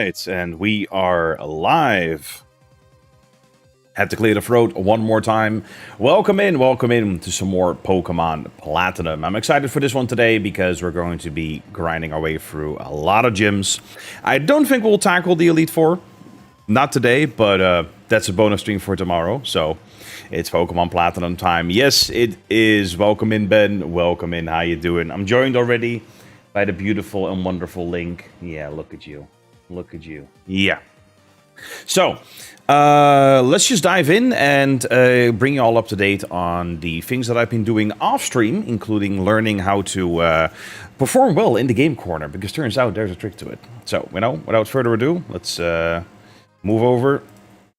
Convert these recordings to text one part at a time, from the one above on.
right, and we are live. Had to clear the throat one more time. Welcome in to some more Pokemon Platinum. I'm excited for this one today because we're going to be grinding our way through a lot of gyms. I don't think we'll tackle the Elite Four. Not today, but that's a bonus stream for tomorrow. So it's Pokemon Platinum time. Yes, it is. Welcome in, Ben. Welcome in. How you doing? I'm joined already by the beautiful and wonderful Link. Yeah, look at you. Look at you. Yeah. So, let's just dive in and bring you all up to date on the things that I've been doing off stream, including learning how to perform well in the game corner, because turns out there's a trick to it. So, without further ado, let's move over,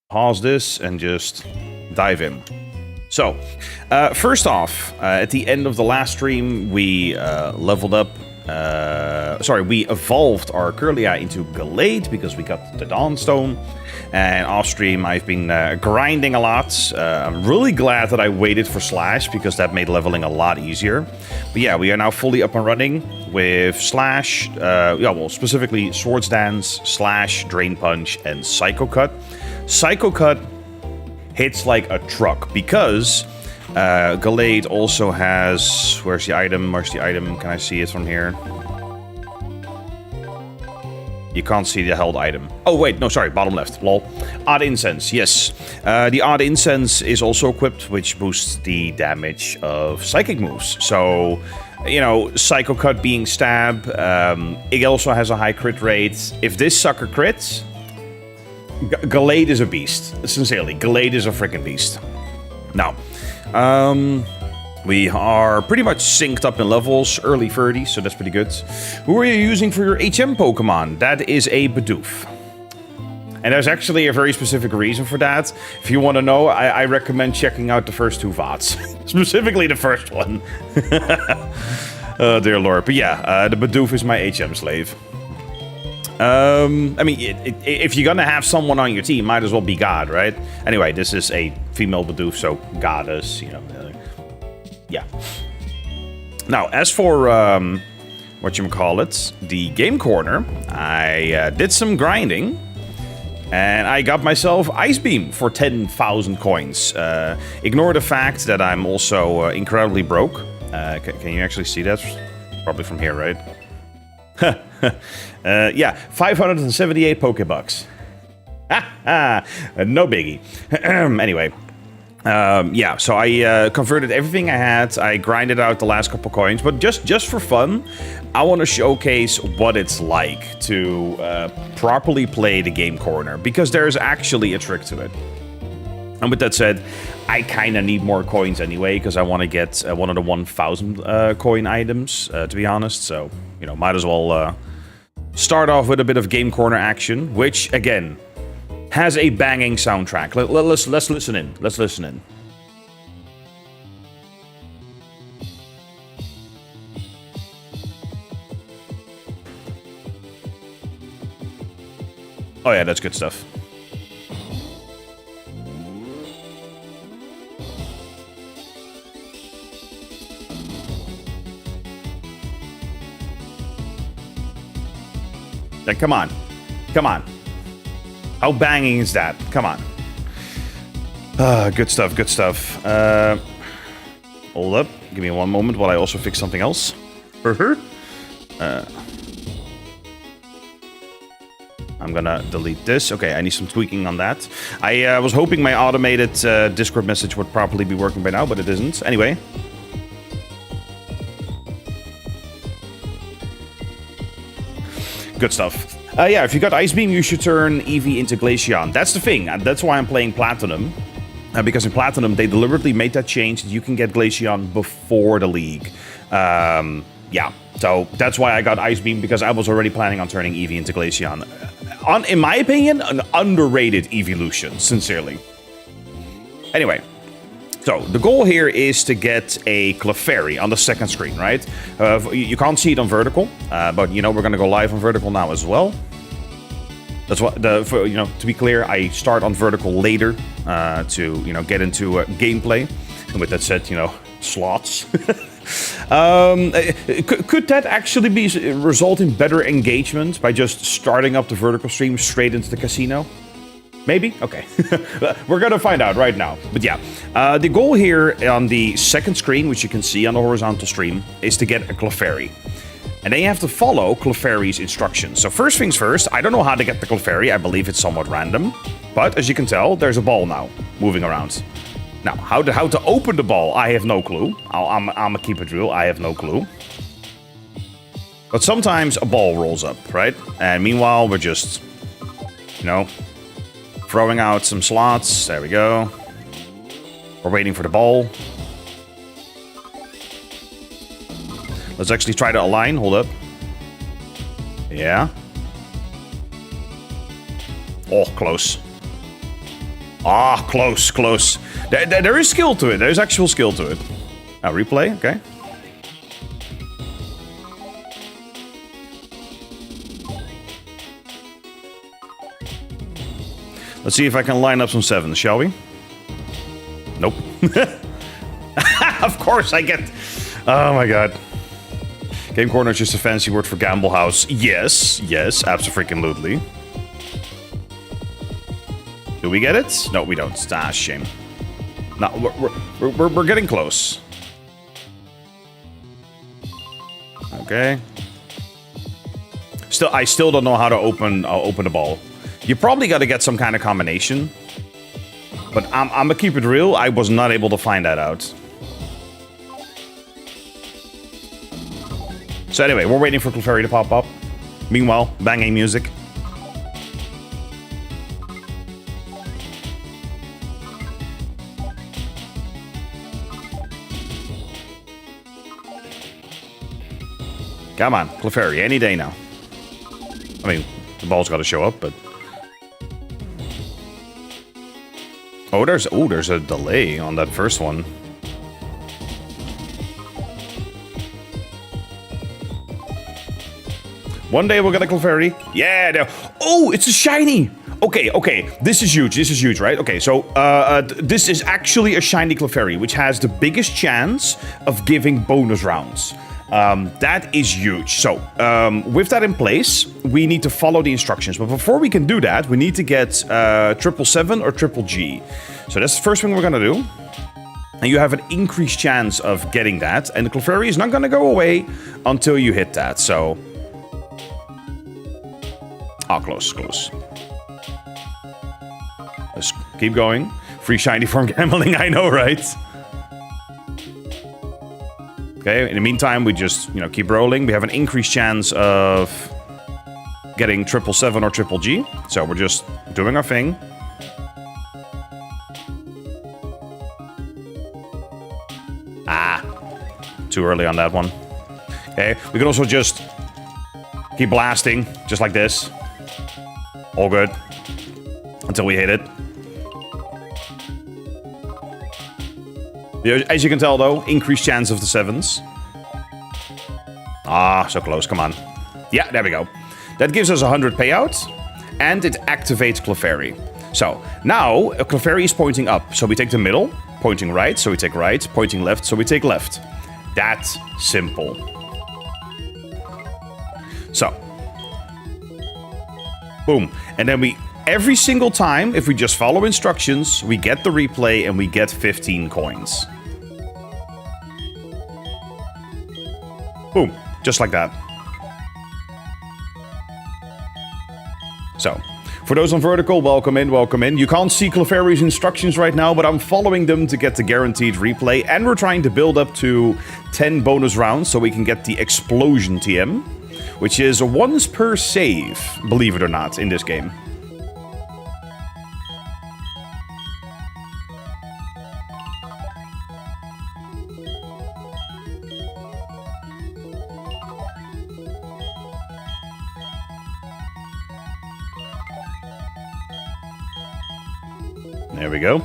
pause this, and just dive in. So, first off, at the end of the last stream, we leveled up. We evolved our Curlia into Gallade because we got the Dawnstone. And off stream, I've been grinding a lot. I'm really glad that I waited for Slash because that made leveling a lot easier. But yeah, we are now fully up and running with Slash. Specifically Swords Dance, Slash, Drain Punch, and Psycho Cut. Psycho Cut hits like a truck because Gallade also has... Where's the item? Can I see it from here? You can't see the held item. Oh, wait. No, sorry. Bottom left. Lol. Odd Incense. Yes. The Odd Incense is also equipped, which boosts the damage of psychic moves. So, you know, Psycho Cut being stab. It also has a high crit rate. If this sucker crits... Gallade is a beast. Sincerely. Gallade is a freaking beast. Now... we are pretty much synced up in levels, early 30s, so that's pretty good. Who are you using for your HM Pokemon? That is a Bidoof. And there's actually a very specific reason for that. If you want to know, I recommend checking out the first two VODs. Specifically the first one. Oh, dear lord. But yeah, the Bidoof is my HM slave. I mean, if you're gonna have someone on your team, might as well be God, right? Anyway, this is a female Bidoof, so Goddess, you know. Yeah. Now, as for, the game corner, I did some grinding, and I got myself Ice Beam for 10,000 coins. Ignore the fact that I'm also incredibly broke. Can you actually see that? Probably from here, right? Yeah, 578 Pokebucks. No biggie. Anyway, yeah, so I converted everything I had. I grinded out the last couple coins, but just for fun, I want to showcase what it's like to properly play the game corner, because there's actually a trick to it. And with that said, I kind of need more coins anyway, because I want to get one of the 1,000 coin items, to be honest. So, you know, might as well start off with a bit of game corner action, which, again, has a banging soundtrack. Let's listen in. Let's listen in. Oh yeah, that's good stuff. Like, come on. Come on. How banging is that? Come on. Good stuff, good stuff. Hold up. Give me one moment while I also fix something else. I'm gonna delete this. Okay, I need some tweaking on that. I was hoping my automated Discord message would properly be working by now, but it isn't. Anyway. Good stuff. Yeah, if you got Ice Beam, you should turn Eevee into Glaceon. That's the thing. That's why I'm playing Platinum. Because in Platinum, they deliberately made that change that you can get Glaceon before the league. Yeah, so that's why I got Ice Beam, because I was already planning on turning Eevee into Glaceon. In my opinion, an underrated evolution, sincerely. Anyway. So, the goal here is to get a Clefairy on the second screen, right? You can't see it on vertical, but, you know, we're going to go live on vertical now as well. That's what, you know, to be clear, I start on vertical later to, you know, get into gameplay. And with that said, you know, slots. Could that actually be result in better engagement by just starting up the vertical stream straight into the casino? Maybe? Okay. We're gonna find out right now. But yeah, the goal here on the second screen, which you can see on the horizontal stream, is to get a Clefairy. And then you have to follow Clefairy's instructions. So first things first, I don't know how to get the Clefairy. I believe it's somewhat random. But as you can tell, there's a ball now moving around. Now, how to open the ball, I have no clue. I'm gonna keep it real, I have no clue. But sometimes a ball rolls up, right? And meanwhile, we're just, you know, throwing out some slots. There we go. We're waiting for the ball. Let's actually try to align. Hold up. Yeah. Oh, close. Ah, close, close. There is skill to it. There's actual skill to it. Now, replay. Okay. Let's see if I can line up some sevens, shall we? Nope. Of course I get... Oh my god. Game corner is just a fancy word for gamble house. Yes, yes, abso-freaking-lutely. Do we get it? No, we don't. Ah, shame. No, we're getting close. Okay. I still don't know how to open the ball. You probably got to get some kind of combination. But I'm gonna keep it real. I was not able to find that out. So anyway, we're waiting for Clefairy to pop up. Meanwhile, banging music. Come on, Clefairy, any day now. I mean, the ball's got to show up, but... Oh, there's a delay on that first one. One day we'll get a Clefairy. Yeah, there. Oh, it's a shiny. Okay, okay. This is huge, right? Okay, so this is actually a shiny Clefairy, which has the biggest chance of giving bonus rounds. That is huge. So, with that in place, we need to follow the instructions. But before we can do that, we need to get 777 or triple G. So that's the first thing we're gonna do. And you have an increased chance of getting that. And the Clefairy is not gonna go away until you hit that. So... Oh, close, close. Let's keep going. Free shiny from gambling, I know, right? Okay, in the meantime, we just, you know, keep rolling. We have an increased chance of getting 777 or triple G. So we're just doing our thing. Ah, too early on that one. Okay, we can also just keep blasting, just like this. All good. Until we hit it. As you can tell, though, increased chance of the sevens. Ah, so close. Come on. Yeah, there we go. That gives us 100 payout. And it activates Clefairy. So, now, a Clefairy is pointing up. So we take the middle. Pointing right, so we take right. Pointing left, so we take left. That's simple. So. Boom. And then we... Every single time, if we just follow instructions, we get the replay and we get 15 coins. Boom. Just like that. So, for those on vertical, welcome in, welcome in. You can't see Clefairy's instructions right now, but I'm following them to get the guaranteed replay. And we're trying to build up to 10 bonus rounds so we can get the Explosion TM, which is a once per save, believe it or not, in this game. There we go.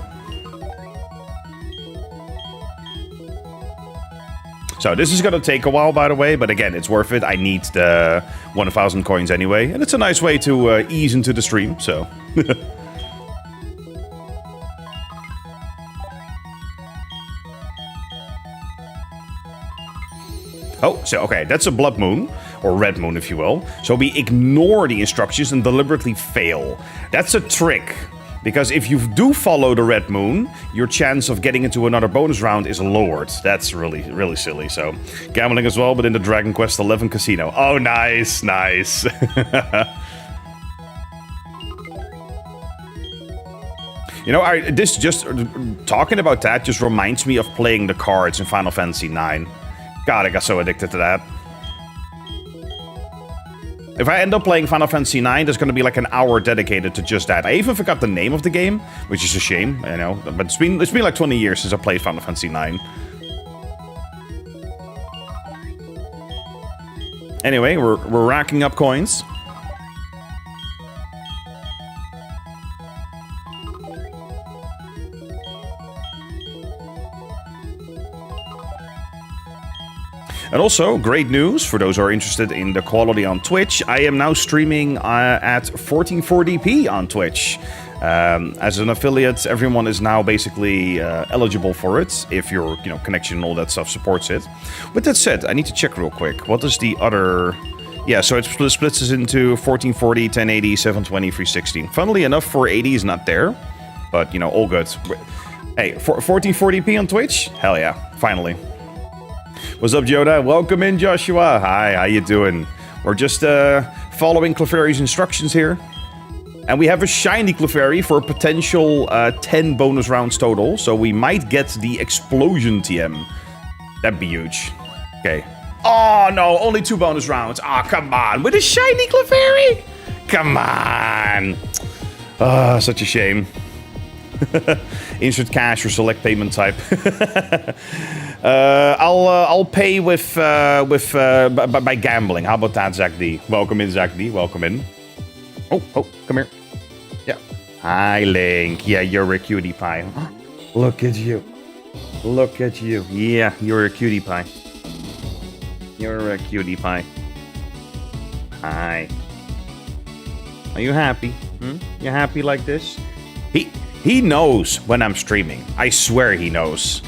So this is going to take a while, by the way, but again, it's worth it. I need the 1,000 coins anyway, and it's a nice way to ease into the stream, so... Oh, so, okay, that's a blood moon, or red moon, if you will. So we ignore the instructions and deliberately fail. That's a trick, because if you do follow the red moon, your chance of getting into another bonus round is lowered. That's really, really silly. So, gambling as well, but in the Dragon Quest XI casino. Oh, nice, nice. You know, this just, talking about that just reminds me of playing the cards in Final Fantasy IX. God, I got so addicted to that. If I end up playing Final Fantasy IX, there's going to be like an hour dedicated to just that. I even forgot the name of the game, which is a shame, you know. But it's been like 20 years since I played Final Fantasy IX. Anyway, we're racking up coins. And also, great news for those who are interested in the quality on Twitch. I am now streaming at 1440p on Twitch. As an affiliate, everyone is now basically eligible for it if your connection and all that stuff supports it. With that said, I need to check real quick. What is the other... Yeah, so it splits us into 1440, 1080, 720, 360. Funnily enough, 480 is not there, but all good. Hey, 1440p on Twitch? Hell yeah, finally. What's up, Yoda? Welcome in, Joshua. Hi, how you doing? We're just following Clefairy's instructions here. And we have a shiny Clefairy for a potential 10 bonus rounds total. So we might get the Explosion TM. That'd be huge. Okay. Oh, no, only 2 bonus rounds. Ah, oh, come on. With a shiny Clefairy? Come on. Ah, such a shame. Insert cash or select payment type. I'll pay with by gambling. How about that, Zach D? Welcome in, Zach D. Welcome in. Oh, come here. Yeah. Hi, Link. Yeah, you're a cutie pie. Look at you. Look at you. Yeah, you're a cutie pie. You're a cutie pie. Hi. Are you happy? You happy like this? He knows when I'm streaming. I swear he knows.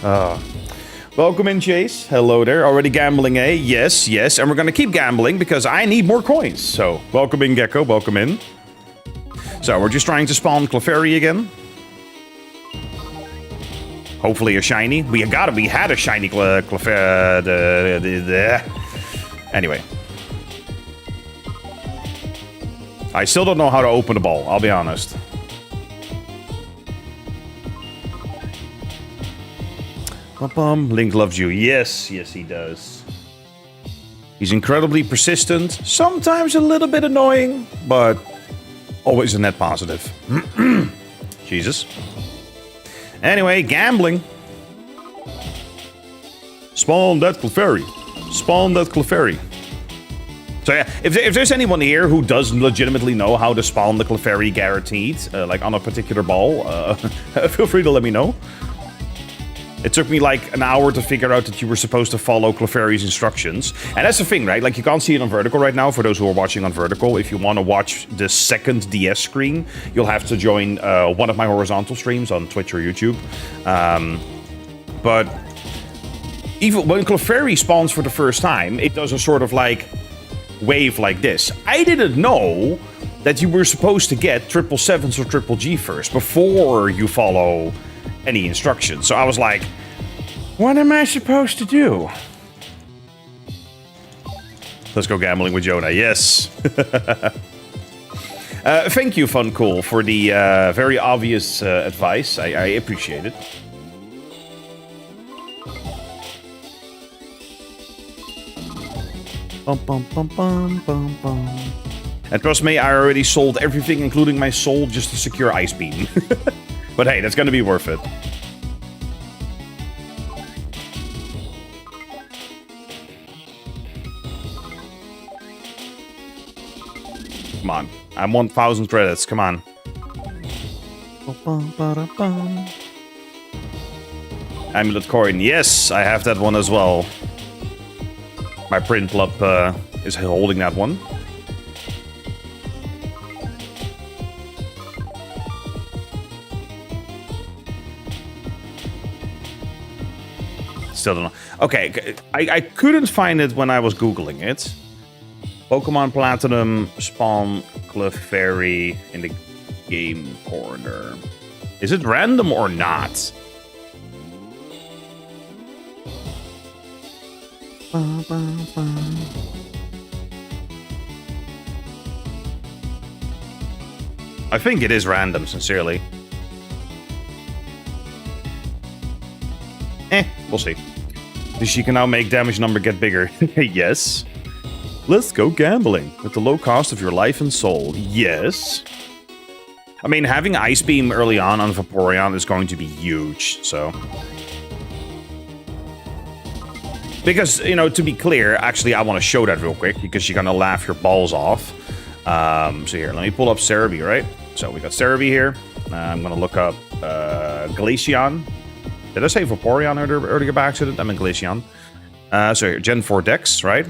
Welcome in, Chase. Hello there. Already gambling, eh? Yes, yes. And we're going to keep gambling because I need more coins. So, welcome in, Gecko. Welcome in. So, we're just trying to spawn Clefairy again. Hopefully a shiny. We had a shiny Clefairy. Anyway. I still don't know how to open the ball, I'll be honest. Link loves you. Yes, yes he does. He's incredibly persistent, sometimes a little bit annoying, but always a net positive. Jesus. Anyway, gambling. Spawn that Clefairy. Spawn that Clefairy. So yeah, if there's anyone here who does legitimately know how to spawn the Clefairy guaranteed, like on a particular ball, feel free to let me know. It took me like an hour to figure out that you were supposed to follow Clefairy's instructions. And that's the thing, right? Like, you can't see it on vertical right now, for those who are watching on vertical. If you want to watch the second DS screen, you'll have to join one of my horizontal streams on Twitch or YouTube. But even when Clefairy spawns for the first time, it does a sort of like wave like this. I didn't know that you were supposed to get 777s or Triple G first before you follow any instructions. So I was like, what am I supposed to do? Let's go gambling with Jonah. Yes. Thank you, Funcool, for the very obvious advice. I appreciate it. And trust me, I already sold everything, including my soul, just to secure Ice Beam. But hey, that's gonna be worth it. Come on. I'm 1,000 credits. Come on. Amulet coin. Yes, I have that one as well. My print club is holding that one. Still don't know. Okay, I couldn't find it when I was Googling it. Pokemon Platinum spawn Clefairy in the game corner. Is it random or not? I think it is random, sincerely. We'll see. She can now make damage number get bigger. Yes. Let's go gambling at the low cost of your life and soul. Yes. I mean, having Ice Beam early on Vaporeon is going to be huge, so... Because, you know, to be clear, actually, I want to show that real quick, because you're going to laugh your balls off. So here, let me pull up Cerebi, right? So we got Cerebi here. I'm going to look up Glaceon. Did I say Vaporeon earlier by accident? I meant Glaceon. So here, Gen 4 Dex, right?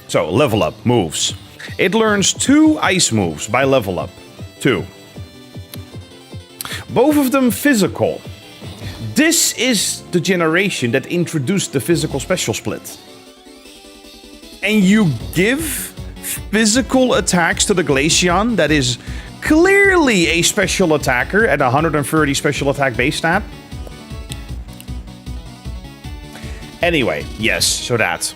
So, level up, moves. It learns 2 ice moves by level up. 2. Both of them physical. This is the generation that introduced the physical special split. And you give physical attacks to the Glaceon that is clearly a special attacker at 130 special attack base stat. Anyway, yes, so that.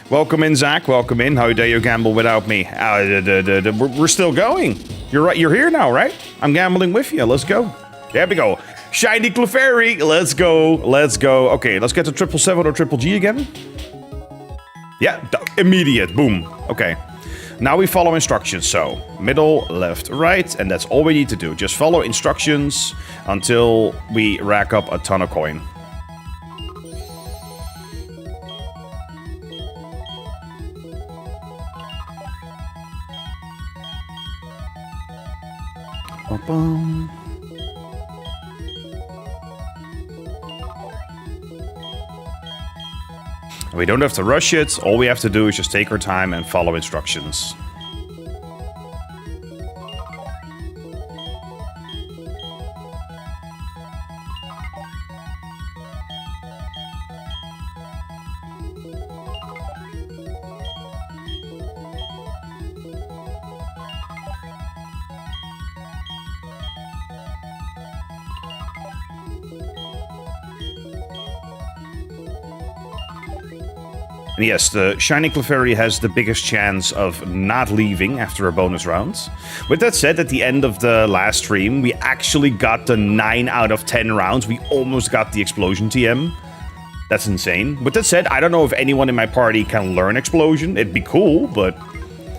Welcome in, Zach. Welcome in. How dare you gamble without me? We're still going. You're right. You're here now, right? I'm gambling with you. Let's go. There we go. Shiny Clefairy. Let's go. Let's go. Okay, let's get to 777 or Triple G again. Yeah, immediate. Boom. Okay. Now we follow instructions. So, middle, left, right. And that's all we need to do. Just follow instructions until we rack up a ton of coin. We don't have to rush it. All we have to do is just take our time and follow instructions. And yes, the Shiny Clefairy has the biggest chance of not leaving after a bonus round. With that said, at the end of the last stream, we actually got the 9 out of 10 rounds. We almost got the Explosion TM. That's insane. With that said, I don't know if anyone in my party can learn Explosion. It'd be cool, but...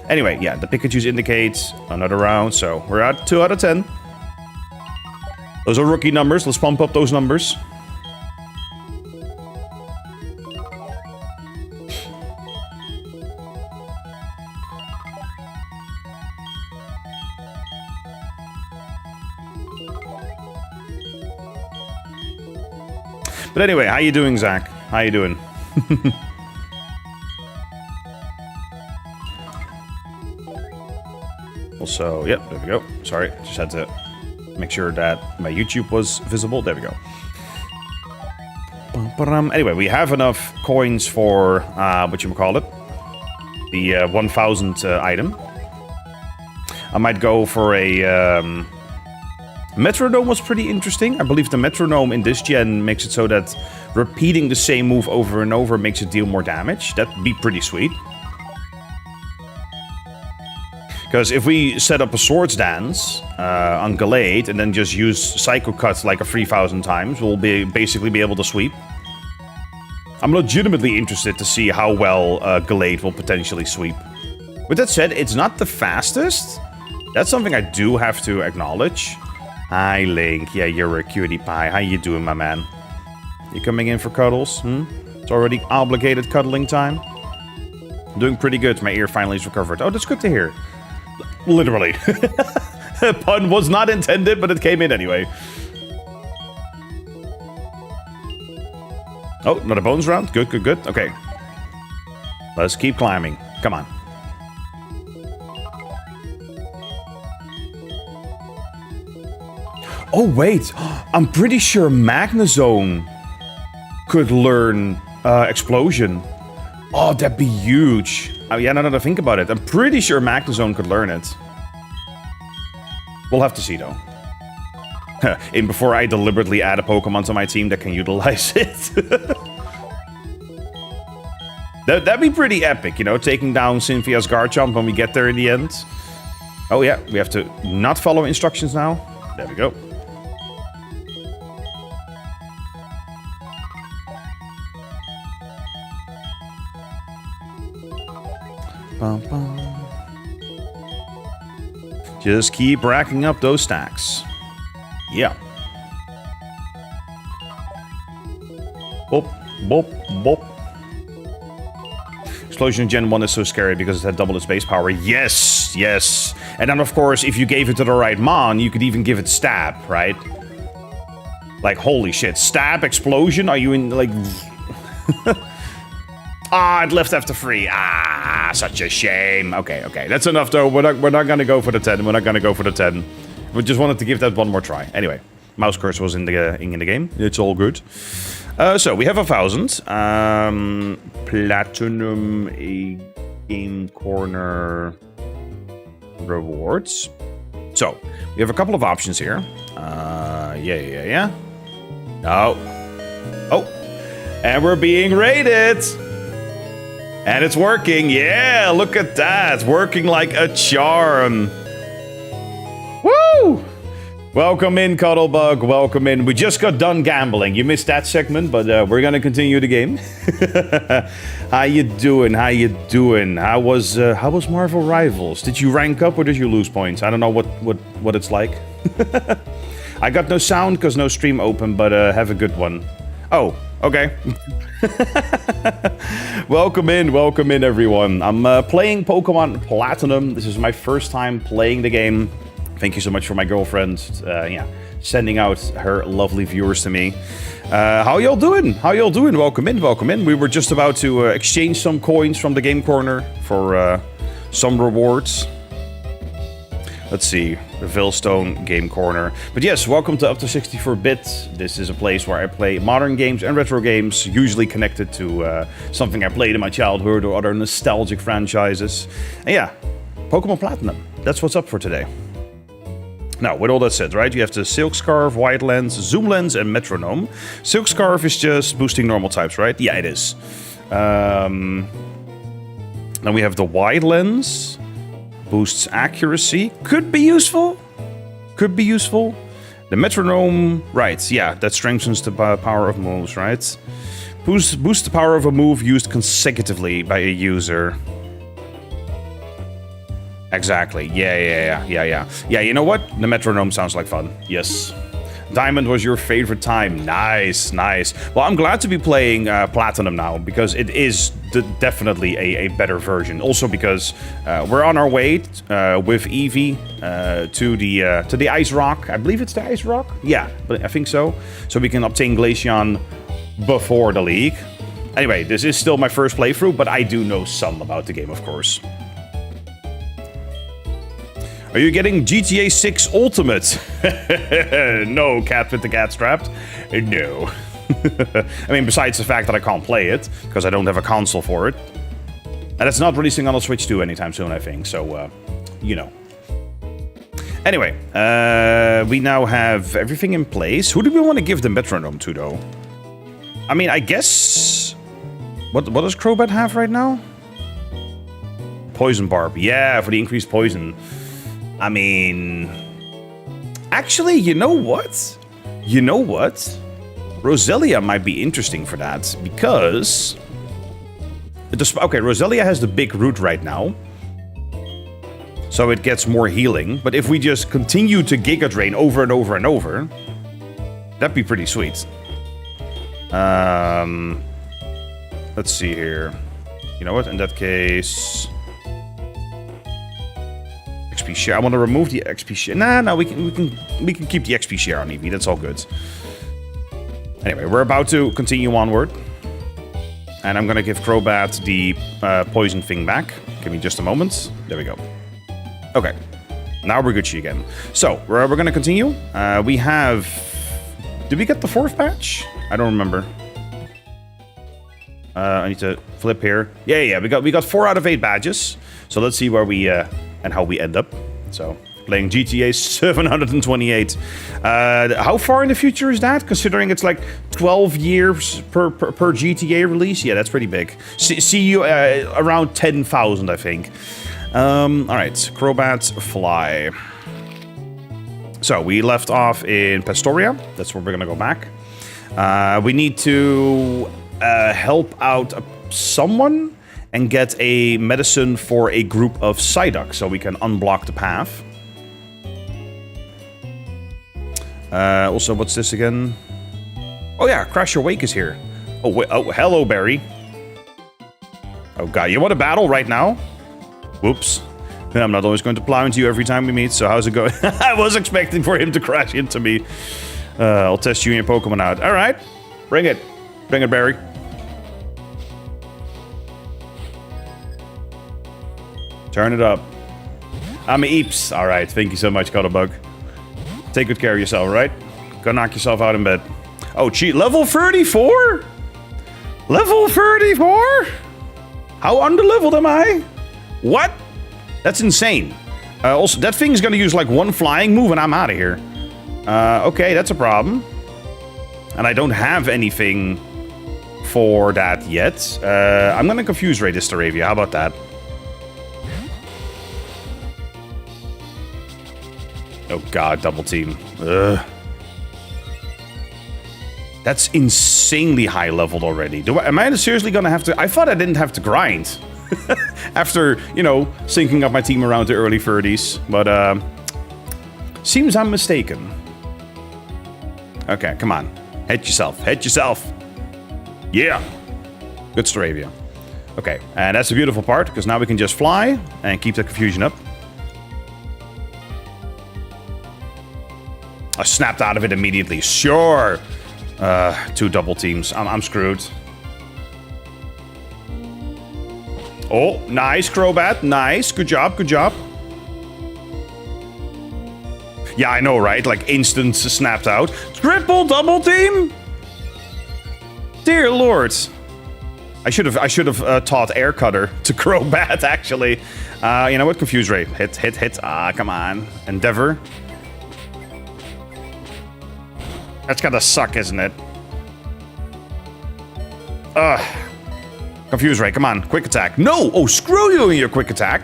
Anyway, yeah, the Pikachus indicates another round, so we're at 2 out of 10. Those are rookie numbers. Let's pump up those numbers. But anyway, how you doing, Zach? How you doing? Also, yep, there we go. Sorry, just had to make sure that my YouTube was visible. There we go. Anyway, we have enough coins for, whatchamacallit, the 1000 item. I might go for a... Metronome was pretty interesting. I believe the Metronome in this gen makes it so that repeating the same move over and over makes it deal more damage. That'd be pretty sweet. Because if we set up a Swords Dance on Gallade and then just use Psycho Cut like a 3000 times, we'll basically be able to sweep. I'm legitimately interested to see how well Gallade will potentially sweep. With that said, it's not the fastest. That's something I do have to acknowledge. Hi, Link. Yeah, you're a cutie pie. How you doing, my man? You coming in for cuddles? It's already obligated cuddling time. I'm doing pretty good. My ear finally is recovered. Oh, that's good to hear. Literally. Pun was not intended, but it came in anyway. Oh, another bonus round. Good, good, good. Okay. Let's keep climbing. Come on. Oh, wait. I'm pretty sure Magnezone could learn Explosion. Oh, that'd be huge. Yeah, now that I think about it, I'm pretty sure Magnezone could learn it. We'll have to see, though. And before I deliberately add a Pokemon to my team that can utilize it. That'd be pretty epic, you know, taking down Cynthia's Garchomp when we get there in the end. Oh yeah, we have to not follow instructions now. There we go. Bum, bum. Just keep racking up those stacks. Yeah. Bop, bop, bop. Explosion Gen 1 is so scary because it had double its base power. Yes, yes. And then, of course, if you gave it to the right Mon, you could even give it Stab, right? Like, holy shit. Stab, Explosion? Are you in, like... Ah, it left after 3. Ah, such a shame. Okay, okay. That's enough, though. We're not going to go for the 10. We're not going to go for the 10. We just wanted to give that one more try. Anyway, mouse cursor was in the game. It's all good. So, we have 1,000. Platinum Game Corner rewards. So, we have a couple of options here. Yeah. No. Oh. And we're being raided. And it's working. Yeah, look at that. Working like a charm. Woo! Welcome in, Cuddlebug. Welcome in. We just got done gambling. You missed that segment, but we're going to continue the game. How you doing? How you doing? How was Marvel Rivals? Did you rank up or did you lose points? I don't know what it's like. I got no sound because no stream open, but have a good one. Oh, okay. Welcome in, everyone. I'm playing Pokemon Platinum. This is my first time playing the game. Thank you so much for my girlfriend, sending out her lovely viewers to me. How y'all doing? Welcome in. We were just about to exchange some coins from the Game Corner for some rewards. Let's see, the Veilstone Game Corner. But yes, welcome to Up to 64-Bit. This is a place where I play modern games and retro games, usually connected to something I played in my childhood or other nostalgic franchises. And yeah, Pokemon Platinum. That's what's up for today. Now, with all that said, right, you have the Silk Scarf, White Lens, Zoom Lens, and Metronome. Silk Scarf is just boosting normal types, right? Yeah, it is. Then we have the White Lens. Boosts accuracy. Could be useful. The Metronome, right, yeah, that strengthens the power of moves, right? Boosts the power of a move used consecutively by a user. Exactly. Yeah. Yeah, you know what? The Metronome sounds like fun. Yes. Diamond was your favorite time. Nice. Well, I'm glad to be playing Platinum now, because it is definitely a better version. Also because we're on our way with Eevee to the Ice Rock. I believe it's the Ice Rock? Yeah, but I think so. So we can obtain Glaceon before the league. Anyway, this is still my first playthrough, but I do know some about the game, of course. Are you getting GTA 6 Ultimate? No, Cat with the Cat Strapped. No. I mean, besides the fact that I can't play it, because I don't have a console for it. And it's not releasing on the Switch 2 anytime soon, I think, so, you know. Anyway, we now have everything in place. Who do we want to give the Metronome to, though? I mean, I guess... What does Crobat have right now? Poison Barb. Yeah, for the increased poison. I mean... Actually, you know what? Roselia might be interesting for that, because... Okay, Roselia has the big root right now. So it gets more healing. But if we just continue to Giga Drain over and over and over... That'd be pretty sweet. Let's see here. You know what? In that case... XP share. I want to remove the XP share. No, we can keep the XP share on Eevee. That's all good. Anyway, we're about to continue onward. And I'm going to give Crobat the poison thing back. Give me just a moment. There we go. Okay. Now we're Gucci again. So, we're going to continue. We have... Did we get the 4th patch? I don't remember. I need to flip here. Yeah. We got 4 out of 8 badges. So let's see where we and how we end up. So playing GTA 728. How far in the future is that? Considering it's like 12 years per GTA release. Yeah, that's pretty big. See you around 10,000, I think. All right, Crobat Fly. So we left off in Pastoria. That's where we're gonna go back. We need to help out someone and get a medicine for a group of Psyduck so we can unblock the path. Also, what's this again? Oh yeah, Crash Your Wake is here. Oh, wait, oh, hello, Barry. Oh god, you want a battle right now? Whoops. I'm not always going to plow into you every time we meet, so how's it going? I was expecting for him to crash into me. I'll test you and your Pokemon out. Alright, bring it. Bring it, Barry. Turn it up. I'm Eeps. Alright, thank you so much, Cuttlebug. Take good care of yourself, right? Go knock yourself out in bed. Oh, gee, level 34? Level 34? How underleveled am I? What? That's insane. Also, that thing's gonna use like 1 flying move and I'm out of here. Okay, that's a problem. And I don't have anything for that yet. I'm gonna confuse Ray this Staravia. How about that? Oh god, double team. Ugh. That's insanely high leveled already. Am I seriously gonna have to... I thought I didn't have to grind. After, you know, syncing up my team around the early 30s. But, seems I'm mistaken. Okay, come on. Hit yourself. Hit yourself. Yeah. Good Staravia. Okay, and that's the beautiful part, because now we can just fly and keep the confusion up. I snapped out of it immediately. Sure. 2 double teams. I'm screwed. Oh, nice, Crobat. Nice. Good job. Good job. Yeah, I know, right? Like, instant snapped out. Triple double team? Dear Lord. I should have taught Air Cutter to Crobat, actually. You know what? Confuse Ray. Hit. Ah, come on. Endeavor. That's gotta suck, isn't it? Ugh. Confuse Ray, come on. Quick attack. No! Oh, screw you and your quick attack.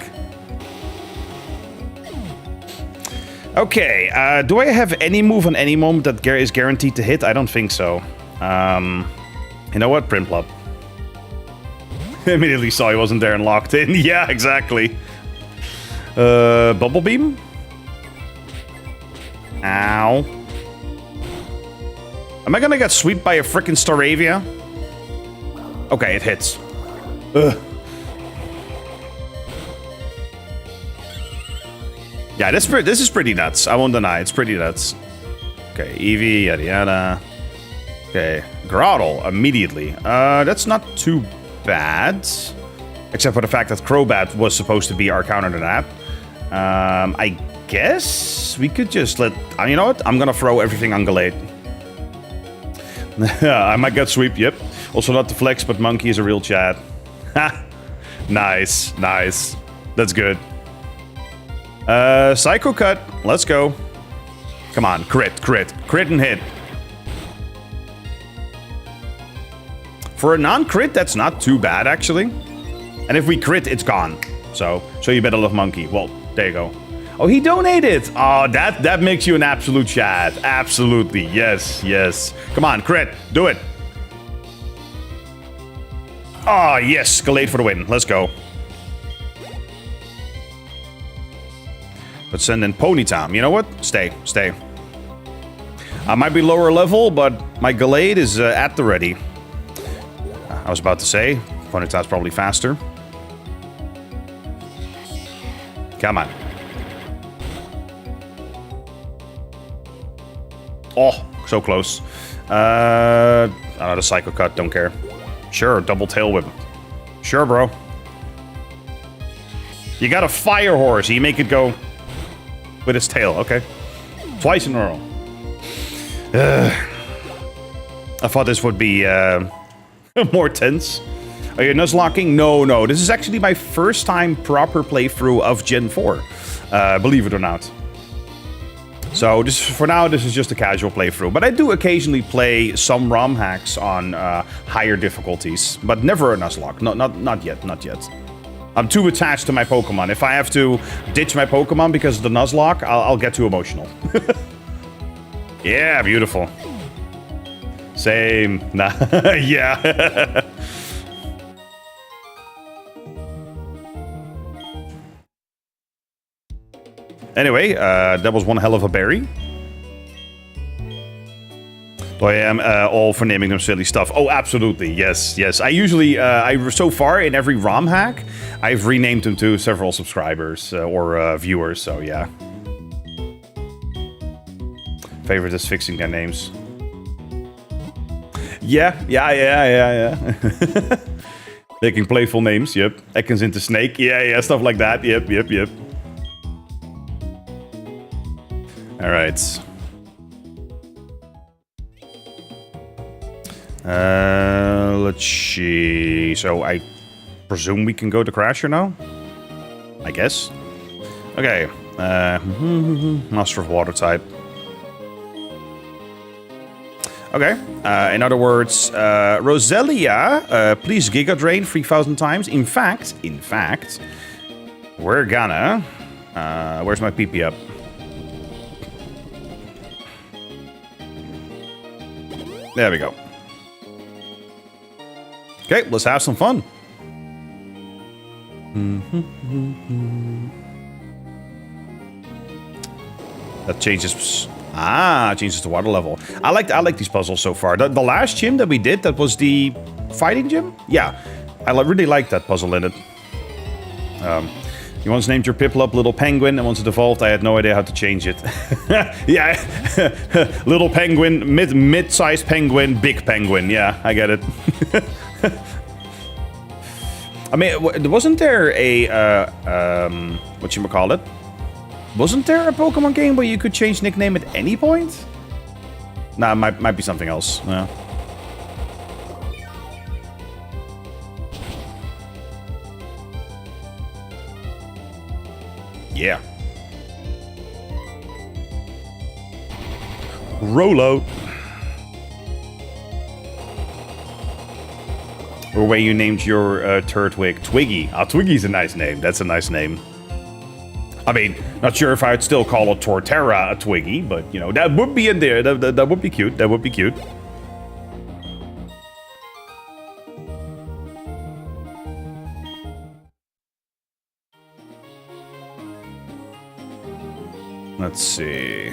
Okay, do I have any move on any moment that is guaranteed to hit? I don't think so. You know what? Prinplup. Immediately saw he wasn't there and locked in. Yeah, exactly. Bubble Beam? Ow. Am I gonna get swept by a frickin' Staravia? Okay, it hits. Ugh. Yeah, this is pretty nuts. I won't deny, it's pretty nuts. Okay, Eevee, yada yada. Okay, Groudle, immediately. That's not too bad. Except for the fact that Crobat was supposed to be our counter to that. I guess we could just let... you know what? I'm gonna throw everything on Gallade. I might get sweep, yep. Also not the flex, but Monkey is a real chat. Ha! Nice, nice. That's good. Psycho Cut. Let's go. Come on, crit and hit. For a non-crit, that's not too bad, actually. And if we crit, it's gone. So you better love Monkey. Well, there you go. Oh, he donated! Oh, that makes you an absolute chat. Absolutely, yes. Come on, crit, do it. Oh, yes, Gallade for the win. Let's go. Let's send in Ponyta. You know what? Stay. I might be lower level, but my Gallade is at the ready. I was about to say, Ponyta's probably faster. Come on. Oh, so close. Another Psycho Cut, don't care. Sure, double tail whip. Sure, bro. You got a Fire Horse, you make it go with its tail, okay. Twice in a row. I thought this would be more tense. Are you Nuzlocking? No, no. This is actually my first time proper playthrough of Gen 4. Believe it or not. So for now, this is just a casual playthrough. But I do occasionally play some ROM hacks on higher difficulties. But never a Nuzlocke. Not yet, not yet. I'm too attached to my Pokemon. If I have to ditch my Pokemon because of the Nuzlocke, I'll get too emotional. Yeah, beautiful. Same. Nah. Yeah. Anyway, that was one hell of a berry. So I am all for naming them silly stuff. Oh, absolutely. Yes, yes. I usually, so far in every ROM hack, I've renamed them to several subscribers or viewers, so yeah. Favorite is fixing their names. Yeah. Making playful names, yep. Ekans into Snake, yeah, stuff like that, yep. Alright. Let's see. So I presume we can go to Crasher now? I guess. Okay. Master of Water type. Okay. In other words, Roselia, please Giga Drain 3,000 times. In fact, we're gonna... where's my PP up? There we go. Okay, let's have some fun. That changes... changes the water level. I like these puzzles so far. The last gym that we did, that was the fighting gym? Yeah, I really like that puzzle in it. You once named your Piplup Little Penguin, and once it evolved, I had no idea how to change it. Yeah, Little Penguin, mid-sized penguin, big penguin. Yeah, I get it. I mean, wasn't there a, whatchamacallit? Wasn't there a Pokemon game where you could change nickname at any point? Nah, it might be something else. Yeah. Yeah. Rolo. Or where you named your Turtwig Twiggy. Ah, Twiggy's a nice name. That's a nice name. I mean, not sure if I'd still call a Torterra a Twiggy, but, you know, that would be in there. That would be cute. That would be cute. Let's see.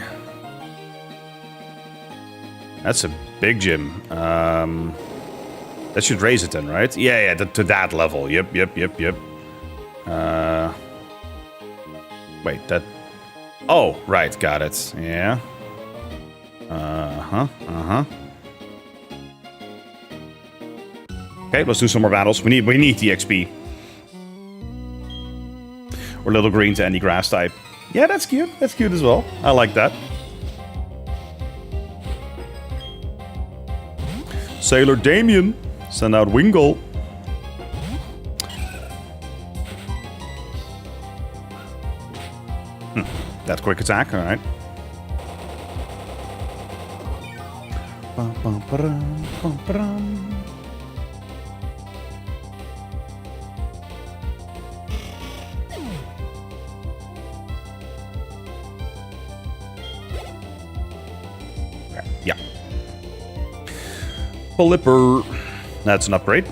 That's a big gym. That should raise it then, right? Yeah, to that level. Yep. Wait, that... Oh, right, got it. Yeah. Okay, let's do some more battles. We need the XP. Or Little Green to any grass type. Yeah, that's cute. That's cute as well. I like that. Sailor Damien. Send out Wingull. That quick attack, alright. Yeah. Flipper. That's an upgrade.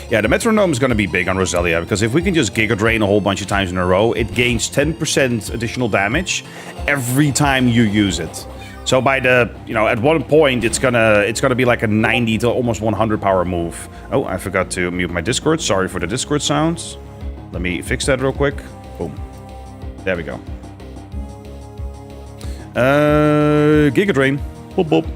Yeah, the metronome is going to be big on Roselia, because if we can just Giga Drain a whole bunch of times in a row, it gains 10% additional damage every time you use it. So by the, you know, at one point, it's gonna be like a 90 to almost 100 power move. Oh, I forgot to mute my Discord. Sorry for the Discord sounds. Let me fix that real quick. Boom. There we go. Giga Drain. Boop, boop.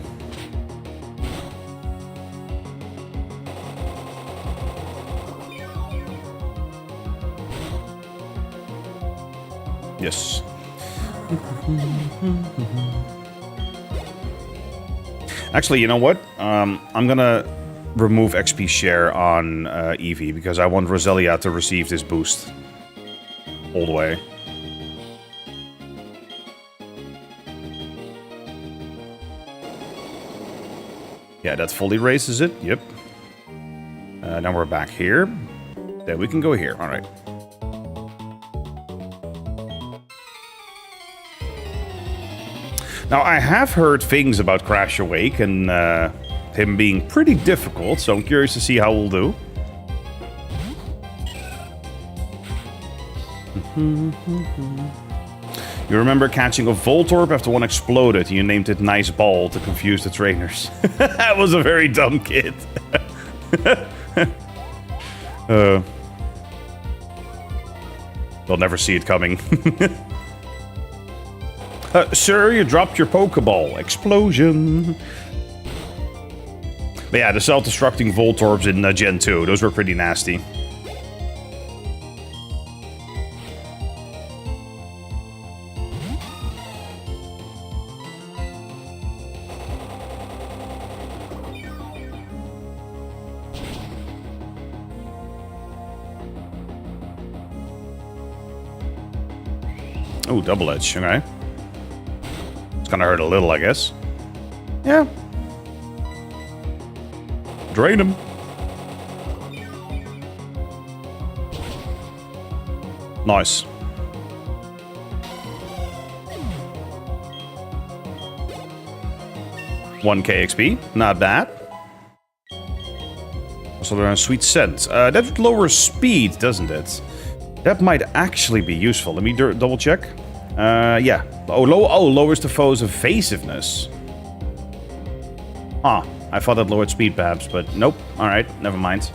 Yes. Actually, you know what? I'm gonna remove XP share on Eevee, because I want Roselia to receive this boost all the way. Yeah, that fully raises it. Yep. Now we're back here. Then we can go here. All right. Now, I have heard things about Crash Awake and him being pretty difficult, so I'm curious to see how we'll do. You remember catching a Voltorb after one exploded. You named it Nice Ball to confuse the trainers. That was a very dumb kid. They'll never see it coming. Sir, you dropped your Pokeball. Explosion. But yeah, the self-destructing Voltorbs in Gen 2, those were pretty nasty. Oh, double edge, okay. It's gonna hurt a little, I guess. Yeah. Drain him. Nice. $1K XP, not bad. Also, they're on sweet scent. That lowers speed, doesn't it? That might actually be useful. Let me double check. Yeah. Oh, lowers the foe's evasiveness. Ah, I thought that lowered speed perhaps, but nope. Alright, never mind.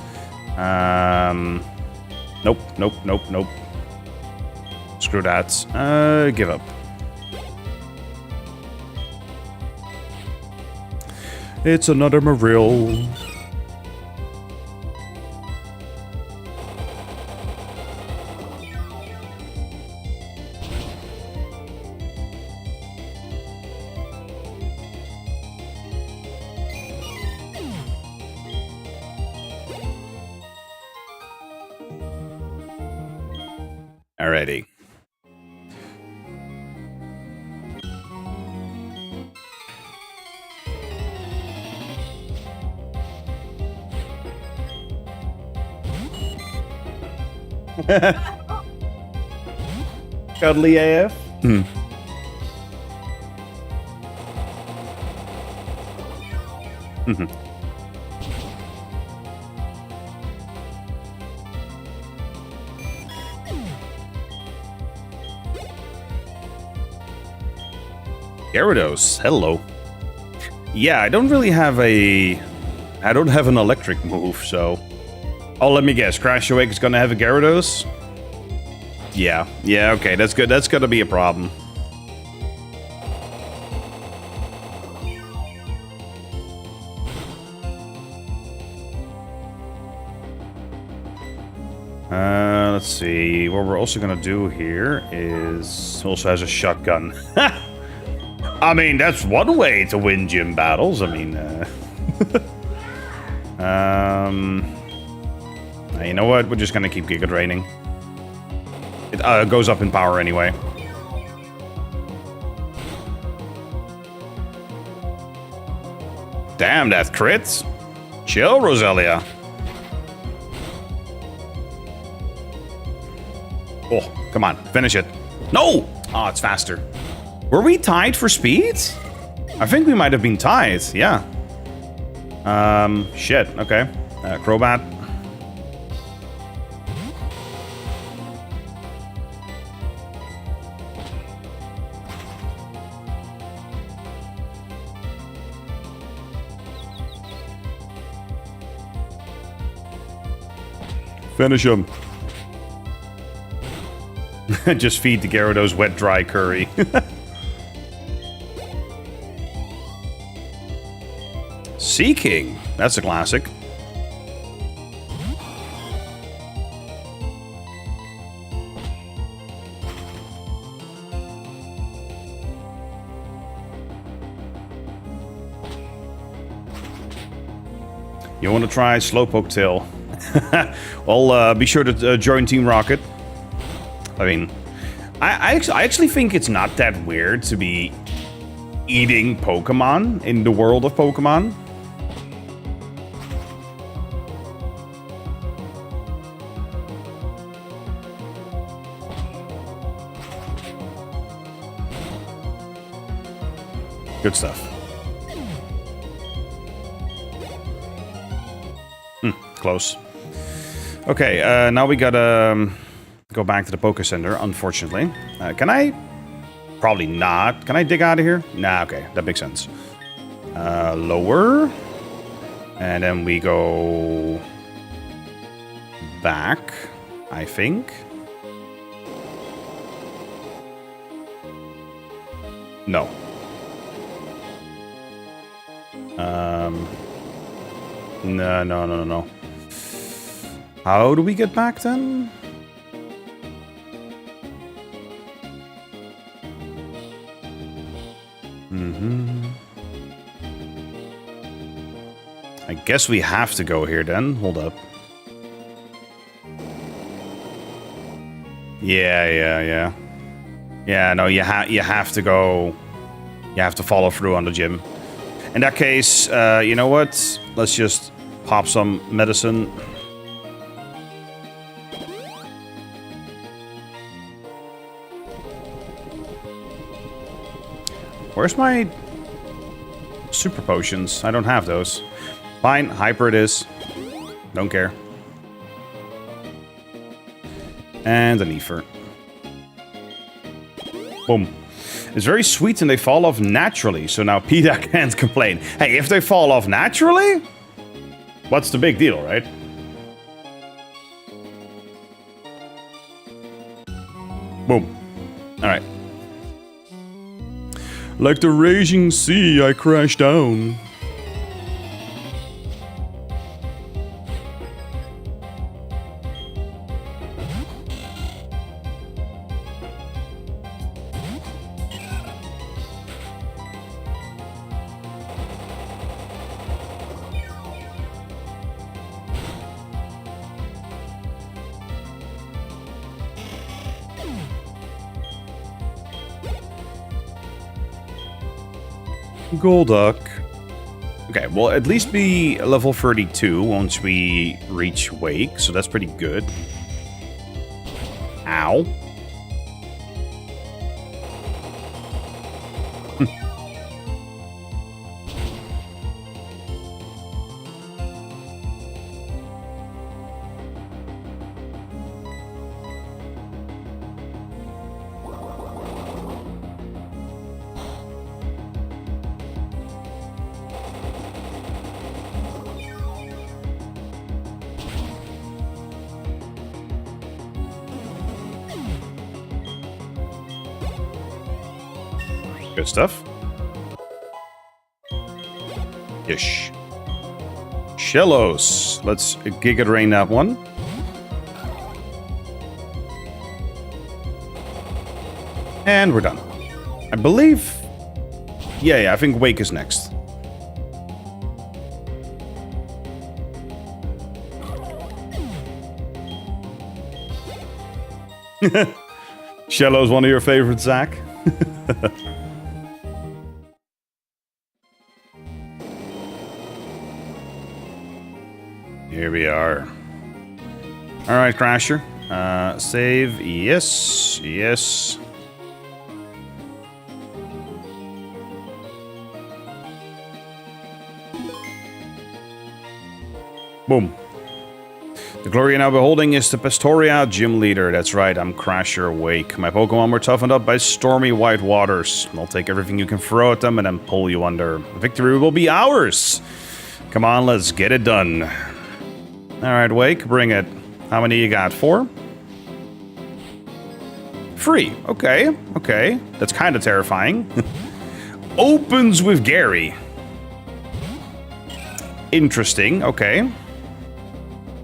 Nope. Screw that. Give up. It's another Marill. Alrighty. Cuddly AF? Hmm. Gyarados, hello. Yeah, I don't really have I don't have an electric move, so... Oh, let me guess. Crash Awake is gonna have a Gyarados? Yeah, okay, that's good. That's gonna be a problem. Let's see. What we're also gonna do here is... Also has a shotgun. I mean, that's one way to win gym battles. I mean, you know what? We're just gonna keep Giga Draining. It goes up in power anyway. Damn, that crits. Chill, Roselia. Oh, come on, finish it. No! Oh, it's faster. Were we tied for speed? I think we might have been tied, yeah. Shit, okay. Crobat. Finish him. Just feed the Gyarados wet dry curry. Seeking. That's a classic. You want to try Slowpoke Tail? Well, be sure to join Team Rocket. I mean, I actually think it's not that weird to be eating Pokemon in the world of Pokemon. Good stuff. Close. Okay, now we gotta go back to the Poké Center, unfortunately. Can I? Probably not. Can I dig out of here? Nah, okay, that makes sense. Lower. And then we go back, I think. No. No. How do we get back then? I guess we have to go here then. Hold up. Yeah. Yeah, no, you have to go. You have to follow through on the gym. In that case, you know what? Let's just pop some medicine. Where's my super potions? I don't have those. Fine, hyper it is. Don't care. And an ether. Boom. It's very sweet and they fall off naturally, so now PETA can't complain. Hey, if they fall off naturally, what's the big deal, right? Boom. Alright. Like the raging sea, I crashed down. Golduck. Okay, we'll at least be level 32 once we reach Wake, so that's pretty good. Ow. Good stuff. Ish. Shellos. Let's Giga Drain that one. And we're done. I believe... Yeah, I think Wake is next. Shello's one of your favorites, Zach? Here we are. Alright, Crasher. Save. Yes. Yes. Boom. The glory now beholding is the Pastoria Gym Leader. That's right, I'm Crasher Wake. My Pokemon were toughened up by stormy white waters. I'll take everything you can throw at them and then pull you under. Victory will be ours! Come on, let's get it done. Alright, Wake, bring it. How many you got? 4? 3. Okay, okay. That's kind of terrifying. Opens with Gary. Interesting, okay.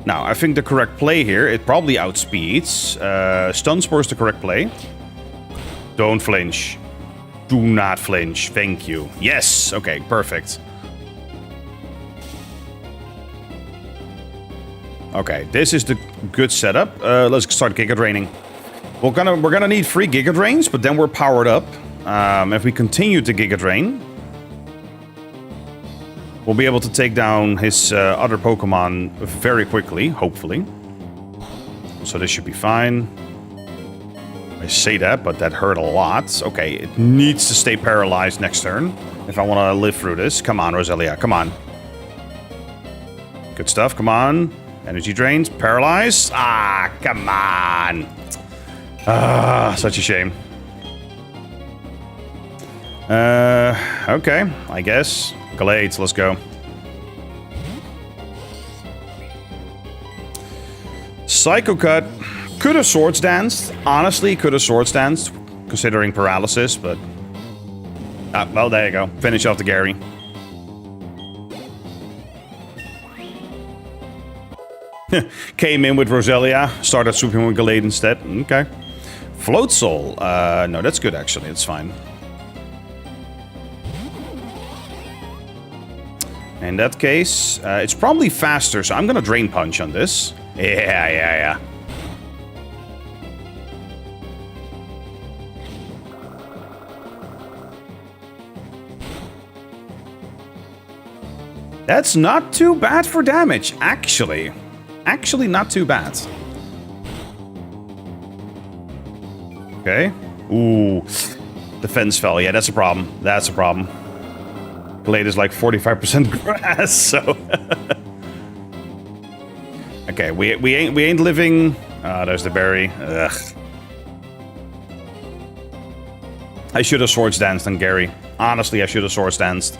Now, I think the correct play here, it probably outspeeds. Stun Spore is the correct play. Don't flinch. Do not flinch. Thank you. Yes! Okay, perfect. Okay, this is the good setup. Let's start Giga Draining. We're gonna need 3 Giga Drains, but then we're powered up. If we continue to Giga Drain, we'll be able to take down his other Pokemon very quickly, hopefully. So this should be fine. I say that, but that hurt a lot. Okay, it needs to stay paralyzed next turn if I want to live through this. Come on, Roselia, come on. Good stuff, come on. Energy drains, paralyzed. Ah, come on. Ah, such a shame. Okay, I guess. Glades, let's go. Psycho Cut. Could have Swords Danced. Honestly, could have Swords Danced, considering paralysis, but... well, there you go. Finish off the Gary. Came in with Roselia, started swooping with Gallade instead. Okay. Float Soul. No, that's good, actually. It's fine. In that case, it's probably faster, so I'm gonna Drain Punch on this. Yeah. That's not too bad for damage, actually. Actually, not too bad. Okay. Ooh. Defense fell. Yeah, that's a problem. That's a problem. Glade is like 45% grass, so... Okay, we ain't living... there's the berry. Ugh. I should have Swords Danced on Gary. Honestly, I should have Swords Danced.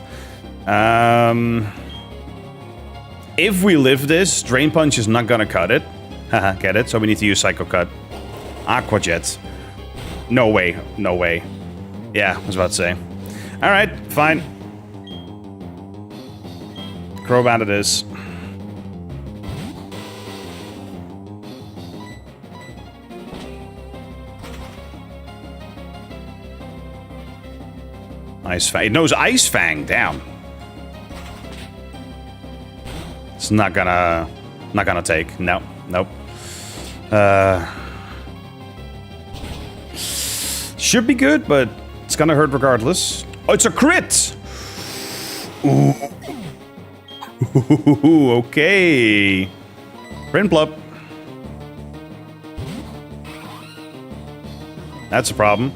If we live this, Drain Punch is not gonna cut it. Haha, get it? So we need to use Psycho Cut. Aqua Jet. No way. No way. Yeah, I was about to say. Alright, fine. Crobat it is. Ice Fang. It knows Ice Fang. Damn. It's not gonna take. No. Nope. Should be good, but it's gonna hurt regardless. Oh, it's a crit! Ooh. Okay. Prinplup. That's a problem.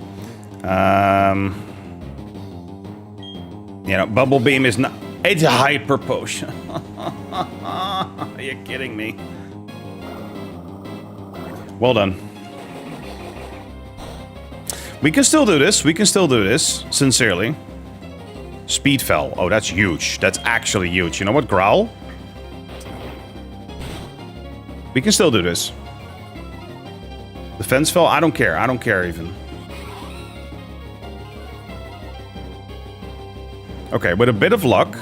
You know, Bubble Beam is not... It's a Hyper Potion. Are you kidding me? Well done. We can still do this. We can still do this. Sincerely. Speed fell. Oh, that's huge. That's actually huge. You know what? Growl? We can still do this. Defense fell? I don't care. I don't care even. Okay, with a bit of luck...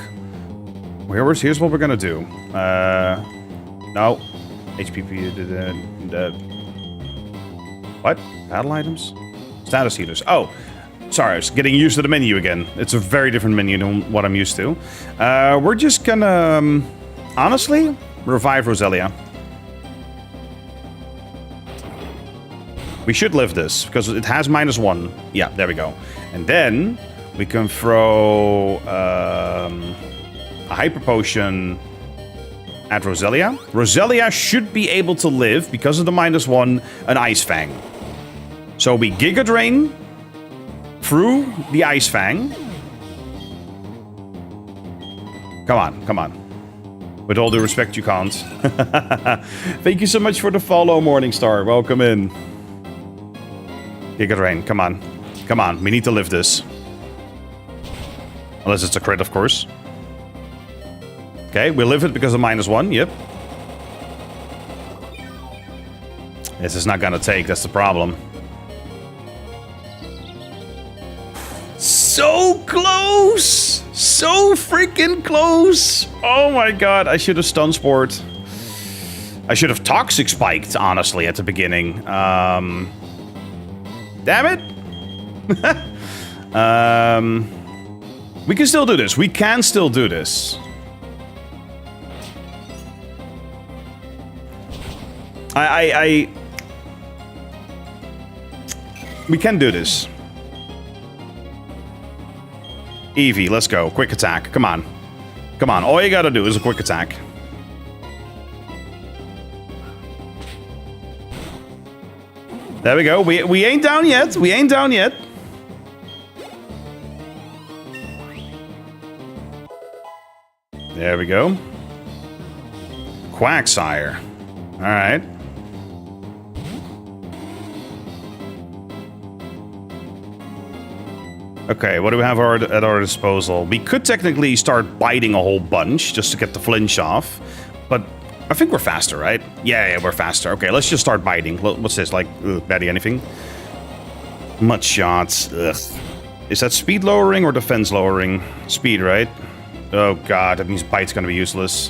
Here's what we're gonna do. No. HPP... What? Battle items? Status healers. Oh. Sorry, I was getting used to the menu again. It's a very different menu than what I'm used to. We're just gonna... honestly, revive Roselia. We should live this, because it has -1. Yeah, there we go. And then, we can throw... a Hyper Potion at Roselia. Roselia should be able to live, because of the -1, an Ice Fang. So we Giga Drain through the Ice Fang. Come on, come on. With all due respect, you can't. Thank you so much for the follow, Morningstar. Welcome in. Giga Drain, come on. Come on, we need to live this. Unless it's a crit, of course. Okay, we live it because of -1, yep. This is not gonna take, that's the problem. So close! So freaking close! Oh my god, I should have Stun Sport. I should have Toxic Spiked, honestly, at the beginning. Damn it! We can still do this. We can still do this. We can do this. Eevee, let's go. Quick attack. Come on. Come on. All you gotta do is a quick attack. There we go. We ain't down yet. We ain't down yet. There we go. Quagsire. All right. Okay, what do we have at our disposal? We could technically start biting a whole bunch just to get the flinch off, but I think we're faster, right? Yeah, we're faster. Okay, let's just start biting. What's this, like, Betty, anything? Mud shots. Ugh. Is that speed lowering or defense lowering? Speed, right? Oh god, that means bite's gonna be useless.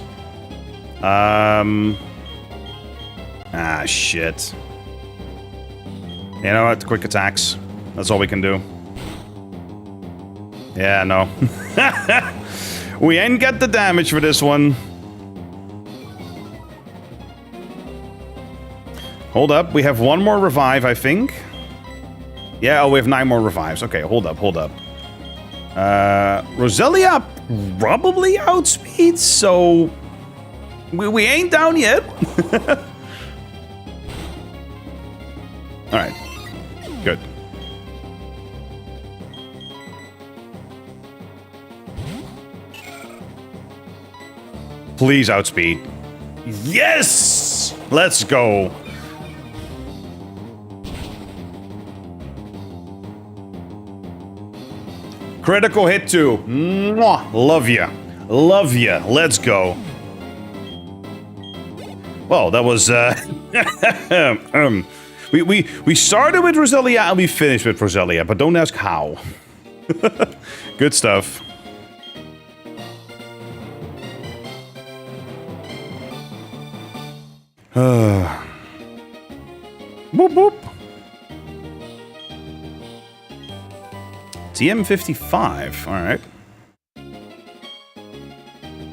Ah, shit. You know what? Quick attacks. That's all we can do. Yeah, no. We ain't got the damage for this one. Hold up, we have one more revive, I think. Yeah, oh, we have 9 more revives. Okay, hold up, hold up. Roselia probably outspeeds, so... We ain't down yet. Alright. Good. Please outspeed. Yes! Let's go. Critical hit too. Mwah. Love ya. Love ya. Let's go. Well, that was we started with Roselia and we finished with Roselia, but don't ask how. Good stuff. Boop boop. TM55, alright.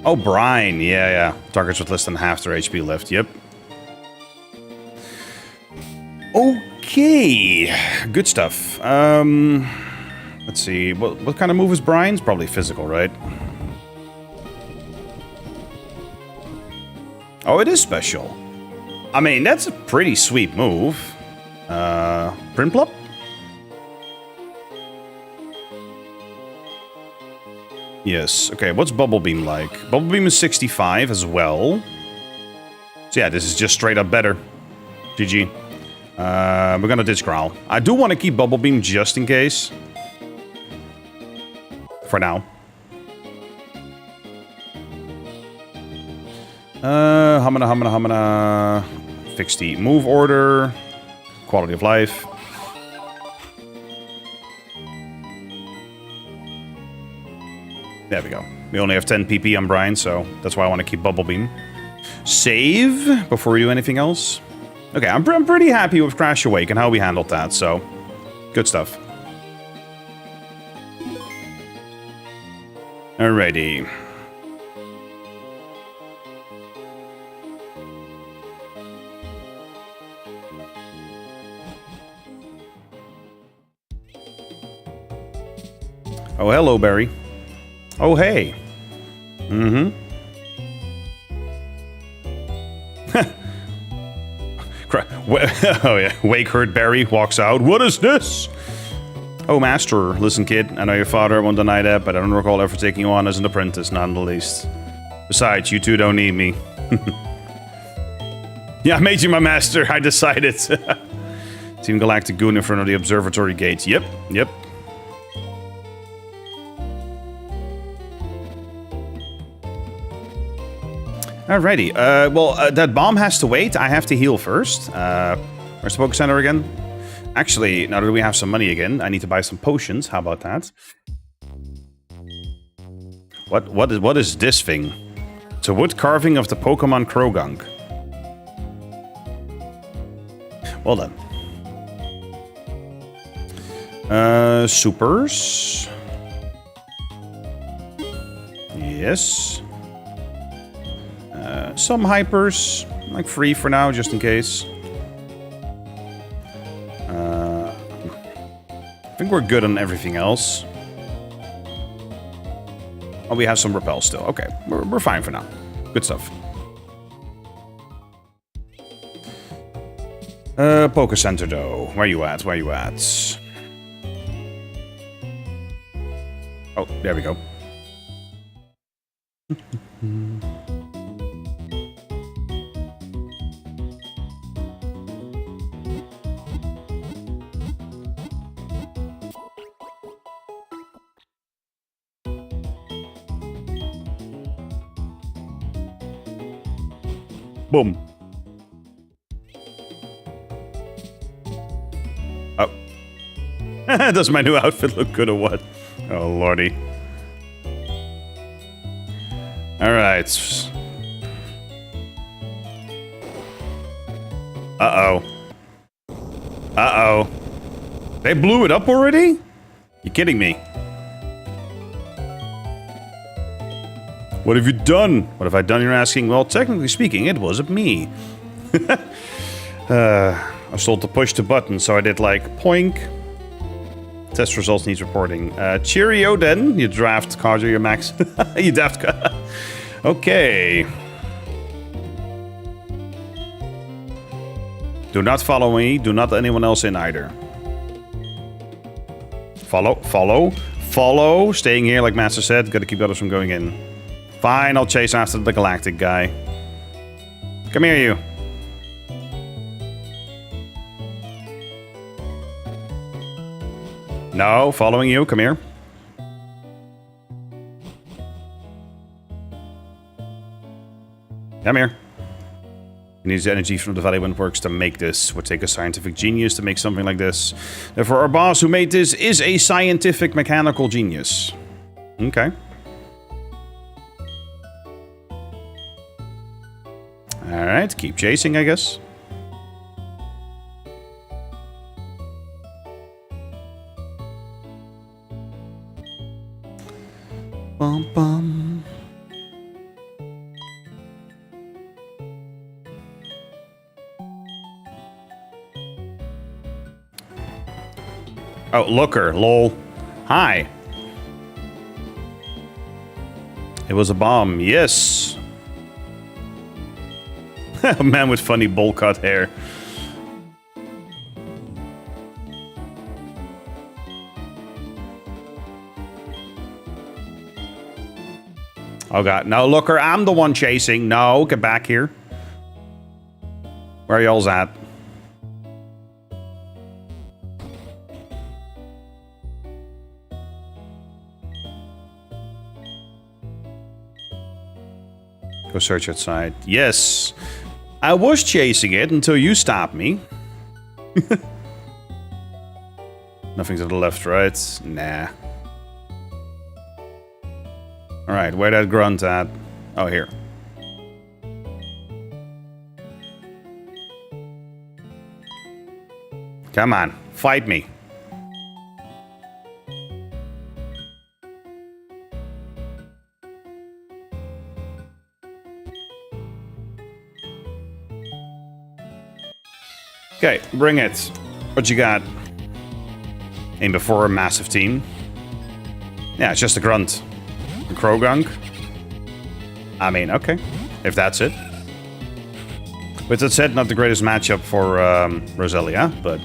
Oh, Brine, yeah. Targets with less than half their HP left, yep. Okay, good stuff. Let's see, what kind of move is Brine's? Probably physical, right? Oh, it is special. I mean, that's a pretty sweet move. Prinplup? Yes, okay, what's Bubble Beam like? Bubble Beam is 65 as well. So yeah, this is just straight up better. GG. We're gonna ditch Growl. I do want to keep Bubble Beam just in case. For now. Hamana. Fix the move order. Quality of life. There we go. We only have 10 PP on Brian, so that's why I want to keep Bubble Beam. Save before we do anything else. Okay, I'm pretty happy with Crash Awake and how we handled that, so good stuff. Alrighty. Oh, hello, Barry. Oh, hey. Mm-hmm. Oh, yeah. Wake herd Barry walks out. What is this? Oh, Master. Listen, kid. I know your father won't deny that, but I don't recall ever taking you on as an apprentice, not in the least. Besides, you two don't need me. Yeah, I made you my master. I decided. Team Galactic Goon in front of the observatory gates. Yep. Alrighty, well, that bomb has to wait. I have to heal first. Where's the Poké Center again? Actually, now that we have some money again, I need to buy some potions. How about that? What is this thing? It's a wood carving of the Pokemon Krogunk. Well done. Supers. Yes. Some hypers. like 3 for now, just in case. I think we're good on everything else. Oh, we have some repel still. Okay, we're fine for now. Good stuff. Poker Center, though. Where you at? Where you at? Oh, there we go. Boom. Oh. Does my new outfit look good or what? Oh, lordy. Alright. Uh-oh. Uh-oh. They blew it up already? You kidding me? What have you done? What have I done, you're asking? Well, technically speaking, it wasn't me. I was told to push the button, so I did like, poink. Test results needs reporting. Cheerio then, you draft card or your max. You daft card. Okay. Do not follow me. Do not let anyone else in either. Follow, follow, follow. Staying here, like Master said. Gotta keep others from going in. Fine, I'll chase after the galactic guy. Come here, you. No, following you. Come here. Come here. He needs energy from the Valley Wind Works to make this. Would take a scientific genius to make something like this. Therefore, our boss who made this is a scientific mechanical genius. Okay. Alright, keep chasing, I guess. Bum bum. Oh, looker, lol. Hi. It was a bomb, yes. A man with funny bowl cut hair. Oh god, no, looker, I'm the one chasing. No, get back here. Where y'all's at? Go search outside. Yes. I was chasing it until you stopped me. Nothing to the left, right? Nah. Alright, where that grunt at? Oh, here. Come on, fight me. Okay, bring it. What you got? Aim before a massive team. Yeah, it's just a grunt. A Krogunk. I mean, okay. If that's it. With that said, not the greatest matchup for Roselia, but...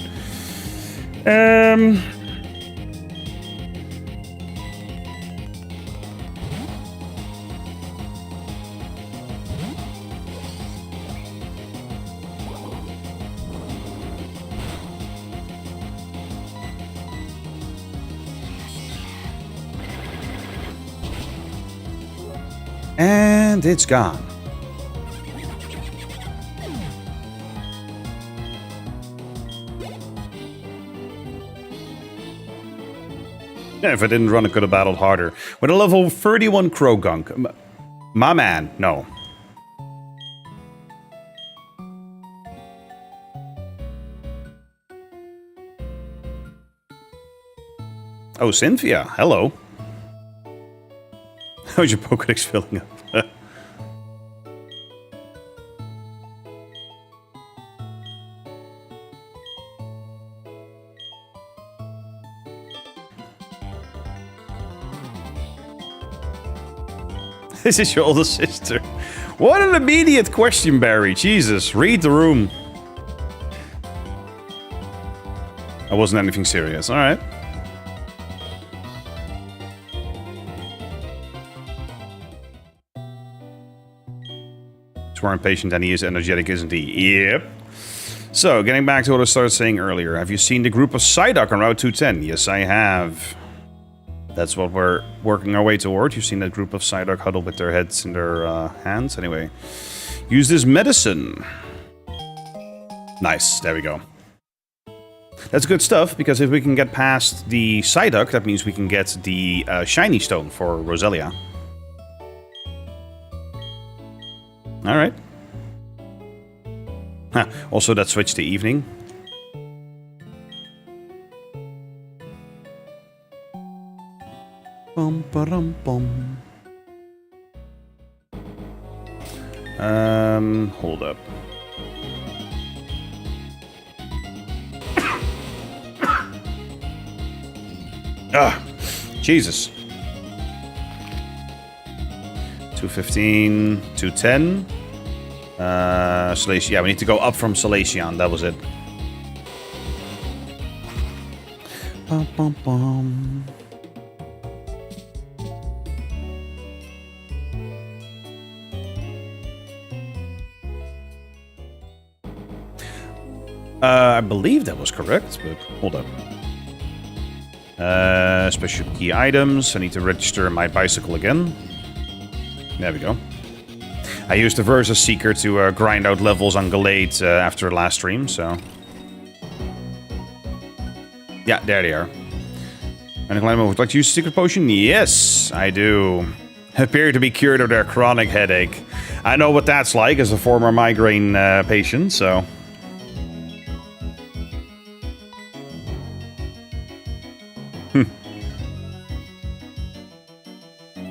And it's gone. Yeah, if I didn't run, I could have battled harder. With a level 31 Krogunk. My man, no. Oh, Cynthia, hello. How's your Pokédex filling up? This is your older sister. What an immediate question, Barry. Jesus, read the room. That wasn't anything serious. All right. He's more impatient than he is energetic, isn't he? Yep. So, getting back to what I started saying earlier. Have you seen the group of Psyduck on Route 210? Yes, I have. That's what we're working our way toward. You've seen that group of Psyduck huddled with their heads in their hands. Anyway, use this medicine. Nice. There we go. That's good stuff, because if we can get past the Psyduck, that means we can get the shiny stone for Roselia. Alright. Huh. Also, that switched to evening. Bum ba-dum bum. Hold up. Ah, Jesus. 215, 210. Salacion. Yeah, we need to go up from Salacion. That was it. Bum, bum, bum. I believe that was correct, but hold up. Special key items. I need to register my bicycle again. There we go. I used the Versus Seeker to grind out levels on Gallade after the last stream, so... Yeah, there they are. And would like to use a secret potion? Yes, I do. Appear to be cured of their chronic headache. I know what that's like as a former migraine patient, so...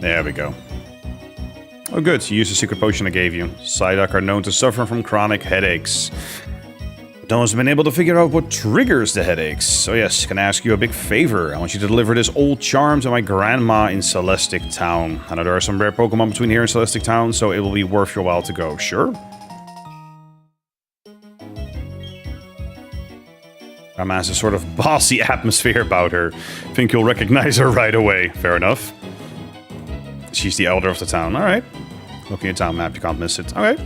There we go. Oh good, you used the secret potion I gave you. Psyduck are known to suffer from chronic headaches. But no one's been able to figure out what triggers the headaches. So yes, can I ask you a big favor? I want you to deliver this old charm to my grandma in Celestic Town. I know there are some rare Pokemon between here and Celestic Town, so it will be worth your while to go. Sure? Grandma has a sort of bossy atmosphere about her. Think you'll recognize her right away. Fair enough. She's the elder of the town. Alright. Looking at town map, you can't miss it. Alright.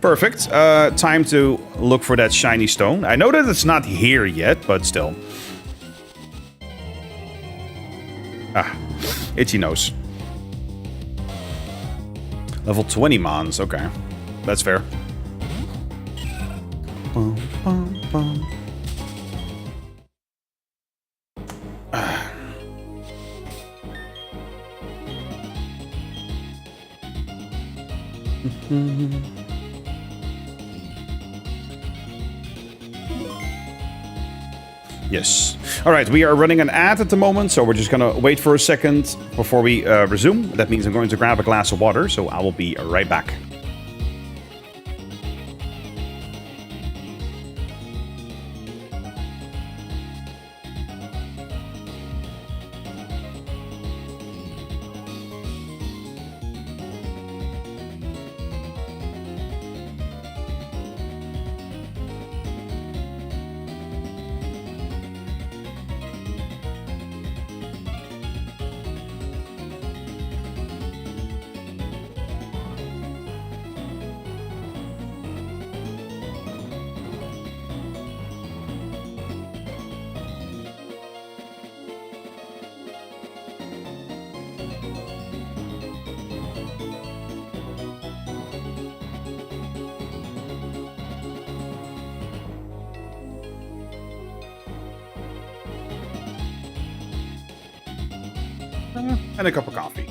Perfect. Time to look for that shiny stone. I know that it's not here yet, but still. Ah. Itchy nose. Level 20 Mons. Okay. That's fair. Bum, bum, bum. Yes. Alright, we are running an ad at the moment, so we're just gonna wait for a second before we resume. That means I'm going to grab a glass of water, so I will be right back. And a cup of coffee.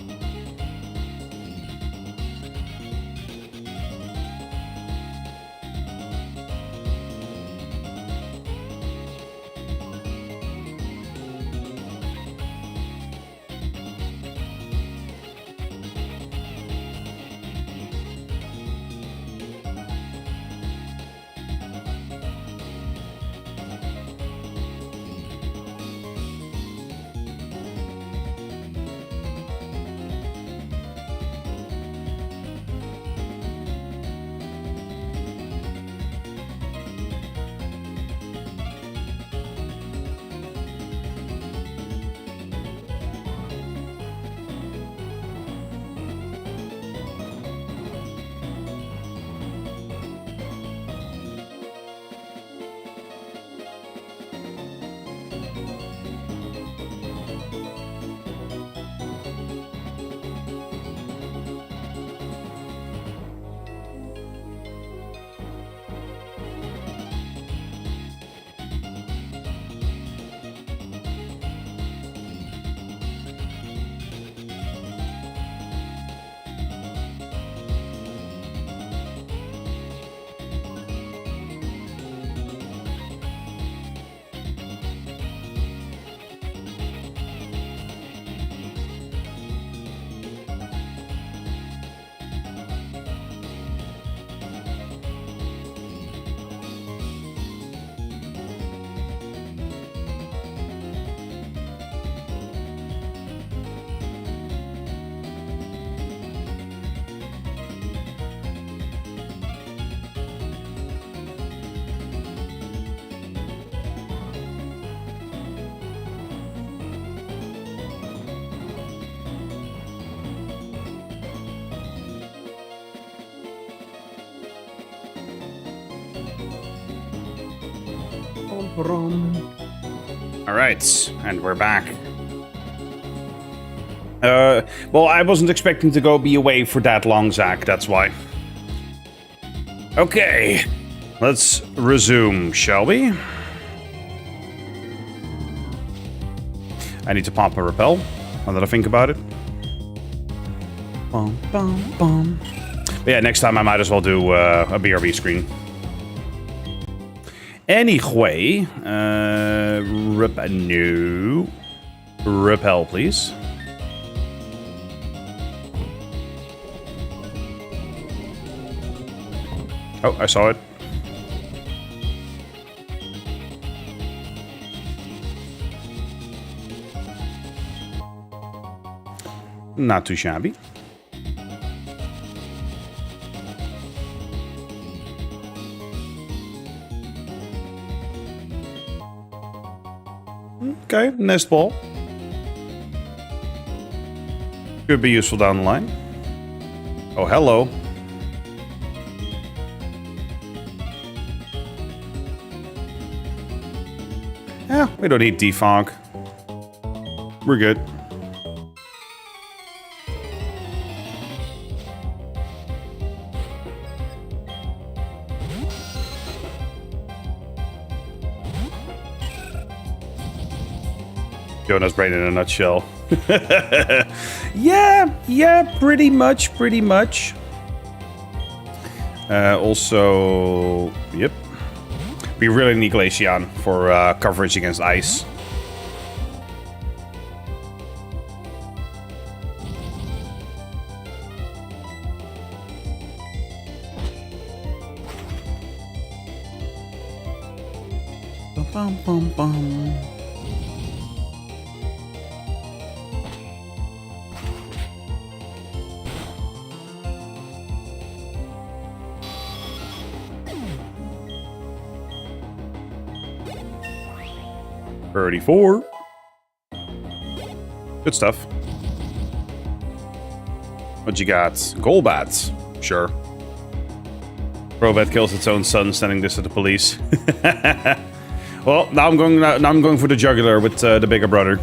Alright, and we're back. Well, I wasn't expecting to be away for that long, Zach, that's why. Okay, let's resume, shall we? I need to pop a repel, now that I think about it. Bum, bum, bum. But yeah, next time I might as well do a BRB screen. Anyway, no. Repel, please. Oh, I saw it. Not too shabby. Okay, nest ball. Could be useful down the line. Oh, hello. Yeah, we don't need defog. We're good. Jonah's brain in a nutshell. yeah, pretty much. Also, yep. We really need Glaceon for coverage against ice. Bum, bum, bum. $34. Good stuff. What you got? Golbats. Sure. Crobat kills its own son, sending this to the police. Well, now I'm going for the jugular with the bigger brother.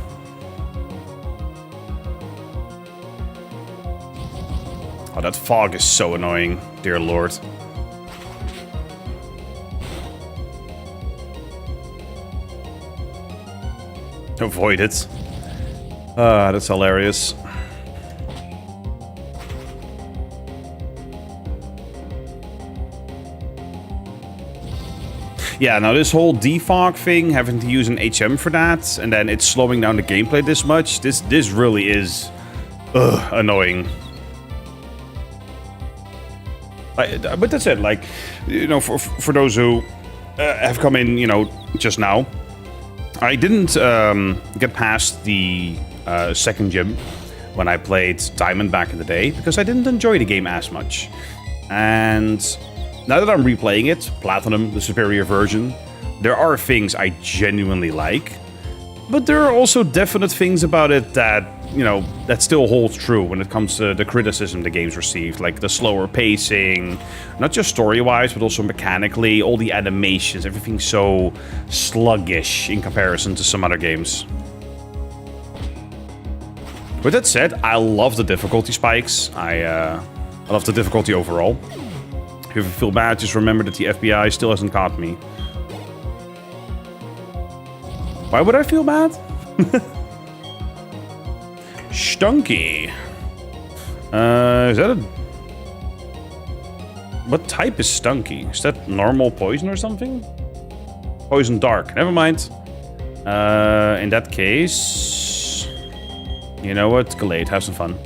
Oh, that fog is so annoying, dear lord. Avoid it. That's hilarious. Yeah, now this whole defog thing, having to use an HM for that, and then it's slowing down the gameplay this much, this really is annoying. But that's it, like, you know, for those who have come in, you know, just now, I didn't get past the second gym when I played Diamond back in the day, because I didn't enjoy the game as much. And now that I'm replaying it, Platinum, the superior version, there are things I genuinely like, but there are also definite things about it that, you know, that still holds true when it comes to the criticism the game's received, like the slower pacing, not just story-wise, but also mechanically, all the animations, everything's so sluggish in comparison to some other games. With that said, I love the difficulty spikes. I love the difficulty overall. If you ever feel bad, just remember that the FBI still hasn't caught me. Why would I feel bad? Stunky. Is that a... What type is Stunky? Is that normal poison or something? Poison dark. Never mind. In that case... You know what? Gallade, have some fun.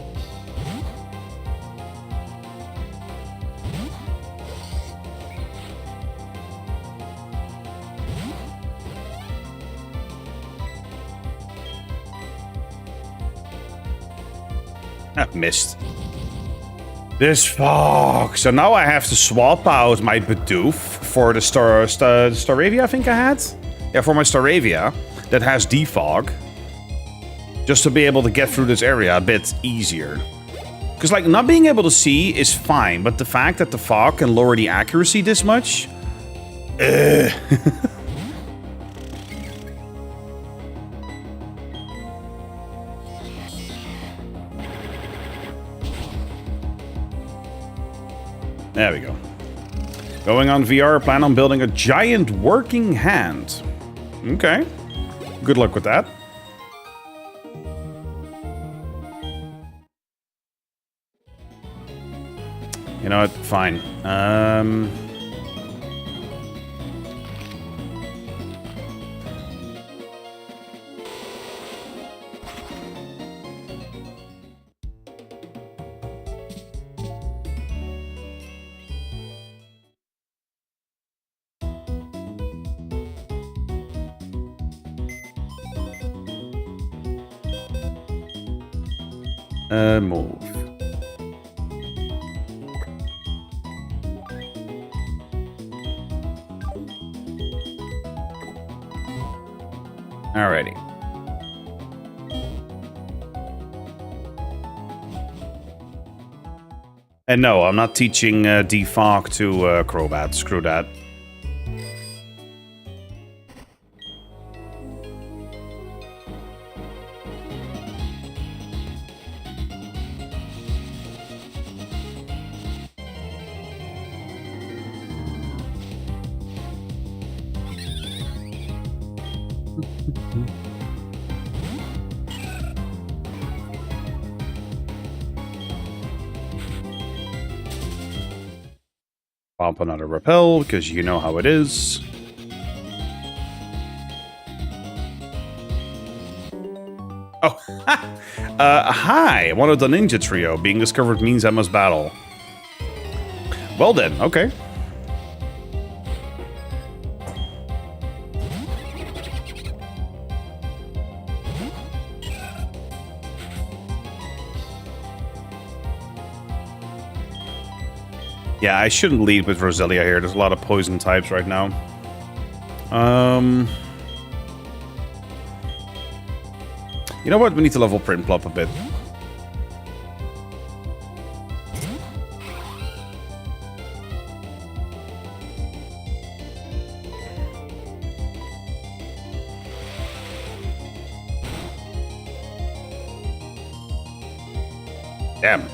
Missed. This fog. So now I have to swap out my Bidoof for the Staravia I think I had. Yeah, for my Staravia that has defog. Just to be able to get through this area a bit easier. Because, like, not being able to see is fine, but the fact that the fog can lower the accuracy this much... There we go. Going on VR, plan on building a giant working hand. Okay. Good luck with that. You know what? Fine. Move. Alrighty. And no, I'm not teaching defog to Crobat. Screw that. Pop another repel, because you know how it is. Oh, hi! One of the ninja trio. Being discovered means I must battle. Well then, okay. Yeah, I shouldn't lead with Roselia here. There's a lot of poison types right now. You know what? We need to level Prinplup a bit. Damn.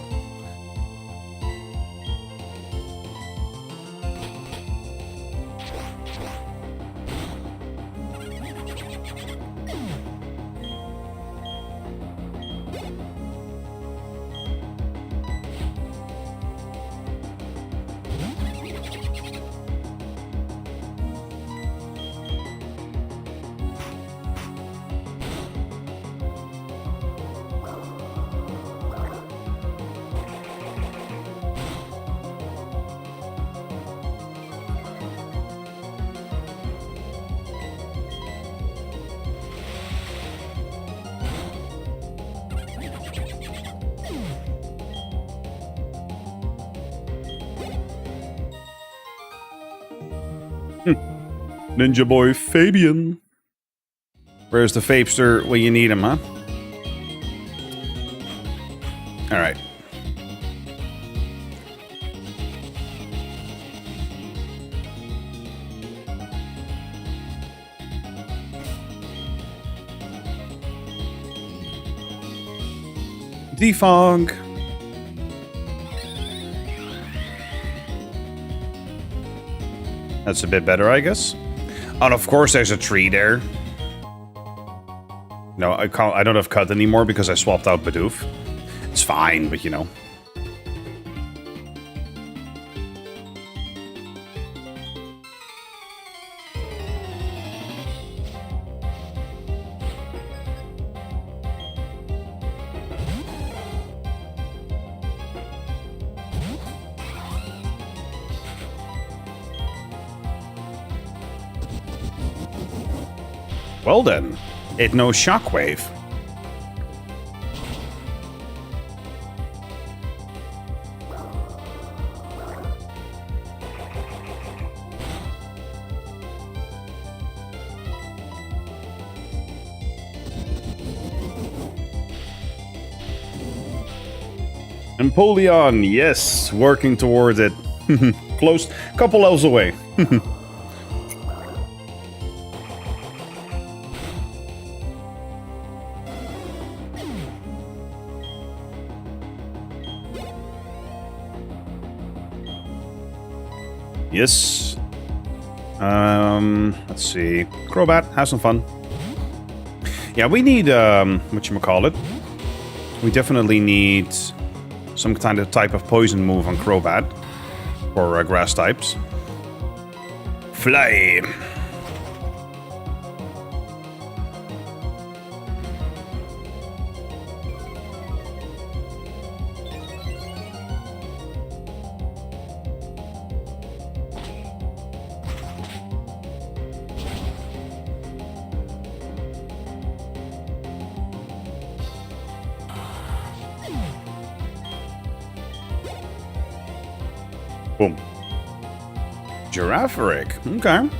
Ninja boy Fabian. Where's the Fapester when you need him, huh? Alright. Defog. That's a bit better, I guess. And of course there's a tree there. No, I don't have Cut anymore because I swapped out Bidoof. It's fine, but you know. Well then, it knows Shockwave. Empoleon, yes, working towards it. Close, couple levels away. Yes. Let's see. Crobat, have some fun. Yeah, we need, whatchamacallit. We definitely need some kind of type of poison move on Crobat. For grass types. Fly! Boom. Giraffaric. Okay.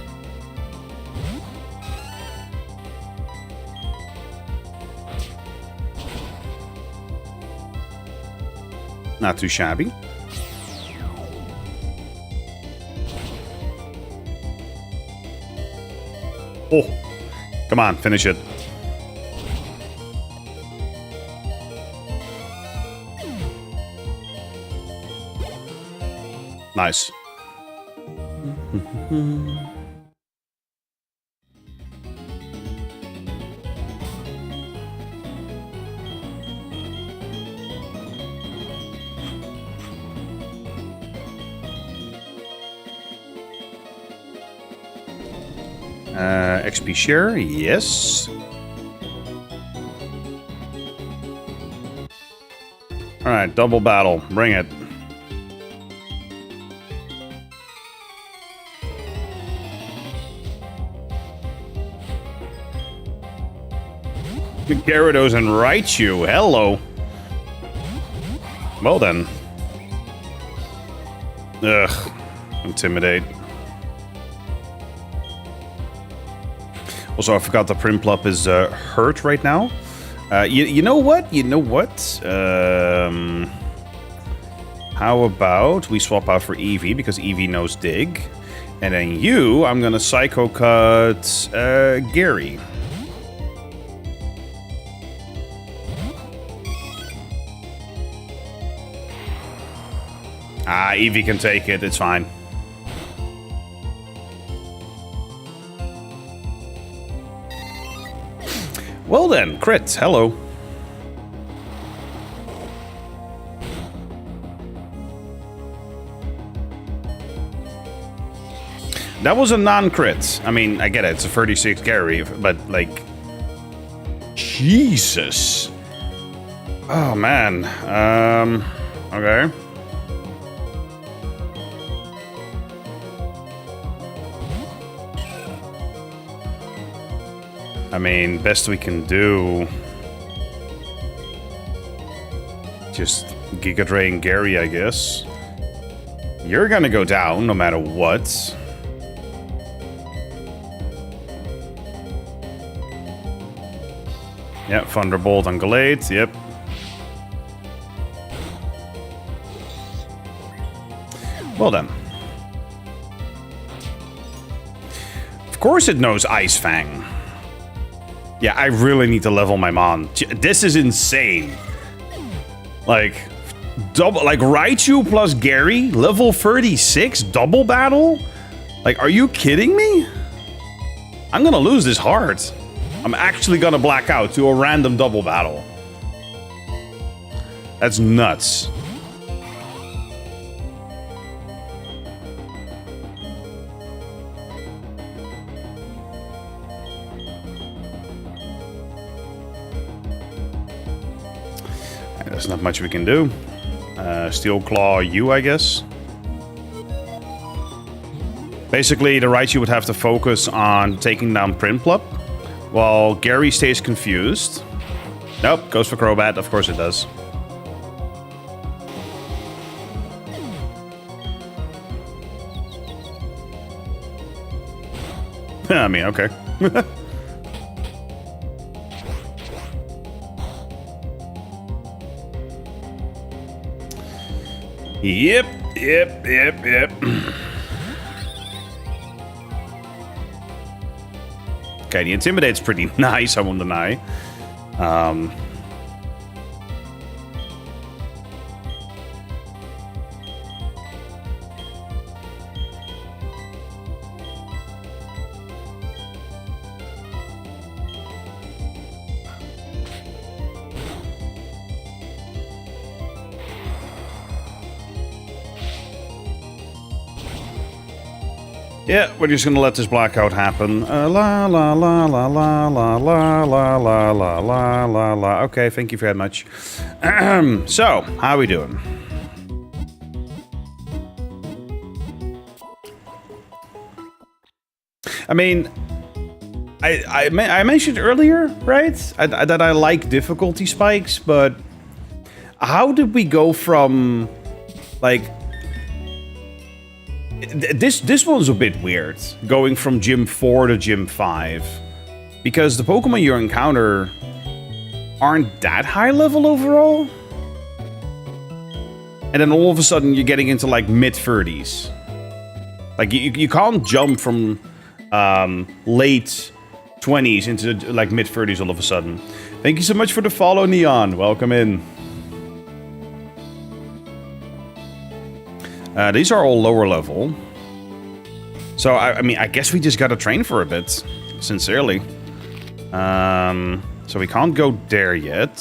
Not too shabby. Oh. Come on, finish it. Nice. XP share, yes. Alright, double battle. Bring it. Gyarados and Raichu. Hello. Well then. Ugh. Intimidate. Also, I forgot the Prinplup is hurt right now. You know what? You know what? How about we swap out for Eevee, because Eevee knows Dig. And then you, I'm gonna Psycho Cut Gary. Ah, Eevee can take it, it's fine. Well then, crit, hello. That was a non-crit. I mean, I get it, it's a 36 Gary, but like... Jesus. Oh man, okay. I mean, best we can do... Just Giga Drain Gary, I guess. You're gonna go down, no matter what. Yep, Thunderbolt on Gallade, yep. Well done. Of course it knows Ice Fang. Yeah, I really need to level my Mon. This is insane. Like, double, like Raichu plus Gary, level 36, double battle? Like, are you kidding me? I'm gonna lose this hard. I'm actually gonna black out to a random double battle. That's nuts. There's not much we can do. Steel Claw you, I guess. Basically, the Raichu would have to focus on taking down Prinplup, while Gary stays confused. Nope, goes for Crobat. Of course it does. I mean, okay. Yep. Okay, the Intimidate's pretty nice, I won't deny. Yeah, we're just gonna let this blackout happen. La la la la la la la la la la la la la. Okay, thank you very much. So, how are we doing? I mean, I mentioned earlier, right, that I like difficulty spikes, but how did we go from, like, this one's a bit weird, going from Gym 4 to Gym 5, because the Pokemon you encounter aren't that high level overall, and then all of a sudden you're getting into like mid-30s. Like you can't jump from late 20s into like mid-30s all of a sudden. Thank you so much for the follow, Neon. Welcome in. These are all lower level. So, I mean, I guess we just gotta train for a bit. Sincerely. So we can't go there yet.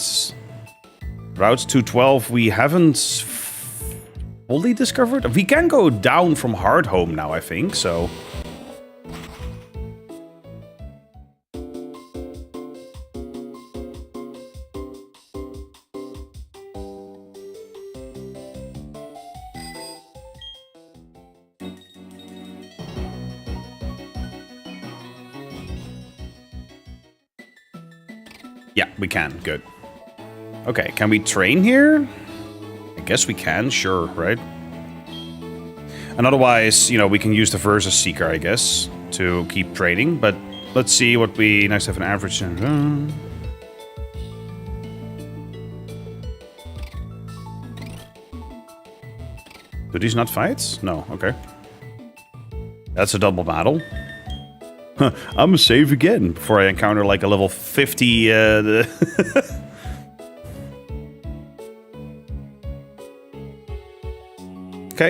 Routes 212 we haven't fully discovered. We can go down from Hardhome now, I think, so... Yeah, we can. Good. Okay, can we train here? I guess we can, sure, right? And otherwise, you know, we can use the Versus Seeker, I guess, to keep training. But let's see what we... Nice to have an average... Do these not fight? No, okay. That's a double battle. I'm gonna save again before I encounter like a level 50. Okay,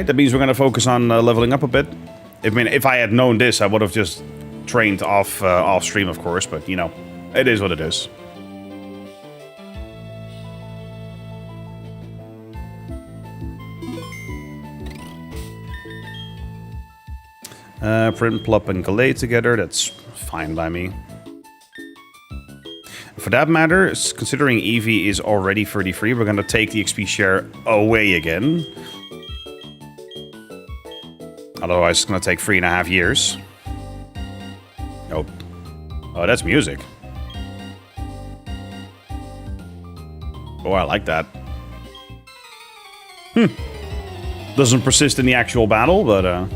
that means we're gonna focus on leveling up a bit. I mean, if I had known this, I would have just trained off stream, of course. But you know, it is what it is. Print, Plop, and Galay together, that's fine by me. For that matter, considering Eevee is already 33, we're gonna take the XP share away again. Otherwise, it's gonna take 3.5 years. Oh. Oh, that's music. Oh, I like that. Doesn't persist in the actual battle, but,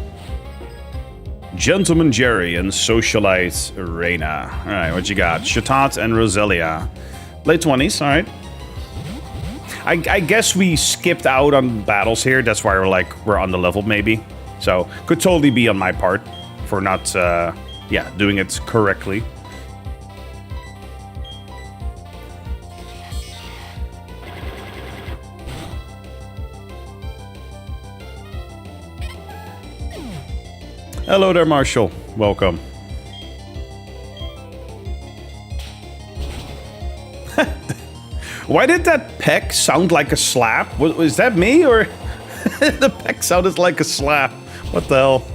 Gentleman Jerry and Socialite Reina. Alright, what you got? Chatot and Roselia. Late 20s, alright. I guess we skipped out on battles here. That's why we're on the level, maybe. So, could totally be on my part for not, yeah, doing it correctly. Hello there, Marshall. Welcome. Why did that peck sound like a slap? Was that me, or the peck sounded like a slap? What the hell?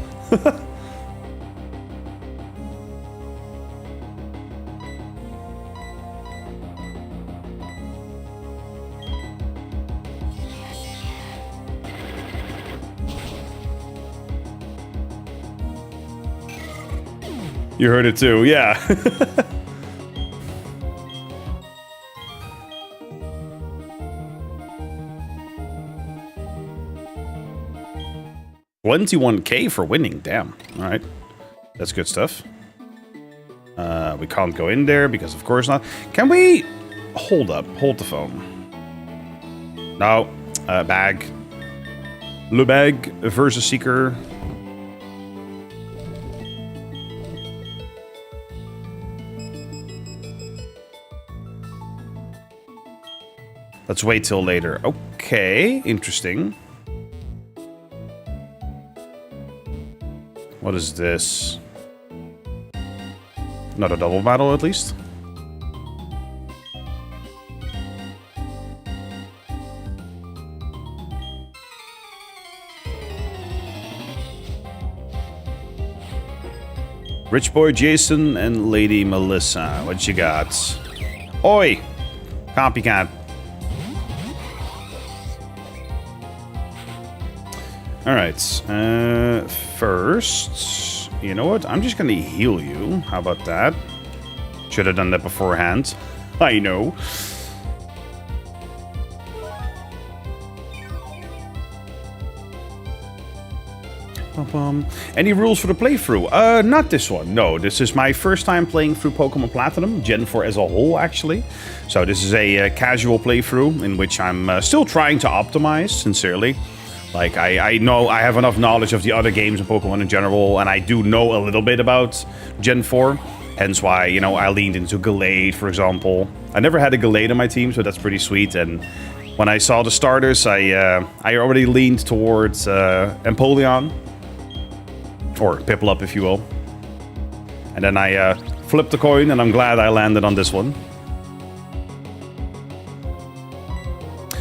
You heard it too, yeah. 21K for winning, damn. Alright. That's good stuff. We can't go in there because of course not. Can we... Hold up, hold the phone. No. Bag. Le Bag versus Seeker. Let's wait till later. Okay, interesting. What is this? Not a double battle, at least? Rich Boy Jason and Lady Melissa. What you got? Oi! Copycat. Alright. First, you know what? I'm just gonna heal you. How about that? Should have done that beforehand. I know. Any rules for the playthrough? Not this one. No, this is my first time playing through Pokemon Platinum, Gen 4 as a whole, actually. So this is a casual playthrough in which I'm still trying to optimize, sincerely. Like, I know I have enough knowledge of the other games of Pokemon in general, and I do know a little bit about Gen 4. Hence why, you know, I leaned into Gallade, for example. I never had a Gallade on my team, so that's pretty sweet. And when I saw the starters, I already leaned towards Empoleon. Or Piplup, if you will. And then I flipped the coin, and I'm glad I landed on this one.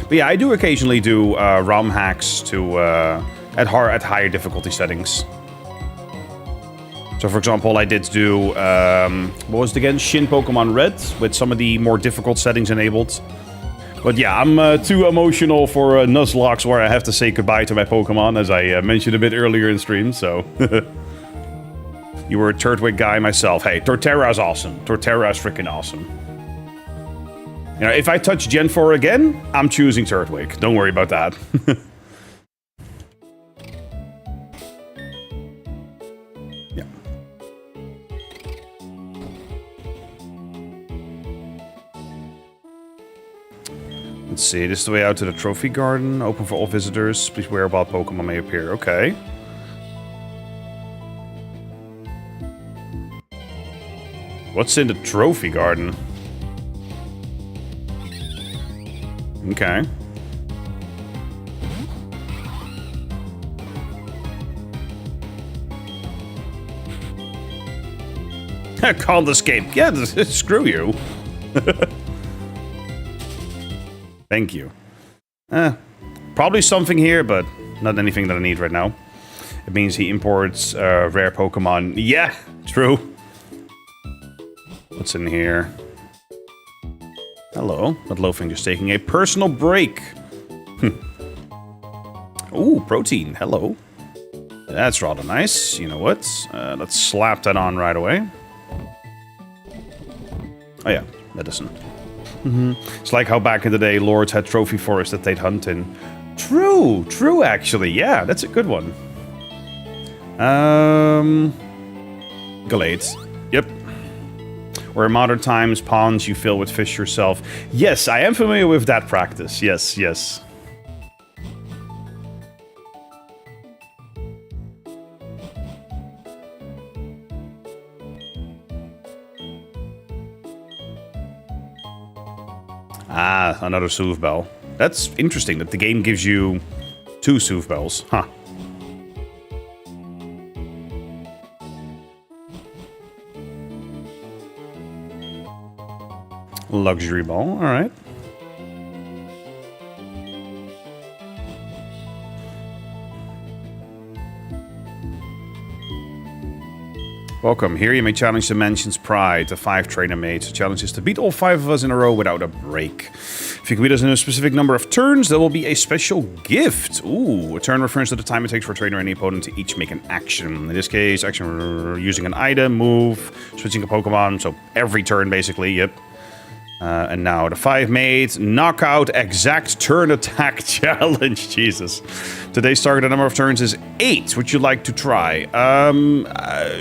But yeah, I do occasionally do ROM hacks to at higher difficulty settings. So, for example, I did do, what was it again? Shin Pokemon Red, with some of the more difficult settings enabled. But yeah, I'm too emotional for Nuzlocke, where I have to say goodbye to my Pokemon, as I mentioned a bit earlier in stream, so... You were a Turtwig guy myself. Hey, Torterra's awesome. Torterra's freaking awesome. You know, if I touch Gen 4 again, I'm choosing Turtwig. Don't worry about that. Yeah. Let's see, this is the way out to the Trophy Garden. Open for all visitors. Please beware wild Pokemon may appear. Okay. What's in the Trophy Garden? Okay. Can't escape. Yeah, screw you. Thank you. Probably something here, but not anything that I need right now. It means he imports rare Pokemon. Yeah, true. What's in here? Hello. That Lowfinger's taking a personal break. Ooh, protein. Hello. That's rather nice. You know what? Let's slap that on right away. Oh yeah, medicine. It's like how back in the day lords had trophy forests that they'd hunt in. True, true actually. Yeah, that's a good one. Gallades. Yep. Where in modern times, ponds you fill with fish yourself. Yes, I am familiar with that practice. Yes, yes. Ah, another Soothe Bell. That's interesting that the game gives you 2 Soothe Bells. Huh. Luxury Ball, alright. Welcome. Here you may challenge Dimension's Pride, the 5 trainer mates. The challenge is to beat all 5 of us in a row without a break. If you can beat us in a specific number of turns, there will be a special gift. Ooh, a turn refers to the time it takes for a trainer and any opponent to each make an action. In this case, action using an item, move, switching a Pokemon, so every turn basically, yep. And now the 5 mates knockout exact turn attack challenge. Jesus. Today's targeted number of turns is 8. Would you like to try?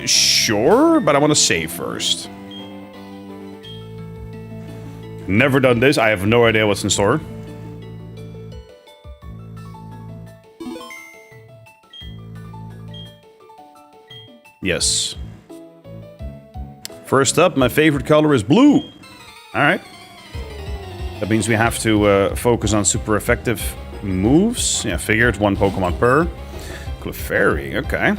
Sure, but I want to save first. Never done this. I have no idea what's in store. Yes. First up, my favorite color is blue. Alright. That means we have to focus on super effective moves. Yeah, figured 1 Pokemon per. Clefairy, okay.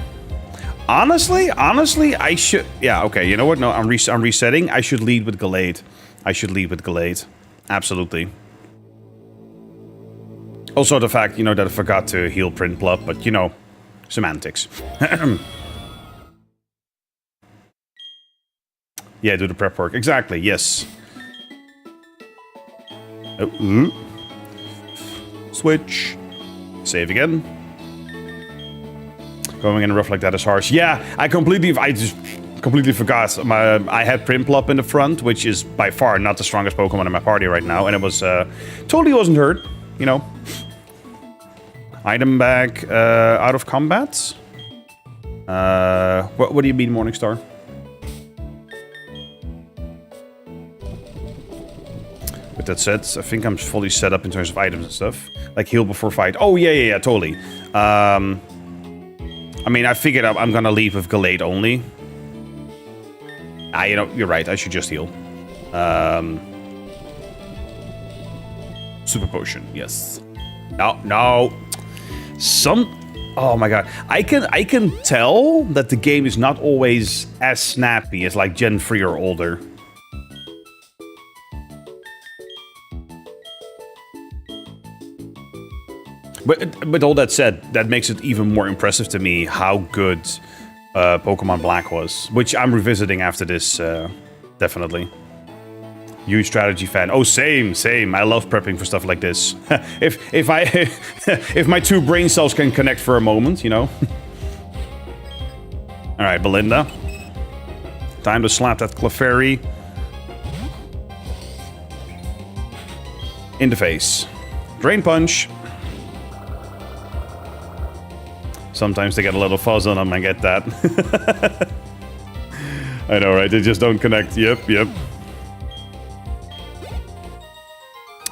Honestly, I should... Yeah, okay, you know what? No, I'm resetting. I should lead with Gallade. Absolutely. Also the fact, you know, that I forgot to heal Prinplup, but, you know, semantics. Yeah, do the prep work. Exactly, yes. Oh, switch. Save again. Going in rough like that is harsh. Yeah, I just completely forgot. I had Prinplup in the front, which is by far not the strongest Pokemon in my party right now. And it was, totally wasn't hurt, you know. Item bag, out of combat? What do you mean, Morningstar? With that said, I think I'm fully set up in terms of items and stuff. Like heal before fight. Oh, yeah, totally. I mean, I figured I'm gonna leave with Gallade only. You know, you're right. I should just heal. Super Potion, yes. No. Oh my god. I can tell that the game is not always as snappy as like Gen 3 or older. But all that said, that makes it even more impressive to me how good Pokemon Black was, which I'm revisiting after this, definitely. Huge strategy fan. Oh, same. I love prepping for stuff like this. if my two brain cells can connect for a moment, you know. All right, Belinda. Time to slap that Clefairy in the face. Drain Punch. Sometimes they get a little fuzz on them, I get that. I know, right? They just don't connect. Yep.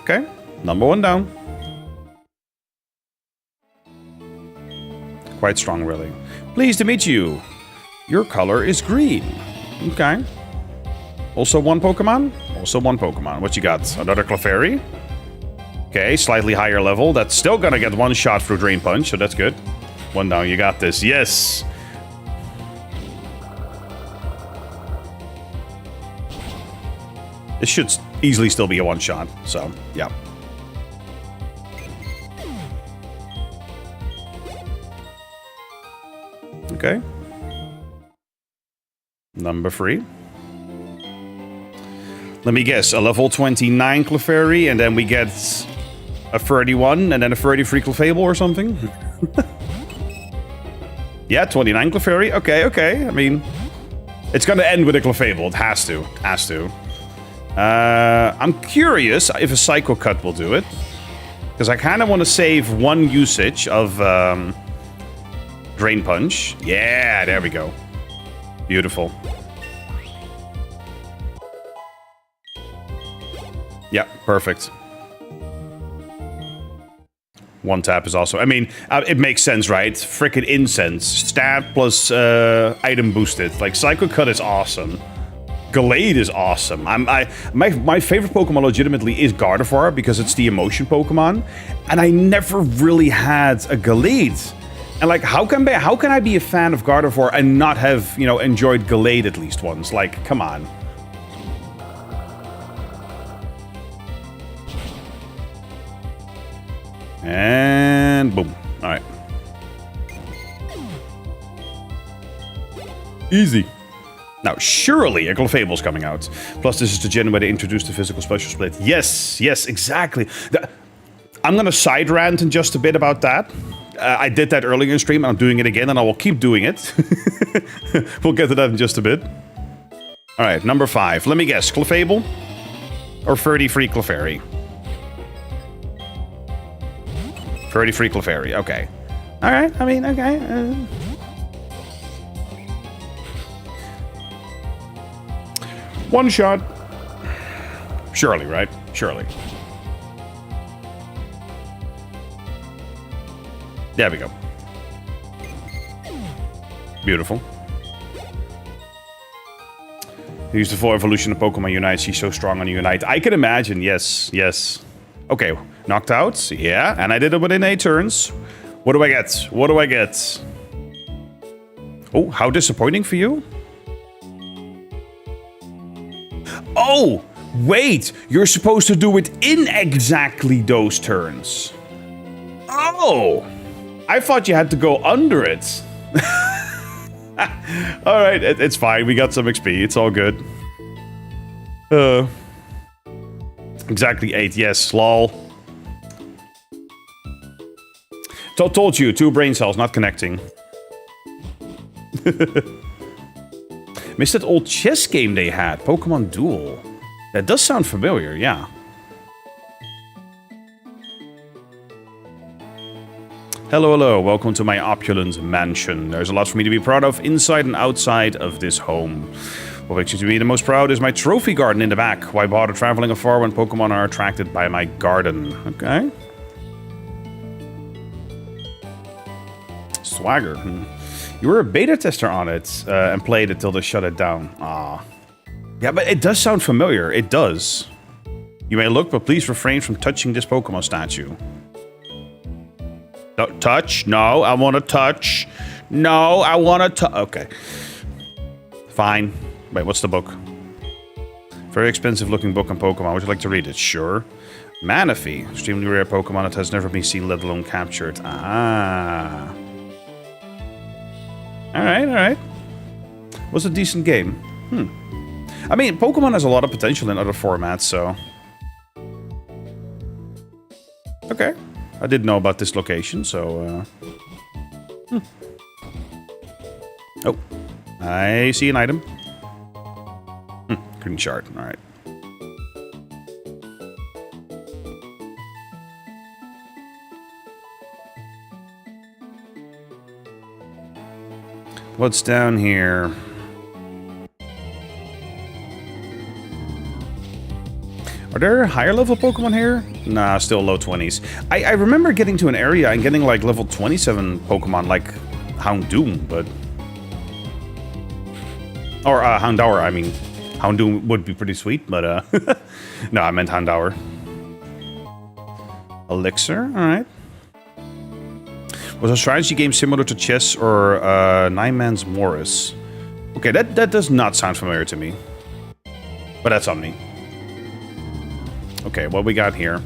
Okay, number 1 down. Quite strong, really. Pleased to meet you. Your color is green. Okay. Also 1 Pokemon? Also 1 Pokemon. What you got? Another Clefairy? Okay, slightly higher level. That's still gonna get 1 shot through Drain Punch, so that's good. 1 down, you got this. Yes! This should easily still be a 1 shot, so, yeah. Okay. Number 3. Let me guess, a level 29 Clefairy, and then we get a 31, and then a 33 Clefable or something? Yeah, 29 Clefairy. Okay. I mean, it's gonna end with a Clefable. It has to. I'm curious if a Psycho Cut will do it. Because I kind of want to save 1 usage of Drain Punch. Yeah, there we go. Beautiful. Yeah, perfect. 1 tap is also... I mean, it makes sense, right? Frickin' Incense. Stat plus item boosted. Like, Psycho Cut is awesome. Gallade is awesome. My favorite Pokemon legitimately is Gardevoir because it's the emotion Pokemon. And I never really had a Gallade. And like, how can I be a fan of Gardevoir and not have, you know, enjoyed Gallade at least once? Like, come on. And boom. All right. Easy. Now, surely a Clefable's coming out. Plus, this is the gen where they introduced the physical special split. Yes, exactly. I'm going to side rant in just a bit about that. I did that earlier in stream, and I'm doing it again, and I will keep doing it. We'll get to that in just a bit. All right, number 5. Let me guess. Clefable? Or 33 Clefairy? 33 Clefairy, okay. Alright, I mean, okay. 1 shot. Surely, right? Surely. There we go. Beautiful. Use the full evolution of Pokemon Unite. She's so strong on Unite. I can imagine, yes. Okay, knocked out. Yeah, and I did it within 8 turns. What do I get? Oh, how disappointing for you? Oh, wait. You're supposed to do it in exactly those turns. Oh, I thought you had to go under it. All right, it's fine. We got some XP. It's all good. Exactly 8. Yes, lol. Told you, 2 brain cells not connecting. Missed that old chess game they had, Pokemon Duel. That does sound familiar, yeah. Hello, hello, welcome to my opulent mansion. There's a lot for me to be proud of inside and outside of this home. What makes you to be the most proud is my trophy garden in the back. Why bother traveling afar when Pokemon are attracted by my garden? Okay. Swagger. You were a beta tester on it and played it till they shut it down. Ah. Yeah, but it does sound familiar. It does. You may look, but please refrain from touching this Pokemon statue. No, touch? No, I want to touch. No, I want to touch. Okay. Fine. Wait, what's the book? Very expensive looking book on Pokemon. Would you like to read it? Sure. Manaphy. Extremely rare Pokemon that has never been seen, let alone captured. Ah. Alright, alright. Was a decent game. I mean, Pokemon has a lot of potential in other formats, so... Okay. I didn't know about this location, so... Oh. I see an item. Green shard, alright. What's down here? Are there higher level Pokemon here? Nah, still low 20s. I remember getting to an area and getting like level 27 Pokemon like Houndoom, but... Or Houndour, I mean. Houndoom would be pretty sweet, but no, I meant Houndour. Elixir, alright. Was a strategy game similar to chess or Nine Man's Morris? Okay, that does not sound familiar to me. But that's on me. Okay, what we got here?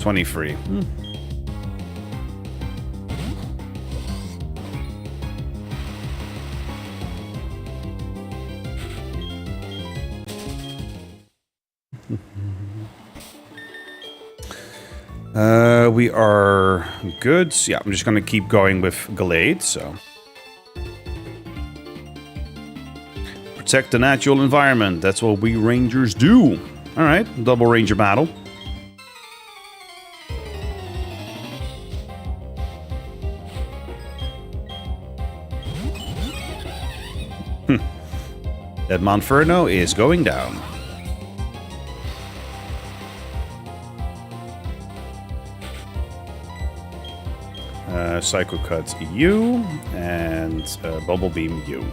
23. We are good. Yeah, I'm just gonna keep going with Gallade, so. Protect the natural environment. That's what we Rangers do. Alright, double Ranger battle. That Monferno is going down. Psycho Cut U and Bubble Beam U.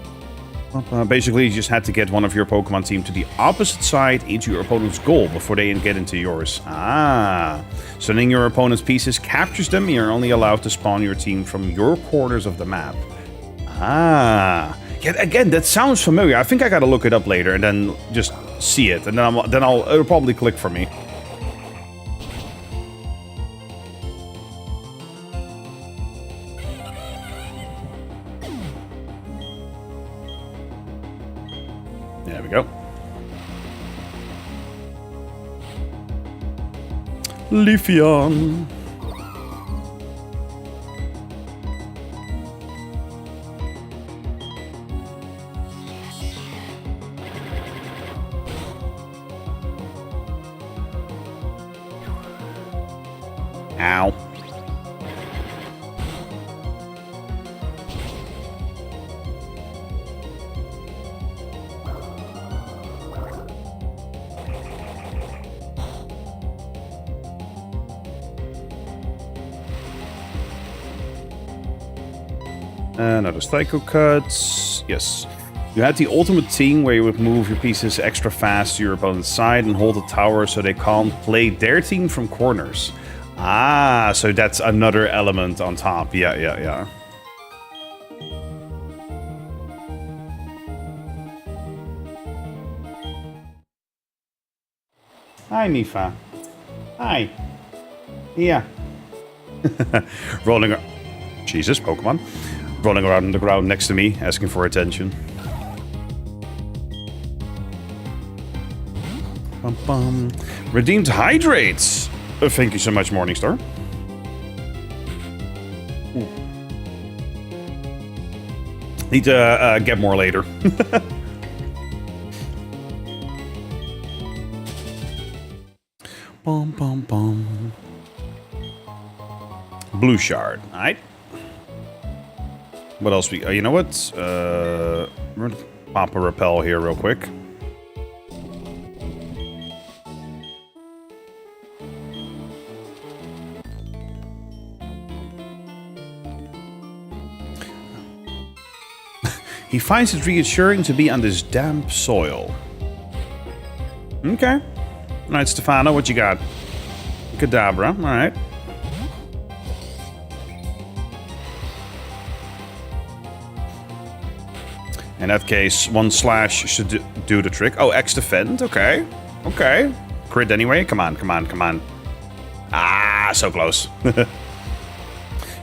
Basically, you just had to get one of your Pokemon team to the opposite side into your opponent's goal before they get into yours. Ah. Sending your opponent's pieces captures them, and you're only allowed to spawn your team from your corners of the map. Ah. Yeah, again, that sounds familiar. I think I gotta look it up later and then just see it, and then it'll probably click for me. There we go. Leafeon. Ow. Another Psycho Cuts. Yes. You had the ultimate team where you would move your pieces extra fast to your opponent's side and hold the tower so they can't play their team from corners. Ah, so that's another element on top. Yeah. Hi, Nifa. Hi. Yeah. Rolling... Jesus, Pokemon. Rolling around on the ground next to me, asking for attention. Bum, bum. Redeemed hydrates. Thank you so much, Morningstar. Ooh. Need to get more later. Bum, bum, bum. Blue shard. All right. What else we... you know what? We're gonna pop a repel here real quick. He finds it reassuring to be on this damp soil. Okay. All right, Stefano, what you got? Kadabra. All right. In that case, 1 slash should do the trick. Oh, X defend. Okay. Okay. Crit anyway. Come on, come on, come on. Ah, so close.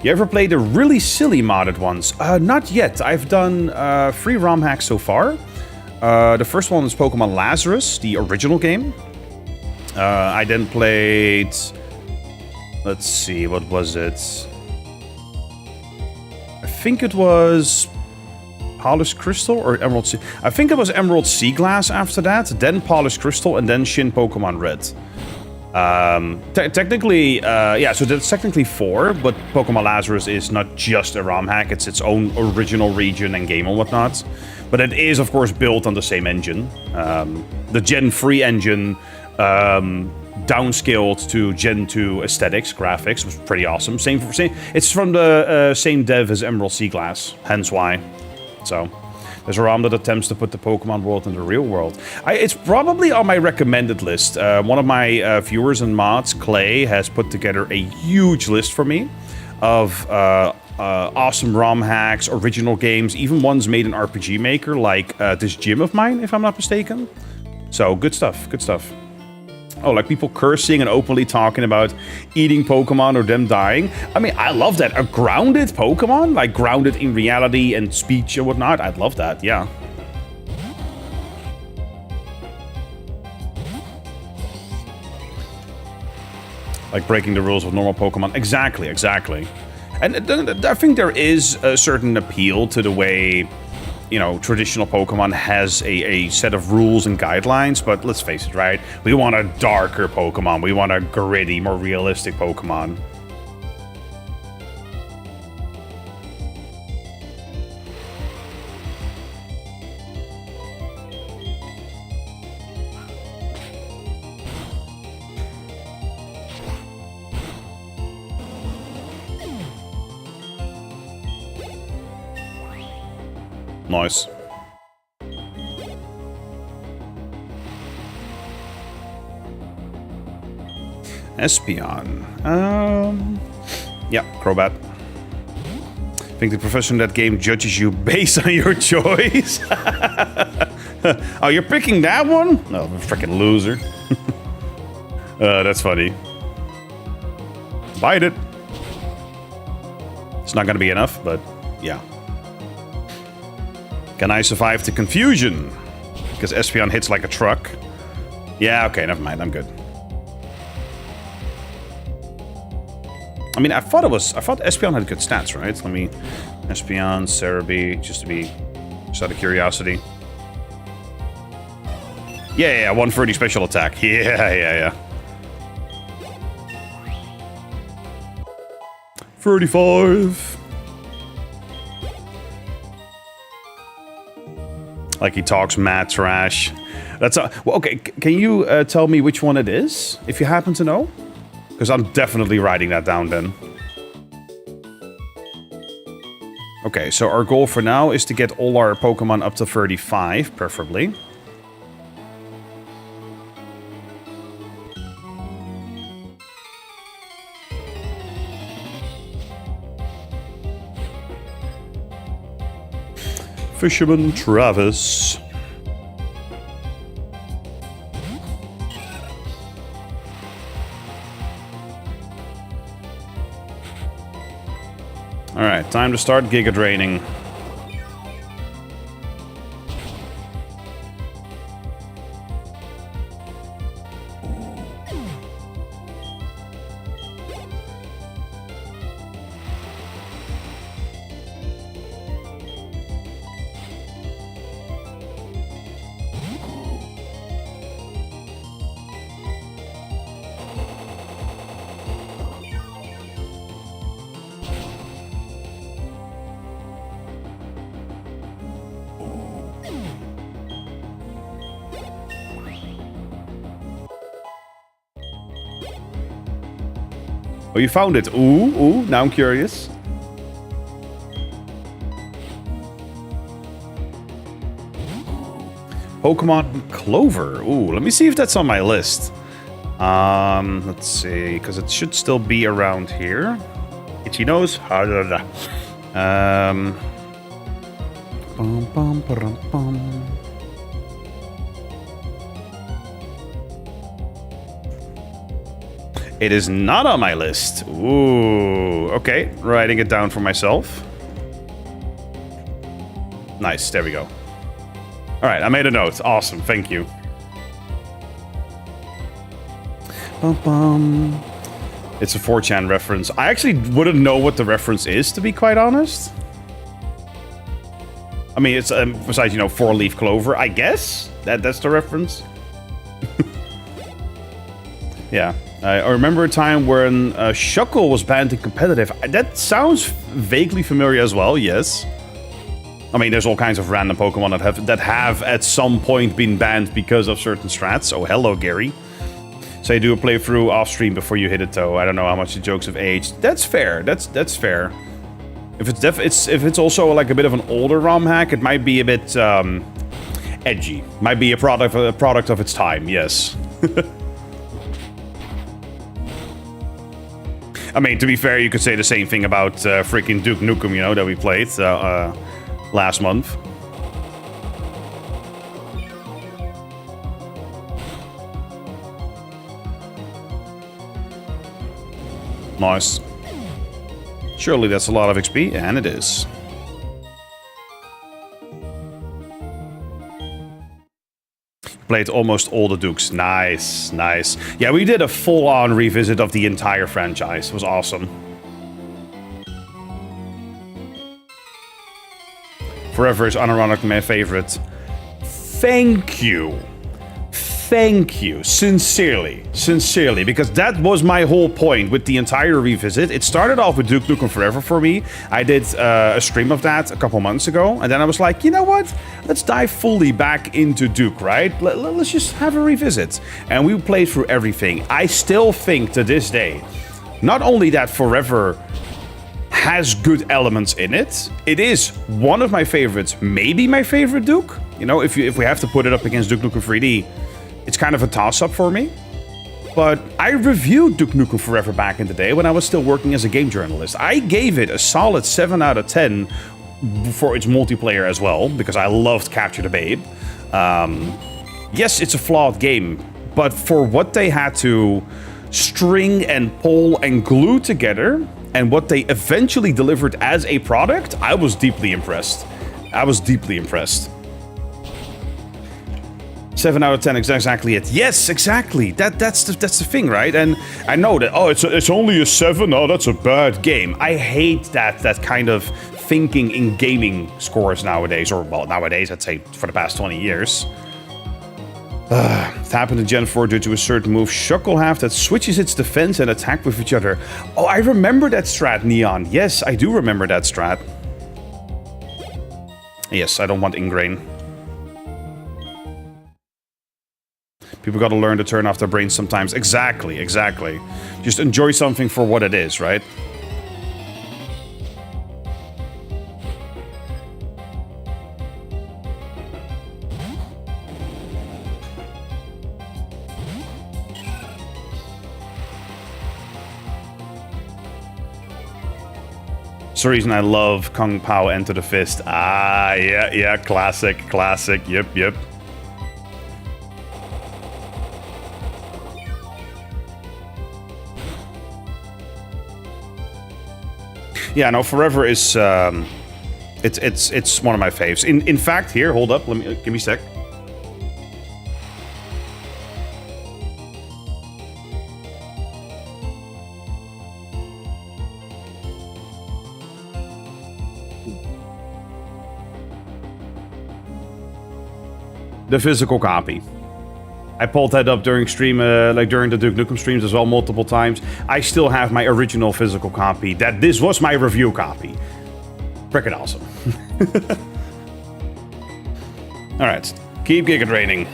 You ever played the really silly modded ones? Not yet. I've done 3 ROM hacks so far. The first one is Pokemon Lazarus, the original game. I then played... Let's see, what was it? I think it was... Polished Crystal or Emerald Sea? I think it was Emerald Sea Glass after that, then Polished Crystal, and then Shin Pokemon Red. Technically, yeah, so that's technically 4, but Pokemon Lazarus is not just a ROM hack, it's its own original region and game and whatnot. But it is, of course, built on the same engine. The Gen 3 engine, downscaled to Gen 2 aesthetics, graphics, was pretty awesome. Same, it's from the same dev as Emerald Sea Glass, hence why. So, there's a ROM that attempts to put the Pokemon world in the real world. It's probably on my recommended list. One of my viewers and mods, Clay, has put together a huge list for me of awesome ROM hacks, original games, even ones made in RPG Maker, like this gym of mine, if I'm not mistaken. So, good stuff, good stuff. Oh, like people cursing and openly talking about eating Pokemon or them dying. I mean, I love that. A grounded Pokemon? Like grounded in reality and speech and whatnot? I'd love that, yeah. Like breaking the rules of normal Pokemon. Exactly, exactly. And I think there is a certain appeal to the way... You know, traditional Pokemon has a set of rules and guidelines, but let's face it, right? We want a darker Pokemon. We want a gritty, more realistic Pokemon. Nice. Espeon. Yeah, Crobat. I think the professor in that game judges you based on your choice. Oh, you're picking that one? No, I'm a freaking loser. That's funny. Bite it. It's not gonna be enough, but yeah. Can I survive the confusion? Because Espeon hits like a truck. Yeah, okay, never mind, I'm good. I mean, I thought Espeon had good stats, right? Let me... Espeon, Cerebi, just out of curiosity. Yeah, 130 special attack. Yeah. 35. Like he talks mad trash. That's well, okay. Can you tell me which one it is, if you happen to know? Because I'm definitely writing that down then. Okay, so our goal for now is to get all our Pokemon up to 35, preferably. Fisherman Travis. Alright, time to start Giga Draining. Oh, you found it. Ooh, now I'm curious. Pokemon Clover. Ooh, let me see if that's on my list. Let's see, because it should still be around here. Itchy nose. It is not on my list. Ooh, okay. Writing it down for myself. Nice, there we go. All right, I made a note. Awesome, thank you. It's a 4chan reference. I actually wouldn't know what the reference is, to be quite honest. I mean, it's besides, you know, 4-leaf clover, I guess. That's the reference. Yeah. I remember a time when Shuckle was banned in competitive. That sounds vaguely familiar as well, yes. I mean, there's all kinds of random Pokemon that have at some point been banned because of certain strats. Oh, hello, Gary. Say do a playthrough off stream before you hit it, though. I don't know how much the jokes have aged. That's fair. That's fair. If it's also like a bit of an older ROM hack, it might be a bit edgy. Might be a product of its time. Yes. I mean, to be fair, you could say the same thing about freaking Duke Nukem, you know, that we played last month. Nice. Surely that's a lot of XP, and it is. Played almost all the Dukes. Nice, nice. Yeah, we did a full-on revisit of the entire franchise. It was awesome. Forever is unironically my favorite. Thank you. Thank you. Sincerely. Sincerely. Because that was my whole point with the entire revisit. It started off with Duke Nukem Forever for me. I did a stream of that a couple months ago. And then I was like, you know what? Let's dive fully back into Duke, right? Let's just have a revisit. And we played through everything. I still think to this day, not only that Forever has good elements in it, it is one of my favorites, maybe my favorite Duke. You know, if we have to put it up against Duke Nukem 3D, it's kind of a toss-up for me. But I reviewed Duke Nukem Forever back in the day when I was still working as a game journalist. I gave it a solid 7 out of 10 for its multiplayer as well, because I loved Capture the Babe. Yes, it's a flawed game, but for what they had to string and pull and glue together, and what they eventually delivered as a product, I was deeply impressed. I was deeply impressed. 7 out of 10 is exactly it. Yes, exactly. That's the thing, right? And I know that, oh, it's only a 7. Oh, that's a bad game. I hate that kind of thinking in gaming scores nowadays. Or, well, nowadays, I'd say for the past 20 years. It happened in Gen 4 due to a certain move Shuckle have that switches its defense and attack with each other. Oh, I remember that strat, Neon. Yes, I do remember that strat. Yes, I don't want Ingrain. People gotta learn to turn off their brains sometimes. Exactly, exactly. Just enjoy something for what it is, right? That's the reason I love Kung Pao Enter the Fist. Ah, yeah, classic, yep. Yeah, no, Forever is it's one of my faves. In fact, here, hold up, give me a sec. The physical copy. I pulled that up during stream, like during the Duke Nukem streams as well, multiple times. I still have my original physical copy. This was my review copy. Frickin' awesome. Alright, keep Giga draining.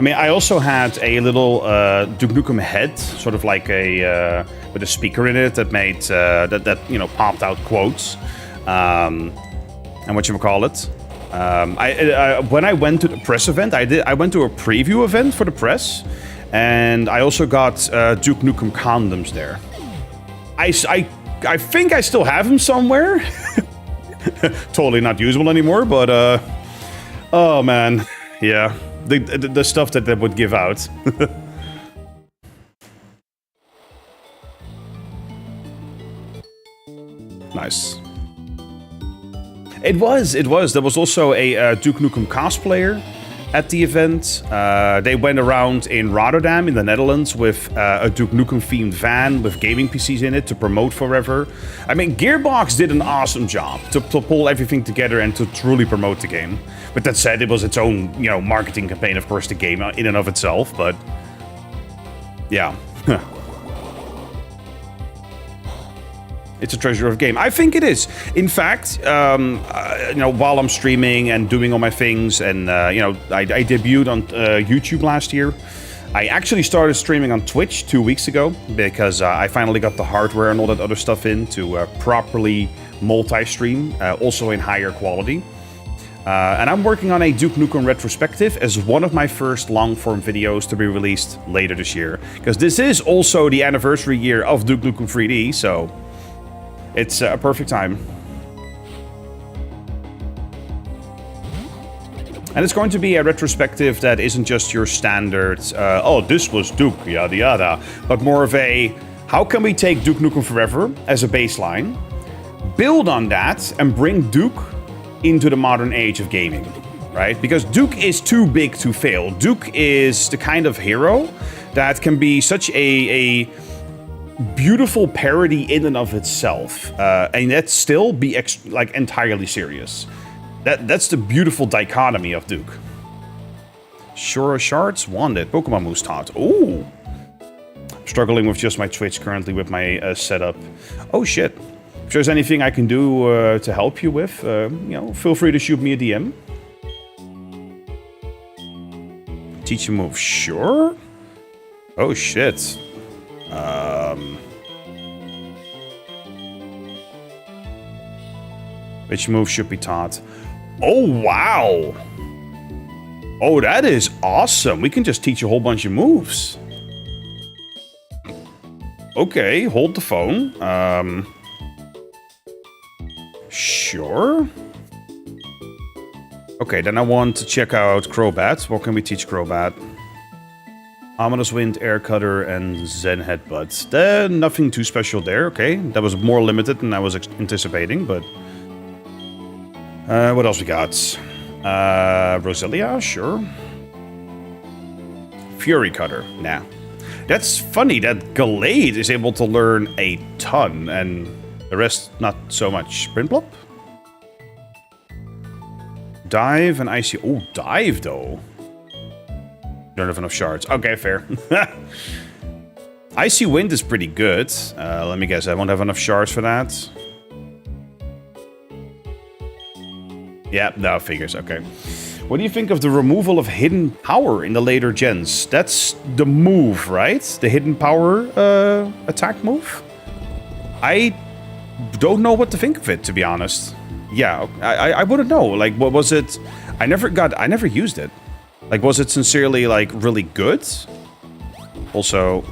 I mean, I also had a little Duke Nukem head, sort of like a with a speaker in it that made that you know, popped out quotes, and what you call it. When I went to the press event, I went to a preview event for the press, and I also got Duke Nukem condoms there. I think I still have them somewhere. Totally not usable anymore, but oh man, yeah. The stuff that they would give out. Nice. It was. There was also a Duke Nukem cosplayer at the event. They went around in Rotterdam in the Netherlands with a Duke Nukem themed van with gaming PCs in it to promote forever. I mean, Gearbox did an awesome job to pull everything together and to truly promote the game. But that said, it was its own, you know, marketing campaign, of course, the game in and of itself, but yeah. It's a treasure of a game. I think it is. In fact, you know, while I'm streaming and doing all my things, and you know, I debuted on YouTube last year. I actually started streaming on Twitch 2 weeks ago because I finally got the hardware and all that other stuff in to properly multi-stream, also in higher quality. And I'm working on a Duke Nukem retrospective as one of my first long-form videos to be released later this year. Because this is also the anniversary year of Duke Nukem 3D, so it's a perfect time. And it's going to be a retrospective that isn't just your standard, oh, this was Duke, yada yada, but more of a, how can we take Duke Nukem Forever as a baseline, build on that, and bring Duke into the modern age of gaming, right? Because Duke is too big to fail. Duke is the kind of hero that can be such a beautiful parody in and of itself, and yet still be like entirely serious. That's the beautiful dichotomy of Duke. Shura Shards wanted. Pokemon moves taught. Ooh. Struggling with just my Twitch currently with my setup. Oh shit. If there's anything I can do to help you with, you know, feel free to shoot me a DM. Teach you move. Sure. Oh shit. Which move should be taught? Oh, wow! Oh, that is awesome. We can just teach a whole bunch of moves. Okay, hold the phone. Sure. Okay, then I want to check out Crobat. What can we teach Crobat? Ominous Wind, Air Cutter, and Zen Headbutt. Nothing too special there, okay. That was more limited than I was anticipating, but... what else we got? Roselia, sure. Fury Cutter, nah. That's funny that Gallade is able to learn a ton, and the rest not so much. Sprintplop? Dive and Icy... Oh, Dive, though. Don't have enough shards. Okay, fair. Icy Wind is pretty good. Let me guess, I won't have enough shards for that. Yeah, no, figures, okay. What do you think of the removal of hidden power in the later gens? That's the move, right? The hidden power attack move? I don't know what to think of it, to be honest. Yeah, I wouldn't know. Like, what was it? I never used it. Like, was it sincerely, like, really good? Also...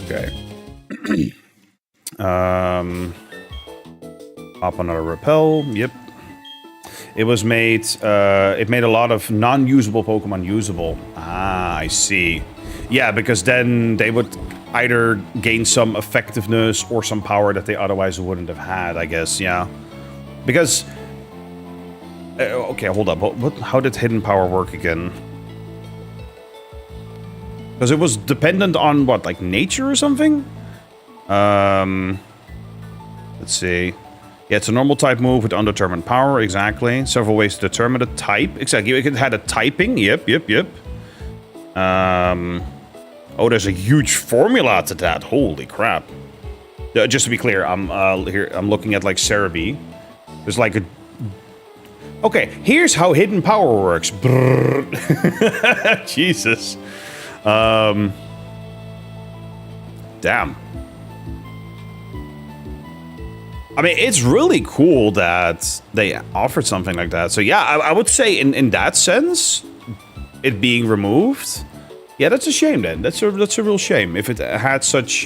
Okay. Pop another repel. Yep. It was made. It made a lot of non-usable Pokemon usable. Ah, I see. Yeah, because then they would either gain some effectiveness or some power that they otherwise wouldn't have had. I guess. Yeah. Because. Okay, hold up. How did hidden power work again? Because it was dependent on what, like nature or something? Let's see. Yeah, it's a normal type move with undetermined power, exactly. Several ways to determine the type. Exactly, it had a typing, yep. Oh, there's a huge formula to that, holy crap. Just to be clear, I'm looking at like Cerebi. There's like a... Okay, here's how hidden power works. Jesus. Damn. I mean, it's really cool that they offered something like that. So yeah, I would say in that sense, it being removed, yeah, that's a shame then. That's a real shame. If it had such...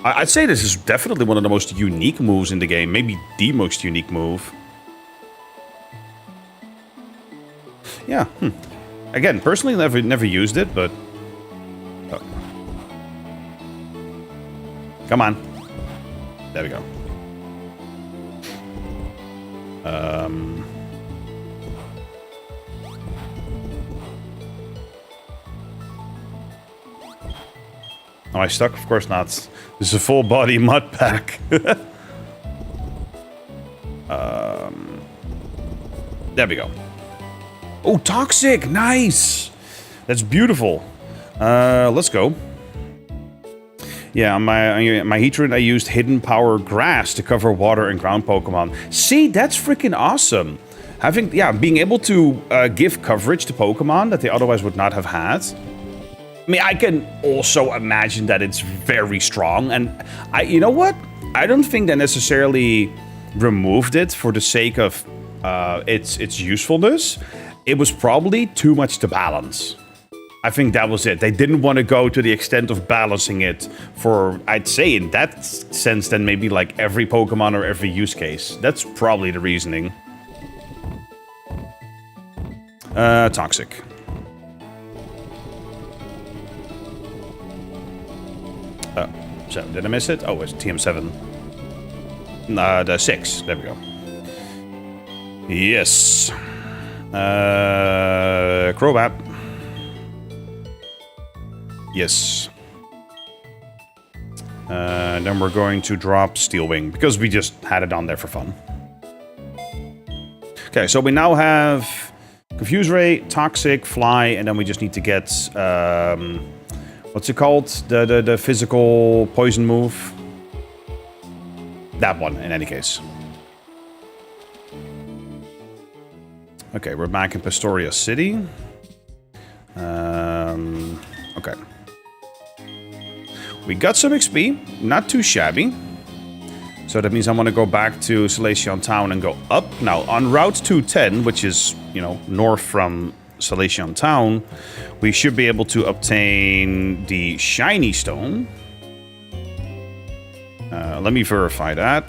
I'd say this is definitely one of the most unique moves in the game. Maybe the most unique move. Yeah. Again, personally, never used it, but... Oh. Come on. There we go. Am I stuck? Of course not. This is a full body mud pack. There we go. Oh, toxic! Nice! That's beautiful. Let's go. Yeah, on my Heatran, I used Hidden Power Grass to cover water and ground Pokemon. See, that's freaking awesome. Being able to give coverage to Pokemon that they otherwise would not have had. I mean, I can also imagine that it's very strong, and you know what? I don't think they necessarily removed it for the sake of its usefulness. It was probably too much to balance. I think that was it. They didn't want to go to the extent of balancing it for, I'd say in that sense, then maybe like every Pokemon or every use case. That's probably the reasoning. Toxic. So, did I miss it? Oh, it's TM7. The 6. There we go. Yes. Crobat. Yes. Then we're going to drop Steel Wing, because we just had it on there for fun. Okay, so we now have Confuse Ray, Toxic, Fly, and then we just need to get... what's it called? The physical poison move? That one, in any case. Okay, we're back in Pastoria City. Okay. We got some XP, not too shabby. So that means I want to go back to Salation Town and go up. Now, on Route 210, which is, you know, north from Salation Town, we should be able to obtain the Shiny Stone. Let me verify that.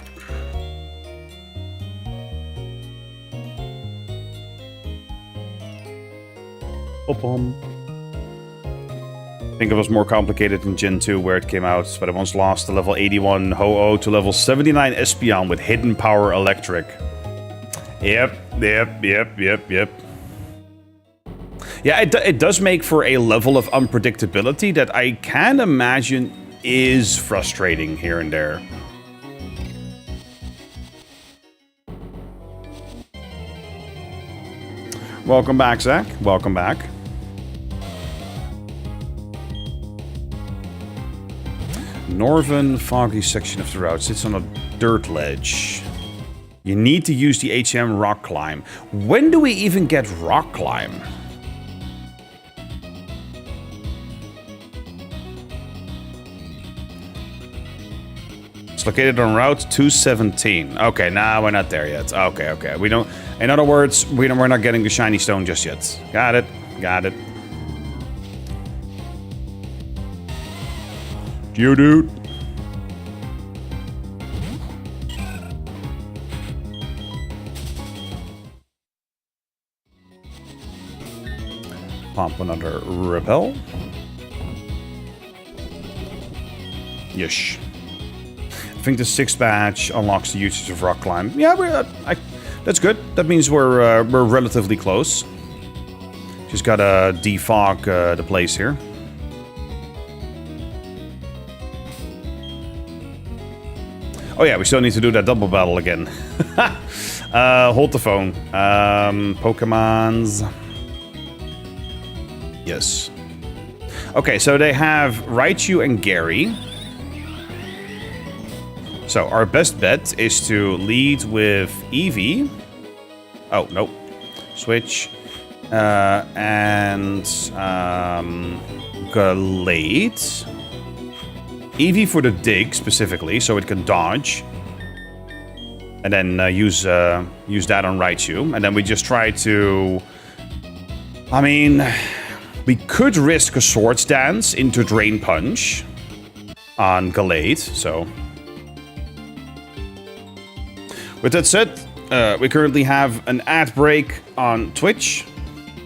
I think it was more complicated in Gen 2 where it came out, but I once lost the level 81 Ho-Oh to level 79 Espeon with Hidden Power Electric. Yep. Yeah, it does make for a level of unpredictability that I can imagine is frustrating here and there. Welcome back, Zach. Welcome back. Northern foggy section of the route sits on a dirt ledge. You need to use the HM Rock Climb. When do we even get Rock Climb? It's located on Route 217. Okay, nah, we're not there yet. Okay. We don't... In other words, we're not getting the Shiny Stone just yet. Got it. Geodude. Pump another Repel. Yes. I think the 6th badge unlocks the usage of Rock Climb. Yeah, that's good. That means we're relatively close. Just gotta defog the place here. Oh yeah, we still need to do that double battle again. Hold the phone. Pokemons. Yes. Okay, so they have Raichu and Gary. So our best bet is to lead with Eevee. Oh, nope. Switch. And Glade. Eevee for the dig specifically, so it can dodge. And then use that on Raichu. And then we just try to... I mean, we could risk a Swords Dance into Drain Punch on Glade, so... With that said, we currently have an ad break on Twitch.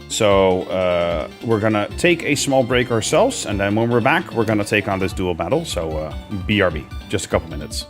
So we're gonna take a small break ourselves, and then when we're back, we're gonna take on this duel battle. So BRB, just a couple minutes.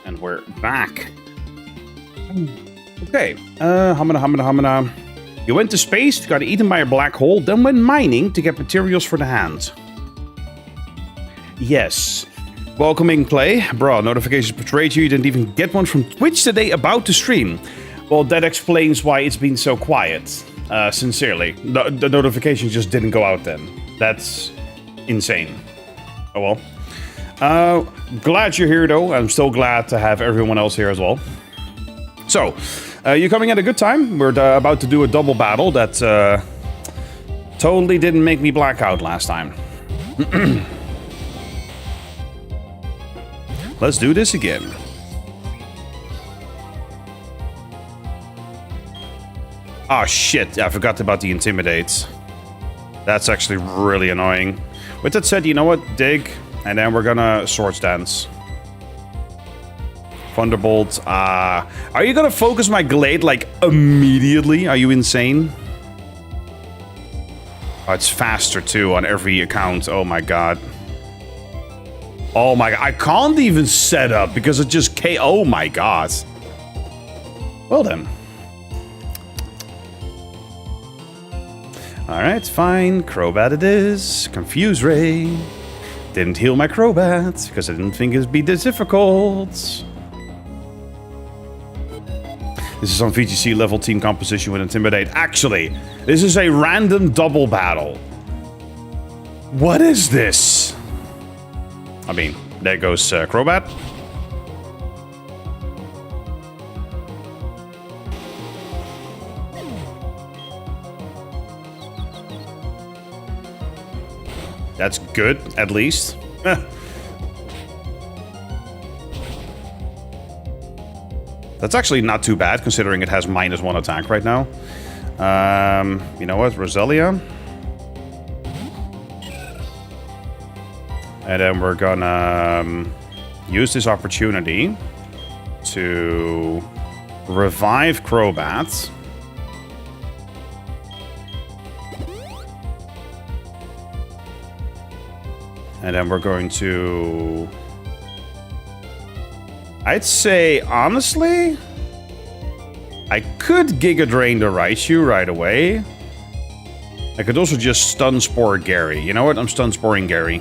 And we're back. Okay. Hamana. You went to space, got eaten by a black hole, then went mining to get materials for the hand. Yes. Welcoming play. Bro, notifications betrayed you. You didn't even get one from Twitch today about to stream. Well, that explains why it's been so quiet. Sincerely. The notifications just didn't go out then. That's insane. Oh well. Glad you're here, though. I'm still glad to have everyone else here as well. So, you're coming at a good time. We're about to do a double battle that totally didn't make me black out last time. Let's do this again. Oh, shit. I forgot about the Intimidate. That's actually really annoying. With that said, you know what? Dig. And then we're gonna Swords Dance. Thunderbolt. Are you gonna focus my Glade, like, immediately? Are you insane? Oh, it's faster, too, on every account. Oh, my God. Oh, my God. I can't even set up because it just... Oh, my God. Well then. Alright, fine. Crobat it is. Confuse Ray. Didn't heal my Crobat, because I didn't think it'd be this difficult. This is on VGC level team composition with Intimidate. Actually, this is a random double battle. What is this? I mean, there goes Crobat. That's good, at least. That's actually not too bad, considering it has -1 attack right now. You know what? Roselia. And then we're gonna use this opportunity to revive Crobat. And then we're going to... I'd say, honestly, I could Giga Drain the Raichu right away. I could also just Stun Spore Gary. You know what? I'm Stun Sporing Gary.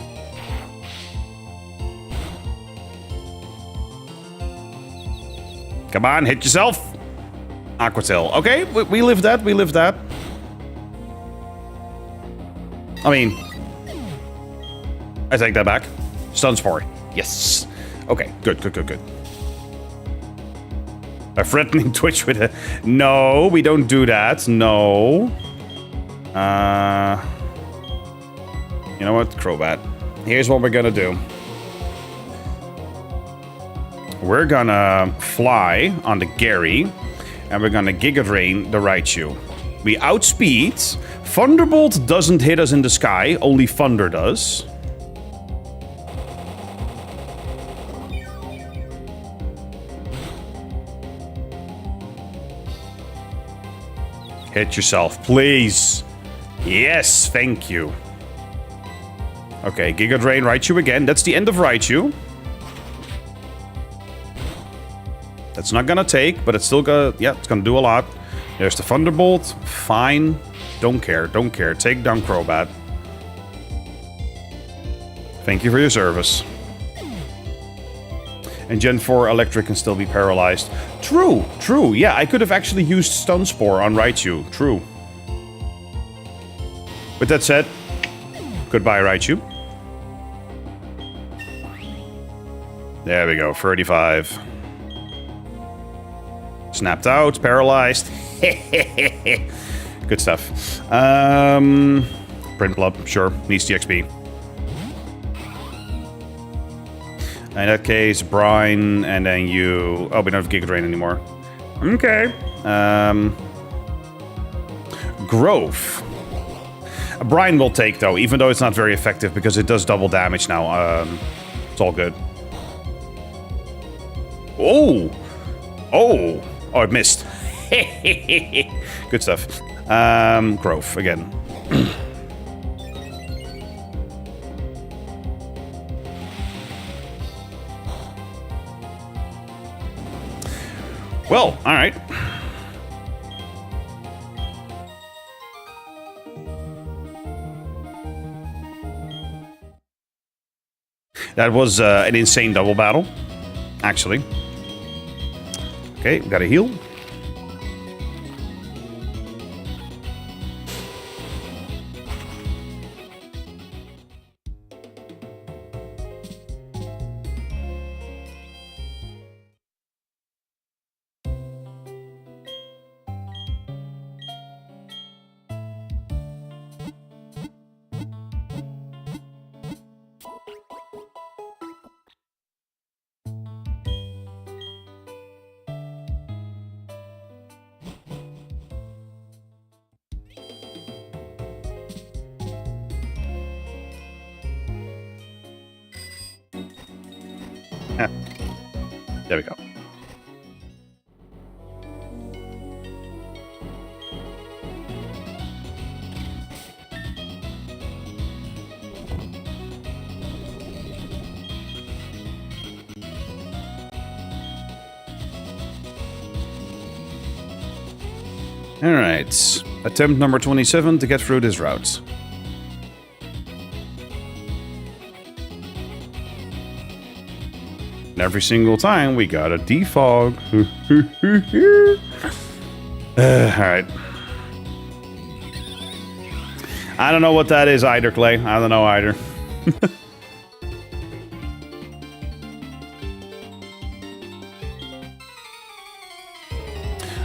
Come on, hit yourself. Aqua Tail. Okay, we live that. We live that. I mean... I take that back. Stun Spore. Yes. Okay, good. A threatening Twitch with a... No, we don't do that. No. You know what? Crobat. Here's what we're gonna do. We're gonna fly on the Gary, and we're gonna Giga Drain the Raichu. We outspeed. Thunderbolt doesn't hit us in the sky, only Thunder does. Hit yourself, please. Yes, thank you. Okay, Giga Drain Raichu again. That's the end of Raichu. That's not gonna take, but it's still gonna... Yeah, it's gonna do a lot. There's the Thunderbolt. Fine. Don't care. Take down Crobat. Thank you for your service. And Gen 4 Electric can still be paralyzed. True. Yeah, I could have actually used Stun Spore on Raichu. True. With that said, goodbye, Raichu. There we go, 35. Snapped out, paralyzed. Good stuff. Print Club, sure, needs the XP. In that case, Brine, and then you... Oh, we don't have Giga Drain anymore. Okay. Growth. Brine will take, though, even though it's not very effective, because it does double damage now. It's all good. Oh! Oh! Oh, it missed. Good stuff. Growth, again. Well, alright. That was an insane double battle, actually. Okay, we got a heal. There we go. Alright. Attempt number 27 to get through this route. And every single time we got a defog. Alright. I don't know what that is either, Clay. I don't know either.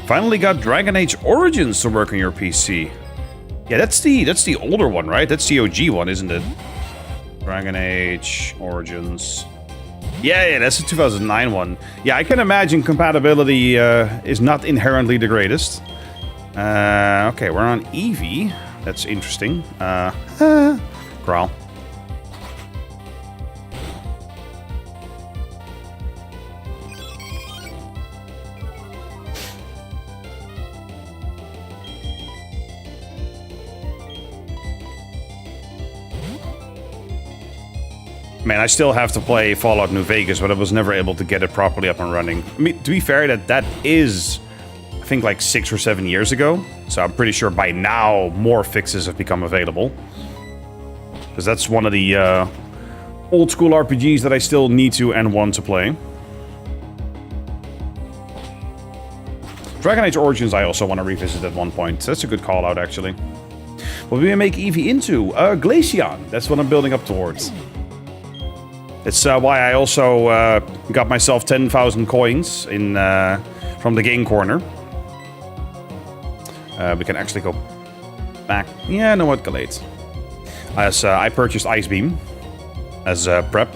Finally got Dragon Age Origins to work on your PC. Yeah, that's the older one, right? That's the OG one, isn't it? Dragon Age Origins. Yeah, that's the 2009 one. Yeah, I can imagine compatibility is not inherently the greatest. Okay, we're on Eevee. That's interesting. Growl. Man, I still have to play Fallout New Vegas, but I was never able to get it properly up and running. I mean, to be fair, that is, I think, like 6 or 7 years ago. So I'm pretty sure by now more fixes have become available. Because that's one of the old school RPGs that I still need to and want to play. Dragon Age Origins I also want to revisit at one point. That's a good call out, actually. What do we make Eevee into? Glaceon. That's what I'm building up towards. It's why I also got myself 10,000 coins in from the game corner. We can actually go back. Yeah, know what, Galate. As I purchased Ice Beam as prep.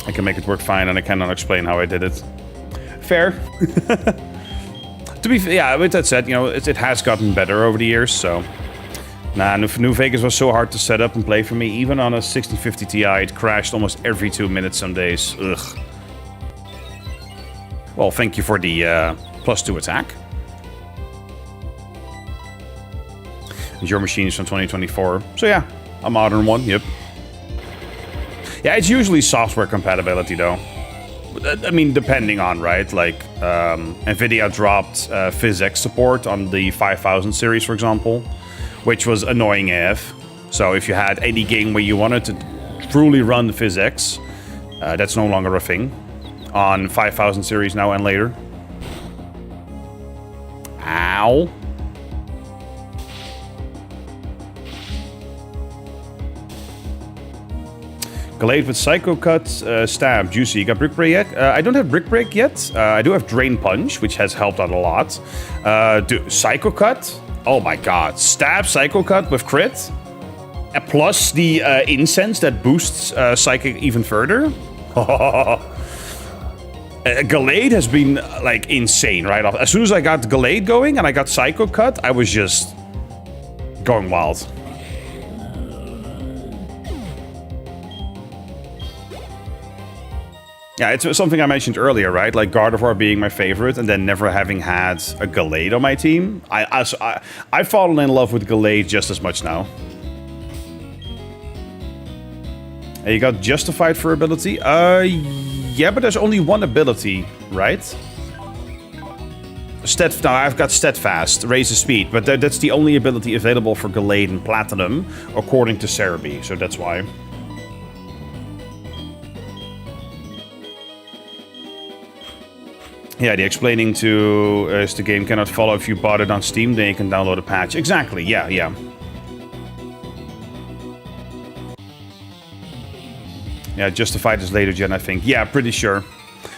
I can make it work fine, and I cannot explain how I did it. Fair. To be fair, yeah, with that said, you know, it has gotten better over the years, so... Nah, New Vegas was so hard to set up and play for me. Even on a 1650 Ti, it crashed almost every 2 minutes some days. Ugh. Well, thank you for the +2 attack. Your machine is from 2024. So yeah, a modern one, yep. Yeah, it's usually software compatibility, though. I mean, depending on, right? Like, NVIDIA dropped PhysX support on the 5000 series, for example. Which was annoying AF. So if you had any game where you wanted to truly run the PhysX, that's no longer a thing. On 5000 series now and later. Ow. Glade with Psycho Cut, Stab, Juicy. You got Brick Break yet? I don't have Brick Break yet. I do have Drain Punch, which has helped out a lot. Psycho Cut? Oh my god. Stab, Psycho Cut with crit. Plus the incense that boosts Psychic even further. Gallade has been, like, insane right off. As soon as I got Gallade going and I got Psycho Cut, I was just going wild. Yeah, it's something I mentioned earlier, right? Like Gardevoir being my favorite and then never having had a Gallade on my team. I've fallen in love with Gallade just as much now. And you got Justified for ability? Yeah, but there's only one ability, right? No, I've got Steadfast, raise the speed, but that's the only ability available for Gallade and Platinum, according to Cerebi, so that's why. Yeah, the explaining to is the game cannot follow if you bought it on Steam, then you can download a patch. Exactly, yeah. Yeah, Justified is later gen, I think. Yeah, pretty sure.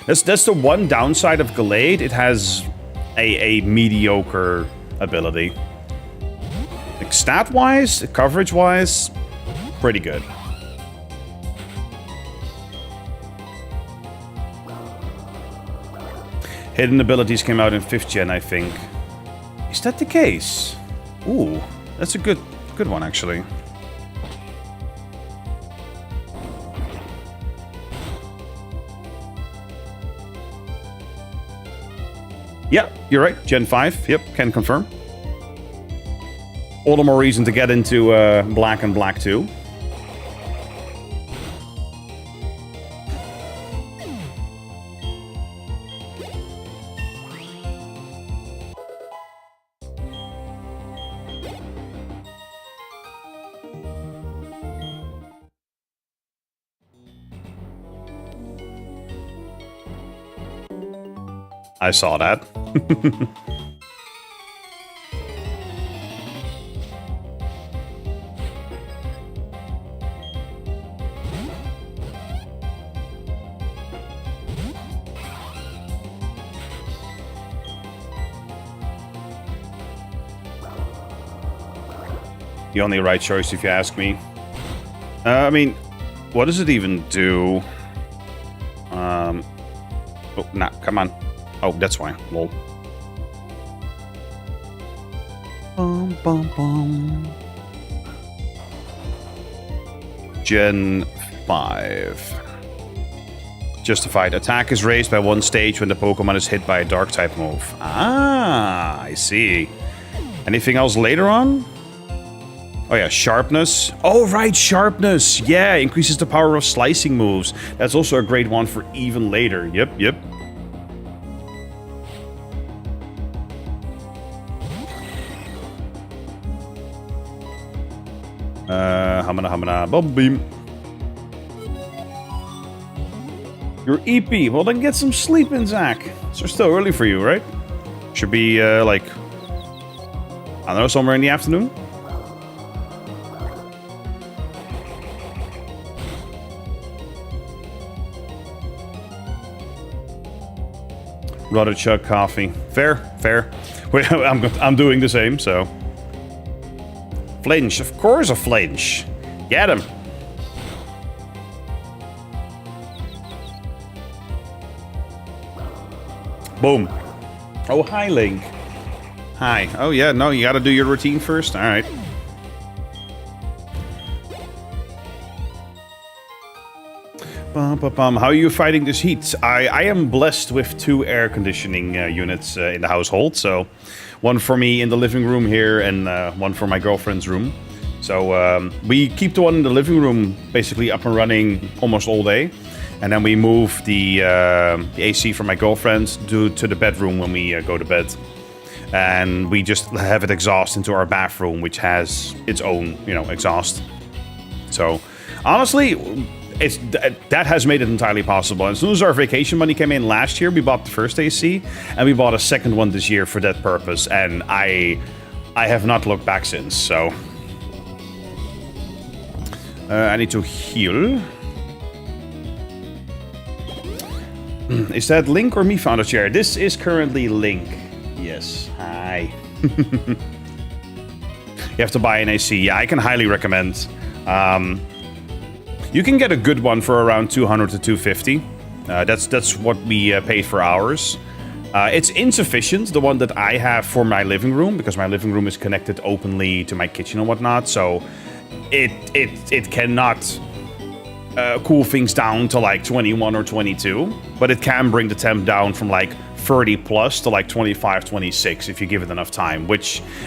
That's the one downside of Gallade. It has a mediocre ability. Like stat-wise, coverage-wise, pretty good. Hidden abilities came out in 5th gen, I think. Is that the case? Ooh, that's a good one, actually. Yeah, you're right. Gen 5. Yep, can confirm. All the more reason to get into Black and Black 2. I saw that. The only right choice, if you ask me. I mean, what does it even do? Oh, nah, come on. Oh, that's why. Lol. Bum, bum, bum. Gen 5. Justified. Attack is raised by 1 stage when the Pokemon is hit by a dark type move. Ah, I see. Anything else later on? Oh yeah, sharpness. Oh right, sharpness. Yeah, increases the power of slicing moves. That's also a great one for even later. Yep, yep. Hamana, Bubble Beam. You're EP. Well, then get some sleep in, Zach. It's still early for you, right? Should be, like, I don't know, somewhere in the afternoon? Rather chug coffee. Fair, fair. I'm doing the same, so. Flinch, of course a flinch. Get him. Boom. Oh, hi, Link. Hi. Oh, yeah, no, you gotta do your routine first? Alright. How are you fighting this heat? I am blessed with 2 air conditioning units in the household. So, one for me in the living room here and one for my girlfriend's room. So, we keep the one in the living room basically up and running almost all day. And then we move the AC from my girlfriend to the bedroom when we go to bed. And we just have it exhaust into our bathroom, which has its own, you know, exhaust. So, honestly, that has made it entirely possible. And as soon as our vacation money came in last year, we bought the first AC, and we bought a second one this year for that purpose. And I have not looked back since. So I need to heal. Is that Link or me found a chair? This is currently Link. Yes. Hi. You have to buy an AC. Yeah, I can highly recommend. You can get a good one for around 200 to 250. That's what we paid for ours. It's insufficient, the one that I have for my living room, because my living room is connected openly to my kitchen and whatnot. So it cannot cool things down to like 21 or 22, but it can bring the temp down from like 30 plus to like 25, 26 if you give it enough time.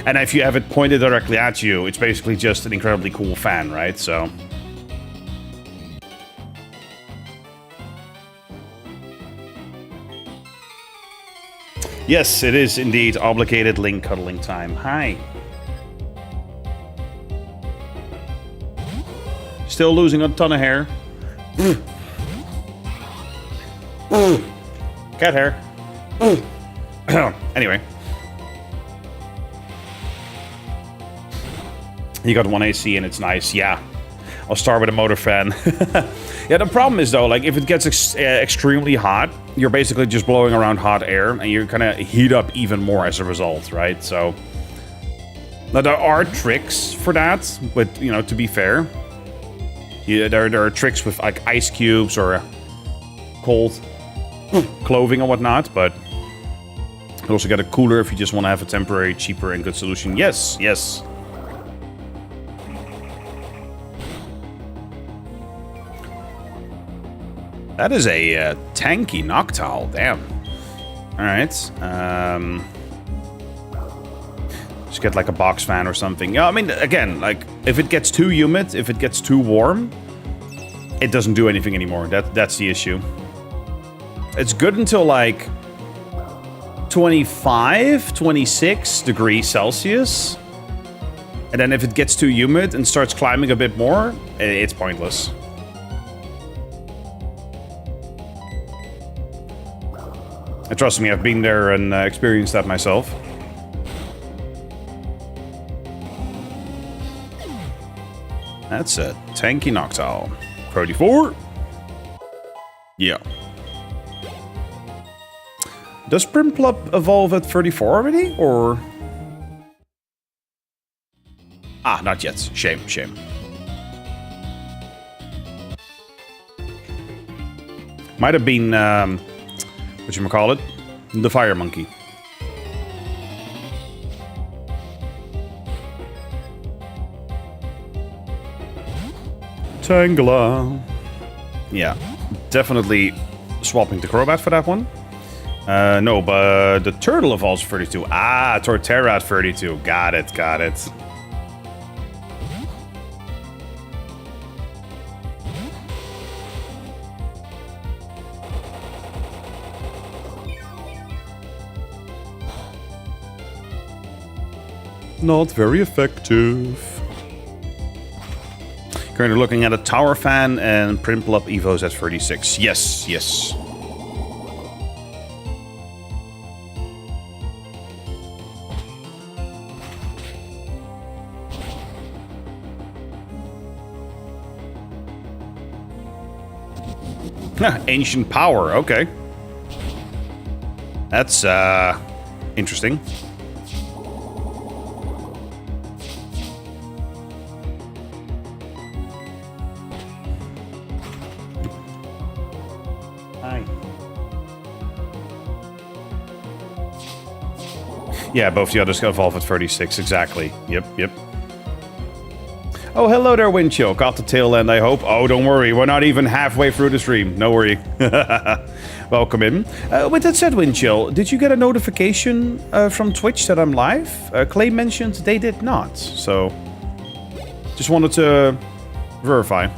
And if you have it pointed directly at you, it's basically just an incredibly cool fan, right? So. Yes, it is indeed obligated Link cuddling time. Hi. Still losing a ton of hair. Cat hair. Anyway. You got 1 AC and it's nice. Yeah. I'll start with a motor fan. Yeah, the problem is though, like if it gets extremely hot, you're basically just blowing around hot air and you're gonna heat up even more as a result, right? So now there are tricks for that, but you know, to be fair, there are tricks with like ice cubes or cold clothing and whatnot, but you also get a cooler if you just want to have a temporary, cheaper and good solution. Yes, yes. That is a tanky Noctowl, damn. Alright, just get like a box fan or something. Yeah, I mean, again, like, if it gets too humid, if it gets too warm, it doesn't do anything anymore. That's the issue. It's good until like 25, 26 degrees Celsius. And then if it gets too humid and starts climbing a bit more, it's pointless. Trust me, I've been there and experienced that myself. That's a tanky Noctowl. 34. Yeah. Does Prinplup evolve at 34 already, or...? Ah, not yet. Shame, shame. Might have been, whatchamacallit? The Fire Monkey. Tangela. Yeah, definitely swapping the Crobat for that one. No, but the turtle evolves 32. Ah, Torterra at 32. Got it, got it. Not very effective. Currently looking at a Tower Fan and Prinplup Evos at 36. Yes, yes. Ancient Power, okay. That's, interesting. Yeah, both the others evolve at 36, exactly. Yep, yep. Oh, hello there, Windchill. Caught the tail end, I hope. Oh, don't worry, we're not even halfway through the stream. No worry. Welcome in. With that said, Windchill, did you get a notification from Twitch that I'm live? Clay mentioned they did not, so... just wanted to verify.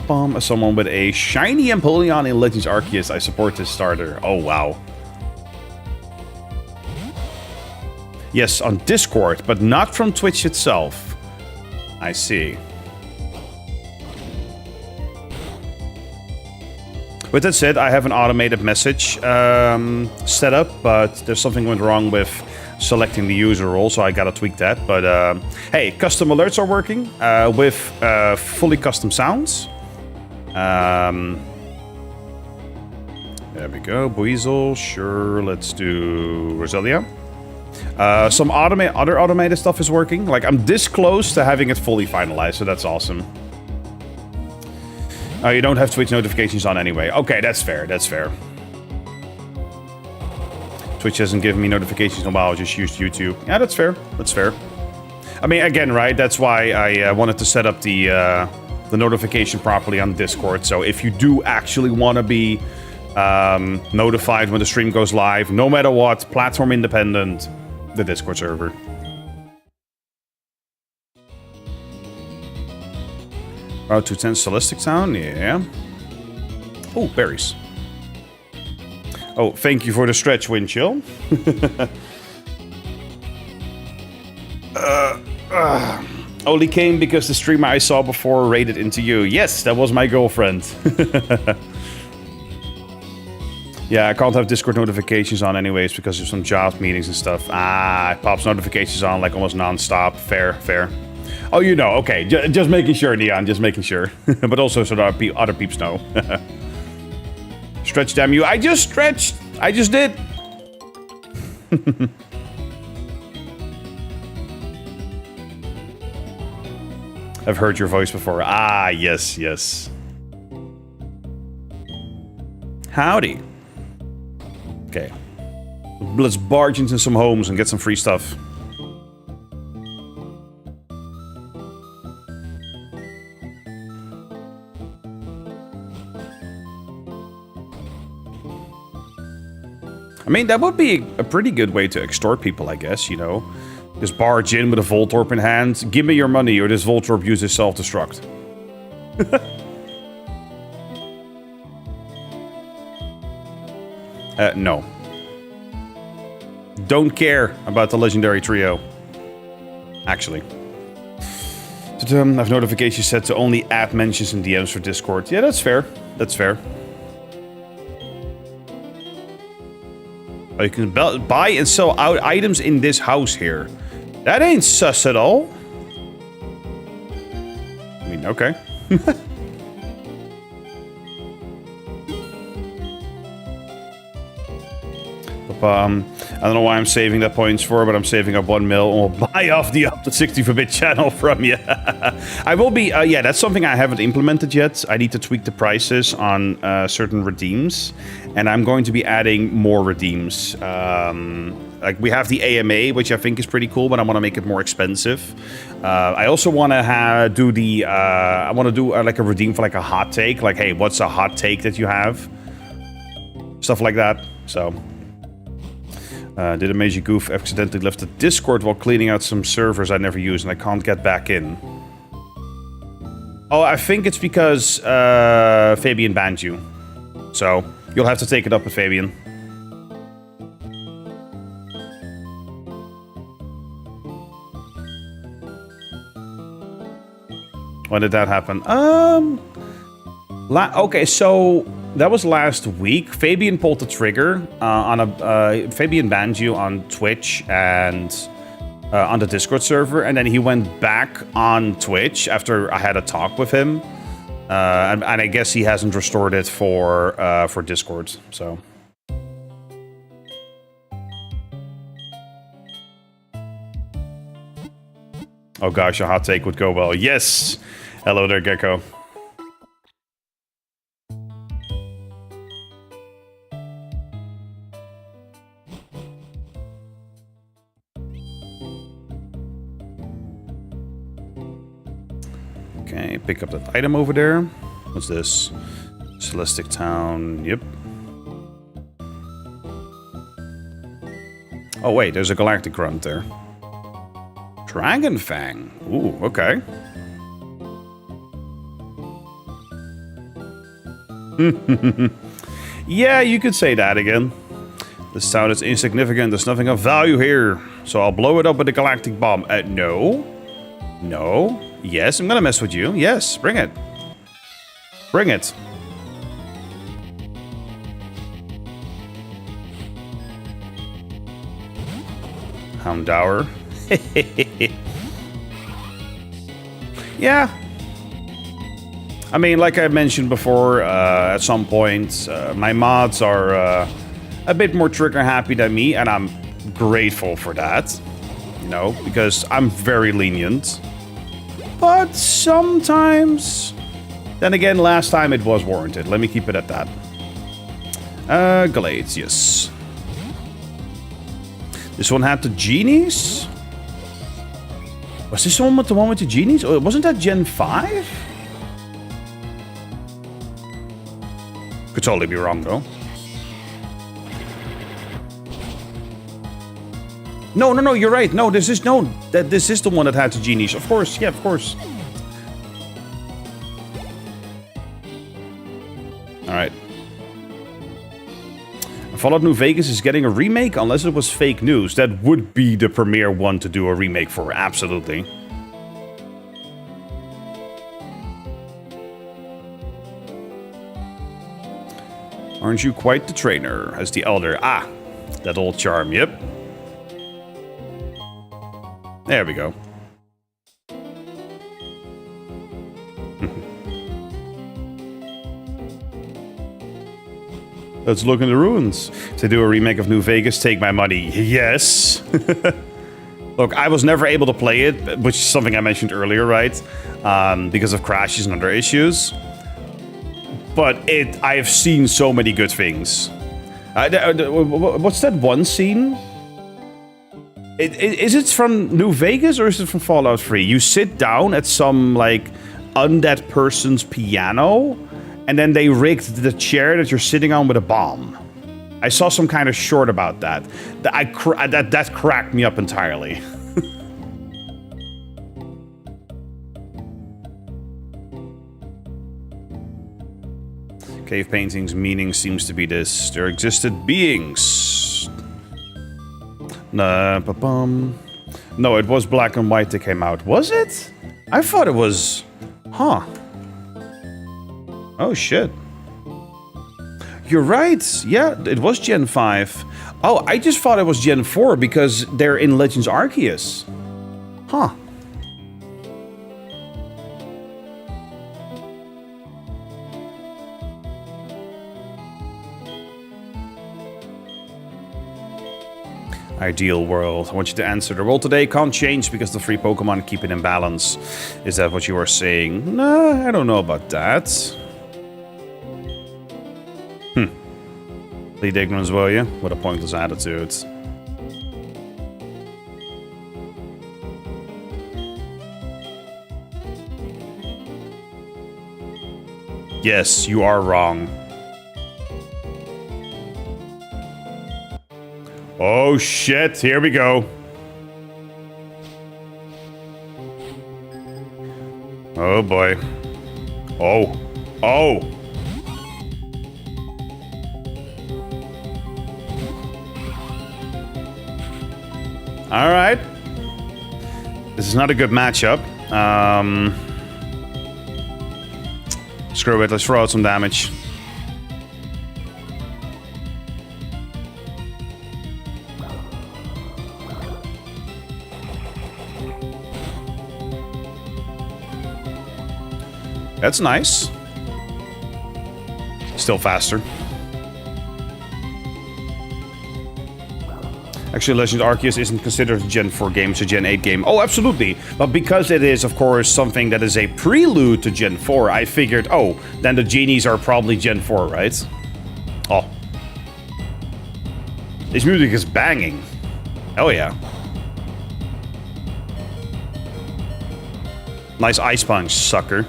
As someone with a shiny Empoleon in Legends Arceus, I support this starter. Oh, wow. Yes, on Discord, but not from Twitch itself. I see. With that said, I have an automated message set up, but there's something went wrong with selecting the user role, so I gotta tweak that. But hey, custom alerts are working with fully custom sounds. There we go. Buizel, sure. Let's do Roselia. Some other automated stuff is working. Like, I'm this close to having it fully finalized, so that's awesome. You don't have Twitch notifications on anyway. Okay, that's fair. That's fair. Twitch hasn't given me notifications in a while. I just used YouTube. Yeah, that's fair. That's fair. I mean, again, right? That's why I wanted to set up the notification properly on Discord. So if you do actually want to be notified when the stream goes live, no matter what, platform independent, the Discord server. Route 210 Celestic Town, yeah. Oh, berries. Oh, thank you for the stretch, Windchill. Only came because the streamer I saw before raided into you. Yes, that was my girlfriend. Yeah, I can't have Discord notifications on anyways because of some job meetings and stuff. Ah, it pops notifications on like almost non-stop. Fair, fair. Oh, you know, okay. Just making sure, Neon, just making sure. But also so that other peeps know. Stretch, damn you. I just stretched. I just did. I've heard your voice before. Ah, yes, yes. Howdy. Okay. Let's barge into some homes and get some free stuff. I mean, that would be a pretty good way to extort people, I guess, you know. Just barge in with a Voltorb in hand. Give me your money or this Voltorb uses self-destruct. No. Don't care about the legendary trio. Actually. I have notifications set to only add mentions and DMs for Discord. Yeah, that's fair. That's fair. Oh, you can buy and sell out items in this house here. That ain't sus at all. I mean, okay. I don't know why I'm saving that points for, but I'm saving up 1 mil and we'll buy off the up to 64-bit channel from you. I will be, yeah, that's something I haven't implemented yet. I need to tweak the prices on certain redeems, and I'm going to be adding more redeems. Like we have the AMA, which I think is pretty cool, but I want to make it more expensive. I also want to do the, I want to do like a redeem for like a hot take. Like, hey, what's a hot take that you have? Stuff like that, so... did a major goof, accidentally left the Discord while cleaning out some servers I never use and I can't get back in. Oh, I think it's because Fabian banned you. So, you'll have to take it up with Fabian. When did that happen? Okay, so... That was last week. Fabian pulled the trigger on a... Fabian banned you on Twitch and on the Discord server. And then he went back on Twitch after I had a talk with him. And I guess he hasn't restored it for Discord, so... Oh gosh, a hot take would go well. Yes! Hello there, Gecko. Okay, pick up that item over there. What's this? Celestic Town. Yep. Oh wait, there's a Galactic Grunt there. Dragon Fang. Ooh, okay. Yeah, you could say that again. This town is insignificant. There's nothing of value here. So I'll blow it up with a galactic bomb. No. No. Yes, I'm gonna mess with you. Yes, bring it. Bring it. Houndour. Yeah. I mean, like I mentioned before, at some point, my mods are a bit more trigger happy than me, and I'm grateful for that. You know, because I'm very lenient. But sometimes... Then again, last time it was warranted. Let me keep it at that. Glades, yes. This one had the genies? Was this one with the one with the genies? Oh, wasn't that Gen 5? Could totally be wrong, though. No, no, no, you're right. No, this is this is the one that had the genies. Of course, yeah, of course. Alright. Fallout New Vegas is getting a remake, unless it was fake news. That would be the premier one to do a remake for, absolutely. Aren't you quite the trainer, as the elder? Ah, that old charm, yep. There we go. Let's look in the ruins. If they do a remake of New Vegas, take my money. Yes. Look, I was never able to play it, which is something I mentioned earlier, right? Because of crashes and other issues. But I've seen so many good things. What's that one scene? Is it from New Vegas or is it from Fallout 3? You sit down at some, like, undead person's piano, and then they rigged the chair that you're sitting on with a bomb. I saw some kind of short about that. That cracked me up entirely. Cave paintings' meaning seems to be this. There existed beings. No, it was black and white that came out. Was it? I thought it was... Huh. Oh, shit. You're right. Yeah, it was Gen 5. Oh, I just thought it was Gen 4 because they're in Legends Arceus. Huh. Ideal world. I want you to answer. The world today can't change because the three Pokemon keep it in balance. Is that what you are saying? Nah, I don't know about that. Plead ignorance, will you? What a pointless attitude. Yes, you are wrong. Oh shit, here we go. Oh boy. Oh. Oh. Alright. This is not a good matchup. Screw it, let's throw out some damage. That's nice. Still faster. Actually, Legend Arceus isn't considered a Gen 4 game, it's a Gen 8 game. Oh, absolutely. But because it is, of course, something that is a prelude to Gen 4, I figured, oh, then the genies are probably Gen 4, right? Oh. This music is banging. Hell yeah. Nice ice punch, sucker.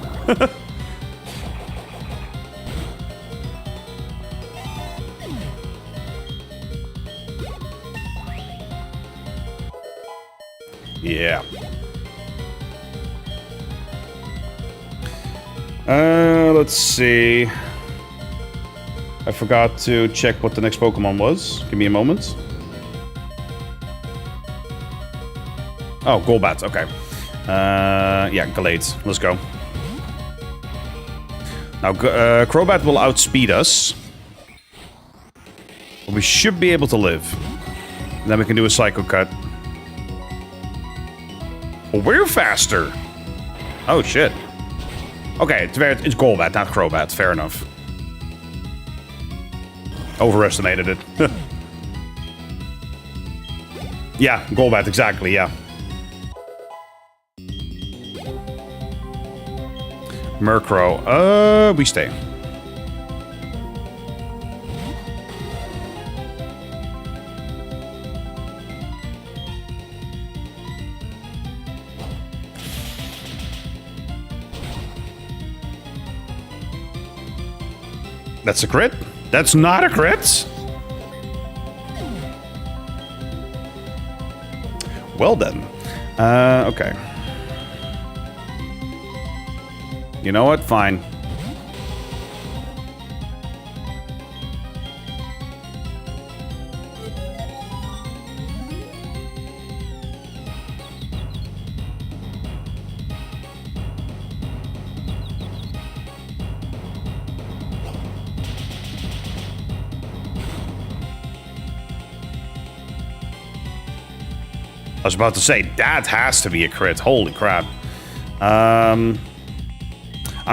Yeah. Let's see. I forgot to check what the next Pokemon was. Give me a moment. Oh, Golbat, okay. Yeah, Gallade. Let's go. Now, Crobat will outspeed us. But we should be able to live. And then we can do a Psycho Cut. Oh, we're faster! Oh, shit. Okay, it's Golbat, not Crobat. Fair enough. Overestimated it. Yeah, Golbat, exactly, yeah. Murkrow. We stay. That's a crit? That's not a crit? Well then. Okay. You know what? Fine. I was about to say, that has to be a crit. Holy crap. I'm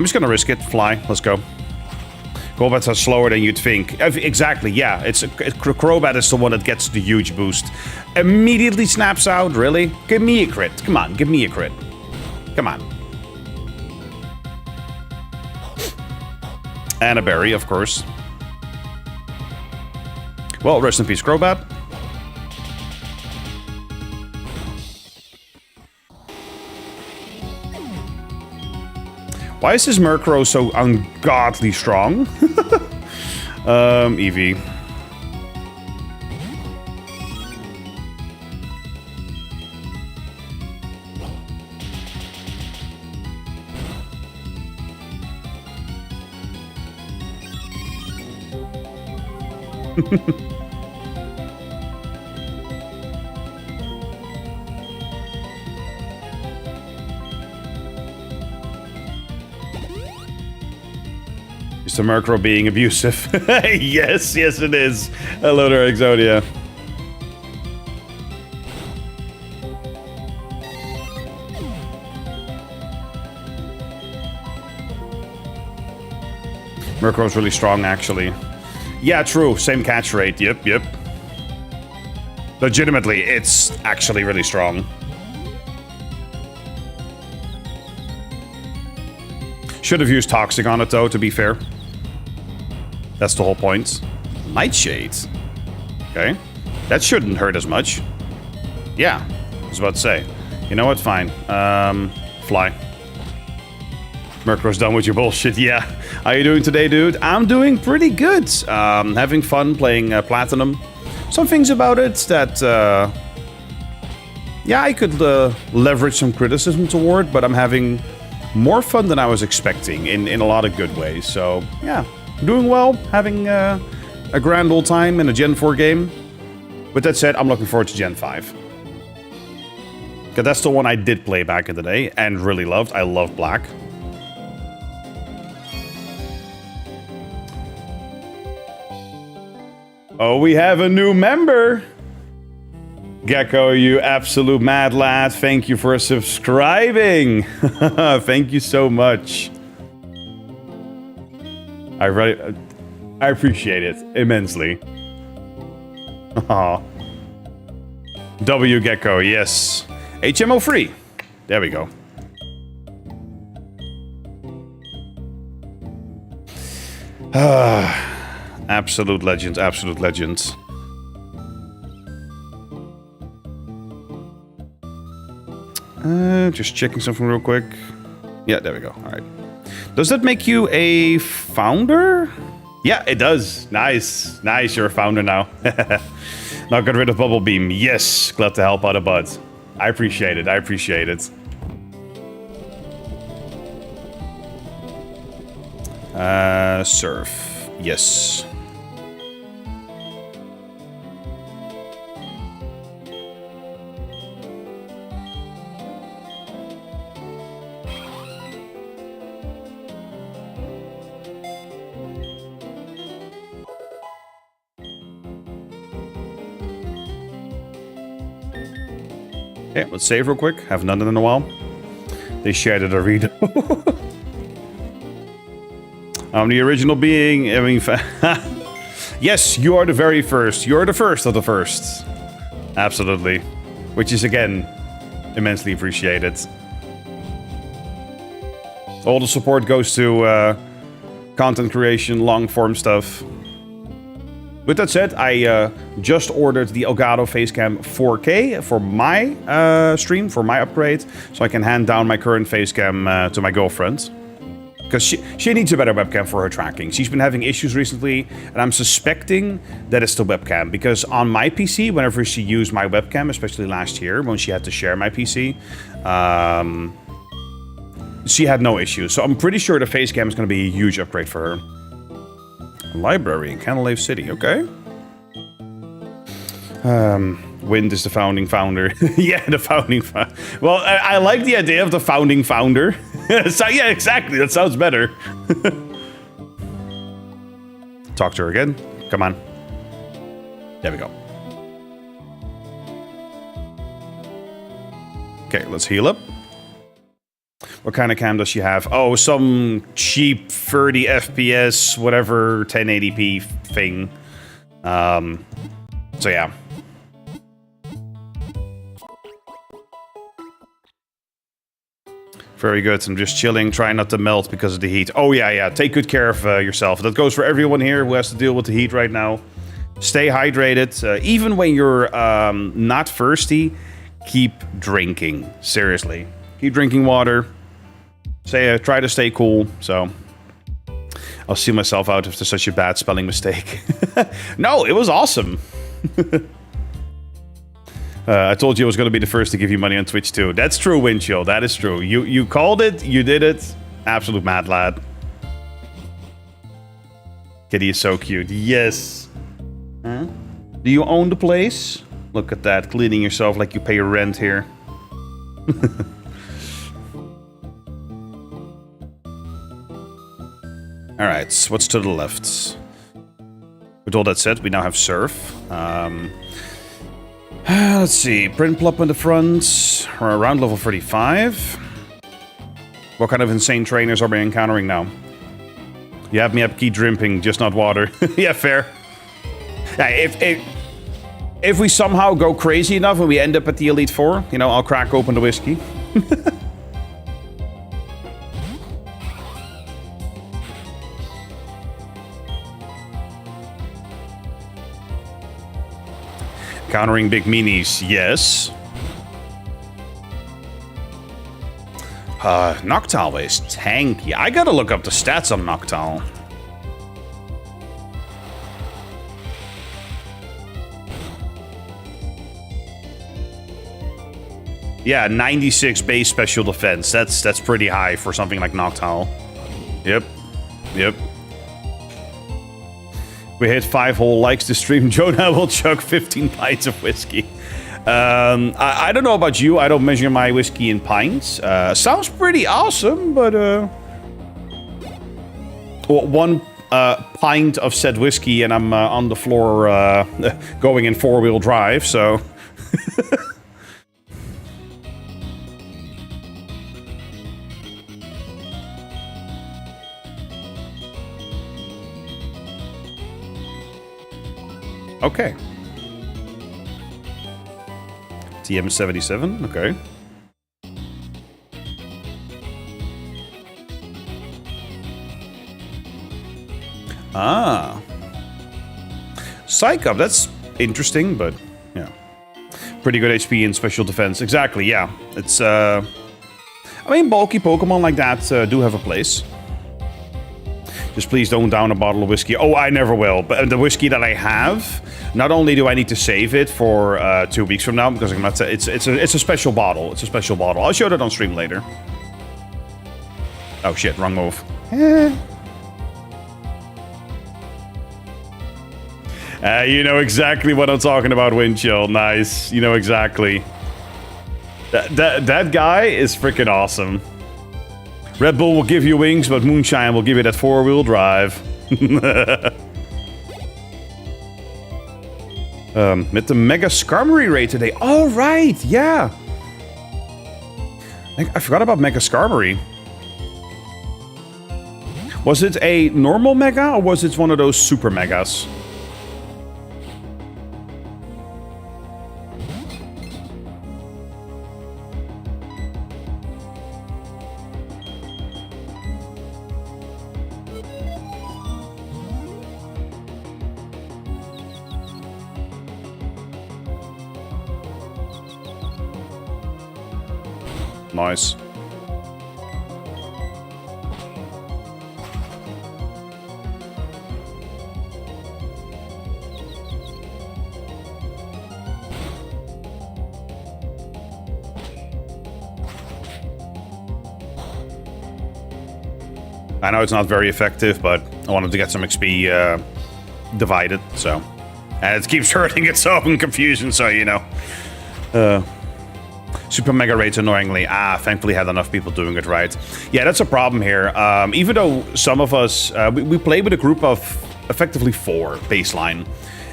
just gonna risk it. Fly. Let's go. Golbats are slower than you'd think. Exactly, yeah. Crobat is the one that gets the huge boost. Immediately snaps out, really? Give me a crit. Come on, give me a crit. Come on. And a berry, of course. Well, rest in peace, Crobat. Why is this Murkrow so ungodly strong? Eevee. Is the Murkrow being abusive? Yes, yes it is. Hello there, Exodia. Murkrow's really strong, actually. Yeah, true. Same catch rate. Yep, yep. Legitimately, it's actually really strong. Should have used Toxic on it, though, to be fair. That's the whole point. Nightshade. Okay. That shouldn't hurt as much. Yeah. I was about to say. You know what? Fine. Fly. Murkrow's done with your bullshit. Yeah. How you doing today, dude? I'm doing pretty good. Having fun playing Platinum. Some things about it that... yeah, I could leverage some criticism toward, but I'm having more fun than I was expecting in a lot of good ways. So, yeah. Doing well. Having a grand old time in a Gen 4 game. With that said, I'm looking forward to Gen 5. Because that's the one I did play back in the day and really loved. I love Black. Oh, we have a new member! Gecko, you absolute mad lad. Thank you for subscribing. Thank you so much. I appreciate it immensely. Aw. W Gecko, yes. HMO free. There we go. Absolute legends, absolute legends. Just checking something real quick. Yeah, there we go. All right. Does that make you a founder? Yeah, it does. Nice. Nice, you're a founder now. Now got rid of Bubble Beam. Yes, glad to help out a bud. I appreciate it. I appreciate it. Surf. Yes. Okay, let's save real quick. Haven't done it in a while. They shared it already. I'm the original being. I mean, yes, you are the very first. You're the first of the first. Absolutely. Which is, again, immensely appreciated. All the support goes to content creation, long-form stuff. With that said, I just ordered the Elgato Facecam 4K for my stream, for my upgrade, so I can hand down my current Facecam to my girlfriend. Because she needs a better webcam for her tracking. She's been having issues recently, and I'm suspecting that it's the webcam. Because on my PC, whenever she used my webcam, especially last year, when she had to share my PC, she had no issues. So I'm pretty sure the Facecam is going to be a huge upgrade for her. Library in Canalave City, okay. Wind is the founding founder. Yeah, the founding founder. Well, I like the idea of the founding founder. So, yeah, exactly. That sounds better. Talk to her again. Come on. There we go. Okay, let's heal up. What kind of cam does she have? Oh, some cheap 30 FPS, whatever, 1080p thing. So yeah. Very good. I'm just chilling, trying not to melt because of the heat. Oh yeah, yeah. Take good care of yourself. That goes for everyone here who has to deal with the heat right now. Stay hydrated. Even when you're not thirsty, keep drinking. Seriously. Keep drinking water. Try to stay cool, so... I'll see myself out after such a bad spelling mistake. No, it was awesome! I told you I was going to be the first to give you money on Twitch too. That's true, Windchill. That is true. You called it, you did it. Absolute mad lad. Kitty is so cute. Yes! Huh? Do you own the place? Look at that, cleaning yourself like you pay your rent here. All right, what's to the left? With all that said, we now have Surf. Let's see, Print Plop in the front. We're around level 35. What kind of insane trainers are we encountering now? You have me up key dripping, just not water. Yeah, fair. Yeah, if we somehow go crazy enough and we end up at the Elite Four, you know, I'll crack open the whiskey. Countering big minis, yes. Noctowl is tanky. I gotta look up the stats on Noctowl. Yeah, 96 base special defense. That's pretty high for something like Noctowl. Yep. We hit 5 whole likes to stream. Jonah will chug 15 pints of whiskey. I don't know about you. I don't measure my whiskey in pints. Sounds pretty awesome, but well, 1 pint of said whiskey and I'm on the floor going in 4-wheel drive, so... Okay. TM77, okay. Ah. Psych Up, that's interesting, but yeah. Pretty good HP and special defense. Exactly, yeah. It's, I mean, bulky Pokemon like that do have a place. Just please don't down a bottle of whiskey. Oh, I never will. But the whiskey that I have, not only do I need to save it for 2 weeks from now, because I'm not. It's a special bottle. It's a special bottle. I'll show that on stream later. Oh shit! Wrong move. You know exactly what I'm talking about, Windchill. Nice. You know exactly. That guy is freaking awesome. Red Bull will give you wings, but Moonshine will give you that 4-wheel drive. With the Mega Skarmory raid today. All right, yeah. I forgot about Mega Skarmory. Was it a normal Mega, or was it one of those Super Megas? Nice. I know it's not very effective, but I wanted to get some XP divided, so... And it keeps hurting itself in confusion, so, you know. Super Mega Raids annoyingly. Thankfully had enough people doing it right. Yeah, that's a problem here. Even though some of us... we play with a group of effectively 4 baseline.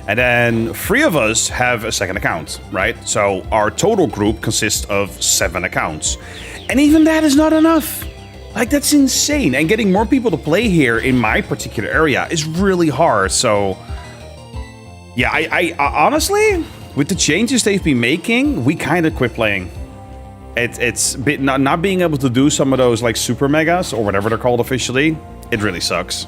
And then 3 of us have a second account, right? So our total group consists of 7 accounts. And even that is not enough. Like, that's insane. And getting more people to play here in my particular area is really hard. So, yeah, I honestly, with the changes they've been making, we kind of quit playing. It's not being able to do some of those, like, super megas, or whatever they're called officially, it really sucks.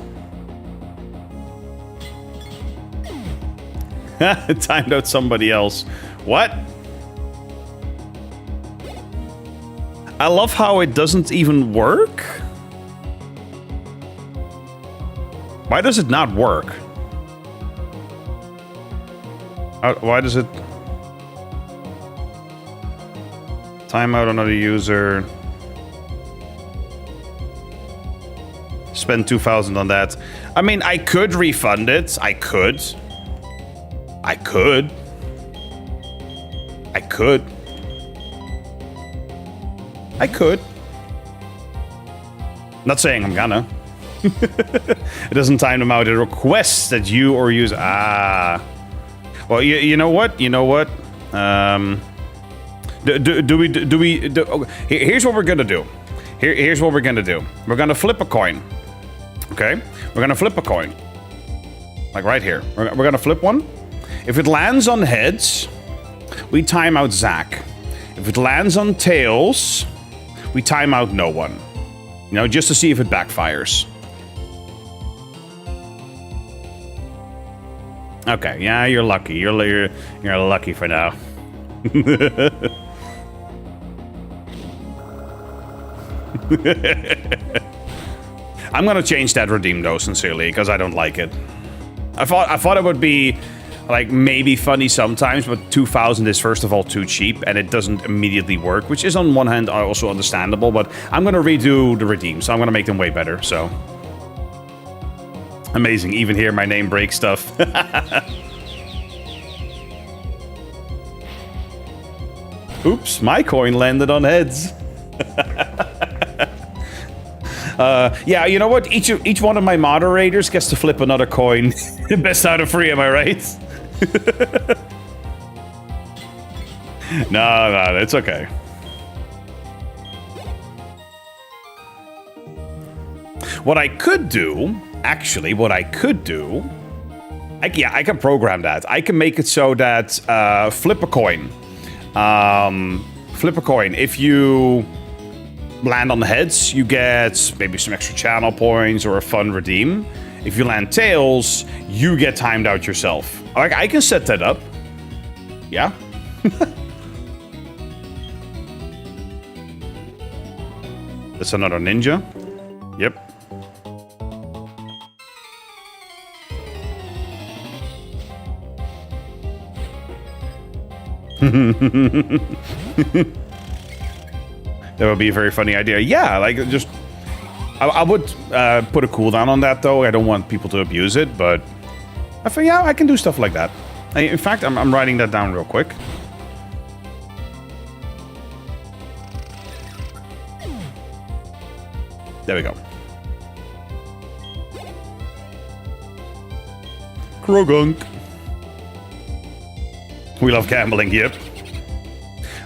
Timed out somebody else. What? I love how it doesn't even work. Why does it not work? Why does it... Time out another user. Spend 2,000 on that. I mean, I could refund it. I could. Not saying I'm gonna. It doesn't time them out. It requests that you or use... Ah. Well, you know what? You know what? Here's what we're gonna do. Here's what we're gonna do. We're gonna flip a coin. Okay? We're gonna flip a coin. Like right here. We're gonna flip one. If it lands on heads, we time out Zach. If it lands on tails, we time out no one. You know, just to see if it backfires. Okay, yeah, you're lucky. You're lucky for now. I'm gonna change that redeem though, sincerely, because I don't like it. I thought it would be like maybe funny sometimes, but 2,000 is first of all too cheap, and it doesn't immediately work, which is on one hand also understandable. But I'm gonna redo the redeem, so I'm gonna make them way better. So amazing! Even here, my name breaks stuff. Oops, my coin landed on heads. Yeah, you know what? Each one of my moderators gets to flip another coin. Best out of 3, am I right? No, it's okay. What I could do, actually, I can program that. I can make it so that flip a coin. Flip a coin. If you land on the heads, you get maybe some extra channel points or a fun redeem. If you land tails, you get timed out yourself. I can set that up. Yeah. That's another ninja. Yep. That would be a very funny idea. Yeah, like just... I would put a cooldown on that, though. I don't want people to abuse it, but... I think, yeah, I can do stuff like that. In fact, I'm writing that down real quick. There we go. Krogunk. We love gambling, yep.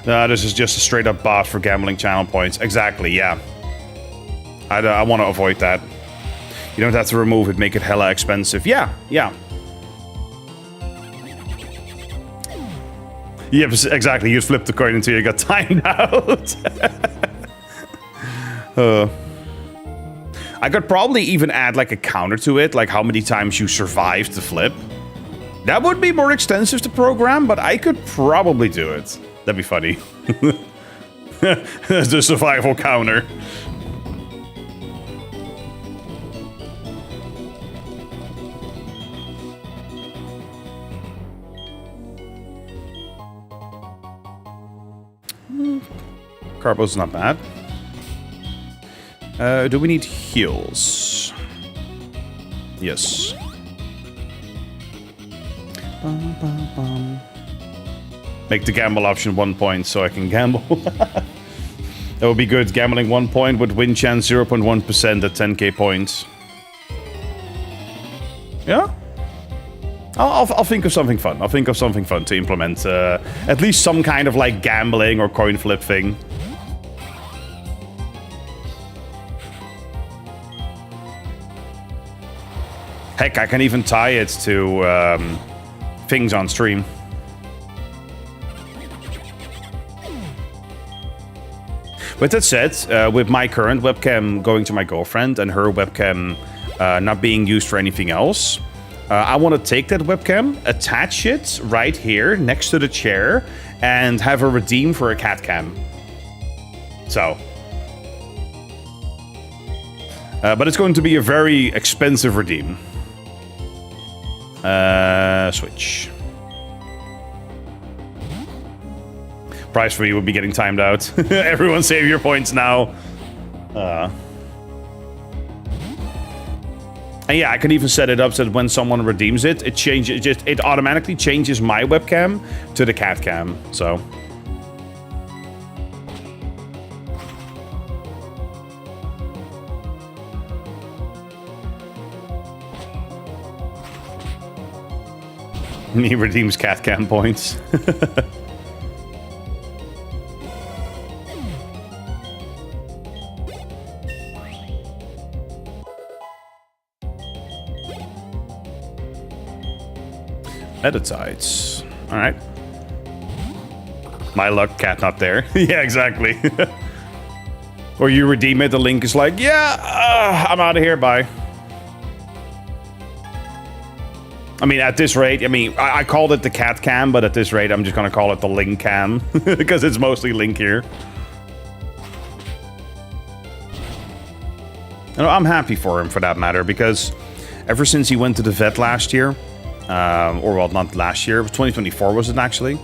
This is just a straight-up bot for gambling channel points. Exactly, yeah. I want to avoid that. You don't have to remove it, make it hella expensive. Yeah. Yep, exactly. You flip the coin until you got timed out. I could probably even add like a counter to it, like how many times you survived the flip. That would be more extensive to program, but I could probably do it. That'd be funny. The survival counter. Carbo's not bad. Do we need heals? Yes. Make the gamble option 1 point so I can gamble. That would be good. Gambling 1 point with win chance 0.1% at 10k points. Yeah? I'll think of something fun. I'll think of something fun to implement. At least some kind of like gambling or coin flip thing. Heck, I can even tie it to things on stream. With that said, with my current webcam going to my girlfriend and her webcam not being used for anything else, I want to take that webcam, attach it right here next to the chair, and have her redeem for a cat cam. So. But it's going to be a very expensive redeem. Switch. Price for you would be getting timed out. Everyone save your points now. And yeah, I can even set it up so that when someone redeems it, it automatically changes my webcam to the cat cam. So. He redeems cat cam points. Meditites. Alright. My luck, cat not there. Yeah, exactly. Or you redeem it, the link is like, yeah, I'm out of here, bye. I mean, at this rate, I mean, I called it the cat cam, but at this rate, I'm just gonna call it the link cam. Because it's mostly link here. And I'm happy for him, for that matter, because ever since he went to the vet last year, or well, not last year, 2024 was it actually?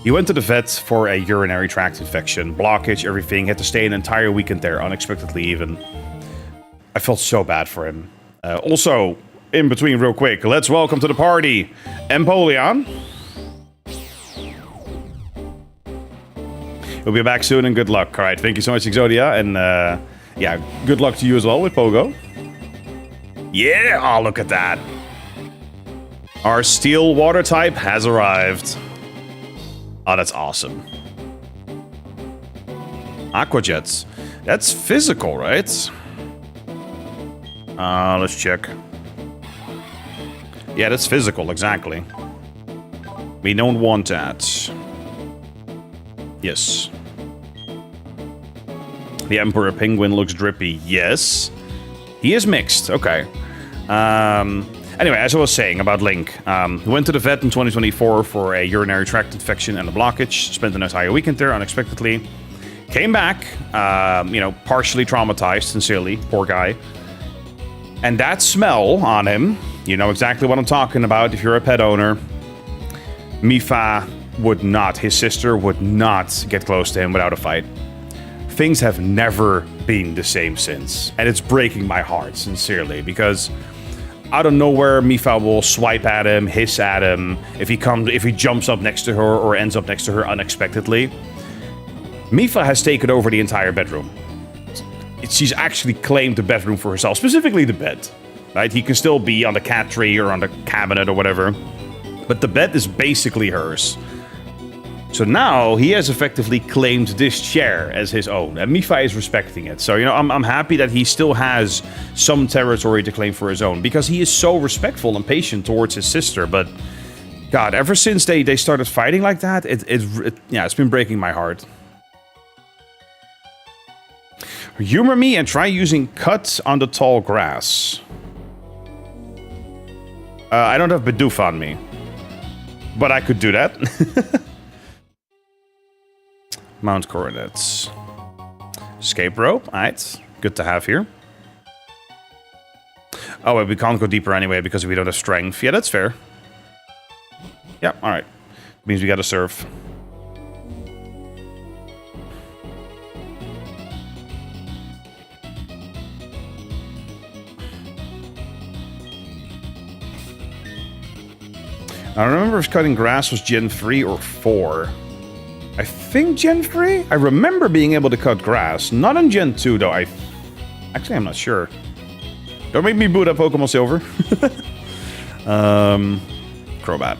He went to the vet for a urinary tract infection, blockage, everything. He had to stay an entire weekend there, unexpectedly even. I felt so bad for him. Also, in between real quick, let's welcome to the party, Empoleon. We'll be back soon and good luck. All right, thank you so much, Exodia. And yeah, good luck to you as well with Pogo. Yeah, oh, look at that. Our steel water type has arrived. Oh, that's awesome. Aqua Jets. That's physical, right? Let's check. Yeah, that's physical, exactly. We don't want that. Yes. The Emperor Penguin looks drippy. Yes. He is mixed. Okay. Anyway, as I was saying about Link, he went to the vet in 2024 for a urinary tract infection and a blockage. Spent an entire weekend there unexpectedly. Came back, you know, partially traumatized, sincerely. Poor guy. And that smell on him, you know exactly what I'm talking about if you're a pet owner. Mifa would not, his sister would not get close to him without a fight. Things have never been the same since. And it's breaking my heart, sincerely, because out of nowhere, Mifa will swipe at him, hiss at him, if he jumps up next to her or ends up next to her unexpectedly. Mifa has taken over the entire bedroom. She's actually claimed the bedroom for herself, specifically the bed. Right? He can still be on the cat tree or on the cabinet or whatever, but the bed is basically hers. So now he has effectively claimed this chair as his own, and Mifa is respecting it. So, you know, I'm happy that he still has some territory to claim for his own, because he is so respectful and patient towards his sister. But God, ever since they started fighting like that, it's been breaking my heart. Humor me and try using cut on the tall grass. I don't have Bidoof on me, but I could do that. Mount coordinates. Escape rope. Alright. Good to have here. Oh, well, we can't go deeper anyway because we don't have strength. Yeah, that's fair. Yeah, alright. Means we gotta surf. I don't remember if cutting grass was Gen 3 or 4. I think Gen 3? I remember being able to cut grass. Not in Gen 2, though. Actually, I'm not sure. Don't make me boot up Pokemon Silver. Crobat.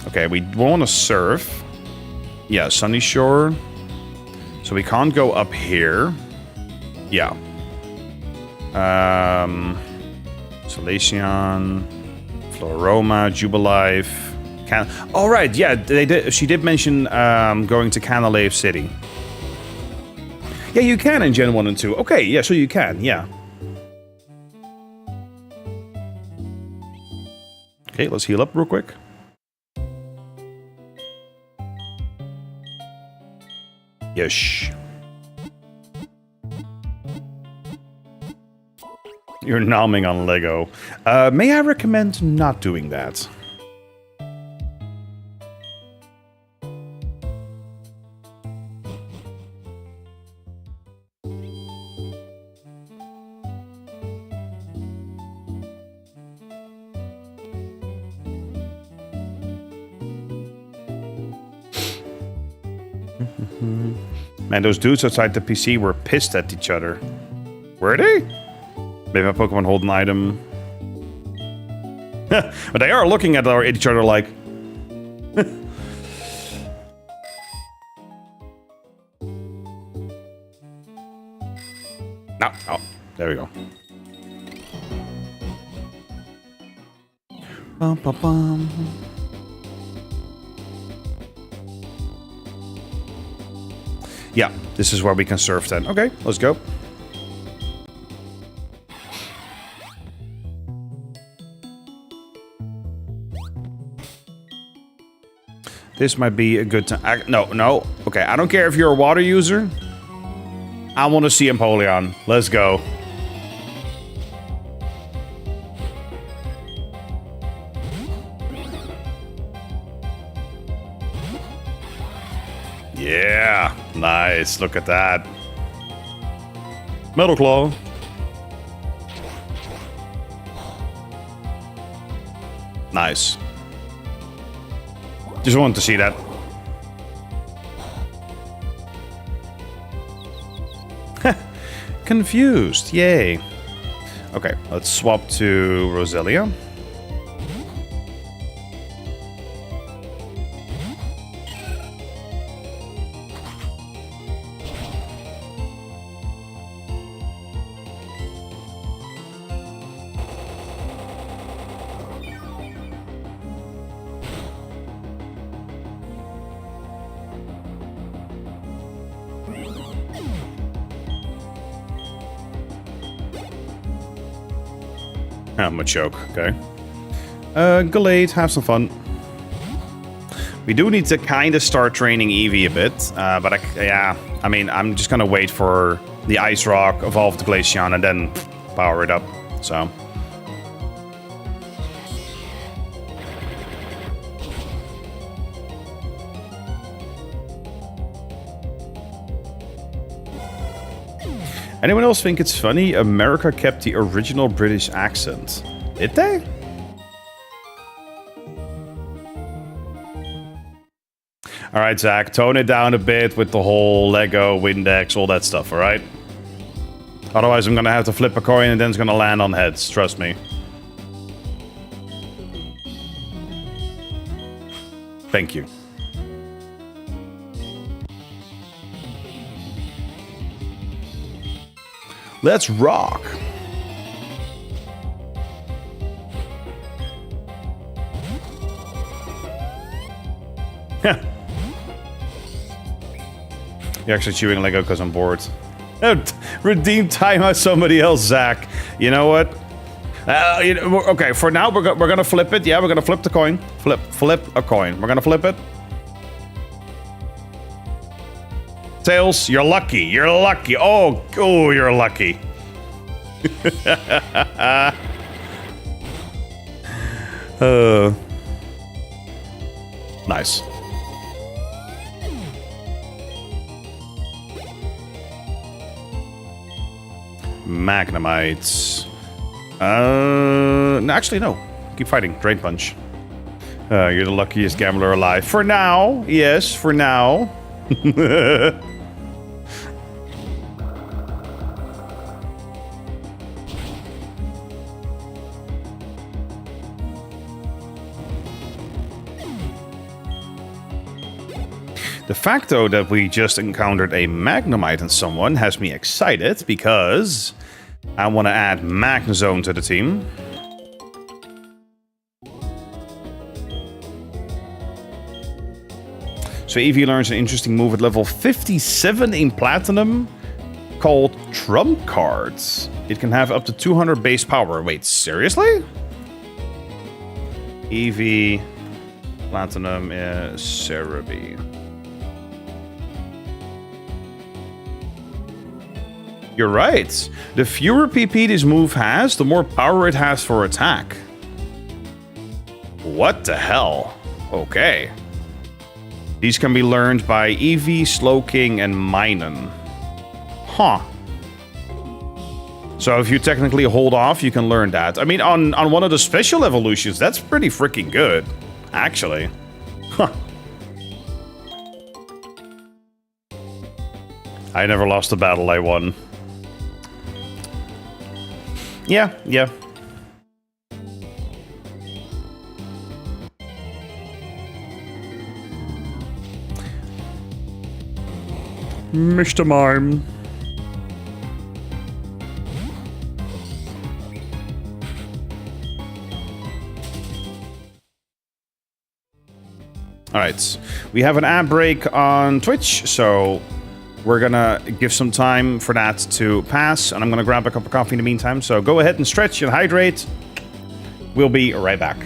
Okay, we want to surf. Yeah, Sunny Shore. So we can't go up here. Yeah. Solaceon. Floroma, Jubilife. Oh, right, yeah, they did. She did mention going to Canalave City. Yeah, you can in Gen 1 and 2. Okay, yeah, so you can, yeah. Okay, let's heal up real quick. Yes. You're nomming on Lego. May I recommend not doing that? Man, those dudes outside the PC were pissed at each other. Were they? Maybe my Pokemon hold an item. But they are looking at each other like... No, oh, there we go. Bum, bum, bum. Yeah, this is where we can surf then. Okay, let's go. This might be a good time. No. Okay, I don't care if you're a water user. I want to see Empoleon. Let's go. Yeah, nice. Look at that. Metal Claw. Nice. Just wanted to see that. Confused. Yay. Okay, let's swap to Roselia. I'm a choke, okay. Gallade, have some fun. We do need to kind of start training Eevee a bit, but I mean, I'm just gonna wait for the Ice Rock, evolve the Glaceon, and then power it up, so. Anyone else think it's funny? America kept the original British accent. Did they? Alright, Zach, tone it down a bit with the whole Lego, Windex, all that stuff, alright? Otherwise, I'm gonna have to flip a coin and then it's gonna land on heads, trust me. Thank you. Let's rock. You're actually chewing Lego because I'm bored. Redeem time as somebody else, Zach. You know what? Okay, for now we're gonna flip it. Yeah, we're gonna flip the coin. Flip a coin. We're gonna flip it. Tails, you're lucky. You're lucky. Oh, you're lucky. Nice. Magnemites. Actually, no. Keep fighting. Drain Punch. You're the luckiest gambler alive. For now. Yes, for now. The fact, though, that we just encountered a Magnemite in someone has me excited because I want to add Magnezone to the team. So Eevee learns an interesting move at level 57 in Platinum called Trump Cards. It can have up to 200 base power. Wait, seriously? Eevee, Platinum, Cerebi. You're right. The fewer PP this move has, the more power it has for attack. What the hell? Okay. These can be learned by Eevee, Slowking, and Minun. Huh. So if you technically hold off, you can learn that. I mean, on one of the special evolutions, that's pretty freaking good. Actually. Huh. I never lost a battle I won. Yeah. Mr. Mime. Alright, we have an ad break on Twitch, so we're gonna give some time for that to pass, and I'm gonna grab a cup of coffee in the meantime, so go ahead and stretch and hydrate. We'll be right back.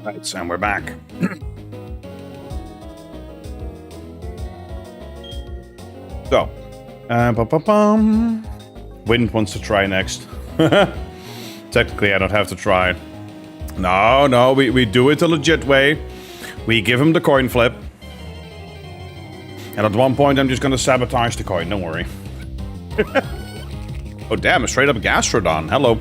Right, and we're back. So, Wind wants to try next. Technically, I don't have to try. No, we do it a legit way. We give him the coin flip. And at one point, I'm just gonna sabotage the coin, don't worry. Oh, damn, a straight up Gastrodon. Hello.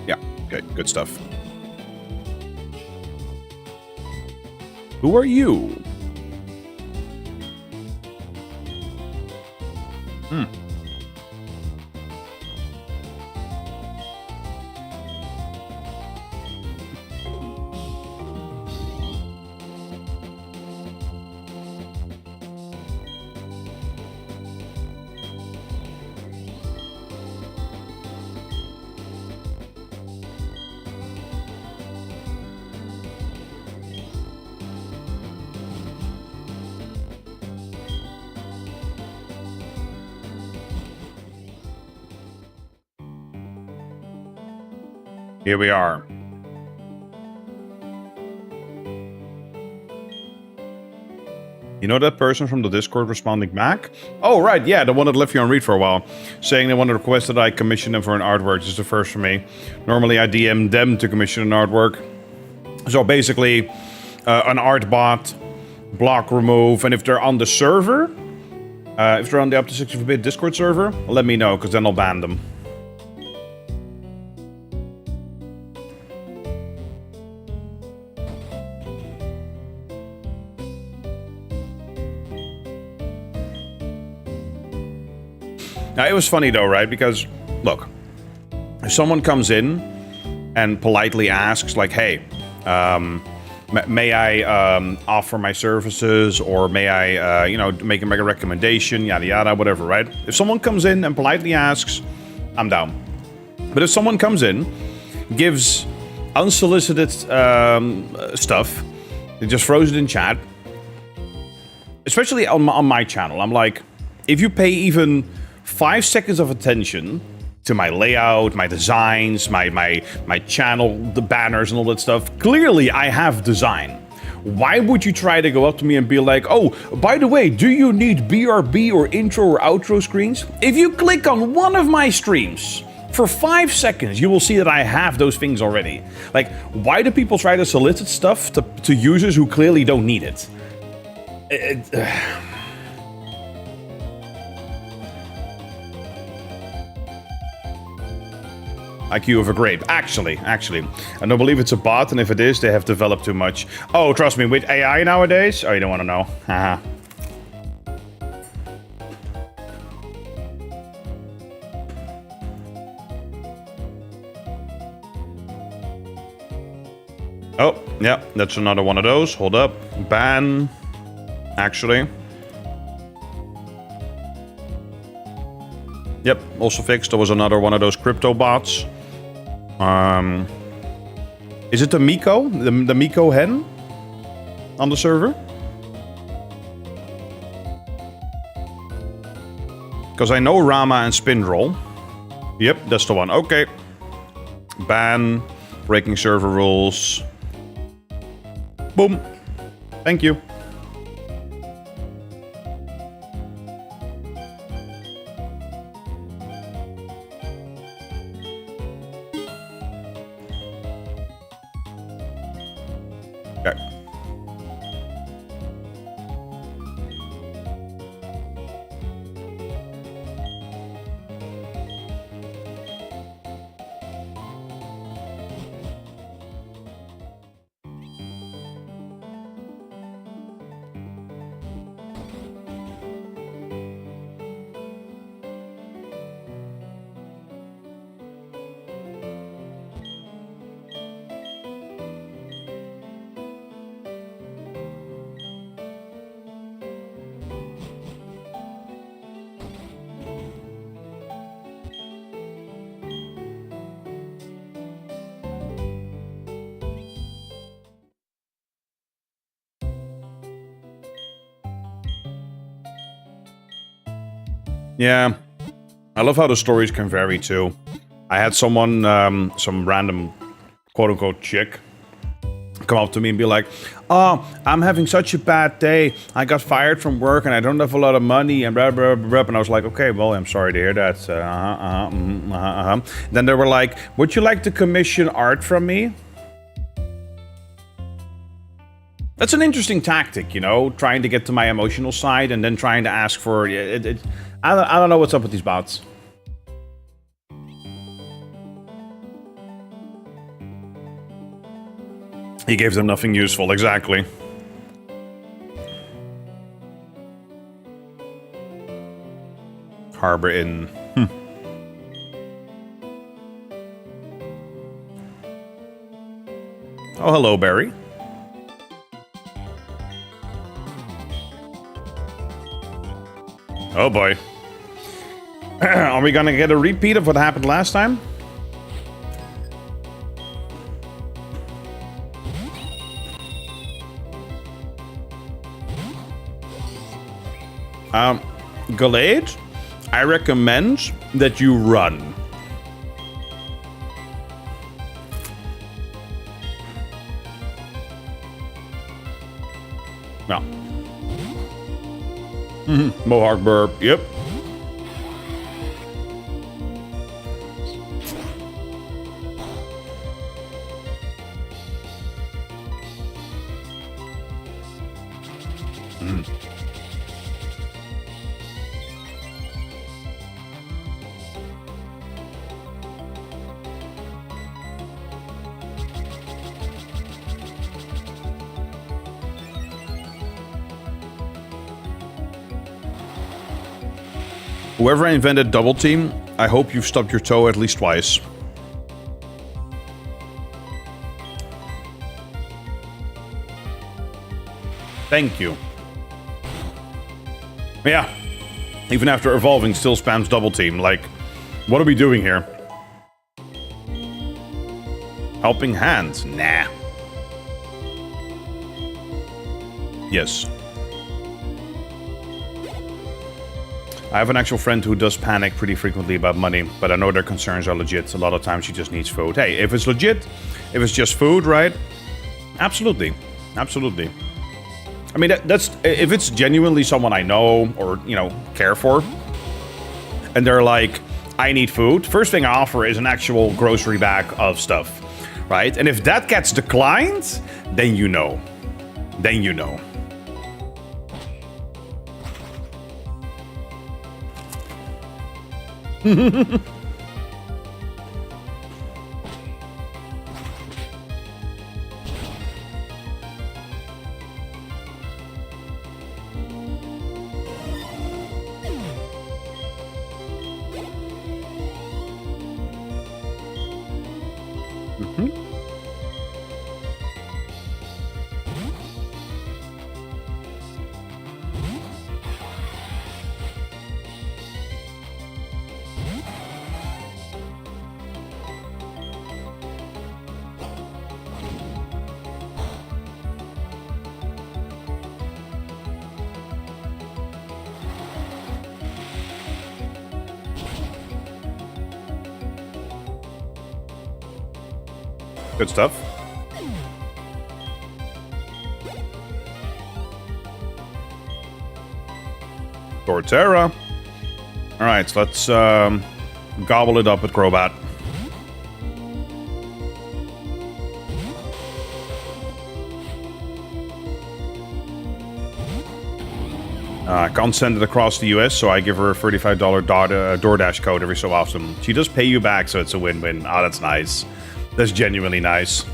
Yeah, okay, good stuff. Who are you? Here we are. You know that person from the Discord responding back? Oh, right, yeah, the one that left you on read for a while. Saying they want to request that I commission them for an artwork. This is the first for me. Normally I DM them to commission an artwork. So basically, an art bot, block remove, and if they're on the server, if they're on the up to 64-bit Discord server, let me know, because then I'll ban them. Now, it was funny though, right? Because, look, if someone comes in and politely asks, like, hey, may I offer my services, or may I, you know, make a recommendation, yada yada, whatever, right? If someone comes in and politely asks, I'm down. But if someone comes in, gives unsolicited stuff, they just throws it in chat, especially on my channel, I'm like, if you pay even 5 seconds of attention to my layout, my designs, my channel, the banners and all that stuff, clearly I have design. Why would you try to go up to me and be like, oh, by the way, do you need BRB or intro or outro screens? If you click on one of my streams for 5 seconds, you will see that I have those things already. Like, why do people try to solicit stuff to users who clearly don't need it? IQ of a grape. Actually. I don't believe it's a bot, and if it is, they have developed too much. Oh, trust me, with AI nowadays? Oh, you don't want to know. Haha. Oh, yeah, that's another one of those. Hold up. Ban. Actually. Yep, also fixed. There was another one of those crypto bots. Is it the Miko? The Miko hen? On the server? Because I know Rama and Spindroll. Yep, that's the one. Okay. Ban. Breaking server rules. Boom. Thank you. Okay. Yeah, I love how the stories can vary too. I had someone, some random quote-unquote chick, come up to me and be like, oh, I'm having such a bad day. I got fired from work and I don't have a lot of money and blah, blah, blah, blah. And I was like, okay, well, I'm sorry to hear that. Then they were like, would you like to commission art from me? That's an interesting tactic, you know, trying to get to my emotional side and then trying to ask for it. I don't know what's up with these bots. He gave them nothing useful, exactly. Harbor Inn. Oh, hello, Barry. Oh boy. Are we gonna get a repeat of what happened last time? Gallade, I recommend that you run. No. Mohawk burp. Yep. Whoever invented double team, I hope you've stubbed your toe at least twice. Thank you. Yeah. Even after evolving, still spams double team. Like, what are we doing here? Helping hand? Nah. Yes. I have an actual friend who does panic pretty frequently about money, but I know their concerns are legit. A lot of times she just needs food. Hey, if it's legit, if it's just food, right? Absolutely. Absolutely. I mean, that's if it's genuinely someone I know or, you know, care for, and they're like, I need food, first thing I offer is an actual grocery bag of stuff, right? And if that gets declined, then you know. Then you know. Good stuff. Torterra. All right, so let's gobble it up with Crobat. I can't send it across the US, so I give her a $35 DoorDash code every so often. She does pay you back, so it's a win-win. Oh, that's nice. That's genuinely nice.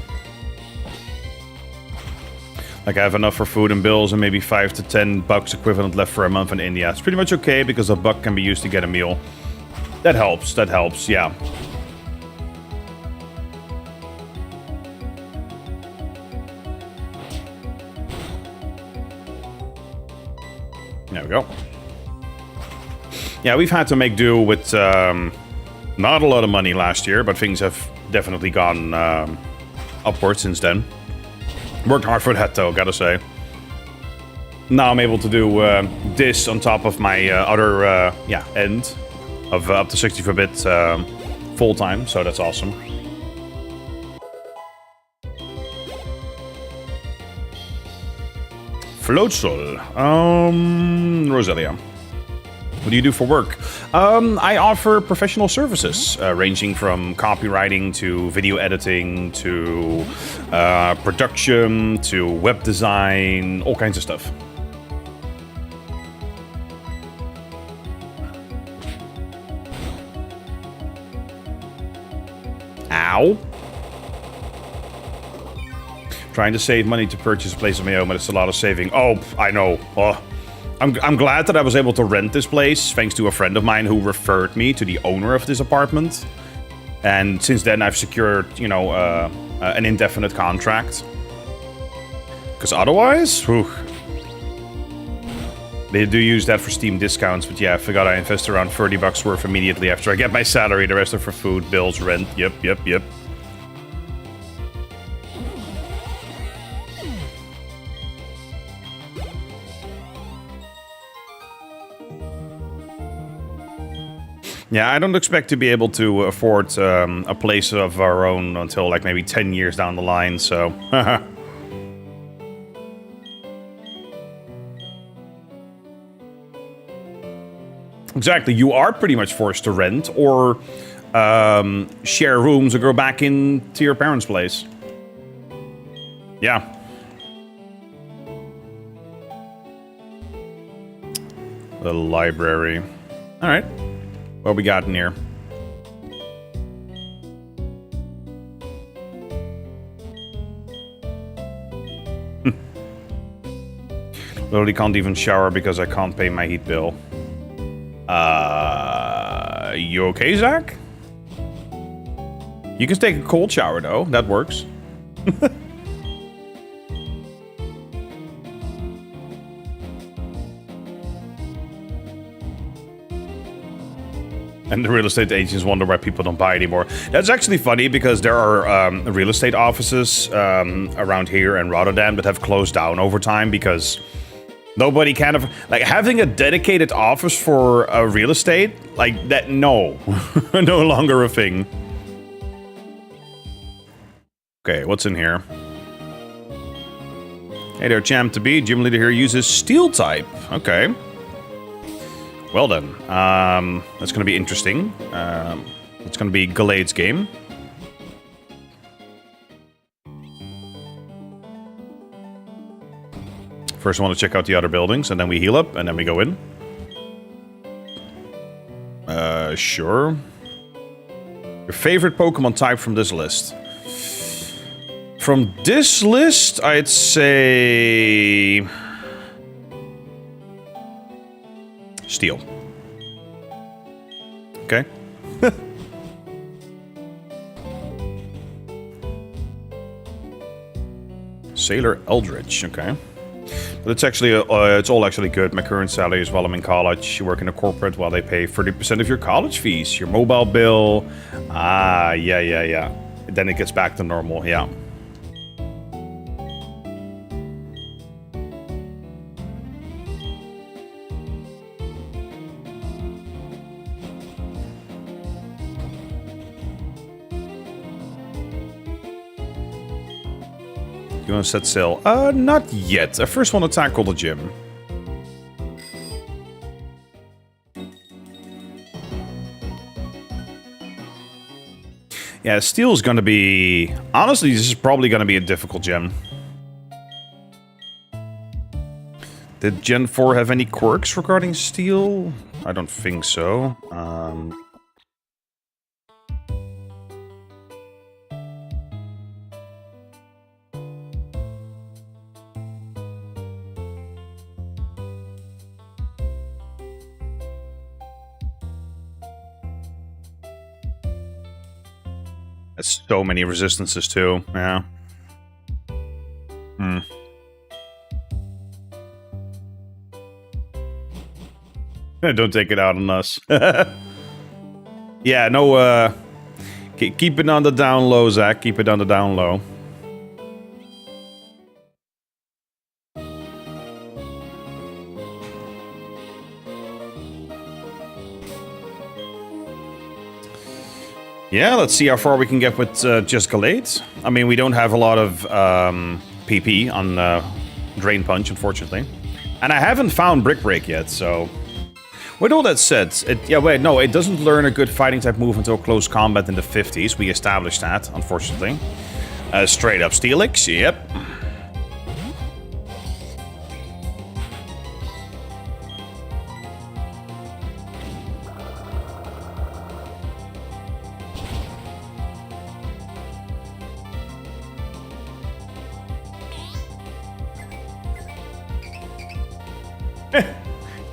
Like, I have enough for food and bills and maybe $5 to $10 equivalent left for a month in India. It's pretty much okay because a buck can be used to get a meal. That helps, yeah. There we go. Yeah, we've had to make do with not a lot of money last year, but things have definitely gone upward since then. Worked hard for that, though, gotta say. Now I'm able to do this on top of my other end of up to 64-bit full-time, so that's awesome. Floatsol. Roselia. What do you do for work? I offer professional services, ranging from copywriting to video editing to production to web design, all kinds of stuff. Ow. Trying to save money to purchase a place of my own, but it's a lot of saving. Oh, I know. Oh. I'm glad that I was able to rent this place, thanks to a friend of mine who referred me to the owner of this apartment. And since then, I've secured, you know, an indefinite contract. Because otherwise, whew, they do use that for Steam discounts. But yeah, I forgot I invest around $30 worth immediately after I get my salary. The rest are for food, bills, rent. Yep. Yeah, I don't expect to be able to afford a place of our own until like maybe 10 years down the line, so... Exactly. You are pretty much forced to rent or share rooms or go back into your parents' place. Yeah. The library. All right. What we got in here? Literally can't even shower because I can't pay my heat bill. You okay, Zach? You can take a cold shower, though. That works. And the real estate agents wonder why people don't buy anymore. That's actually funny because there are real estate offices around here in Rotterdam that have closed down over time because nobody kind of like having a dedicated office for real estate like that. No, no longer a thing. Okay, what's in here? Hey there, champ to be. Gym leader here uses steel type. Okay. Well then, that's gonna be interesting. It's gonna be Galade's game. First, I want to check out the other buildings, and then we heal up, and then we go in. Sure. Your favorite Pokemon type from this list? From this list, I'd say... Steel. Okay. Sailor Eldritch, okay. But it's actually, it's all actually good. My current salary is while I'm in college. You work in a corporate while they pay 30% of your college fees. Your mobile bill. Ah, yeah. Then it gets back to normal, yeah. You want to set sail? Not yet. I first want to tackle the gym. Yeah, steel is going to be... Honestly, this is probably going to be a difficult gym. Did Gen 4 have any quirks regarding steel? I don't think so. So many resistances too, yeah. Don't take it out on us. Yeah, no, keep it on the down low, Zach. Keep it on the down low. Yeah, let's see how far we can get with just Galate. I mean, we don't have a lot of PP on Drain Punch, unfortunately. And I haven't found Brick Break yet, so... With all that said, it doesn't learn a good fighting type move until close combat in the 50s. We established that, unfortunately. Straight up Steelix, yep.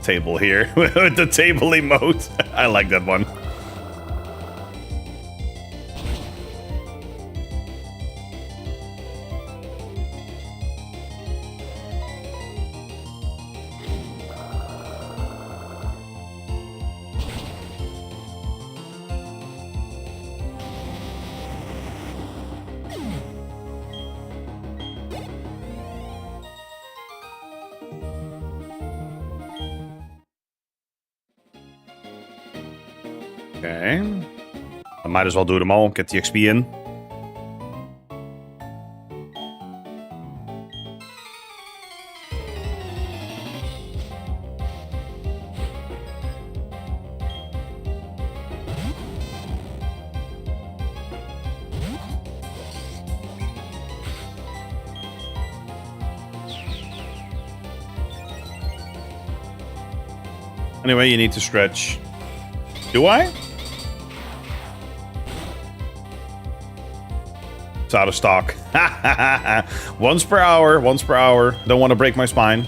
Table here with the table emote. I like that one. Okay. I might as well do them all, get the XP in. Anyway, you need to stretch. Do I? It's out of stock. Once per hour, once per hour. Don't want to break my spine.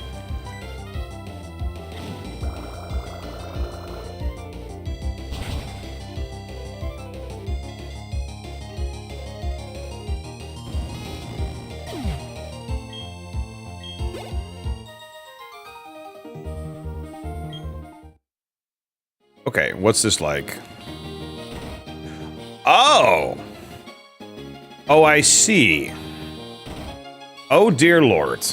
Okay, what's this like? Oh! Oh, I see. Oh, dear Lord.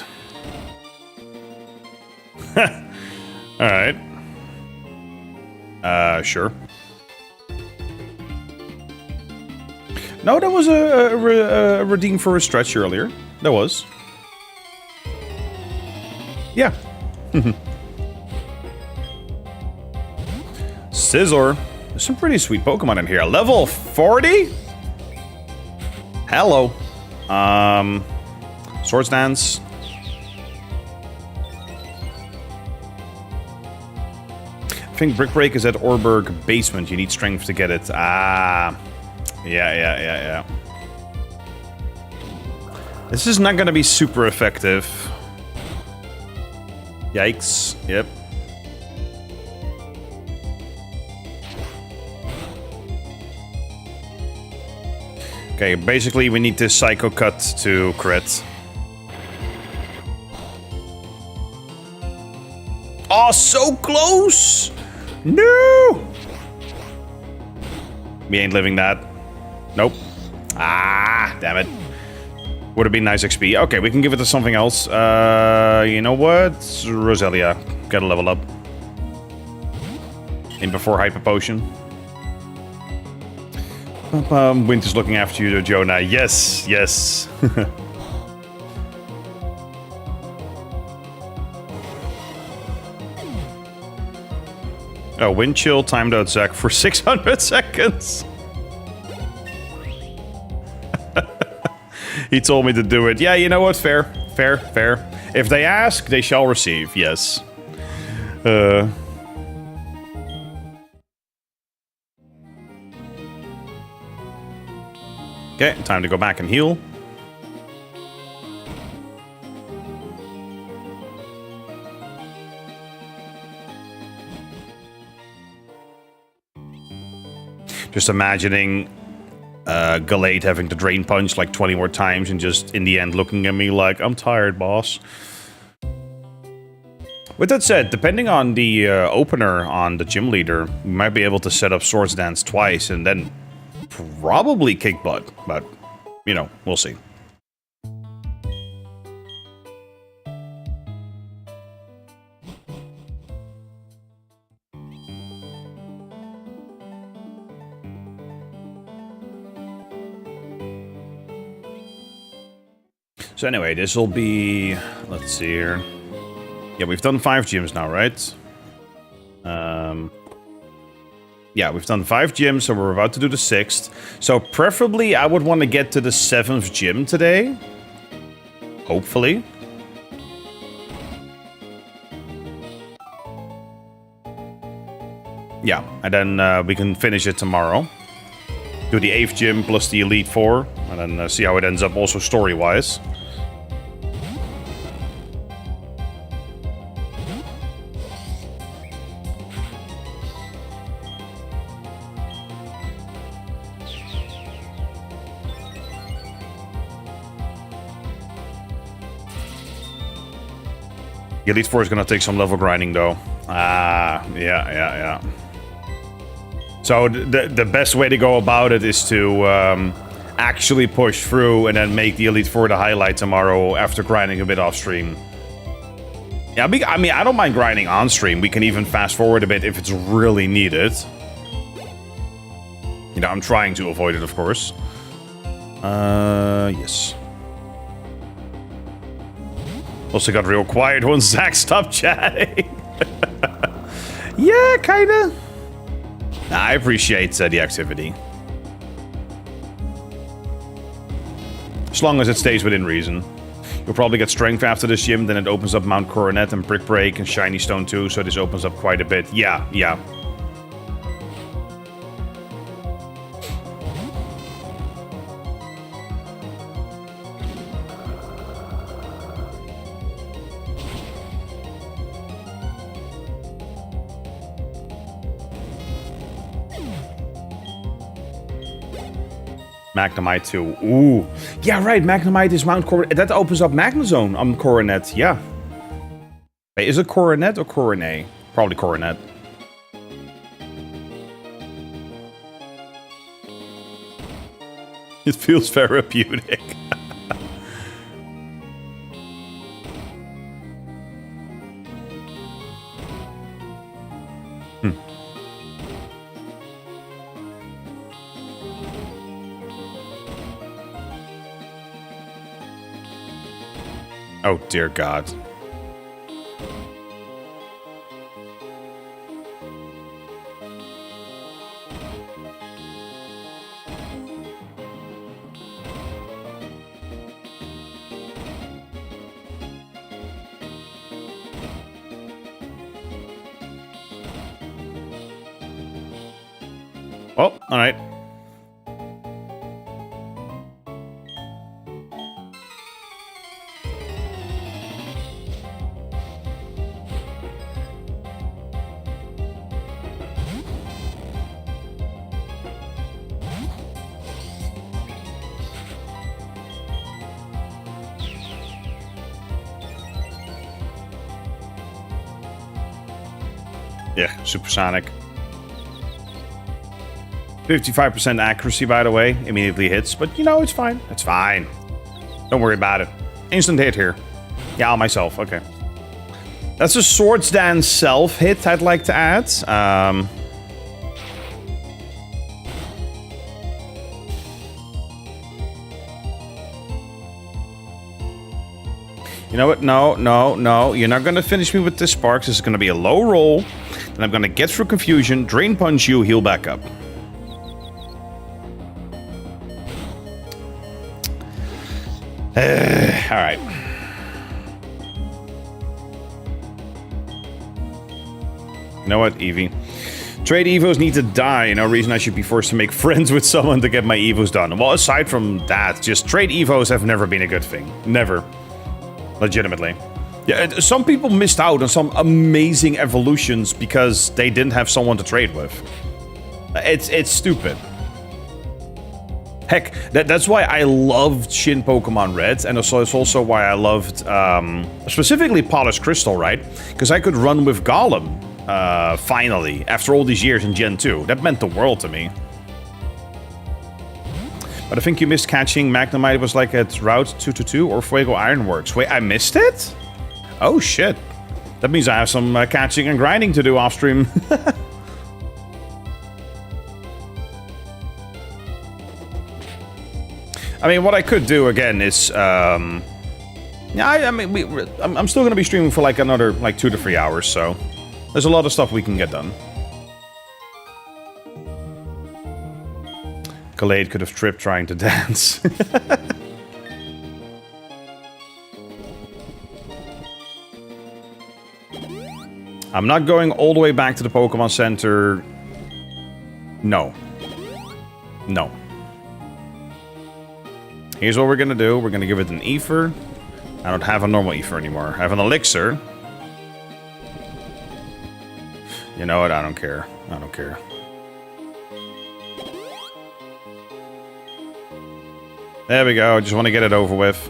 Alright. Sure. No, that was a redeem for a stretch earlier. That was. Yeah. Scizor. There's some pretty sweet Pokemon in here. Level 40? Hello. Swords Dance. I think Brick Break is at Orberg basement. You need strength to get it. Ah. Yeah. This is not gonna be super effective. Yikes. Yep. Okay, basically we need this Psycho Cut to crit. Oh, so close! No! We ain't living that. Nope. Ah, damn it. Would have been nice XP. Okay, we can give it to something else. You know what? Roselia. Gotta level up. In before Hyper Potion. Winter's looking after you, Jonah. Yes, yes. Oh, Wind Chill timed out Zach for 600 seconds. He told me to do it. Yeah, you know what? Fair. If they ask, they shall receive. Yes. Okay, time to go back and heal. Just imagining Gallade having to Drain Punch like 20 more times and just in the end looking at me like, I'm tired, boss. With that said, depending on the opener on the gym leader, we might be able to set up Swords Dance twice and then probably kick butt, but, you know, we'll see. So anyway, this will be, let's see here. Yeah, we've done 5 gyms now, right? Yeah, we've done 5 gyms, so we're about to do the 6th. So preferably, I would want to get to the 7th gym today. Hopefully. Yeah, and then we can finish it tomorrow. Do the 8th gym plus the Elite 4, and then see how it ends up also story-wise. The Elite 4 is going to take some level grinding, though. Ah, yeah. So the best way to go about it is to actually push through and then make the Elite 4 the highlight tomorrow after grinding a bit off stream. Yeah, I mean, I don't mind grinding on stream. We can even fast forward a bit if it's really needed. You know, I'm trying to avoid it, of course. Yes. Also got real quiet once Zach stopped chatting. Yeah, kinda. Nah, I appreciate the activity. As long as it stays within reason. We'll probably get Strength after this gym, then it opens up Mount Coronet and Brick Break and Shiny Stone too, so this opens up quite a bit. Yeah, yeah. Magnemite too. Ooh. Yeah, right. Magnemite is Mount Coronet. That opens up Magnezone on Coronet. Yeah. Wait, is it Coronet or Coronet? Probably Coronet. It feels therapeutic. Oh, dear God. Oh, all right. Yeah, supersonic. 55% accuracy, by the way. Immediately hits, but you know, it's fine. It's fine. Don't worry about it. Instant hit here. Yeah, on myself. Okay. That's a Swords Dance self-hit I'd like to add. You know what? No, no, no. You're not going to finish me with this Sparks. This is going to be a low roll. Then I'm going to get through Confusion, Drain Punch you, heal back up. Alright. You know what, Eevee? Trade Evos need to die. No reason I should be forced to make friends with someone to get my Evos done. Well, aside from that, just trade Evos have never been a good thing. Never. Legitimately. Yeah, some people missed out on some amazing evolutions because they didn't have someone to trade with. It's stupid. Heck, that's why I loved Shin Pokemon Red, and it's also why I loved specifically Polished Crystal, right? Because I could run with Golem, finally, after all these years in Gen 2. That meant the world to me. But I think you missed catching Magnemite was like at Route 222 or Fuego Ironworks. Wait, I missed it? Oh shit. That means I have some catching and grinding to do off stream. I mean, what I could do again is, yeah, I mean, I'm still gonna be streaming for like another 2 to 3 hours, so there's a lot of stuff we can get done. Gallade could have tripped trying to dance. I'm not going all the way back to the Pokemon Center. No. No. Here's what we're gonna do. We're gonna give it an Ether. I don't have a normal Ether anymore. I have an Elixir. You know what? I don't care. I don't care. There we go. I just want to get it over with.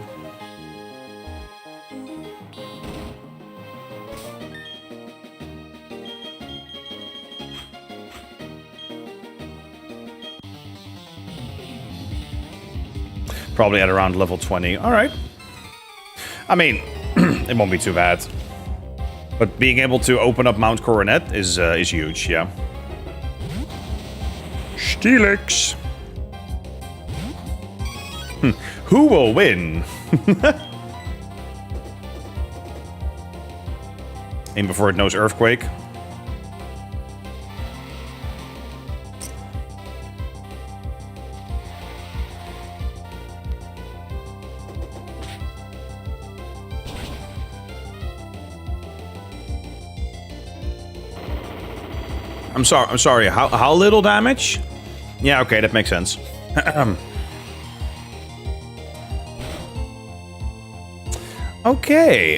Probably at around level 20. Alright. I mean, it won't be too bad. But being able to open up Mount Coronet is huge, yeah. Steelix! Who will win? Aim before it knows Earthquake. I'm sorry. How little damage? Yeah, okay, that makes sense. Okay,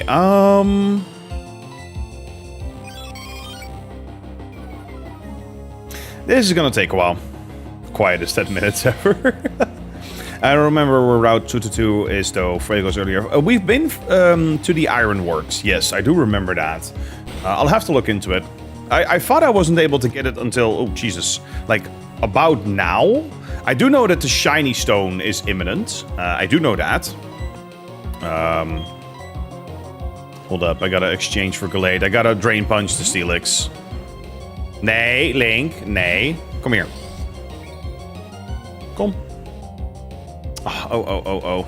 this is gonna take a while. Quietest 10 minutes ever. I don't remember where Route 222 is, though. Frey goes earlier. We've been to the Ironworks. Yes, I do remember that. I'll have to look into it. I thought I wasn't able to get it until... Oh, Jesus. Like, about now? I do know that the shiny stone is imminent. I do know that. Hold up. I gotta exchange for Gallade. I gotta Drain Punch the Steelix. Nee, Link. Nee. Come here. Kom. Oh.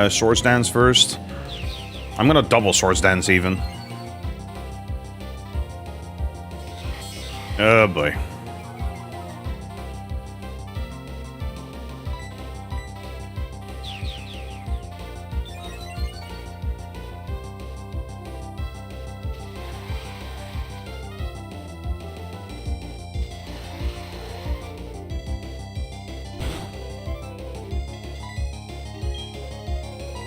Swords Dance first. I'm gonna double Swords Dance even. Oh boy.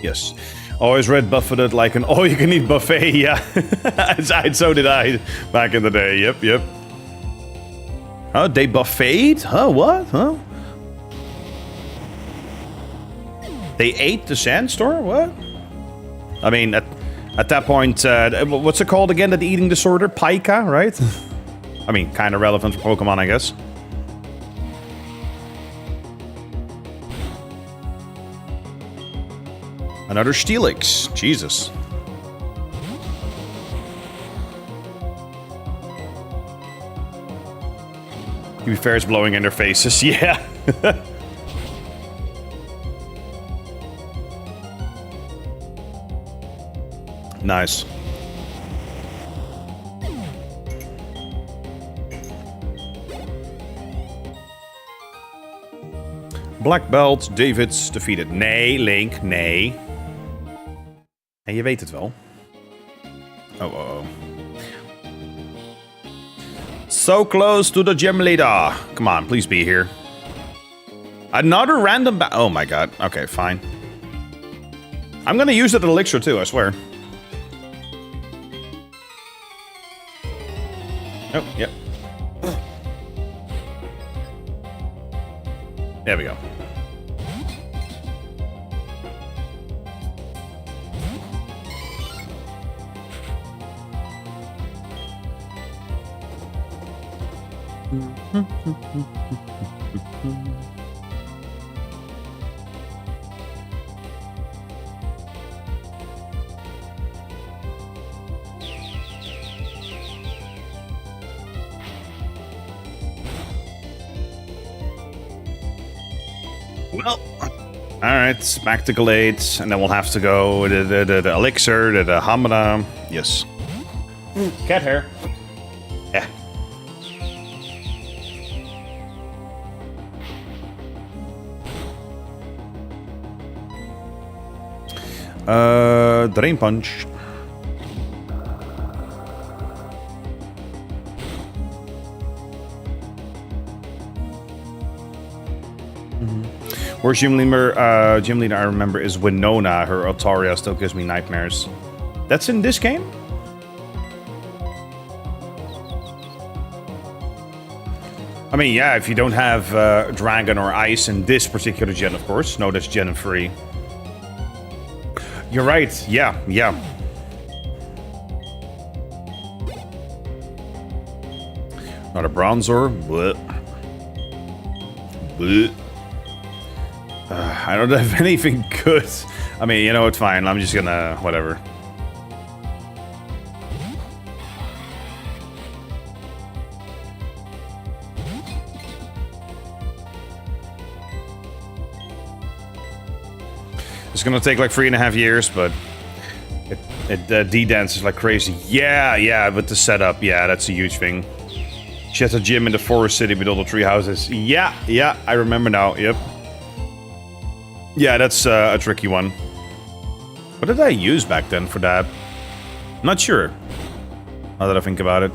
Yes. Always read buffeted like an all-you-can-eat buffet, yeah. So did I back in the day, yep. Oh, they buffeted? Huh, what? Huh? They ate the sandstorm? What? I mean, at that point, what's it called again, that eating disorder? Pica, right? I mean, kind of relevant for Pokemon, I guess. Another Steelix. Jesus. To be fair, it's blowing in their faces. Yeah. Nice. Black Belt, David's defeated. Nee, Link, nee. En je weet het wel. Oh. So close to the gym leader. Come on, please be here. Another random oh my god. Okay, fine. I'm gonna use that elixir too, I swear. Oh, yep. There we go. Well, all right, back to Gallade, and then we'll have to go the elixir, the Hamada. Yes. Cat hair. Yeah. Drain Punch. Worst gym leader I remember is Winona. Her Altaria still gives me nightmares. That's in this game? I mean, yeah, if you don't have Dragon or Ice in this particular gen, of course. No, that's gen 3. You're right. Yeah. Not a Bronzor. Blech. I don't have anything good. I mean, you know, it's fine. I'm just gonna... whatever. It's gonna take like 3.5 years, but... it D-dances like crazy. Yeah, with the setup. Yeah, that's a huge thing. She has a gym in the forest city with all the tree houses. Yeah, I remember now. Yep. Yeah, that's a tricky one. What did I use back then for that? Not sure. Now that I think about it.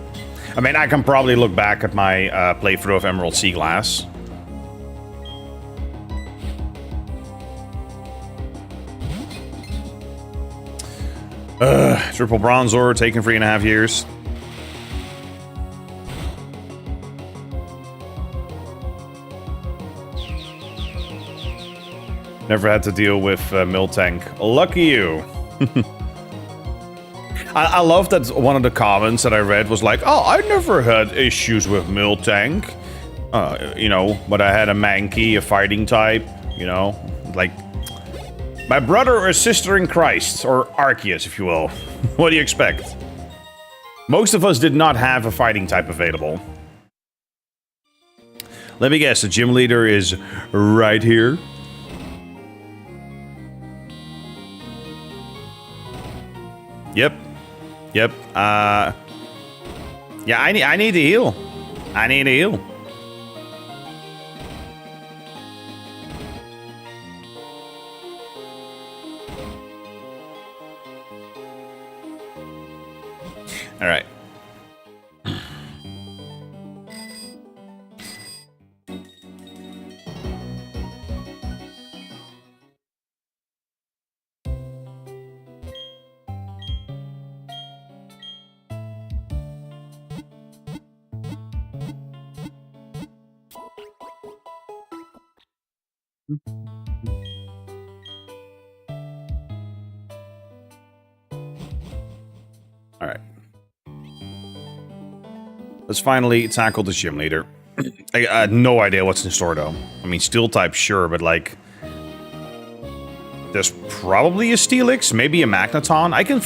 I mean, I can probably look back at my playthrough of Emerald Sea Glass. Triple Bronze Ore, taking 3.5 years. Never had to deal with Miltank. Lucky you. I love that one of the comments that I read was like, oh, I never had issues with Miltank. You know, but I had a Mankey, a fighting type, you know, like my brother or sister in Christ, or Arceus, if you will. What do you expect? Most of us did not have a fighting type available. Let me guess, the gym leader is right here. Yep. Yep. Yeah, I need to heal. I need to heal. All right. All right. Let's finally tackle the gym leader. I had no idea what's in store, though. I mean, steel type, sure, but like, there's probably a Steelix, maybe a Magneton. I can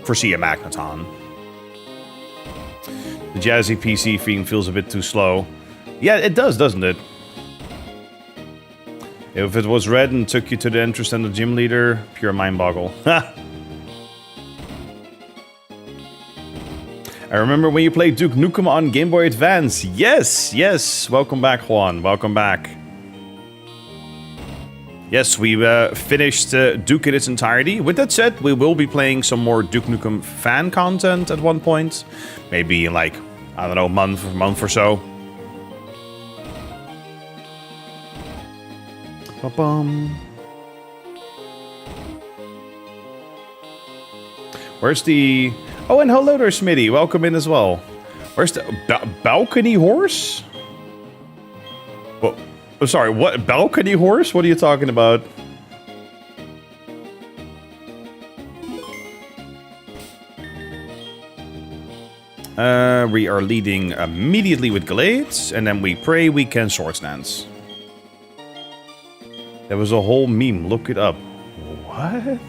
foresee a Magneton. The Jazzy PC theme feels a bit too slow. Yeah, it does, doesn't it? If it was red and took you to the entrance and the gym leader, pure mind boggle. Ha! I remember when you played Duke Nukem on Game Boy Advance. Yes, yes. Welcome back, Juan. Welcome back. Yes, we finished Duke in its entirety. With that said, we will be playing some more Duke Nukem fan content at one point. Maybe in like, I don't know, month or so. Ba-bum. Where's the... Oh, and hello there, Smitty. Welcome in as well. Where's the balcony horse? Well, I'm sorry, what? Balcony horse? What are you talking about? We are leading immediately with Glades, and then we pray we can Swords Dance. There was a whole meme. Look it up. What?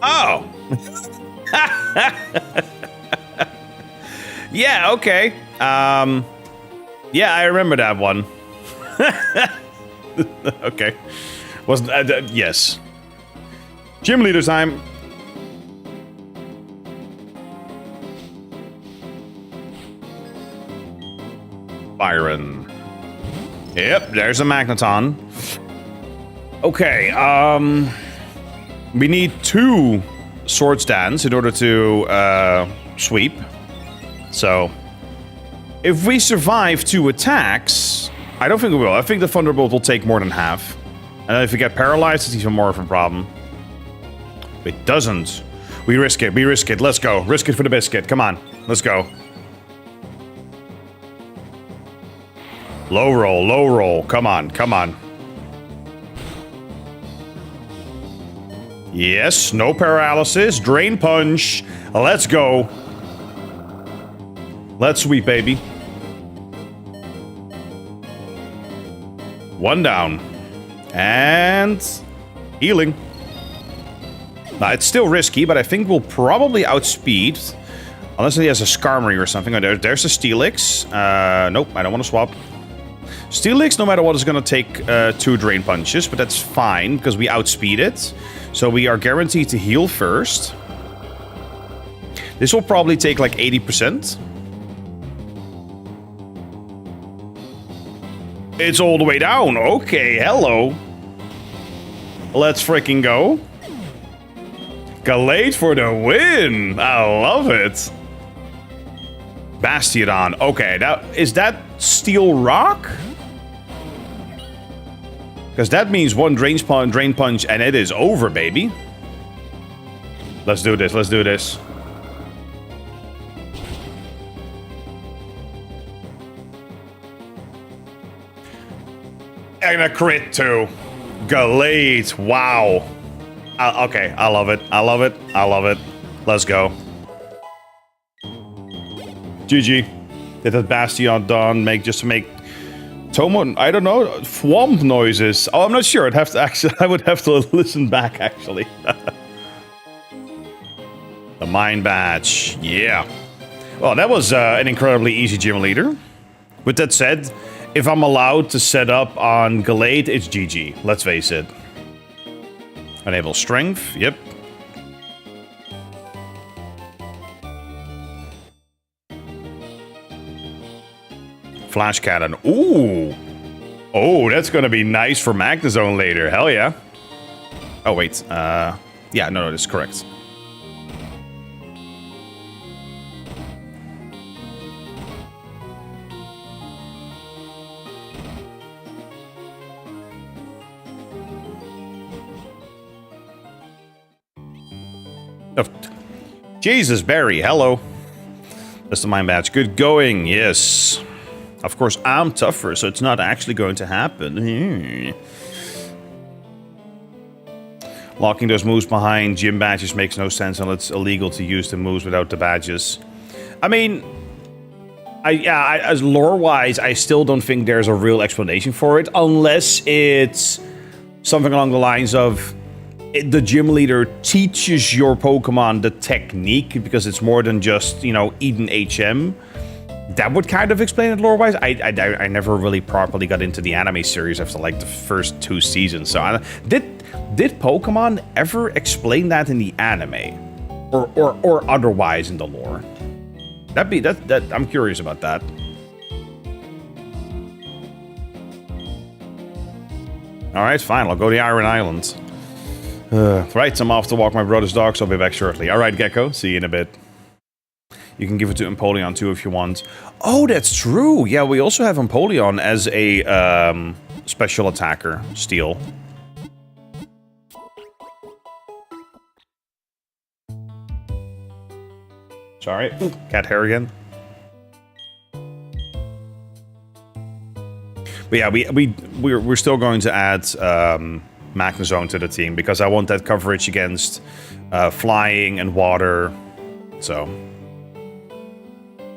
Oh! Yeah, okay. Yeah, I remember that one. Okay. Wasn't yes. Gym leader time. Byron. Yep, there's a Magneton. Okay, we need 2 Swords Dance in order to sweep. So, if we survive 2 attacks, I don't think we will. I think the Thunderbolt will take more than half. And if we get paralyzed, it's even more of a problem. It doesn't. We risk it. We risk it. Let's go. Risk it for the biscuit. Come on. Let's go. Low roll. Low roll. Come on. Come on. Yes, no paralysis. Drain punch. Let's go. Let's sweep, baby. 1 down. And healing. Now, it's still risky, but I think we'll probably outspeed. Unless he has a Skarmory or something. Oh, there's a Steelix. Nope, I don't want to swap. Steelix, no matter what, is going to take 2 Drain Punches, but that's fine, because we outspeed it. So we are guaranteed to heal first. This will probably take like 80%. It's all the way down. Okay, hello. Let's freaking go. Galate for the win. I love it. Bastiodon. Okay, now, is that Steel Rock? Because that means one Drain Punch, and it is over, baby. Let's do this, let's do this. And a crit, too. Galate, wow. Okay, I love it, I love it, I love it. Let's go. GG. Did that Bastiodon make just to make Tomo, I don't know, Thwomp noises. Oh, I'm not sure. I'd have to actually, I would have to listen back actually. The Mind Badge, yeah. Well, that was an incredibly easy gym leader. With that said, if I'm allowed to set up on Galate, it's GG. Let's face it. Enable Strength, yep. Flash Cannon. Ooh. Oh, that's gonna be nice for Magnezone later. Hell yeah. Oh, wait. Yeah, no, that's correct. Oh, Jesus, Barry, hello. That's the Mind Badge. Good going, yes. Of course, I'm tougher, so it's not actually going to happen. Locking those moves behind gym badges makes no sense, and it's illegal to use the moves without the badges. I mean, as lore-wise, I still don't think there's a real explanation for it, unless it's something along the lines of the gym leader teaches your Pokemon the technique, because it's more than just, you know, Eden HM. That would kind of explain it lore-wise. I never really properly got into the anime series after like the first 2 seasons. So did Pokemon ever explain that in the anime, or otherwise in the lore? That I'm curious about that. All right, fine. I'll go to the Iron Island. Right, I'm off to walk my brother's dog, so I'll be back shortly. All right, Gecko. See you in a bit. You can give it to Empoleon too if you want. Oh, that's true. Yeah, we also have Empoleon as a special attacker. Steel. Sorry. Cat hair again. But yeah, we're still going to add Magnezone to the team because I want that coverage against flying and water. So.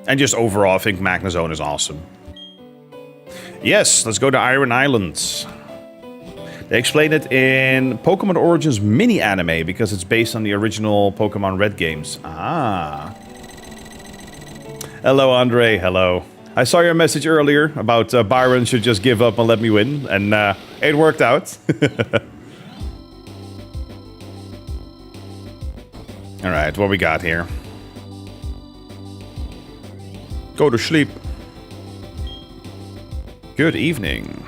And just overall, I think Magnezone is awesome. Yes, let's go to Iron Islands. They explain it in Pokemon Origins mini-anime because it's based on the original Pokemon Red games. Ah. Hello, Andre. Hello. I saw your message earlier about Byron should just give up and let me win, and it worked out. Alright, what we got here? Go to sleep. Good evening.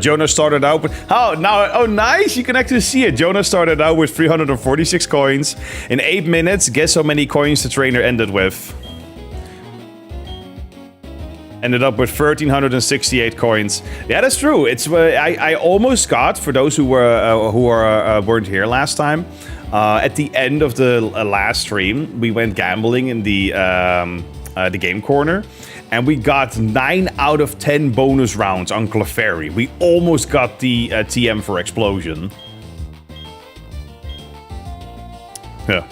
Jonah started out with... Oh, nice! You can actually see it. Jonah started out with 346 coins. In 8 minutes, guess how many coins the trainer ended with? Ended up with 1,368 coins. Yeah, that's true. It's I almost got, for those who weren't here last time, at the end of the last stream, we went gambling in the game corner, and we got 9 out of 10 bonus rounds on Clefairy. We almost got the TM for Explosion. Yeah.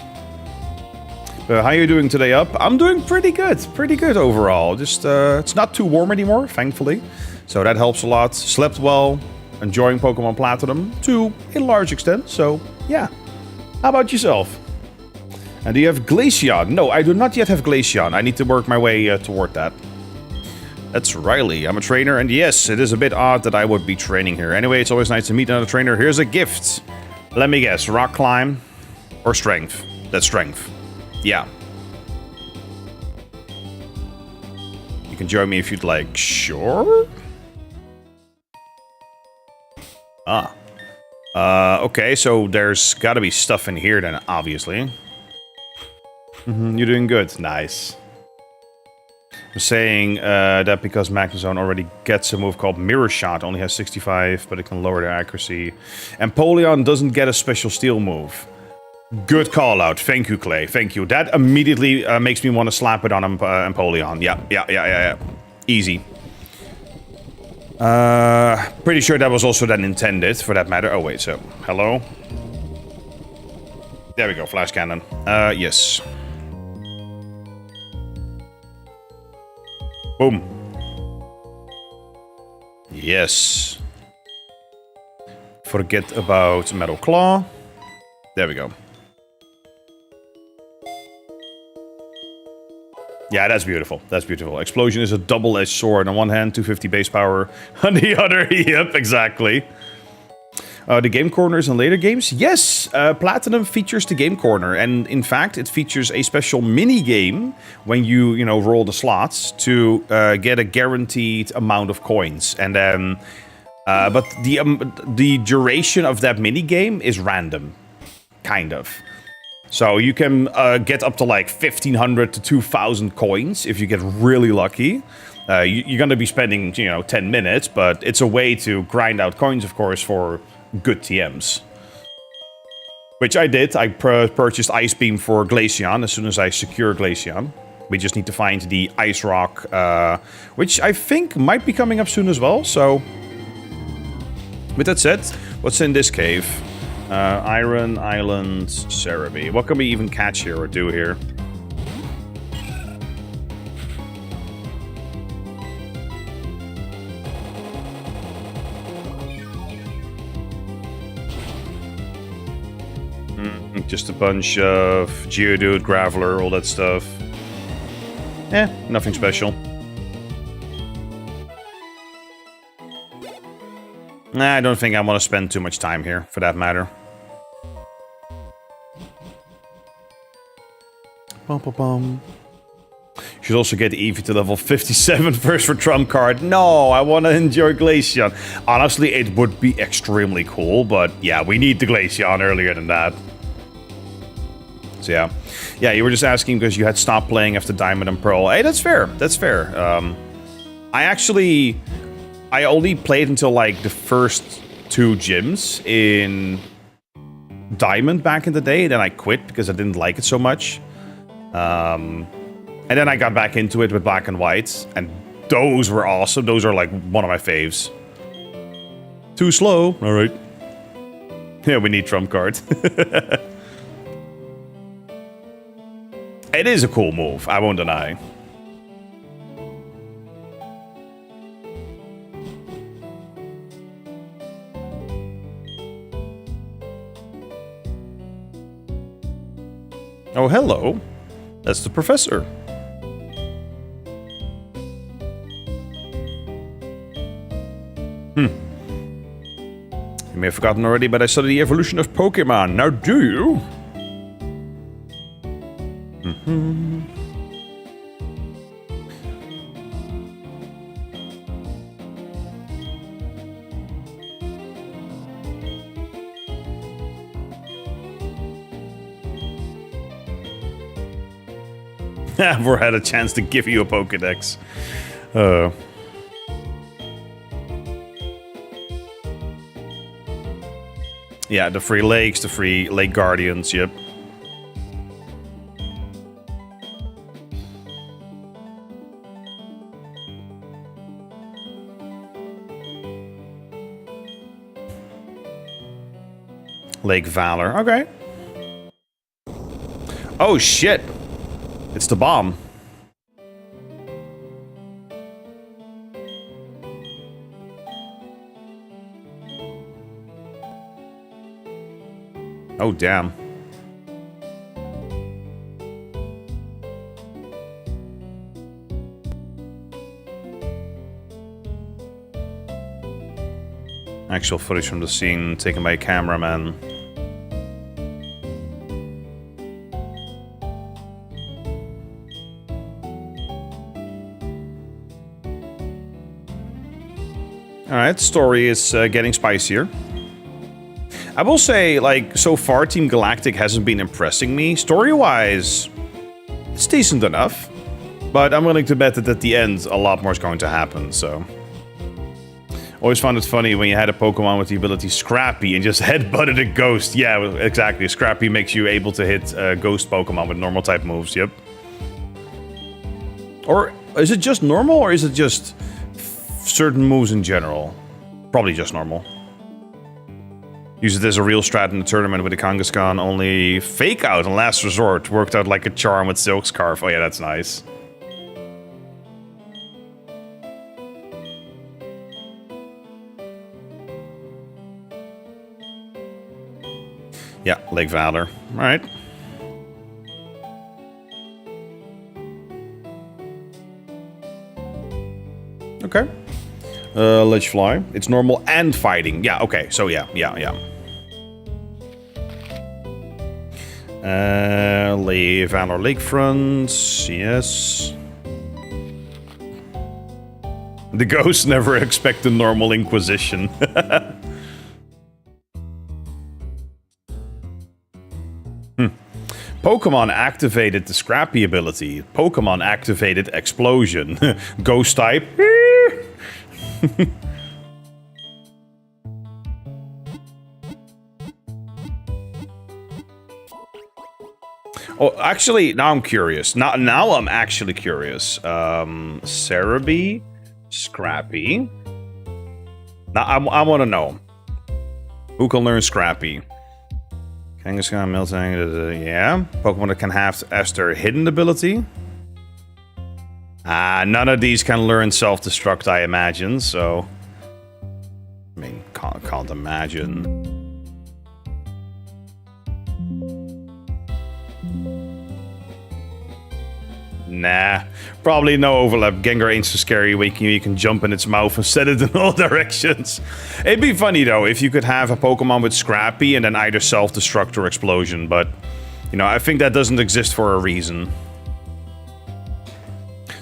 How are you doing today, Up? I'm doing pretty good overall. Just, it's not too warm anymore, thankfully. So that helps a lot. Slept well, enjoying Pokemon Platinum to a large extent. So, yeah. How about yourself? And do you have Glaceon? No, I do not yet have Glaceon. I need to work my way toward that. That's Riley. I'm a trainer, and yes, it is a bit odd that I would be training here. Anyway, it's always nice to meet another trainer. Here's a gift. Let me guess, Rock Climb. Or strength. That's strength. Yeah. You can join me if you'd like. Sure? Ah. Okay, so there's gotta be stuff in here then, obviously. You're doing good. Nice. I'm saying that because Magnezone already gets a move called Mirror Shot, only has 65, but it can lower their accuracy. And Polion doesn't get a special steel move. Good call out. Thank you, Clay. Thank you. That immediately makes me want to slap it on Empoleon. Yeah. Easy. Pretty sure that was also then intended, for that matter. Oh, wait, so, hello? There we go, flash cannon. Yes. Boom. Yes. Forget about Metal Claw. There we go. Yeah, that's beautiful. That's beautiful. Explosion is a double-edged sword. On one hand, 250 base power. On the other, yep, exactly. The Game Corners in later games? Yes, Platinum features the Game Corner. And in fact, it features a special mini-game when you know, roll the slots to get a guaranteed amount of coins. And then, but the duration of that mini-game is random. Kind of. So you can get up to like 1,500 to 2,000 coins if you get really lucky. You're going to be spending, you know, 10 minutes, but it's a way to grind out coins, of course, for good TMs. Which I did. I purchased Ice Beam for Glaceon as soon as I secure Glaceon. We just need to find the Ice Rock, which I think might be coming up soon as well. So, with that said, what's in this cave? Iron Island Cerebi. What can we even catch here or do here? Just a bunch of Geodude, Graveler, all that stuff. Nothing special. Nah, I don't think I want to spend too much time here, for that matter. Bum. You should also get Eevee to level 57 first for Trump card. No, I want to enjoy Glaceon. Honestly, it would be extremely cool, but yeah, we need the Glaceon earlier than that. So yeah. Yeah, you were just asking because you had stopped playing after Diamond and Pearl. Hey, that's fair. That's fair. I only played until like the first 2 gyms in Diamond back in the day. Then I quit because I didn't like it so much. And then I got back into it with Black and White, and those were awesome. Those are like one of my faves. Too slow. All right. Yeah, we need Trump card. It is a cool move, I won't deny. Oh, hello. That's the professor. You may have forgotten already, but I studied the evolution of Pokémon. Now do you? Never had a chance to give you a Pokédex. Yeah, the free lakes, the free lake guardians, yep. Lake Valor, okay. Oh shit! It's the bomb. Oh, damn. Actual footage from the scene taken by a cameraman. Alright, story is getting spicier. I will say, like, so far Team Galactic hasn't been impressing me. Story-wise, it's decent enough. But I'm willing to bet that at the end, a lot more is going to happen, so... Always found it funny when you had a Pokemon with the ability Scrappy and just headbutted a ghost. Yeah, exactly. Scrappy makes you able to hit ghost Pokemon with normal type moves, yep. Or is it just normal, or is it just certain moves in general? Probably just normal. Use it as a real strat in the tournament with the Kangaskhan, only Fake Out on Last Resort worked out like a charm with Silk Scarf. Oh yeah, that's nice. Yeah, Lake Valor. Alright. Okay. Ledge Fly. It's normal and fighting. Yeah, okay. So yeah. Lake Valor Lakefront. Yes. The ghosts never expect a normal Inquisition. Pokemon activated the Scrappy ability. Pokemon activated Explosion. Ghost type. Oh, actually, now I'm curious. Now I'm actually curious. Cerebi, Scrappy. Now I want to know. Who can learn Scrappy? Kangaskhan, Miltank, yeah. Pokemon that can have as their hidden ability. None of these can learn self-destruct, I imagine, so... I mean, can't imagine. Nah, probably no overlap. Gengar ain't so scary, you can jump in its mouth and set it in all directions. It'd be funny though if you could have a Pokemon with Scrappy and then either self-destruct or Explosion, but you know, I think that doesn't exist for a reason.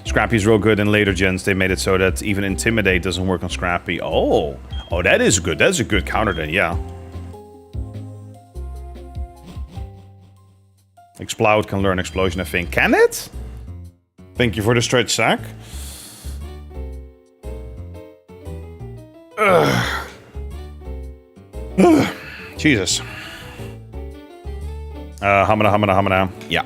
Scrappy's real good in later gens. They made it so that even Intimidate doesn't work on Scrappy. Oh, that is good. That's a good counter then, yeah. Exploud can learn Explosion, I think. Can it? Thank you for the stretch sack. Jesus. Hamana. Yeah.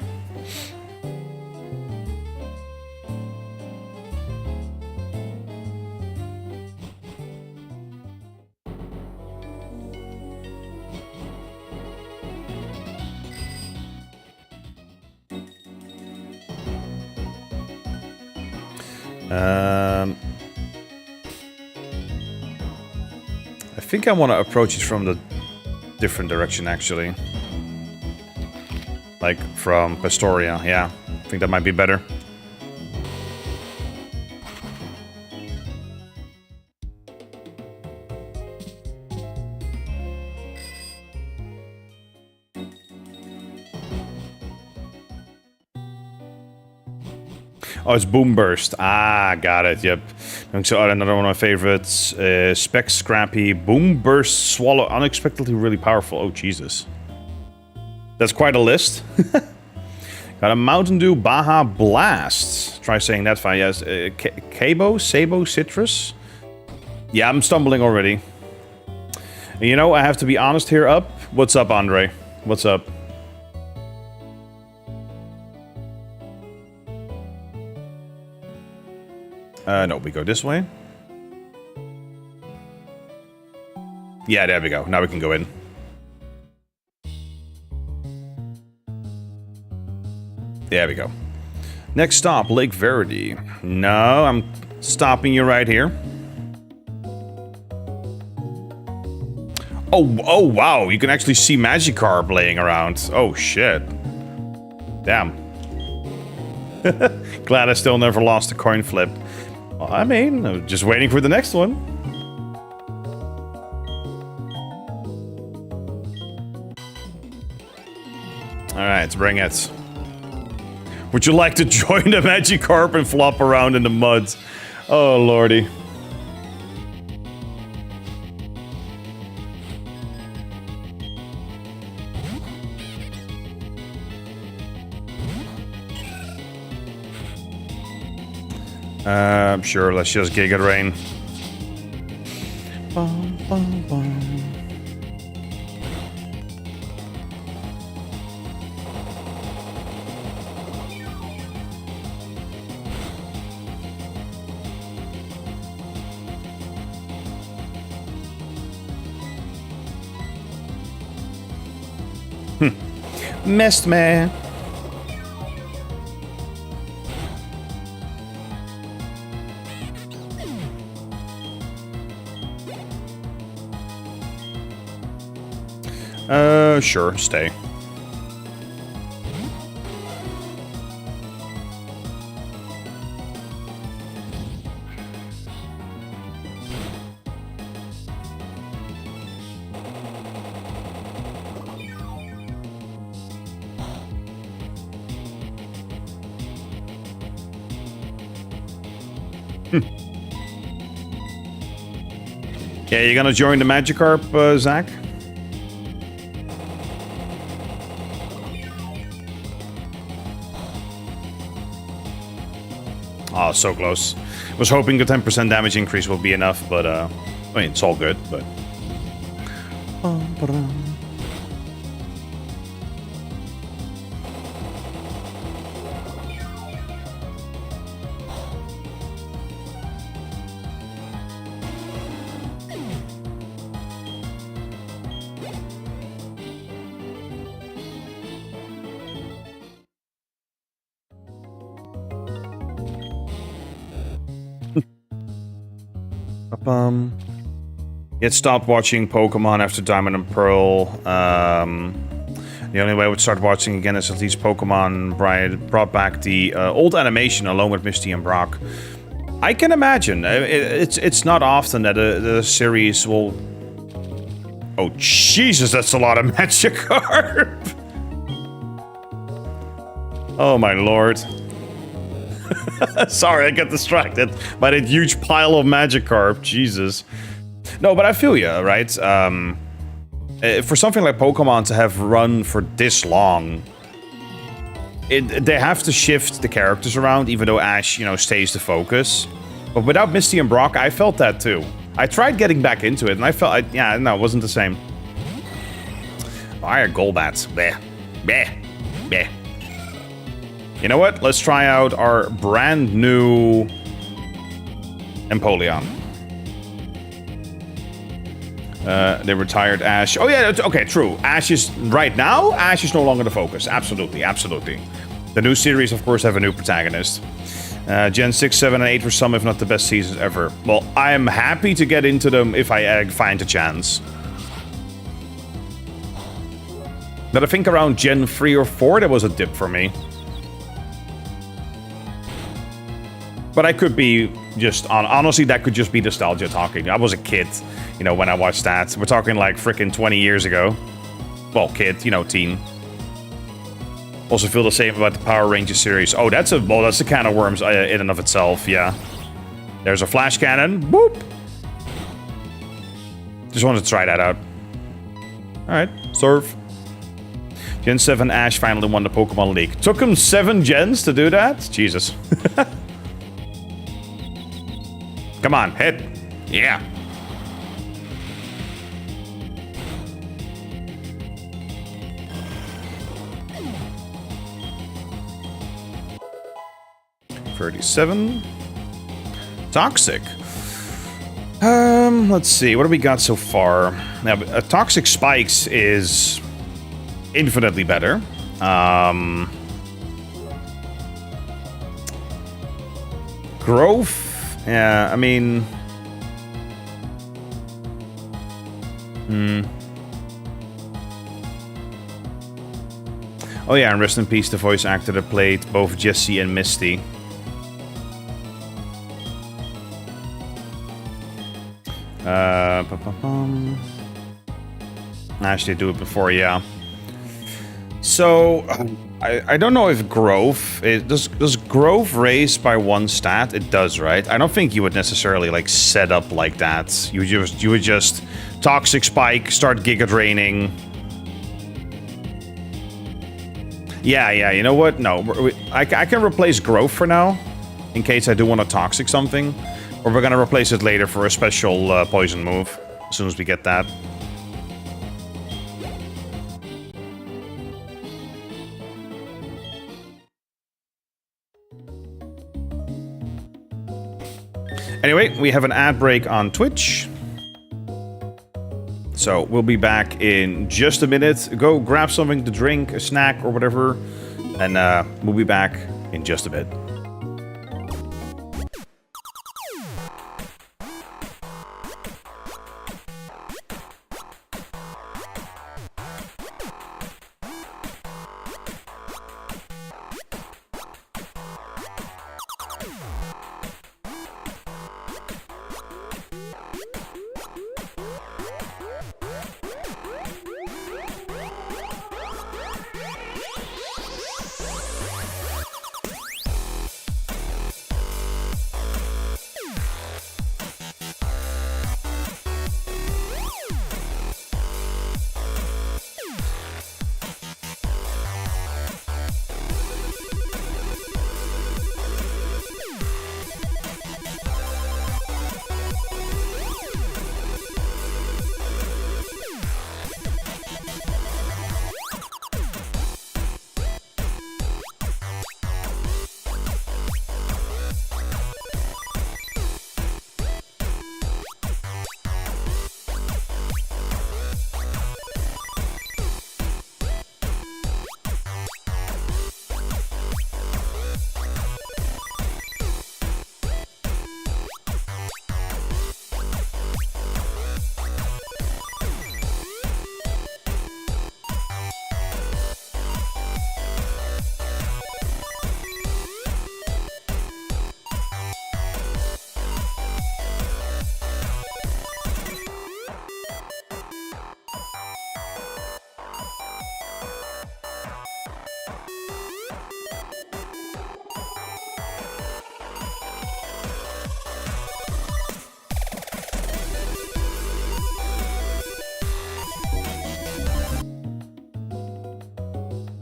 I think I want to approach it from the different direction, actually. Like, from Pastoria, yeah. I think that might be better. Oh, it's Boom Burst. Ah, got it, yep. So another one of my favorites. Spec Scrappy. Boom Burst Swallow. Unexpectedly really powerful. Oh, Jesus. That's quite a list. Got a Mountain Dew Baja Blast. Try saying that fine. Yes. Cabo? Sabo? Citrus? Yeah, I'm stumbling already. And you know, I have to be honest here, Up. What's up, Andre? What's up? No, we go this way. Yeah, there we go. Now we can go in. There we go. Next stop, Lake Verity. No, I'm stopping you right here. Oh, wow. You can actually see Magikarp laying around. Oh, shit. Damn. Glad I still never lost a coin flip. Well, I mean, I'm just waiting for the next one. Alright, bring it. Would you like to join the Magikarp and flop around in the mud? Oh, lordy. Sure, let's just Giga Drain. Bum, bum, bum. Missed me. Sure, stay. Yeah, you gonna join the Magikarp, Zach? Oh, so close. Was hoping the 10% damage increase will be enough, but I mean, it's all good, but... Yet stopped watching Pokemon after Diamond and Pearl. The only way I would start watching again is at least Pokemon brought back the old animation along with Misty and Brock. I can imagine. It's not often that the series will... Oh, Jesus, that's a lot of Magikarp! Oh, my lord. Sorry, I got distracted by that huge pile of Magikarp. Jesus. No, but I feel you, right? For something like Pokemon to have run for this long, they have to shift the characters around, even though Ash, you know, stays the focus. But without Misty and Brock, I felt that too. I tried getting back into it, and I felt, yeah, no, it wasn't the same. Fire Golbats. Bleh. Bleh. Bleh. You know what? Let's try out our brand new Empoleon. They retired Ash. Oh yeah, okay, true. Ash is, right now, Ash is no longer the focus. Absolutely, absolutely. The new series, of course, have a new protagonist. Gen 6, 7, and 8 were some, if not the best seasons ever. Well, I am happy to get into them if I find a chance. But I think around Gen 3 or 4, there was a dip for me. But I could be just, honestly, that could just be nostalgia talking. I was a kid, you know, when I watched that. We're talking like frickin' 20 years ago. Well, kid, you know, teen. Also feel the same about the Power Rangers series. Oh, that's a can of worms in and of itself, yeah. There's a flash cannon. Boop! Just wanted to try that out. Alright, serve. Gen 7 Ash finally won the Pokemon League. Took him 7 gens to do that? Jesus. Come on, hit. Yeah. $37. Toxic. Let's see. What do we got so far? Now, Toxic Spikes is infinitely better. Growth. Yeah, I mean... Oh yeah, and rest in peace, the voice actor that played both Jessie and Misty. Actually, do it before, yeah. So... I don't know if growth... Does growth raise by 1 stat? It does, right? I don't think you would necessarily, like, set up like that. You would just Toxic Spike, start Giga Draining. Yeah, you know what? No, I can replace growth for now. in case I do want to toxic something. Or we're gonna replace it later for a special poison move, as soon as we get that. Anyway, we have an ad break on Twitch. So we'll be back in just a minute. Go grab something to drink, a snack or whatever. And we'll be back in just a bit.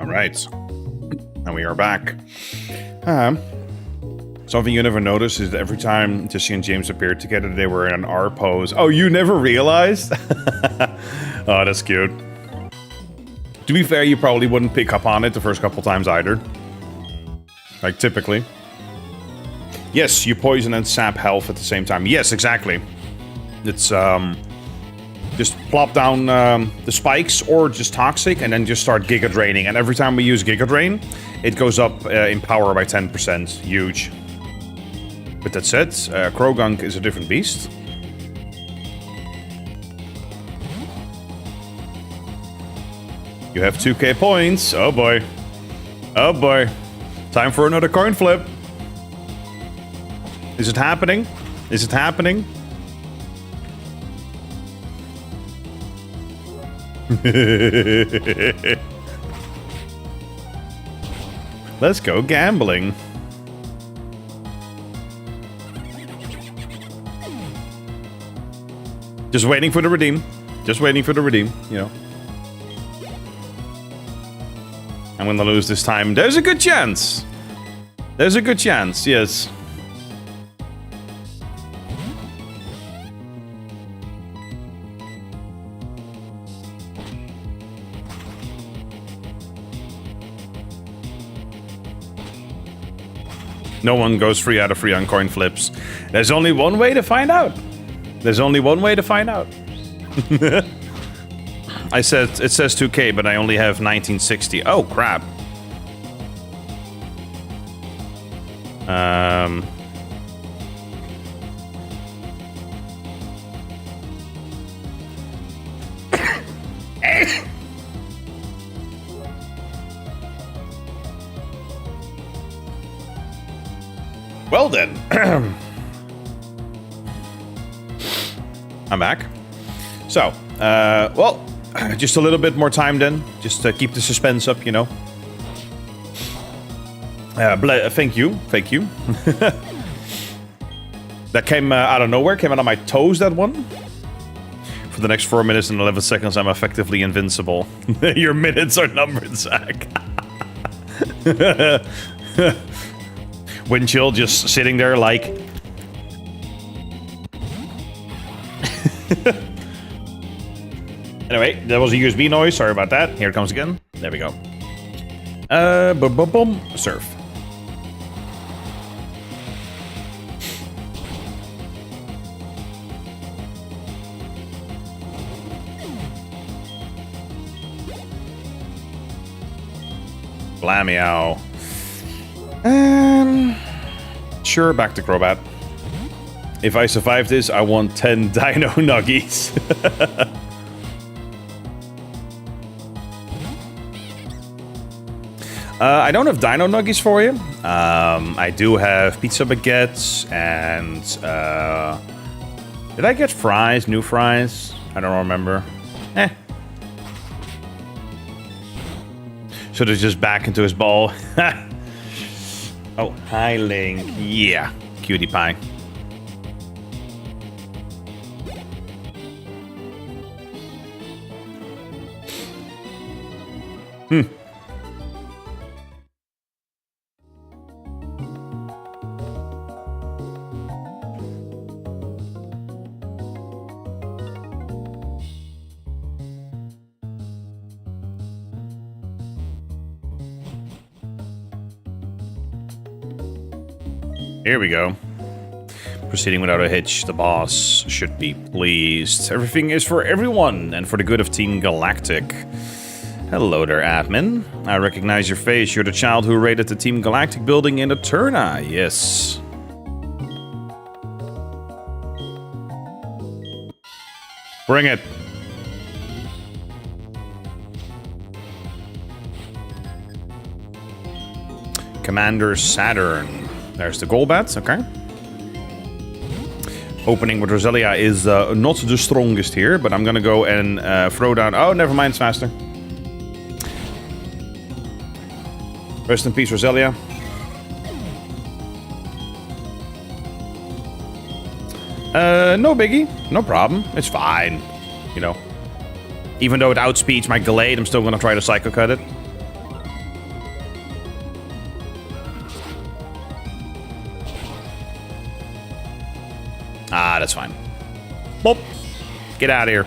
Right, and we are back. Something you never noticed is that every time Jesse and James appeared together, they were in an R pose. Oh, you never realized? Oh, that's cute. To be fair, you probably wouldn't pick up on it the first couple times either. Like, typically. Yes, you poison and sap health at the same time. Yes, exactly. It's, just plop down the spikes or just toxic and then just start Giga Draining. And every time we use Giga Drain, it goes up in power by 10%. Huge. But that's it. Krogunk is a different beast. You have 2k points. Oh boy. Oh boy. Time for another coin flip. Is it happening? Is it happening? Let's go gambling. Just waiting for the redeem. Just waiting for the redeem, you know. I'm gonna lose this time. There's a good chance. There's a good chance, yes. No one goes 3 out of 3 on coin flips. There's only one way to find out. There's only one way to find out. I said, it says 2k, but I only have 1960. Oh, crap. Well then. I'm back. So, well, just a little bit more time then. Just to keep the suspense up, you know. Thank you. Thank you. That came out of nowhere. Came out of my toes, that one. For the next 4 minutes and 11 seconds, I'm effectively invincible. Your minutes are numbered, Zach. Windchill just sitting there like... Anyway, that was a USB noise. Sorry about that. Here it comes again. There we go. Boom, boom, boom. Surf. Blammeow. Sure, back to Crobat. If I survive this, I want 10 Dino Nuggies. I don't have Dino Nuggies for you. I do have pizza baguettes and... did I get fries? New fries? I don't remember. Should have just back into his ball. Oh, hi, Link. Yeah, cutie pie. Here we go. Proceeding without a hitch, the boss should be pleased. Everything is for everyone and for the good of Team Galactic. Hello there, admin. I recognize your face. You're the child who raided the Team Galactic building in Eterna. Yes. Bring it. Commander Saturn. There's the Golbat, okay. Opening with Roselia is not the strongest here, but I'm gonna go and throw down... Oh, never mind, it's faster. Rest in peace, Roselia. No biggie, no problem. It's fine, you know. Even though it outspeeds my Gallade, I'm still gonna try to Psycho Cut it. Ah, that's fine. Boop. Get out of here.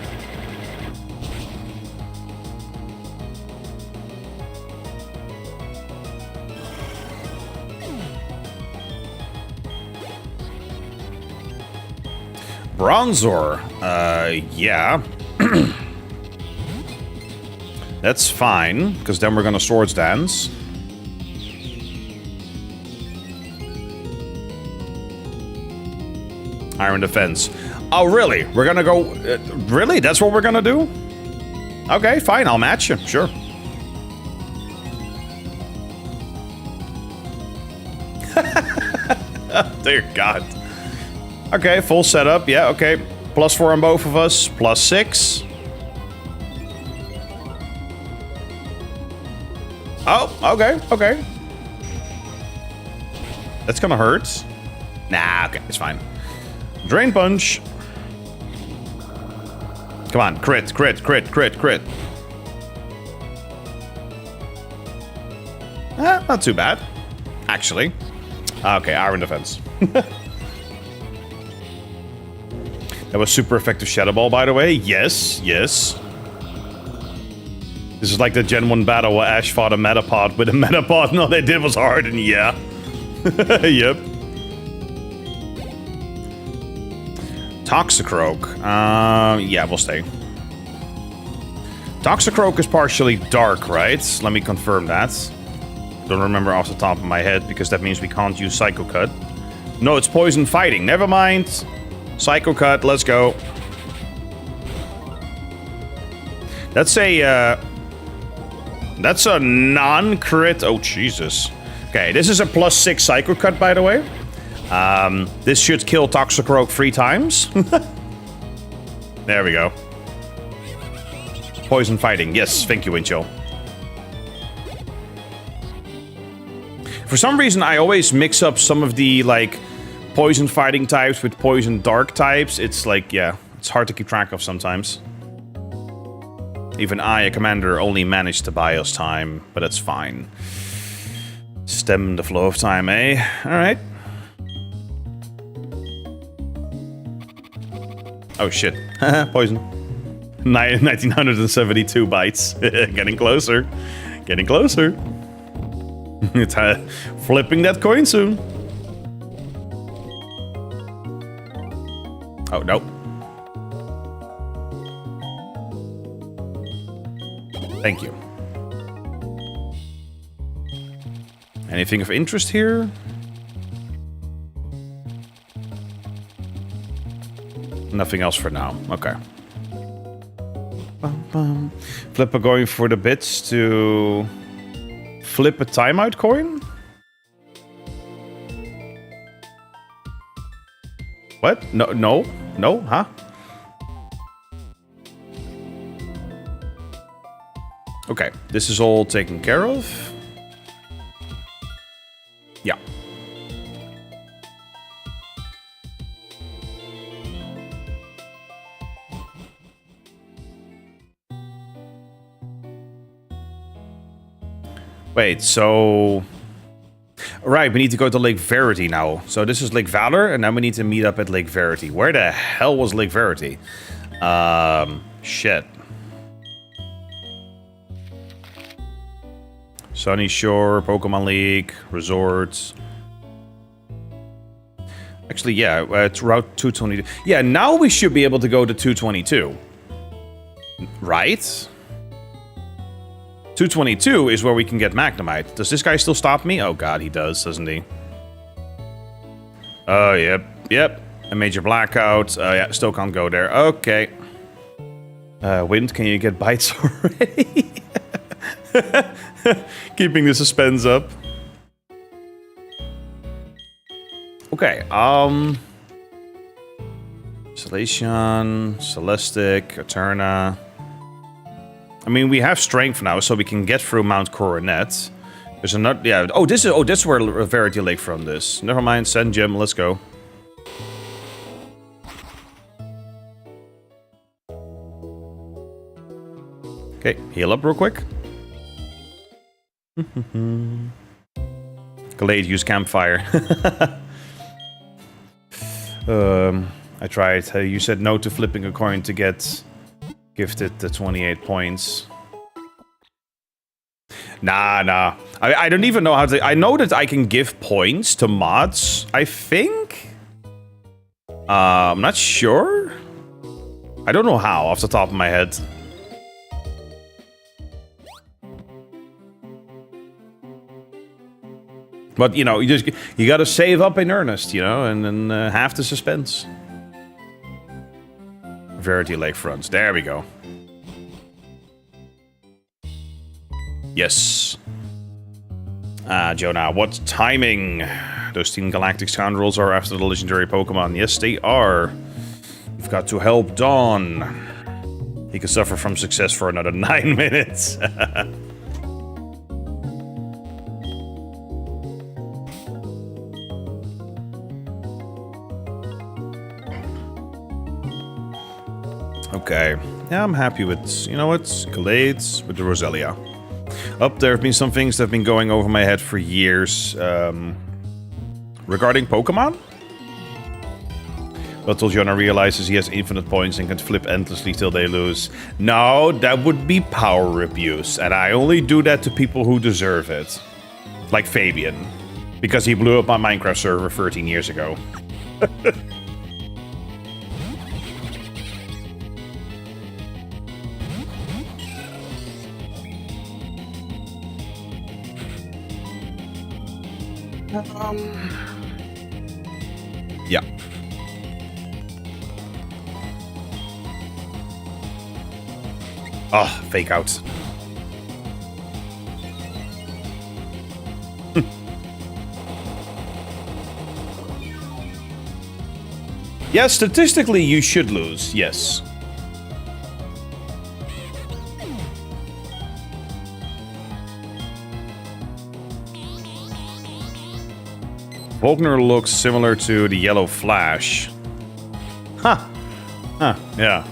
Bronzor. Yeah. That's fine, because then we're gonna Swords Dance. Iron Defense. Oh, really? We're gonna go... really? That's what we're gonna do? Okay, fine. I'll match you. Sure. Dear God. Okay, full setup. Yeah, okay. +4 on both of us. +6. Oh, okay, okay. That's gonna hurt. Nah, okay, it's fine. Drain Punch. Come on, crit, crit, crit, crit, crit. Not too bad, actually. Okay, Iron Defense. That was super effective Shadow Ball, by the way. Yes, yes. This is like the Gen 1 battle where Ash fought a Metapod with a Metapod, and all they did was harden, yeah. Yep. Toxicroak. Yeah, we'll stay. Toxicroak is partially dark, right? Let me confirm that. Don't remember off the top of my head, because that means we can't use Psycho Cut. No, it's poison fighting. Never mind. Psycho Cut, let's go. That's a non-crit. Oh, Jesus. Okay, this is a +6 Psycho Cut, by the way. This should kill Toxicroak 3 times. There we go. Poison fighting. Yes, thank you, Winchell. For some reason, I always mix up some of the, like, poison fighting types with poison dark types. It's like, yeah, it's hard to keep track of sometimes. Even I, a commander, only managed to buy us time, but that's fine. Stem the flow of time, eh? Alright. Oh shit. Poison. 1972 bites. Getting closer. Getting closer. It's flipping that coin soon. Oh, no. Thank you. Anything of interest here? Nothing else for now. Okay. Flipper going for the bits to flip a timeout coin? What? No, no, no, huh? Okay, this is all taken care of. Yeah. Wait, so... Right, we need to go to Lake Verity now. So this is Lake Valor, and then we need to meet up at Lake Verity. Where the hell was Lake Verity? Shit. Sunny Shore, Pokemon League, Resorts. Actually, yeah, it's Route 222. Yeah, now we should be able to go to 222. Right? 222 is where we can get Magnemite. Does this guy still stop me? Oh god, he does, doesn't he? Oh, yep, yep. A major blackout. Yeah, still can't go there. Okay. Wind, can you get bites already? Keeping the suspense up. Okay, Salation, Celestic, Eterna. I mean, we have strength now, so we can get through Mount Coronet. There's another, yeah. Oh, this is where Verity Lake from this. Never mind, send Jim. Let's go. Okay, heal up real quick. Glade, use campfire. I tried. You said no to flipping a coin to get gifted the 28 points. Nah. I don't even know how to... I know that I can give points to mods, I think? I'm not sure. I don't know how, off the top of my head. But, you know, you gotta save up in earnest, you know, and then have the suspense. Verity Lakefront. There we go. Yes. Jonah, what timing? Those Team Galactic scoundrels are after the legendary Pokemon. Yes, they are. You've got to help Dawn. He can suffer from success for another 9 minutes. Okay. Yeah, I'm happy with, you know what, Glades with the Roselia. There have been some things that have been going over my head for years. Regarding Pokemon? Until Jonah realizes he has infinite points and can flip endlessly till they lose. No, that would be power abuse. And I only do that to people who deserve it. Like Fabian. Because he blew up my Minecraft server 13 years ago. Yeah. Oh, fake out. Yeah, statistically you should lose, yes. Volkner looks similar to the Yellow Flash. Huh. Huh, yeah.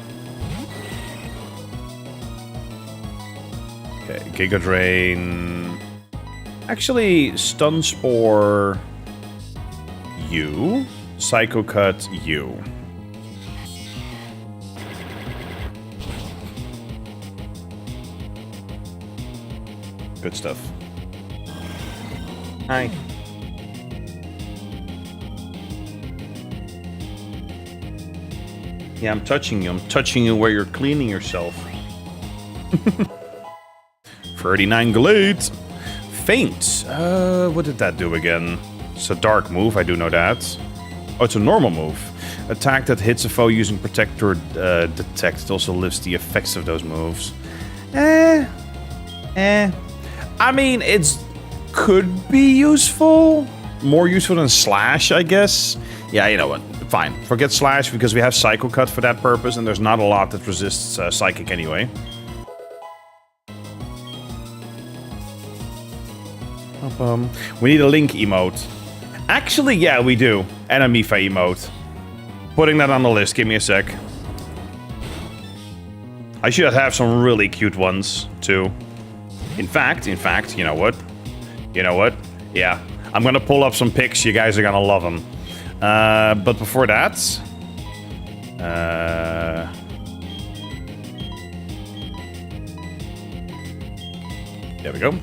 Okay, Giga Drain. Actually, Stun Spore you. Psycho Cut you. Good stuff. Hi. Yeah, I'm touching you. I'm touching you where you're cleaning yourself. 39 Glades. Faint. What did that do again? It's a dark move, I do know that. Oh, it's a normal move. Attack that hits a foe using Protect or Detect. It also lifts the effects of those moves. I mean, it's could be useful. More useful than Slash, I guess. Yeah, you know what? Fine. Forget Slash because we have Psycho Cut for that purpose, and there's not a lot that resists Psychic anyway. We need a Link emote. Actually, yeah, we do. And a Mipha emote. Putting that on the list. Give me a sec. I should have some really cute ones, too. In fact, you know what? You know what? Yeah. I'm gonna pull up some pics. You guys are gonna love them. But before that... there we go.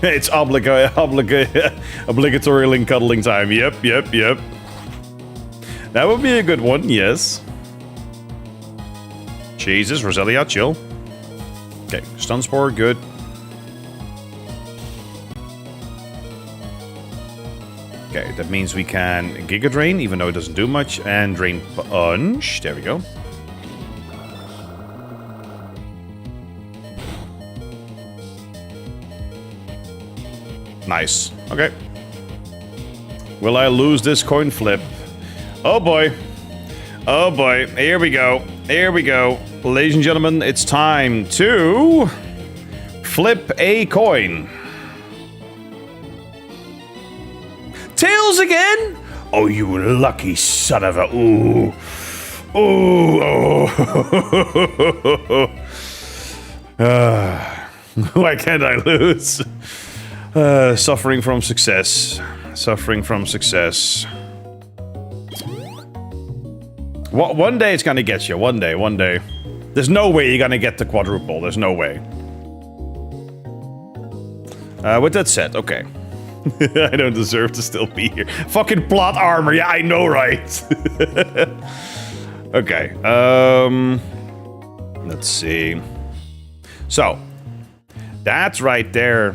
It's obligatory link cuddling time. Yep. That would be a good one, yes. Jesus, Roselia, chill. Okay, Stun Spore, good. Okay, that means we can Giga Drain, even though it doesn't do much, and Drain Punch. There we go. Nice. Okay. Will I lose this coin flip? Oh boy. Oh boy. Here we go. Here we go. Ladies and gentlemen, it's time to flip a coin. Tails again? Oh, you lucky son of a... Ooh. Ooh. Oh. Why can't I lose? Suffering from success. Suffering from success. One day it's gonna get you. One day. There's no way you're gonna get the quadruple. There's no way. With that said, okay. I don't deserve to still be here. Fucking plot armor. Yeah, I know, right? Okay. Let's see. So, that right there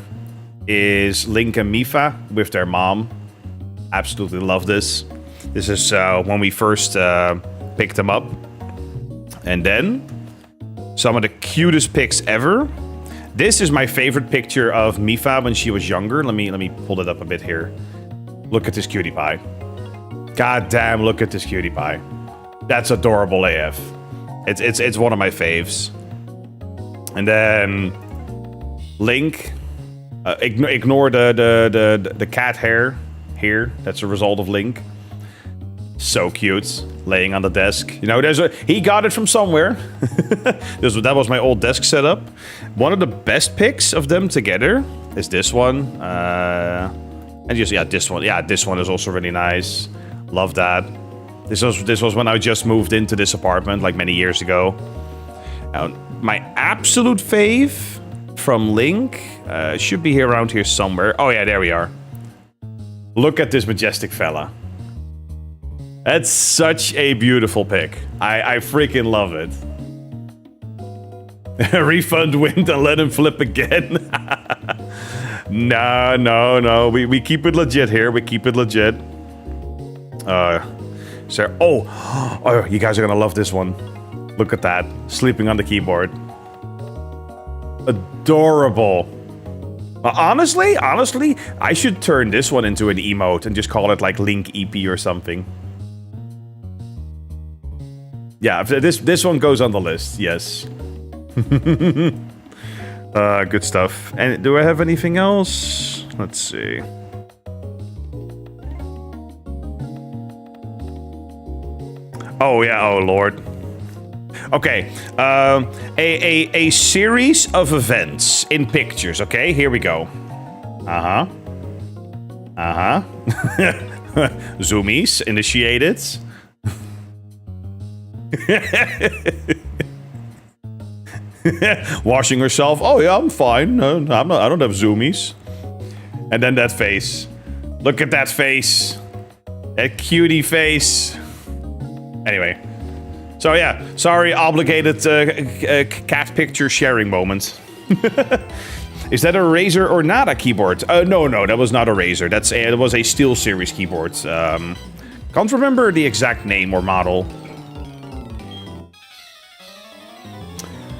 is Link and Mipha with their mom. Absolutely love this. This is when we first picked them up. And then, some of the cutest pics ever. This is my favorite picture of Mipha when she was younger. Let me pull it up a bit here. Look at this cutie pie. God damn, look at this cutie pie. That's adorable AF. It's one of my faves. And then Link. Ignore the cat hair here. That's a result of Link. So cute, laying on the desk. You know, he got it from somewhere. That was my old desk setup. One of the best pics of them together is this one. And just this one. Yeah, this one is also really nice. Love that. This was when I just moved into this apartment like many years ago. My absolute fave from Link should be here around here somewhere. Oh yeah, there we are. Look at this majestic fella. That's such a beautiful pic. I freaking love it. Refund Wind and let him flip again. No. We keep it legit here. We keep it legit. Oh, you guys are gonna love this one. Look at that. Sleeping on the keyboard. Adorable. Honestly, I should turn this one into an emote and just call it like Link EP or something. Yeah, this one goes on the list, yes. Good stuff. And do I have anything else? Let's see. Oh yeah, oh lord. Okay, a series of events in pictures, okay? Here we go. Uh-huh. Uh-huh. Zoomies initiated. Washing herself. Oh yeah, I'm fine. No, I'm not, I don't have zoomies. And then that face. Look at that face. That cutie face. Anyway. So yeah, sorry, obligated cat picture sharing moment. Is that a Razer or not a keyboard? No, that was not a Razer. It was a SteelSeries keyboard. Can't remember the exact name or model.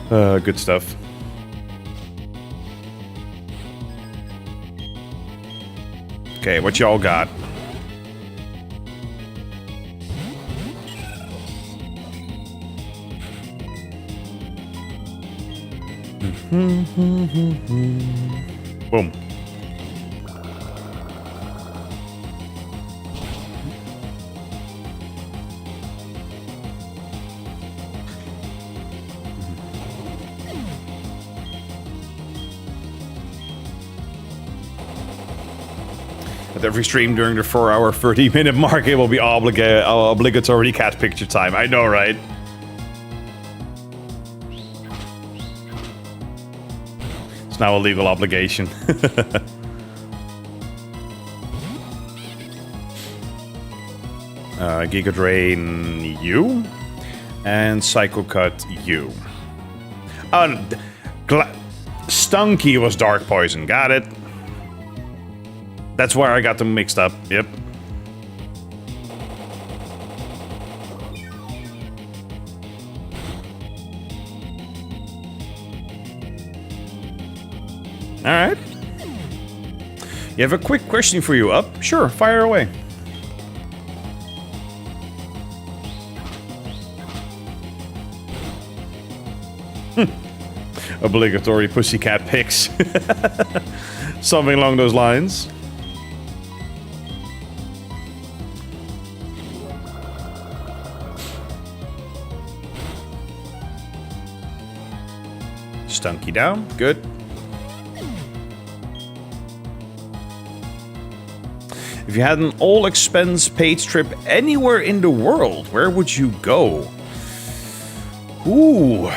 Good stuff. Okay, what y'all got? Boom. At every stream during the 4-hour, 30-minute mark, it will be obligatory cat picture time. I know, right? It's now a legal obligation. Giga Drain U and Psycho Cut U. Stunky was Dark Poison. Got it. That's where I got them mixed up. Yep. All right. You have a quick question for you. Up? Sure, fire away. Obligatory pussycat pics. Something along those lines. Stunky down. Good. If you had an all-expense paid trip anywhere in the world, where would you go? Ooh.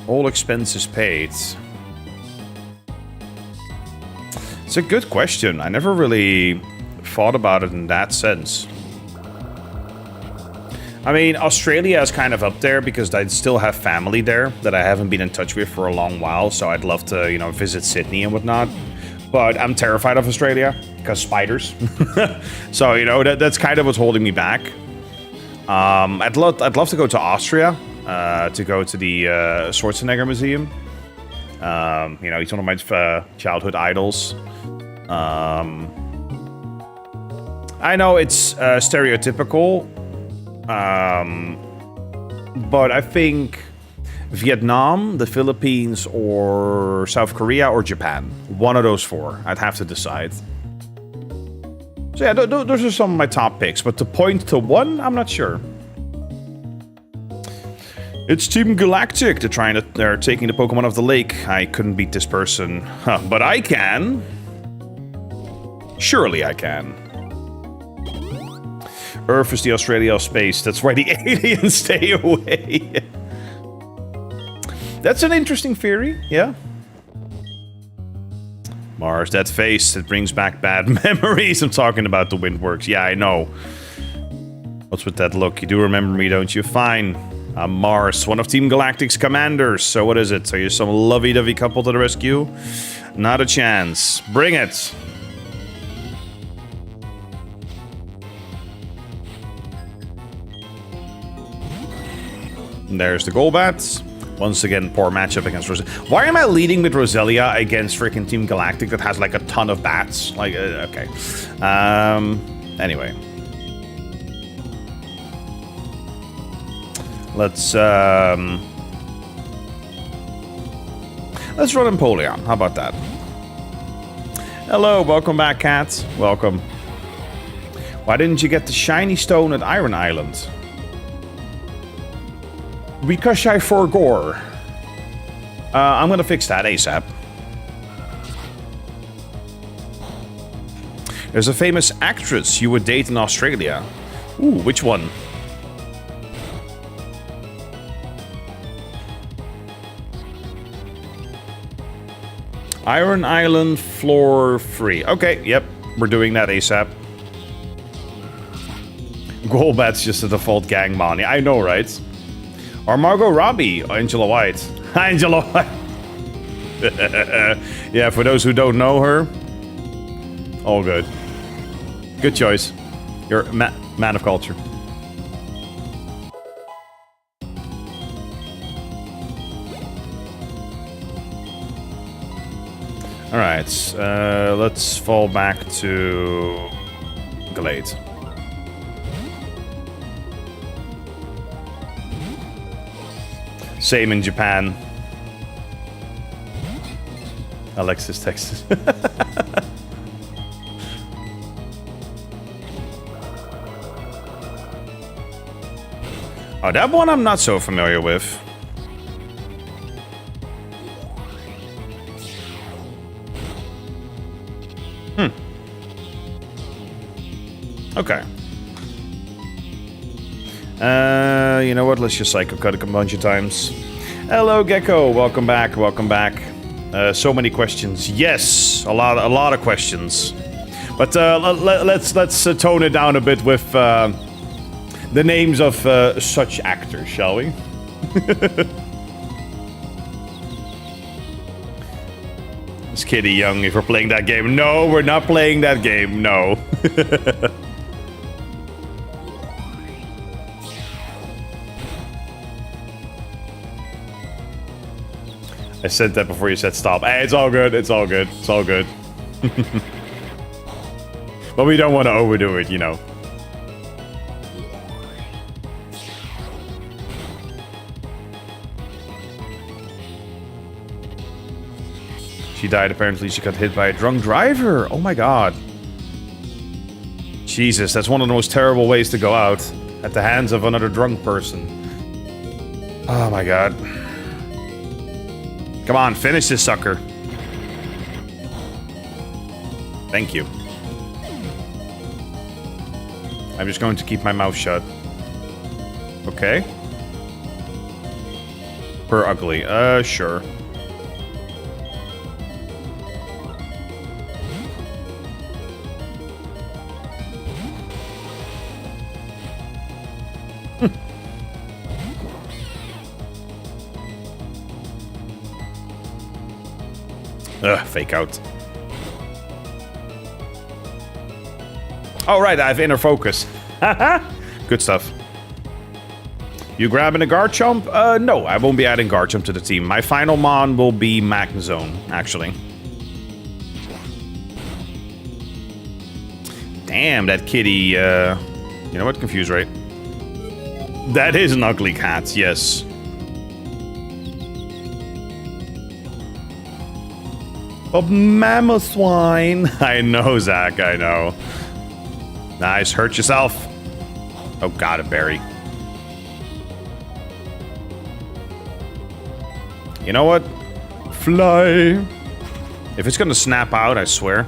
All expenses paid. It's a good question. I never really thought about it in that sense. I mean, Australia is kind of up there because I still have family there that I haven't been in touch with for a long while, so I'd love to, you know, visit Sydney and whatnot. But I'm terrified of Australia because spiders. So, you know, that's kind of what's holding me back. I'd love to go to Austria to go to the Schwarzenegger Museum. You know, he's one of my childhood idols. I know it's stereotypical, but I think Vietnam, the Philippines, or South Korea, or Japan. One of those four. I'd have to decide. So yeah, those are some of my top picks, but to point to one, I'm not sure. It's Team Galactic. They're taking the Pokemon off the lake. I couldn't beat this person. Huh, but I can. Surely I can. Earth is the Australia of space. That's why the aliens stay away. That's an interesting theory, yeah. Mars, that face, it brings back bad memories. I'm talking about the Windworks. Yeah, I know. What's with that look? You do remember me, don't you? Fine. I'm Mars, one of Team Galactic's commanders. So what is it? So you're some lovey-dovey couple to the rescue? Not a chance. Bring it. And there's the Golbat. Once again, poor matchup against Roselia. Why am I leading with Roselia against freaking Team Galactic that has like a ton of bats? Like, okay. Anyway. Let's Let's run Empoleon. How about that? Hello, welcome back, Cat. Welcome. Why didn't you get the shiny stone at Iron Island? Because I forgot. I'm gonna fix that ASAP. There's a famous actress you would date in Australia. Ooh, which one? Iron Island floor free. Okay, yep, we're doing that ASAP. Golbat's just a default gang money. I know, right? Or Margot Robbie, Angela White. Angela White. Yeah, for those who don't know her, all good. Good choice. You're a man of culture. Alright, let's fall back to Glade. Same in Japan. Alexis, Texas. Oh, that one I'm not so familiar with. Okay. You know what? Let's just Psycho Cut a bunch of times. Hello, Gecko. Welcome back. Welcome back. So many questions. Yes, a lot of questions. But let's tone it down a bit with the names of such actors, shall we? Is Kitty young if we're playing that game? No, we're not playing that game. No. I said that before you said stop. Hey, it's all good. It's all good. It's all good. But we don't want to overdo it, you know. She died, apparently. She got hit by a drunk driver. Oh my god. Jesus, that's one of the most terrible ways to go out. At the hands of another drunk person. Oh my god. Come on, finish this sucker. Thank you. I'm just going to keep my mouth shut. Okay. Per ugly. Sure. Ugh, fake out. Oh, right, I have inner focus. Good stuff. You grabbing a Garchomp? No, I won't be adding Garchomp to the team. My final mon will be Magnezone, actually. Damn, that kitty, you know what? Confuse rate. That is an ugly cat, yes. Oh, Mamoswine. I know, Zach, I know. Nice, hurt yourself. Oh god, a berry. You know what? Fly. If it's gonna snap out, I swear.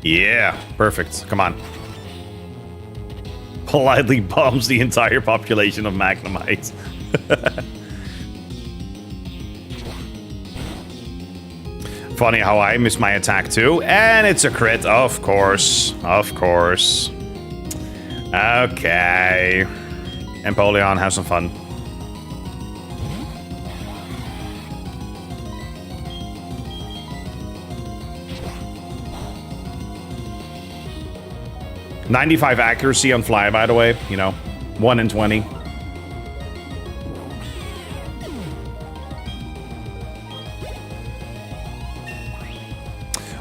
Yeah, perfect. Come on. Politely bombs the entire population of Magnemite. Funny how I missed my attack too. And it's a crit, of course. Of course. Okay. Empoleon, have some fun. .95 accuracy on fly, by the way. You know, 1 in 20.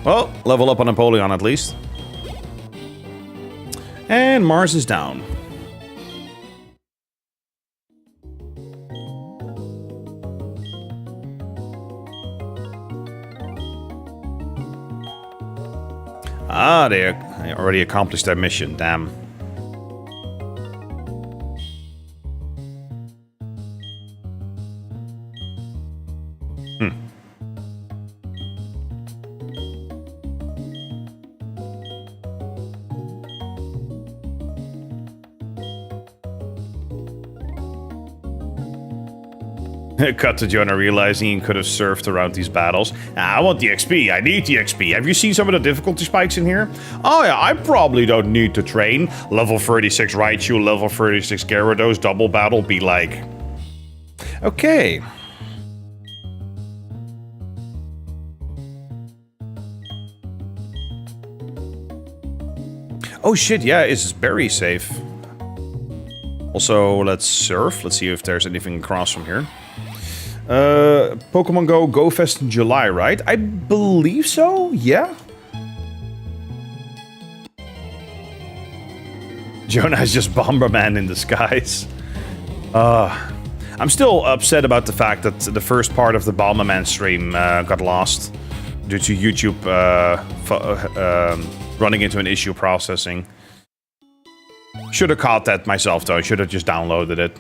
Well, level up on Napoleon at least. And Mars is down. Ah, they already accomplished their mission, damn. Cut to Jonah realizing he could have surfed around these battles. I want the XP. I need the XP. Have you seen some of the difficulty spikes in here? Oh yeah, I probably don't need to train. Level 36 Raichu, level 36 Gyarados, double battle, be like... Okay. Oh shit, yeah, it's very safe. Also, let's surf. Let's see if there's anything across from here. Pokemon Go Fest in July, right? I believe so, yeah. Jonah is just Bomberman in disguise. I'm still upset about the fact that the first part of the Bomberman stream got lost due to YouTube running into an issue processing. Should have caught that myself though, I should have just downloaded it.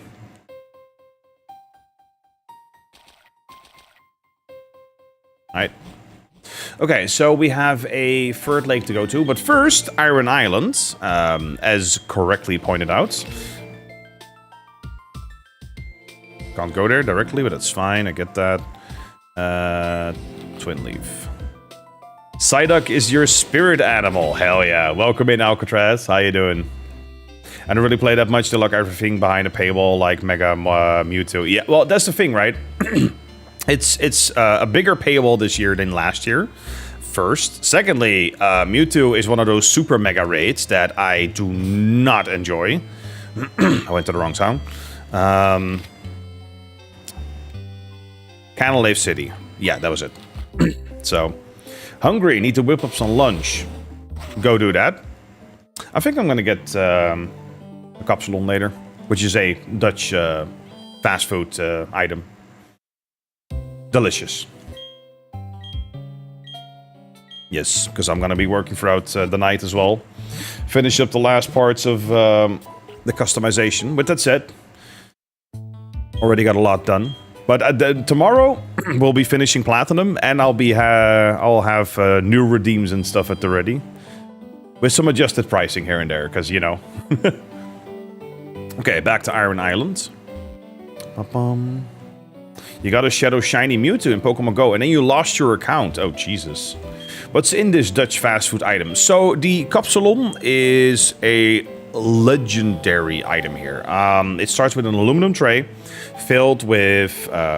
Right. Okay, so we have a third lake to go to, but first, Iron Island, as correctly pointed out. Can't go there directly, but that's fine, I get that. Twin Leaf. Psyduck is your spirit animal, hell yeah. Welcome in, Alcatraz, how you doing? I don't really play that much to lock everything behind a paywall like Mega Mewtwo. Yeah, well, that's the thing, right? It's a bigger paywall this year than last year. First. Secondly, Mewtwo is one of those super mega raids that I do not enjoy. I went to the wrong town. Canalave City. Yeah, that was it. So, hungry, need to whip up some lunch. Go do that. I think I'm gonna get a Kapsalon later, which is a Dutch fast food item. Delicious. Yes, because I'm gonna be working throughout the night as well. Finish up the last parts of the customization. With that said, already got a lot done. But tomorrow we'll be finishing Platinum, and I'll have new redeems and stuff at the ready, with some adjusted pricing here and there, because you know. Okay, back to Iron Island. You got a Shadow Shiny Mewtwo in Pokemon Go, and then you lost your account. Oh, Jesus. What's in this Dutch fast food item? So, the Kapsalon is a legendary item here. It starts with an aluminum tray filled with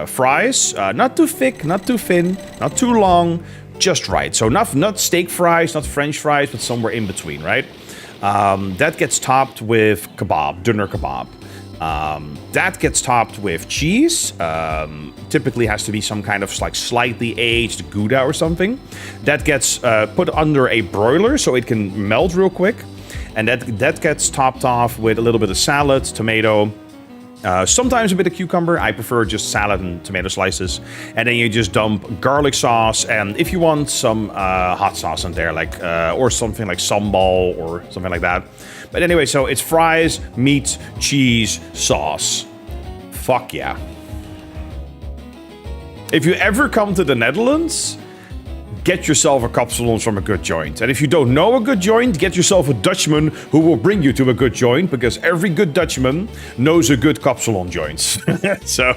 fries. Not too thick, not too thin, not too long, just right. So, not steak fries, not French fries, but somewhere in between, right? That gets topped with kebab, doner kebab. That gets topped with cheese. Typically has to be some kind of like slightly aged Gouda or something. That gets put under a broiler so it can melt real quick. And that gets topped off with a little bit of salad, tomato, sometimes a bit of cucumber. I prefer just salad and tomato slices. And then you just dump garlic sauce, and if you want some hot sauce in there, like or something like sambal or something like that. But anyway, so it's fries, meat, cheese, sauce. Fuck yeah. If you ever come to the Netherlands, get yourself a Kapsalon from a good joint. And if you don't know a good joint, get yourself a Dutchman who will bring you to a good joint, because every good Dutchman knows a good Kapsalon joint. So,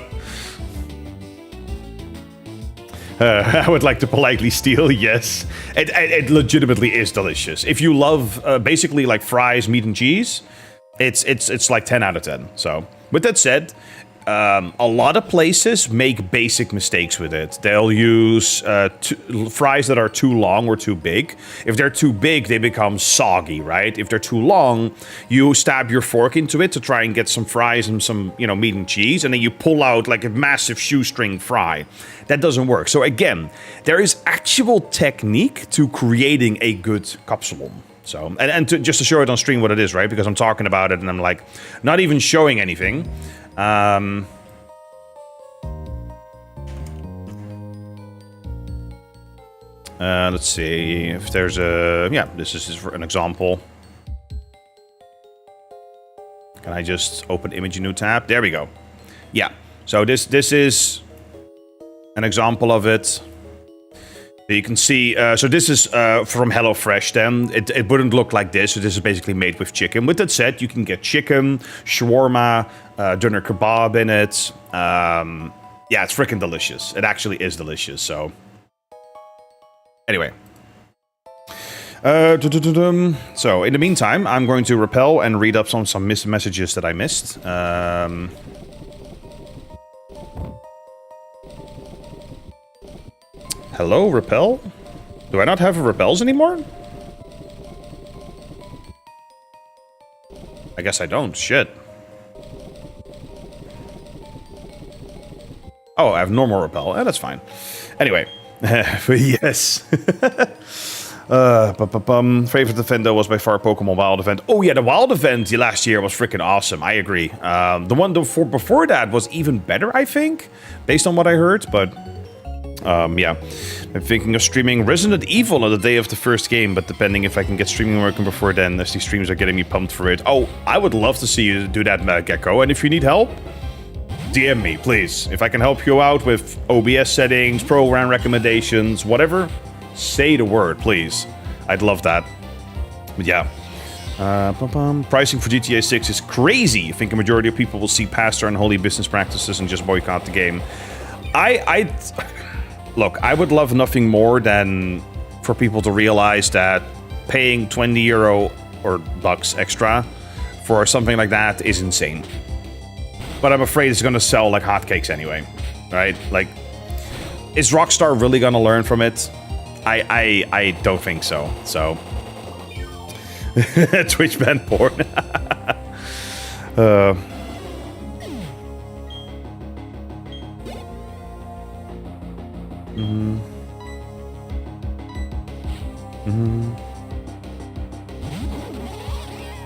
I would like to politely steal, yes. It legitimately is delicious. If you love basically like fries, meat and cheese, it's like 10 out of 10. So, with that said, a lot of places make basic mistakes with it. They'll use fries that are too long or too big. If they're too big, they become soggy, right? If they're too long, you stab your fork into it to try and get some fries and some, you know, meat and cheese, and then you pull out like a massive shoestring fry. That doesn't work. So again, there is actual technique to creating a good kapsalon. So, and just to show it on stream what it is, right? Because I'm talking about it and I'm like, not even showing anything. Let's see if there's a... Yeah, this is for an example. Can I just open image in new tab? There we go. Yeah, so this is an example of it. You can see, so this is from HelloFresh then. It wouldn't look like this, so this is basically made with chicken. With that said, you can get chicken, shawarma, doner kebab in it. Yeah, it's freaking delicious. It actually is delicious, so... Anyway. So, in the meantime, I'm going to repel and read up some missed messages that I missed. Hello, repel? Do I not have repels anymore? I guess I don't. Shit. Oh, I have normal repel. That's fine. Anyway. But yes. Favorite event though was by far Pokemon Wild event. Oh yeah, the Wild event last year was freaking awesome. I agree. The one before that was even better, I think, based on what I heard. But yeah, I'm thinking of streaming Resident Evil on the day of the first game, but depending if I can get streaming working before then, as these streams are getting me pumped for it. Oh, I would love to see you do that, Gecko. And if you need help, DM me, please. If I can help you out with OBS settings, program recommendations, whatever, say the word, please. I'd love that. But yeah. Pricing for GTA 6 is crazy. I think a majority of people will see past their unholy business practices and just boycott the game. Look, I would love nothing more than for people to realize that paying €20 or bucks extra for something like that is insane. But I'm afraid it's going to sell like hotcakes anyway, right? Like, is Rockstar really going to learn from it? I don't think so. So, Twitch ban porn.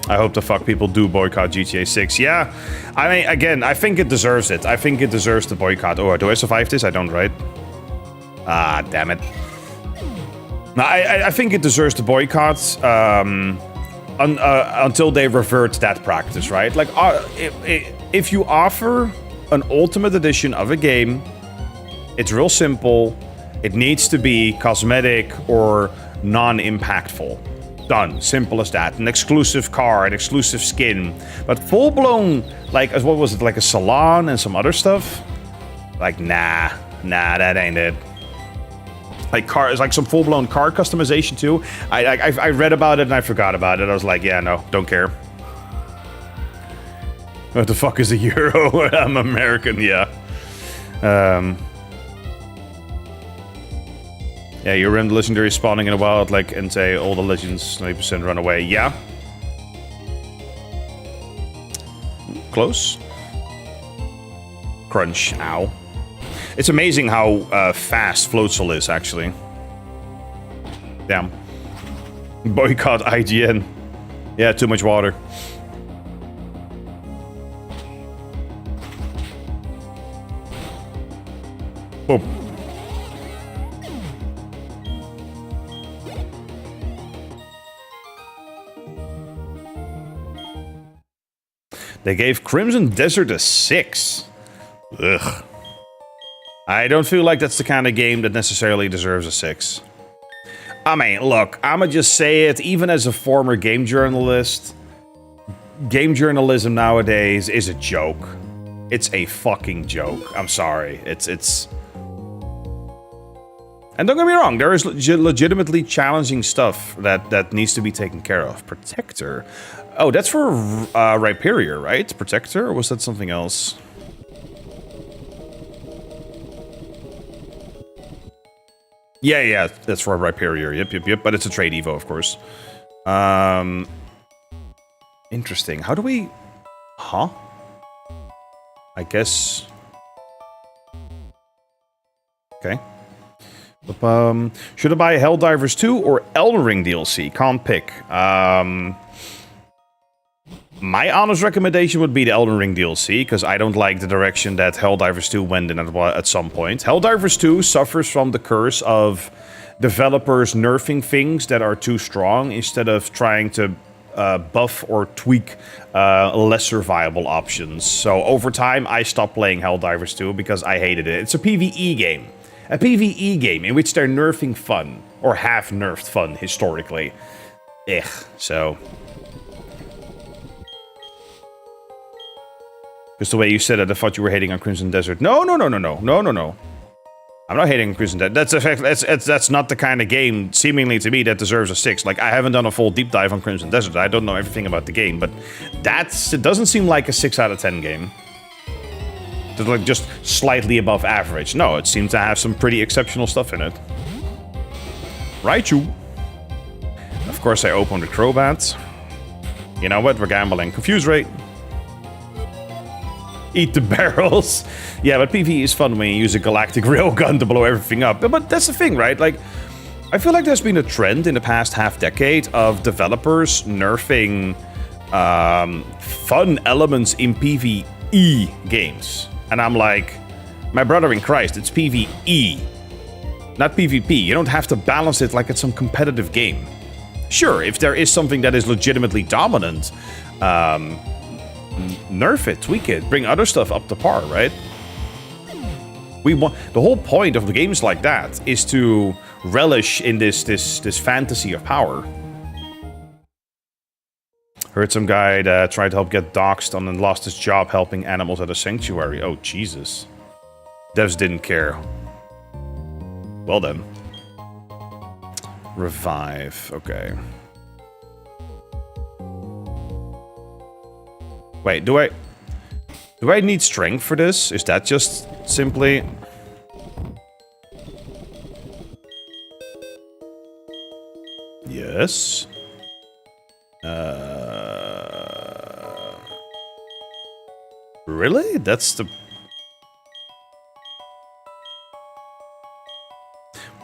I hope the fuck people do boycott GTA 6. Yeah, I mean, again, I think it deserves it. I think it deserves the boycott. Oh, do I survive this? I don't, right? Ah, damn it. No, I think it deserves the boycott until they revert that practice, right? Like, if you offer an Ultimate Edition of a game, it's real simple. It needs to be cosmetic or non-impactful. Done. Simple as that. An exclusive car, an exclusive skin. But full-blown, like, what was it, like a salon and some other stuff? Like, nah, that ain't it. Like cars, like some full-blown car customization too. I read about it and I forgot about it. I was like, yeah, no, don't care. What the fuck is a euro? I'm American, yeah. Yeah, you remember the legendary spawning in the wild, like, and say all the legends 90% run away. Yeah. Close. Crunch. Ow. It's amazing how fast Floatzel is, actually. Damn. Boycott IGN. Yeah, too much water. Boom. They gave Crimson Desert a 6. Ugh. I don't feel like that's the kind of game that necessarily deserves a 6. I mean, look, I'ma just say it, even as a former game journalist, game journalism nowadays is a joke. It's a fucking joke. I'm sorry. It's... And don't get me wrong, there is legitimately challenging stuff that needs to be taken care of. Protector. Oh, that's for Rhyperior, right? Protector, or was that something else? Yeah, that's for Rhyperior. Yep. But it's a trade Evo, of course. Interesting. How do we... Huh? I guess... Okay. Should I buy Helldivers 2 or Elden Ring DLC? Can't pick. My honest recommendation would be the Elden Ring DLC, because I don't like the direction that Helldivers 2 went in at some point. Helldivers 2 suffers from the curse of developers nerfing things that are too strong instead of trying to buff or tweak lesser viable options. So over time, I stopped playing Helldivers 2 because I hated it. It's a PvE game. A PvE game in which they're nerfing fun, or have nerfed fun historically. Ugh, so... Just the way you said it, I thought you were hating on Crimson Desert. No. I'm not hating on Crimson Desert. That's not the kind of game, seemingly to me, that deserves a 6. Like, I haven't done a full deep dive on Crimson Desert. I don't know everything about the game, but it doesn't seem like a 6 out of 10 game. It's like just slightly above average. No, it seems to have some pretty exceptional stuff in it. Raichu. Of course, I opened the Crobat. You know what? We're gambling. Confuse rate. Eat the barrels. Yeah, but PvE is fun when you use a galactic railgun to blow everything up. But that's the thing, right? Like, I feel like there's been a trend in the past half-decade of developers nerfing fun elements in PvE games. And I'm like, my brother in Christ, it's PvE, not PvP. You don't have to balance it like it's some competitive game. Sure, if there is something that is legitimately dominant, nerf it, tweak it, bring other stuff up to par, right? The whole point of the games like that is to relish in this fantasy of power. Heard some guy that tried to help get doxxed and then lost his job helping animals at a sanctuary. Oh, Jesus. Devs didn't care. Well then. Revive. Okay. Wait, do I need strength for this? Is that just simply... Yes. Really? That's the...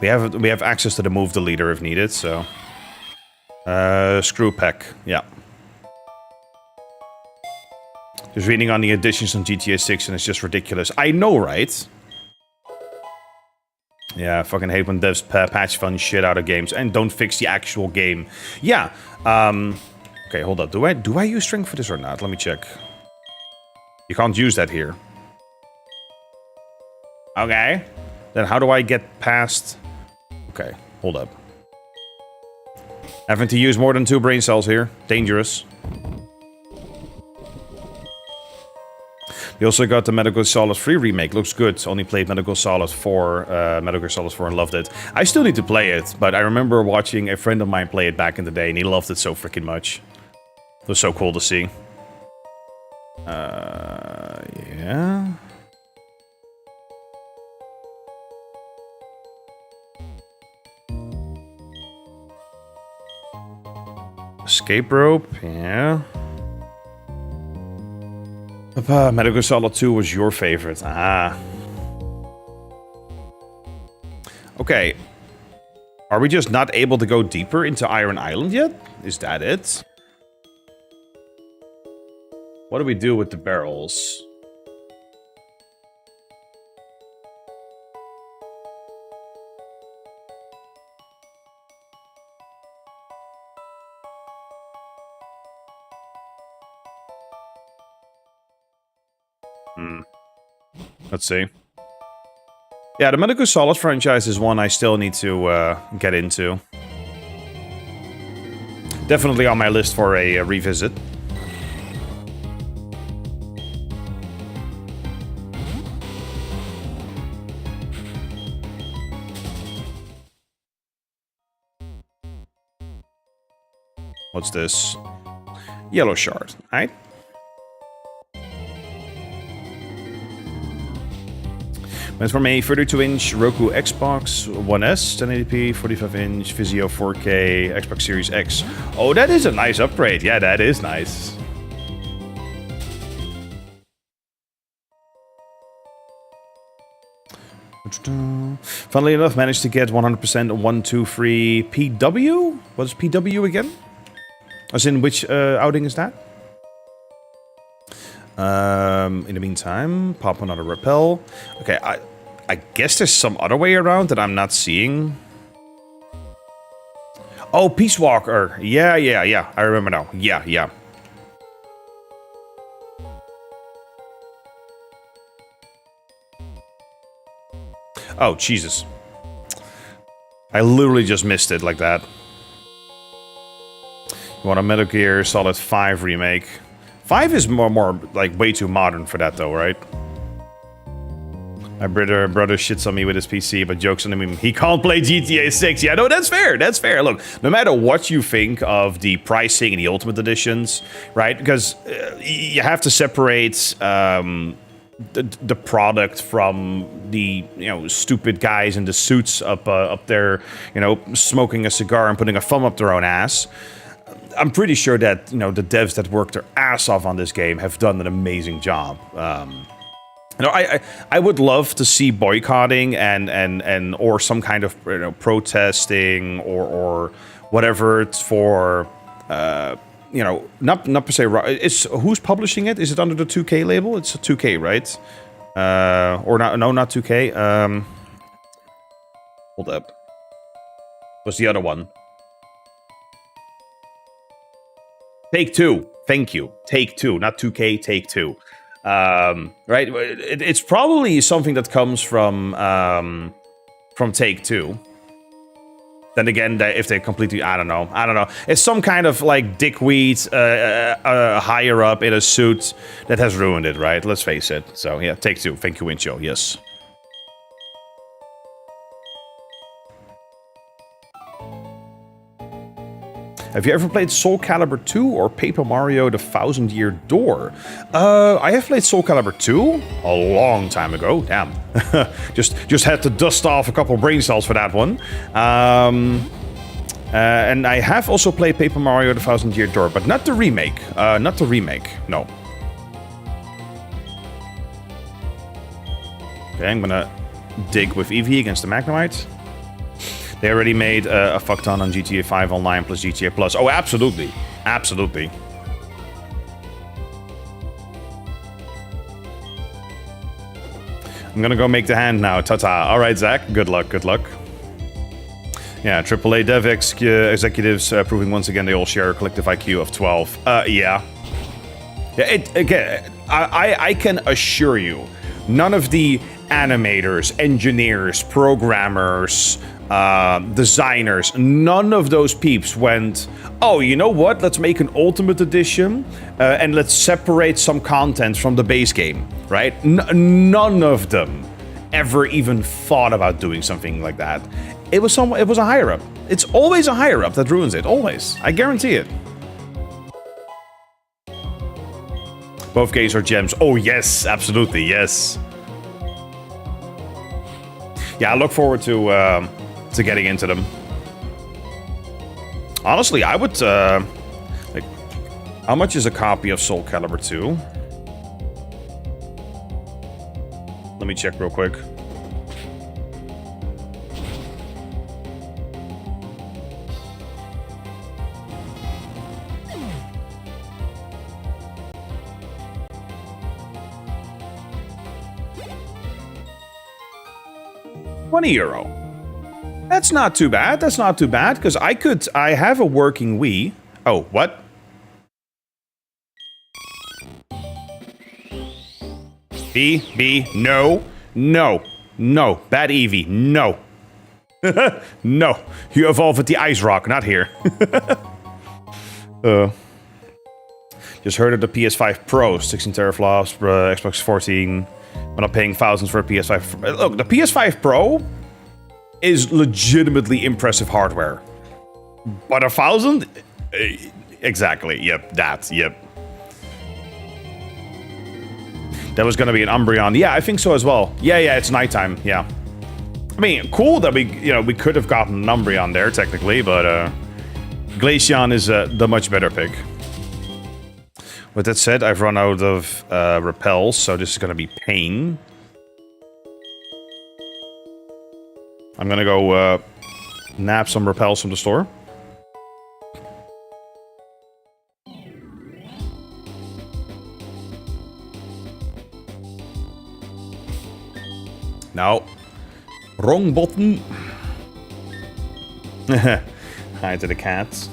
We have access to the move the leader if needed, so... Screw Peck, yeah. Just reading on the additions on GTA 6 and it's just ridiculous. I know, right? Yeah, I fucking hate when devs patch fun shit out of games and don't fix the actual game. Yeah, okay, hold up. Do I use strength for this or not? Let me check. You can't use that here. Okay. Then how do I get past... Okay, hold up. Having to use more than 2 brain cells here. Dangerous. You also got the Metal Gear Solid 3 remake. Looks good. Only played Metal Gear Solid 4, Metal Gear Solid 4 and loved it. I still need to play it, but I remember watching a friend of mine play it back in the day and he loved it so freaking much. It was so cool to see. Yeah. Escape rope, yeah. Metal Gear Solid 2 was your favorite. Ah. Okay. Are we just not able to go deeper into Iron Island yet? Is that it? What do we do with the barrels? Let's see. Yeah, the Metal Gear Solid franchise is one I still need to get into. Definitely on my list for a revisit. What's this? Yellow shard, alright? Went from a 32-inch Roku Xbox One S, 1080p, 45-inch Vizio 4K, Xbox Series X. Oh, that is a nice upgrade. Yeah, that is nice. Funnily enough, managed to get 100% 123 PW? What is PW again? As in, which outing is that? In the meantime, pop another repel. Okay, I guess there's some other way around that I'm not seeing. Oh, Peace Walker. Yeah. I remember now. Yeah. Oh, Jesus. I literally just missed it like that. You want a Metal Gear Solid 5 remake. 5 is more like way too modern for that though, right? My brother shits on me with his PC, but jokes on him. He can't play GTA 6. Yeah, no, that's fair. That's fair. Look, no matter what you think of the pricing and the Ultimate Editions, right? Because you have to separate the product from the stupid guys in the suits up there, smoking a cigar and putting a thumb up their own ass. I'm pretty sure that the devs that worked their ass off on this game have done an amazing job. I would love to see boycotting and or some kind of protesting or whatever it's for. Not per se. It's who's publishing it? Is it under the 2K label? It's a 2K, right? Or not? No, not 2K. Hold up. What's the other one? Take-Two. Thank you. Take-Two, not 2K. Take-Two. Right? It's probably something that comes from Take-Two. Then again, if they completely, I don't know. It's some kind of like dickweed higher up in a suit that has ruined it, right? Let's face it. So yeah, Take-Two. Thank you, Wincho. Yes. Have you ever played Soul Calibur 2 or Paper Mario The Thousand Year Door? I have played Soul Calibur 2 a long time ago. Damn. just had to dust off a couple brain cells for that one. And I have also played Paper Mario The Thousand Year Door, but not the remake. No. Okay, I'm gonna dig with Eevee against the Magnemite. They already made a fuck ton on GTA 5 Online plus GTA Plus. Oh, absolutely. Absolutely. I'm gonna go make the hand now. Ta-ta. All right, Zach. Good luck. Yeah, AAA dev executives proving once again they all share a collective IQ of 12. Yeah. Again, I can assure you, none of the animators, engineers, programmers, designers, none of those peeps went, oh, you know what, let's make an Ultimate Edition and let's separate some content from the base game, right? None of them ever even thought about doing something like that. It was a higher up. It's always a higher up that ruins it, always. I guarantee it. Both games are gems. Oh yes, absolutely, yes. Yeah, I look forward to getting into them. Honestly, I would like, how much is a copy of Soul Calibur 2? Let me check real quick. €20. That's not too bad. That's not too bad, because I have a working Wii. Oh, what? B, no. Bad Eevee, no. No. You evolve with the Ice Rock, not here. Just heard of the PS5 Pro, 16 teraflops, Xbox 14. We're not paying thousands for a PS5. Look, the PS5 Pro is legitimately impressive hardware. But 1,000? Exactly. Yep, that. Yep. That was going to be an Umbreon. Yeah, I think so as well. Yeah, it's nighttime. Yeah. I mean, cool that we could have gotten an Umbreon there, technically, but Glaceon is the much better pick. With that said, I've run out of repels, so this is going to be pain. I'm going to go nab some repels from the store. No. Wrong button. Hi to the cats.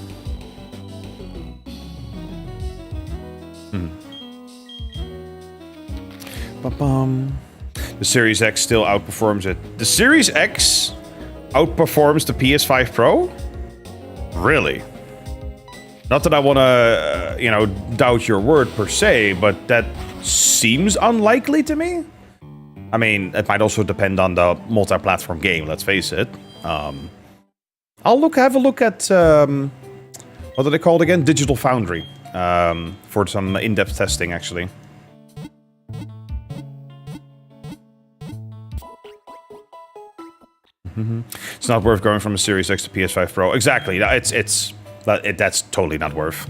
The Series X still outperforms it. The Series X outperforms the PS5 Pro? Really? Not that I want to, doubt your word per se, but that seems unlikely to me. I mean, it might also depend on the multi-platform game, let's face it. I'll have a look at, what are they called again? Digital Foundry, for some in-depth testing, actually. It's not worth going from a Series X to PS5 Pro. Exactly, that's totally not worth.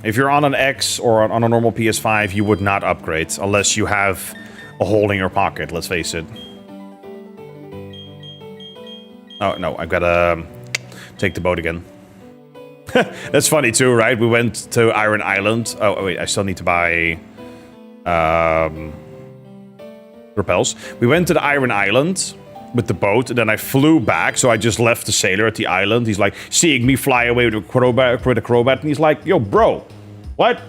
If you're on an X or on a normal PS5, you would not upgrade, unless you have a hole in your pocket, let's face it. Oh, no, I've got to take the boat again. That's funny too, right? We went to Iron Island. Oh, wait, I still need to buy repels. We went to the Iron Island with the boat, and then I flew back, so I just left the sailor at the island. He's like, seeing me fly away with a crowbat, and he's like, yo, bro, what?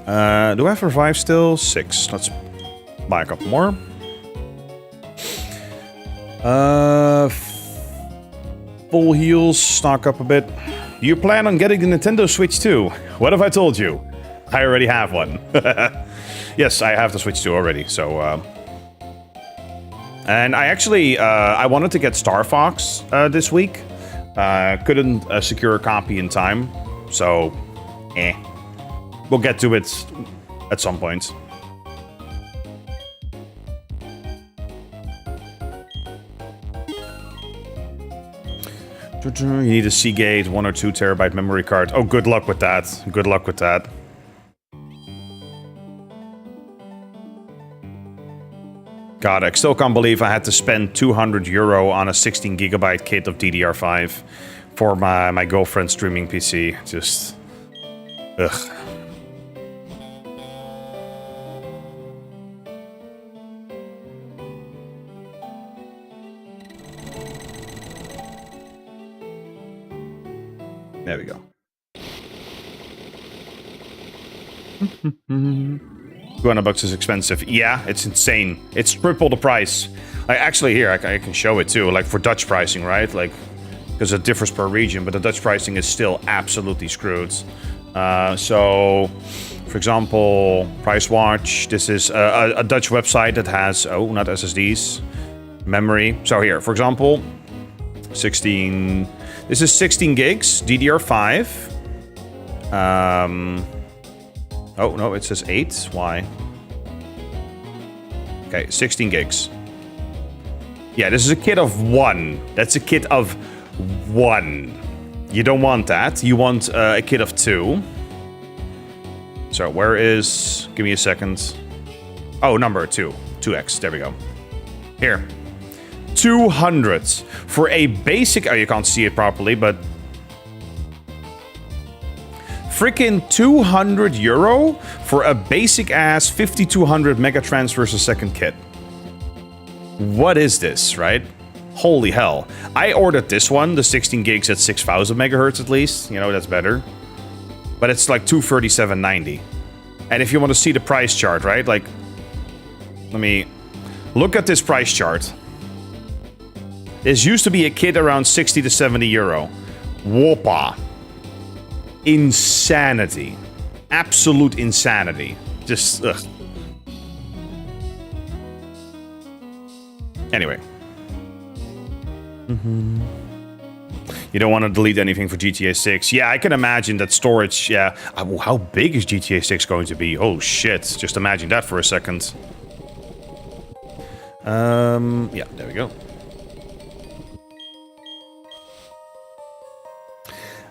Do I have revive still? 6. Let's buy a couple more. Full heals, stock up a bit. Do you plan on getting the Nintendo Switch 2? What have I told you? I already have one. Yes, I have the Switch 2 already, so... And I actually, I wanted to get Star Fox this week. Couldn't secure a copy in time, so... We'll get to it at some point. You need a Seagate 1 or 2 terabyte memory card. Oh, good luck with that. Good luck with that. God, I still can't believe I had to spend €200 on a 16 gigabyte kit of DDR5 for my girlfriend's streaming PC. Just... ugh. There we go. 200 bucks is expensive. Yeah, it's insane. It's triple the price. Actually, here, I can show it too. Like for Dutch pricing, right? Like, because it differs per region, but the Dutch pricing is still absolutely screwed. So, for example, Price Watch. This is a Dutch website that has, oh, not SSDs, memory. So here, for example, 16... This is 16 gigs, DDR5. Oh, no, it says 8. Why? Okay, 16 gigs. Yeah, this is a kit of 1. That's a kit of 1. You don't want that. You want a kit of 2. So, where is... Give me a second. Oh, number 2. 2x. There we go. Here. 200 for a basic... Oh, you can't see it properly, but... Freaking €200 for a basic-ass 5200 mega transfers a second kit. What is this, right? Holy hell. I ordered this one, the 16 gigs at 6000 megahertz at least. You know, that's better. But it's like $237.90. And if you want to see the price chart, right? Like, let me... Look at this price chart. This used to be a kit around 60 to 70 euro. Whoppa. Insanity. Absolute insanity. Just, ugh. Anyway. You You don't want to delete anything for GTA 6. Yeah, I can imagine that storage, yeah. How big is GTA 6 going to be? Oh, shit. Just imagine that for a second. Yeah, there we go.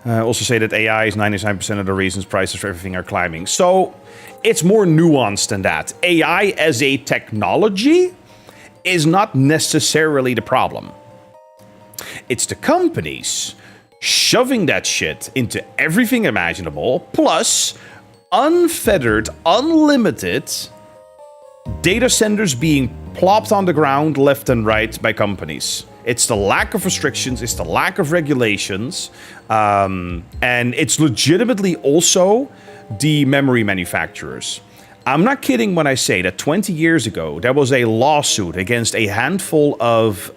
Also say that AI is 99% of the reasons prices for everything are climbing. So, it's more nuanced than that. AI as a technology is not necessarily the problem. It's the companies shoving that shit into everything imaginable, plus unfettered, unlimited data centers being plopped on the ground left and right by companies. It's the lack of restrictions, it's the lack of regulations, and it's legitimately also the memory manufacturers. I'm not kidding when I say that 20 years ago, there was a lawsuit against a handful of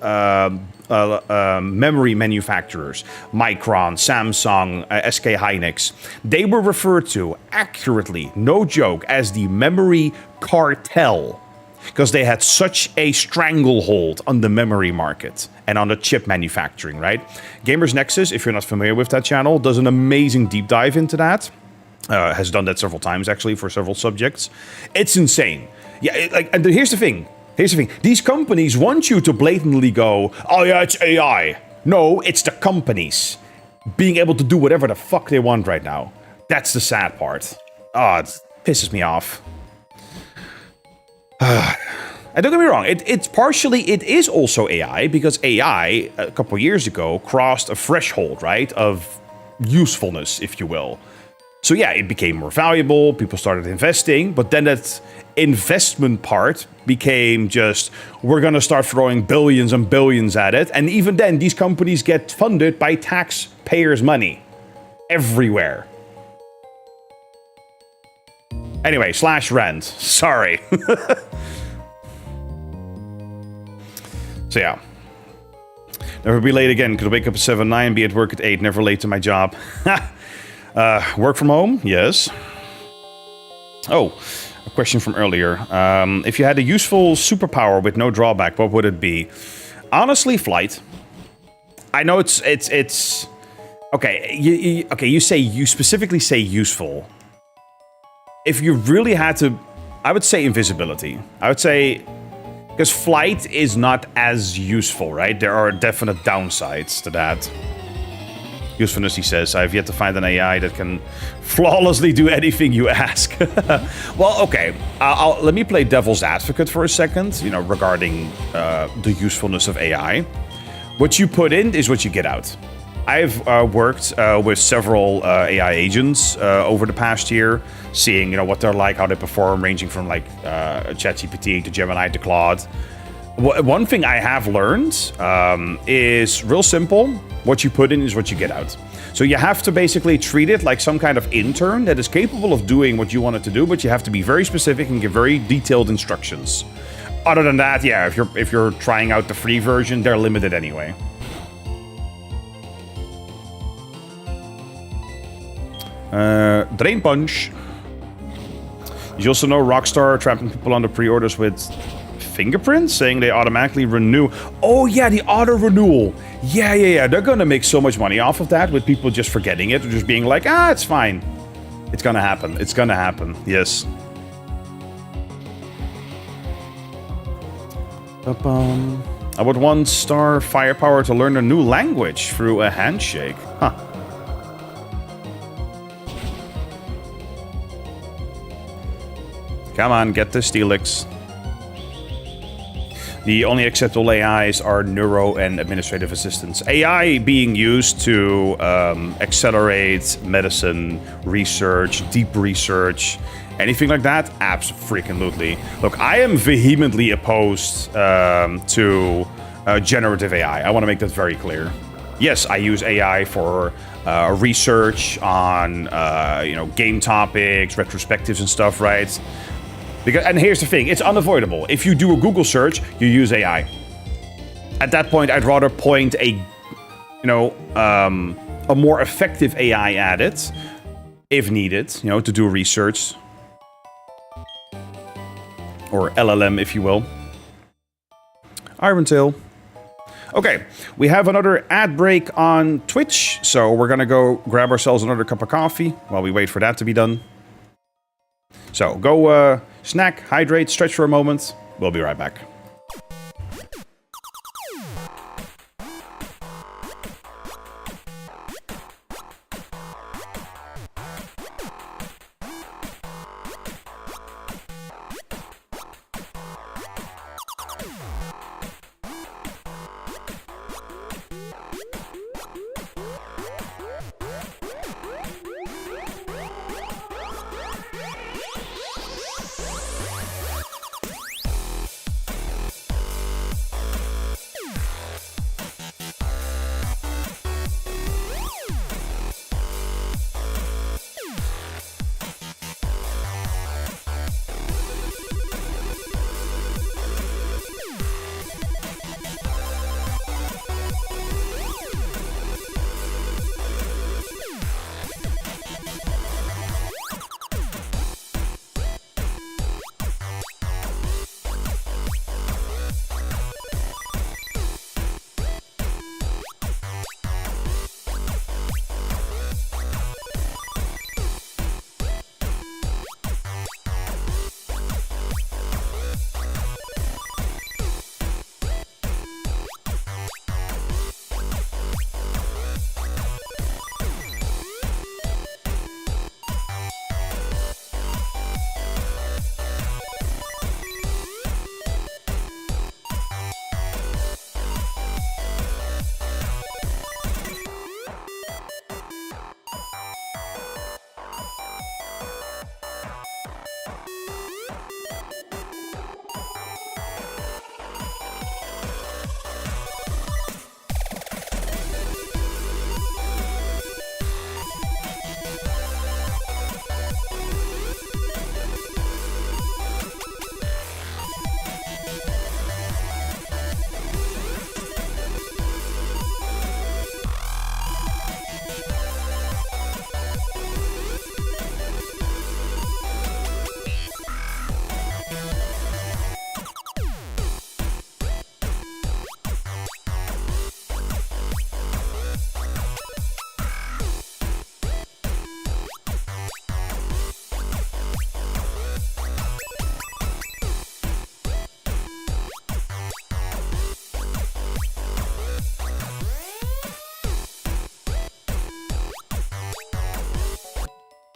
memory manufacturers, Micron, Samsung, SK Hynix. They were referred to accurately, no joke, as the memory cartel, because they had such a stranglehold on the memory market and on the chip manufacturing, right? Gamers Nexus, if you're not familiar with that channel, does an amazing deep dive into that. Has done that several times, actually, for several subjects. It's insane. Yeah, and here's the thing. These companies want you to blatantly go, oh yeah, it's AI. No, it's the companies being able to do whatever the fuck they want right now. That's the sad part. Oh, it pisses me off. And don't get me wrong, it is also AI, because AI, a couple years ago, crossed a threshold, right, of usefulness, if you will. So yeah, it became more valuable, people started investing, but then that investment part became just, we're gonna start throwing billions and billions at it, and even then, these companies get funded by taxpayers' money. Everywhere. Anyway, /rant. Sorry. So yeah. Never be late again. Could wake up at 7, 9, be at work at 8, never late to my job. Work from home? Yes. Oh, a question from earlier. If you had a useful superpower with no drawback, what would it be? Honestly, flight. I know it's okay. You specifically say useful. If you really had to, I would say invisibility. I would say, because flight is not as useful, right? There are definite downsides to that. Usefulness, he says. I've yet to find an AI that can flawlessly do anything you ask. Well, okay. Let me play devil's advocate for a second, you know, regarding the usefulness of AI. What you put in is what you get out. I've worked with several AI agents over the past year, seeing, you know, what they're like, how they perform, ranging from like ChatGPT to Gemini to Claude. One thing I have learned is real simple. What you put in is what you get out. So you have to basically treat it like some kind of intern that is capable of doing what you want it to do, but you have to be very specific and give very detailed instructions. Other than that, yeah, if you're trying out the free version, they're limited anyway. Drain Punch. Did you also know Rockstar trapping people on the pre-orders with fingerprints, saying they automatically renew? Oh yeah, the auto renewal. Yeah. They're gonna make so much money off of that, with people just forgetting it, or just being like, it's fine. It's gonna happen. It's gonna happen. Yes. I would want star firepower to learn a new language through a handshake. Huh. Come on, get the Steelix. The only acceptable AIs are neuro and administrative assistants. AI being used to accelerate medicine, research, deep research, anything like that? Absolutely. Look, I am vehemently opposed to generative AI. I want to make that very clear. Yes, I use AI for research on game topics, retrospectives and stuff, right? And here's the thing, it's unavoidable. If you do a Google search, you use AI. At that point, I'd rather point a more effective AI at it, if needed, to do research. Or LLM, if you will. Iron Tail. Okay, we have another ad break on Twitch, so we're gonna go grab ourselves another cup of coffee while we wait for that to be done. So go snack, hydrate, stretch for a moment. We'll be right back.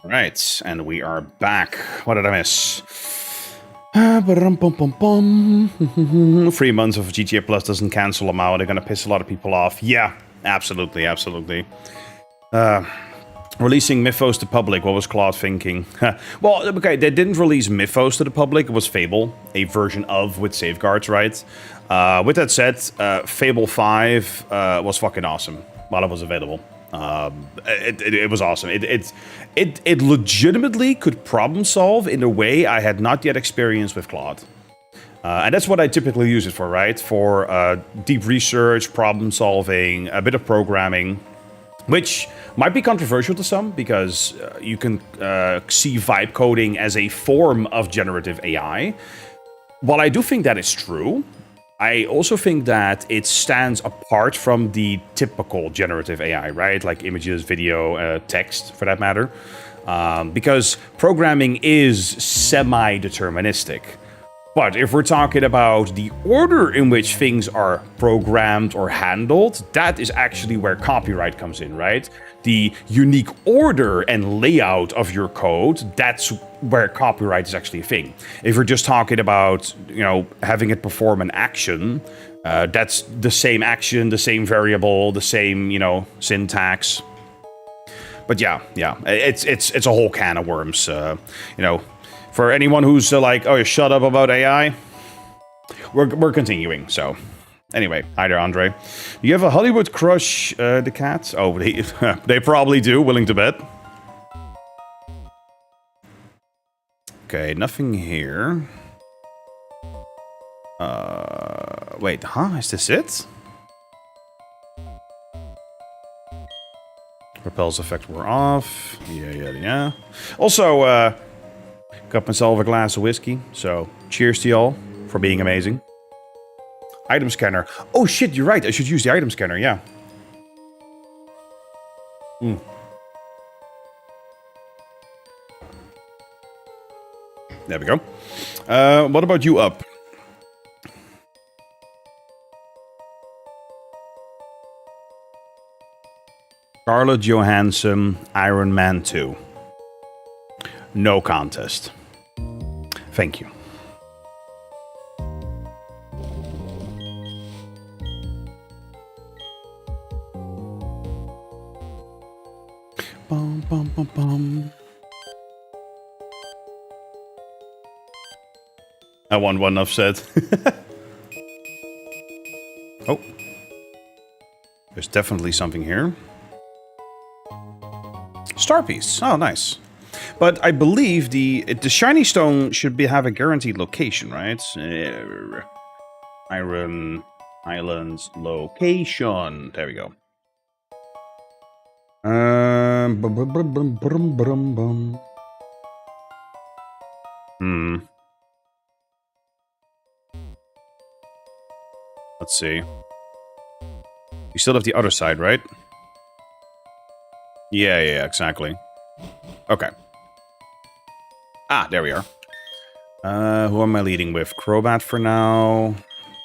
Right, and we are back. What did I miss? 3 months of GTA Plus doesn't cancel them out. They're gonna piss a lot of people off. Yeah, absolutely, absolutely. Releasing Mythos to public, what was Claude thinking? Well, okay, they didn't release Mythos to the public. It was Fable, a version of with safeguards, right? With that said, Fable 5 was fucking awesome while it was available. It was awesome. It legitimately could problem solve in a way I had not yet experienced with Claude. And that's what I typically use it for, right? For deep research, problem solving, a bit of programming, which might be controversial to some because you can see vibe coding as a form of generative AI. While I do think that is true, I also think that it stands apart from the typical generative AI, right? Like images, video, text, for that matter. Because programming is semi-deterministic. But if we're talking about the order in which things are programmed or handled, that is actually where copyright comes in, right? The unique order and layout of your code, that's where copyright is actually a thing. If we're just talking about, having it perform an action, that's the same action, the same variable, the same, syntax. But yeah, it's a whole can of worms, For anyone who's like, oh, shut up about AI, we're continuing, so... Anyway, hi there, Andre. Do you have a Hollywood crush, the cats? Oh, they probably do, willing to bet. Okay, nothing here. Wait, is this it? Repels effect were off. Yeah. Also, got myself a glass of whiskey, so cheers to y'all for being amazing. Item scanner. Oh shit, you're right. I should use the item scanner, yeah. There we go. What about you up? Scarlett Johansson, Iron Man 2. No contest. Thank you. Bum, bum, bum, bum. I won one offset. Oh. There's definitely something here. Star piece. Oh, nice. But I believe the shiny stone should have a guaranteed location, right? Iron Islands location. There we go. Let's see. You still have the other side, right? Yeah, exactly. Okay. Ah, there we are. Who am I leading with? Crobat for now.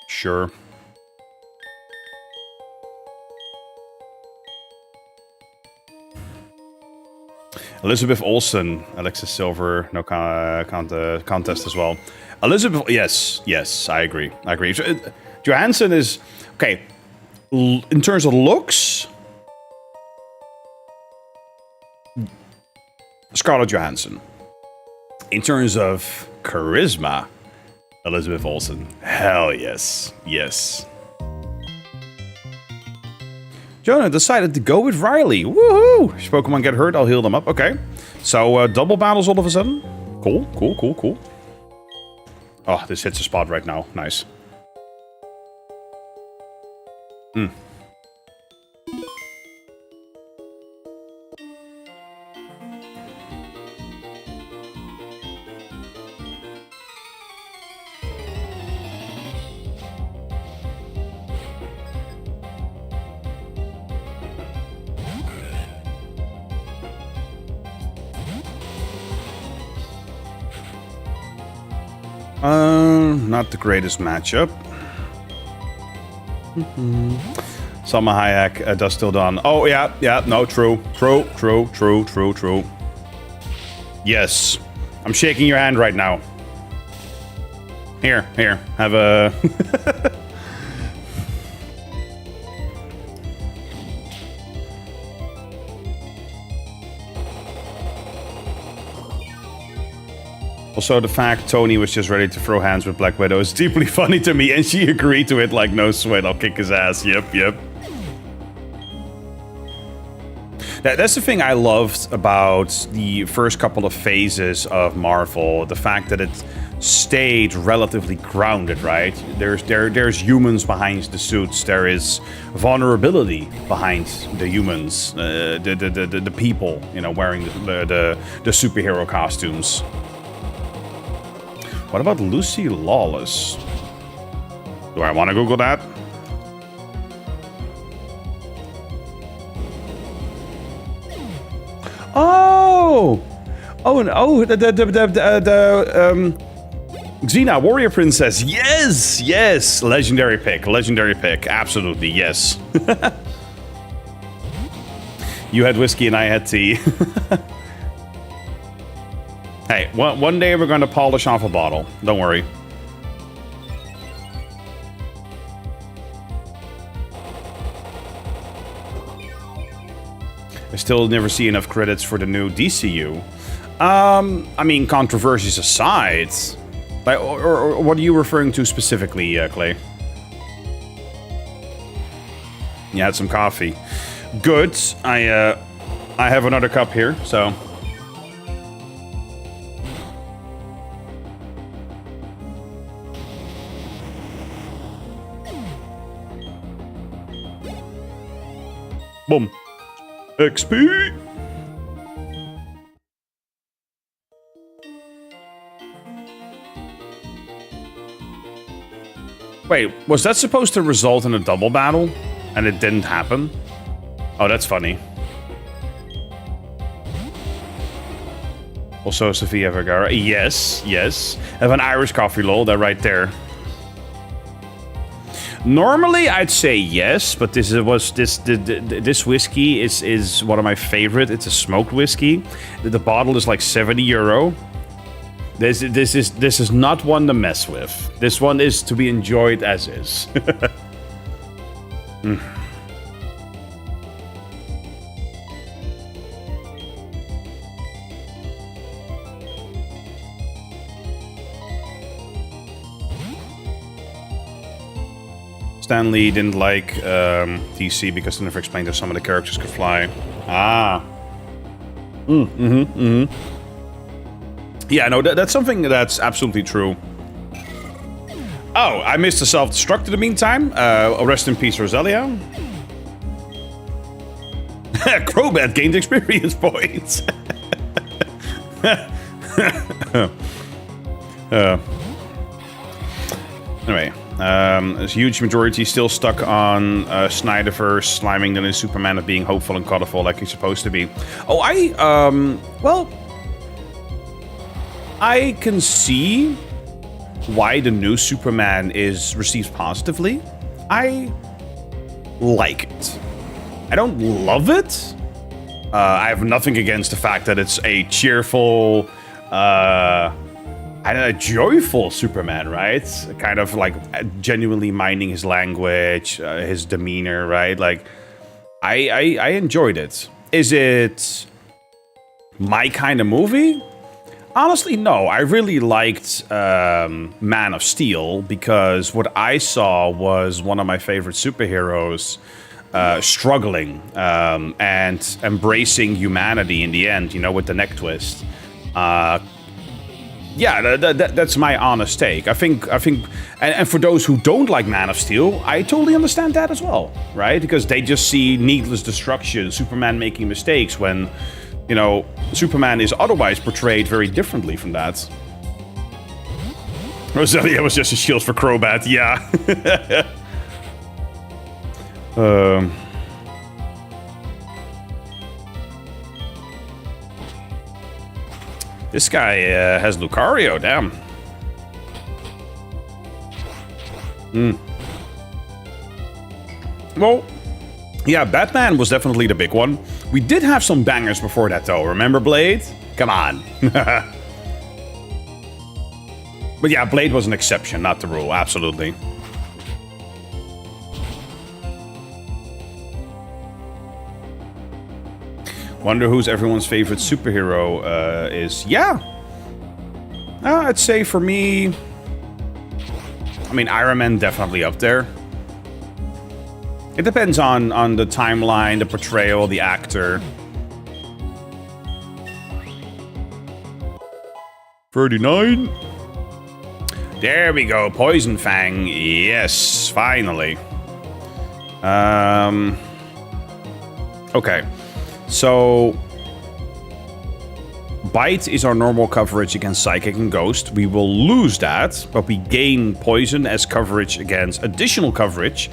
Sure. Elizabeth Olsen, Alexis Silver, no contest as well. Elizabeth, yes, I agree. Johansson is okay. In terms of looks, Scarlett Johansson. In terms of charisma, Elizabeth Olsen. Hell yes. Jonah decided to go with Riley. Woohoo! If Pokemon get hurt, I'll heal them up. Okay. So, double battles all of a sudden. Cool. Oh, this hits a spot right now. Nice. Not the greatest matchup. Salma Hayek, Dust Till Dawn. Oh, yeah, no, true. Yes. I'm shaking your hand right now. Here, have a... Also, the fact Tony was just ready to throw hands with Black Widow is deeply funny to me, and she agreed to it like no sweat. I'll kick his ass. Yep. That's the thing I loved about the first couple of phases of Marvel. The fact that it stayed relatively grounded, right? There's humans behind the suits. There is vulnerability behind the humans, the people, wearing the superhero costumes. What about Lucy Lawless? Do I want to Google that? Oh, the Xena, Warrior Princess. Yes. Legendary pick. Absolutely, yes. You had whiskey and I had tea. Hey, one day we're going to polish off a bottle. Don't worry. I still never see enough credits for the new DCU. I mean, controversies aside, or what are you referring to specifically, Clay? You had some coffee. Good. I have another cup here, so... Boom. XP! Wait, was that supposed to result in a double battle? And it didn't happen? Oh, that's funny. Also, Sofia Vergara. Yes, yes. I have an Irish coffee, lol. That right there. Normally, I'd say yes, but this whiskey is one of my favorite. It's a smoked whiskey. The bottle is like €70. This is not one to mess with. This one is to be enjoyed as is. Mm. Stan Lee didn't like DC because they never explained how some of the characters could fly. Ah. Yeah, no, that's something that's absolutely true. Oh, I missed a self-destruct in the meantime. Rest in peace, Roselia. Crobat gained experience points. Anyway, a huge majority still stuck on Snyderverse, sliming the new Superman of being hopeful and colorful like he's supposed to be. Oh, well, I can see why the new Superman is received positively. I like it. I don't love it. I have nothing against the fact that it's a cheerful, a joyful Superman, right? Kind of like genuinely minding his language, his demeanor, right? Like, I enjoyed it. Is it my kind of movie? Honestly, no. I really liked Man of Steel because what I saw was one of my favorite superheroes struggling and embracing humanity in the end, you know, with the neck twist. Yeah, that's my honest take. I think, and for those who don't like Man of Steel, I totally understand that as well, right? Because they just see needless destruction, Superman making mistakes when, you know, Superman is otherwise portrayed very differently from that. Roselia was just a shield for Crobat, yeah. This guy has Lucario, damn. Well, yeah, Batman was definitely the big one. We did have some bangers before that, though. Remember Blade? Come on. But yeah, Blade was an exception, not the rule. Absolutely. Wonder who's everyone's favorite superhero is. Yeah. I'd say for me... I mean, Iron Man definitely up there. It depends on the timeline, the portrayal, the actor. 39. There we go. Poison Fang. Yes, finally. Okay. So, Bite is our normal coverage against Psychic and Ghost. We will lose that, but we gain Poison as coverage against additional coverage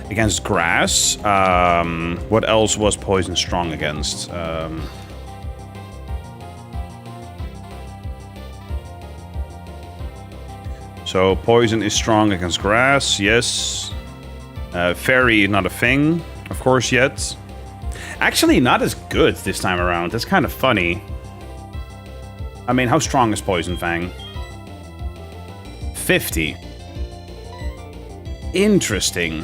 against Grass. What else was Poison strong against? So Poison is strong against Grass, yes. Fairy, not a thing, of course, yet. Actually, not as good this time around. That's kind of funny. I mean, how strong is Poison Fang? 50. Interesting.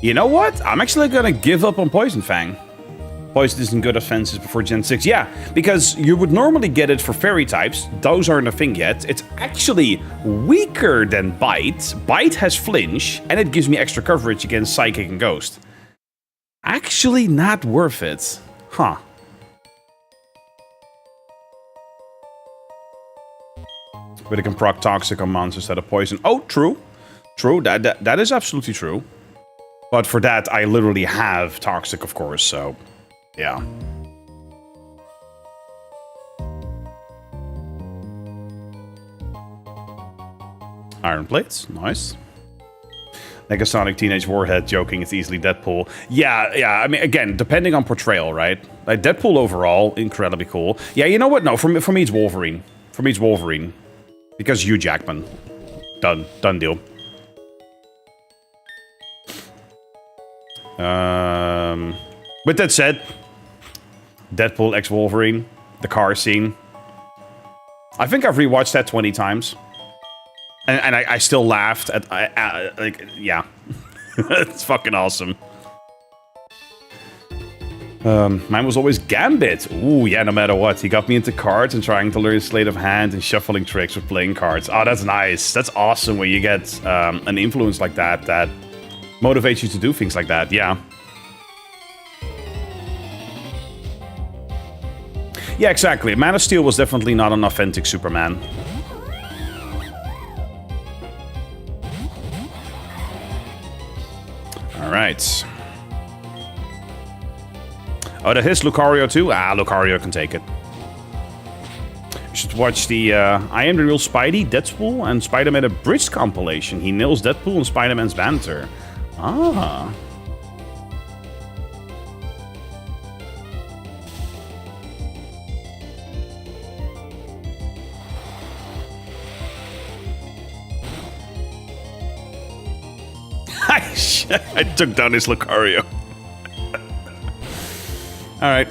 You know what? I'm actually gonna give up on Poison Fang. Poison isn't good offenses before Gen 6. Yeah, because you would normally get it for fairy types. Those aren't a thing yet. It's actually weaker than Bite. Bite has Flinch, and it gives me extra coverage against Psychic and Ghost. Actually not worth it. Huh. But it can proc Toxic on monsters instead of Poison. Oh, true. True, that is absolutely true. But for that, I literally have Toxic, of course, so... yeah. Iron plates, nice. Negasonic Teenage Warhead joking it's easily Deadpool. Yeah, I mean, again, depending on portrayal, right? Like, Deadpool overall, incredibly cool. Yeah, you know what? No, for me it's Wolverine. For me it's Wolverine. Because Hugh Jackman. Done deal. With that said, Deadpool x Wolverine, the car scene. I think I've rewatched that 20 times. And I still laughed at, like, yeah. It's fucking awesome. Mine was always Gambit. Ooh, yeah, no matter what. He got me into cards and trying to learn sleight of hand and shuffling tricks with playing cards. Oh, that's nice. That's awesome when you get an influence like that that motivates you to do things like that, yeah. Yeah, exactly. Man of Steel was definitely not an authentic Superman. Alright. Oh, that is Lucario too? Ah, Lucario can take it. You should watch the I Am the Real Spidey, Deadpool, and Spider-Man a Bridge compilation. He nails Deadpool and Spider-Man's banter. Ah. I took down his Lucario. Alright.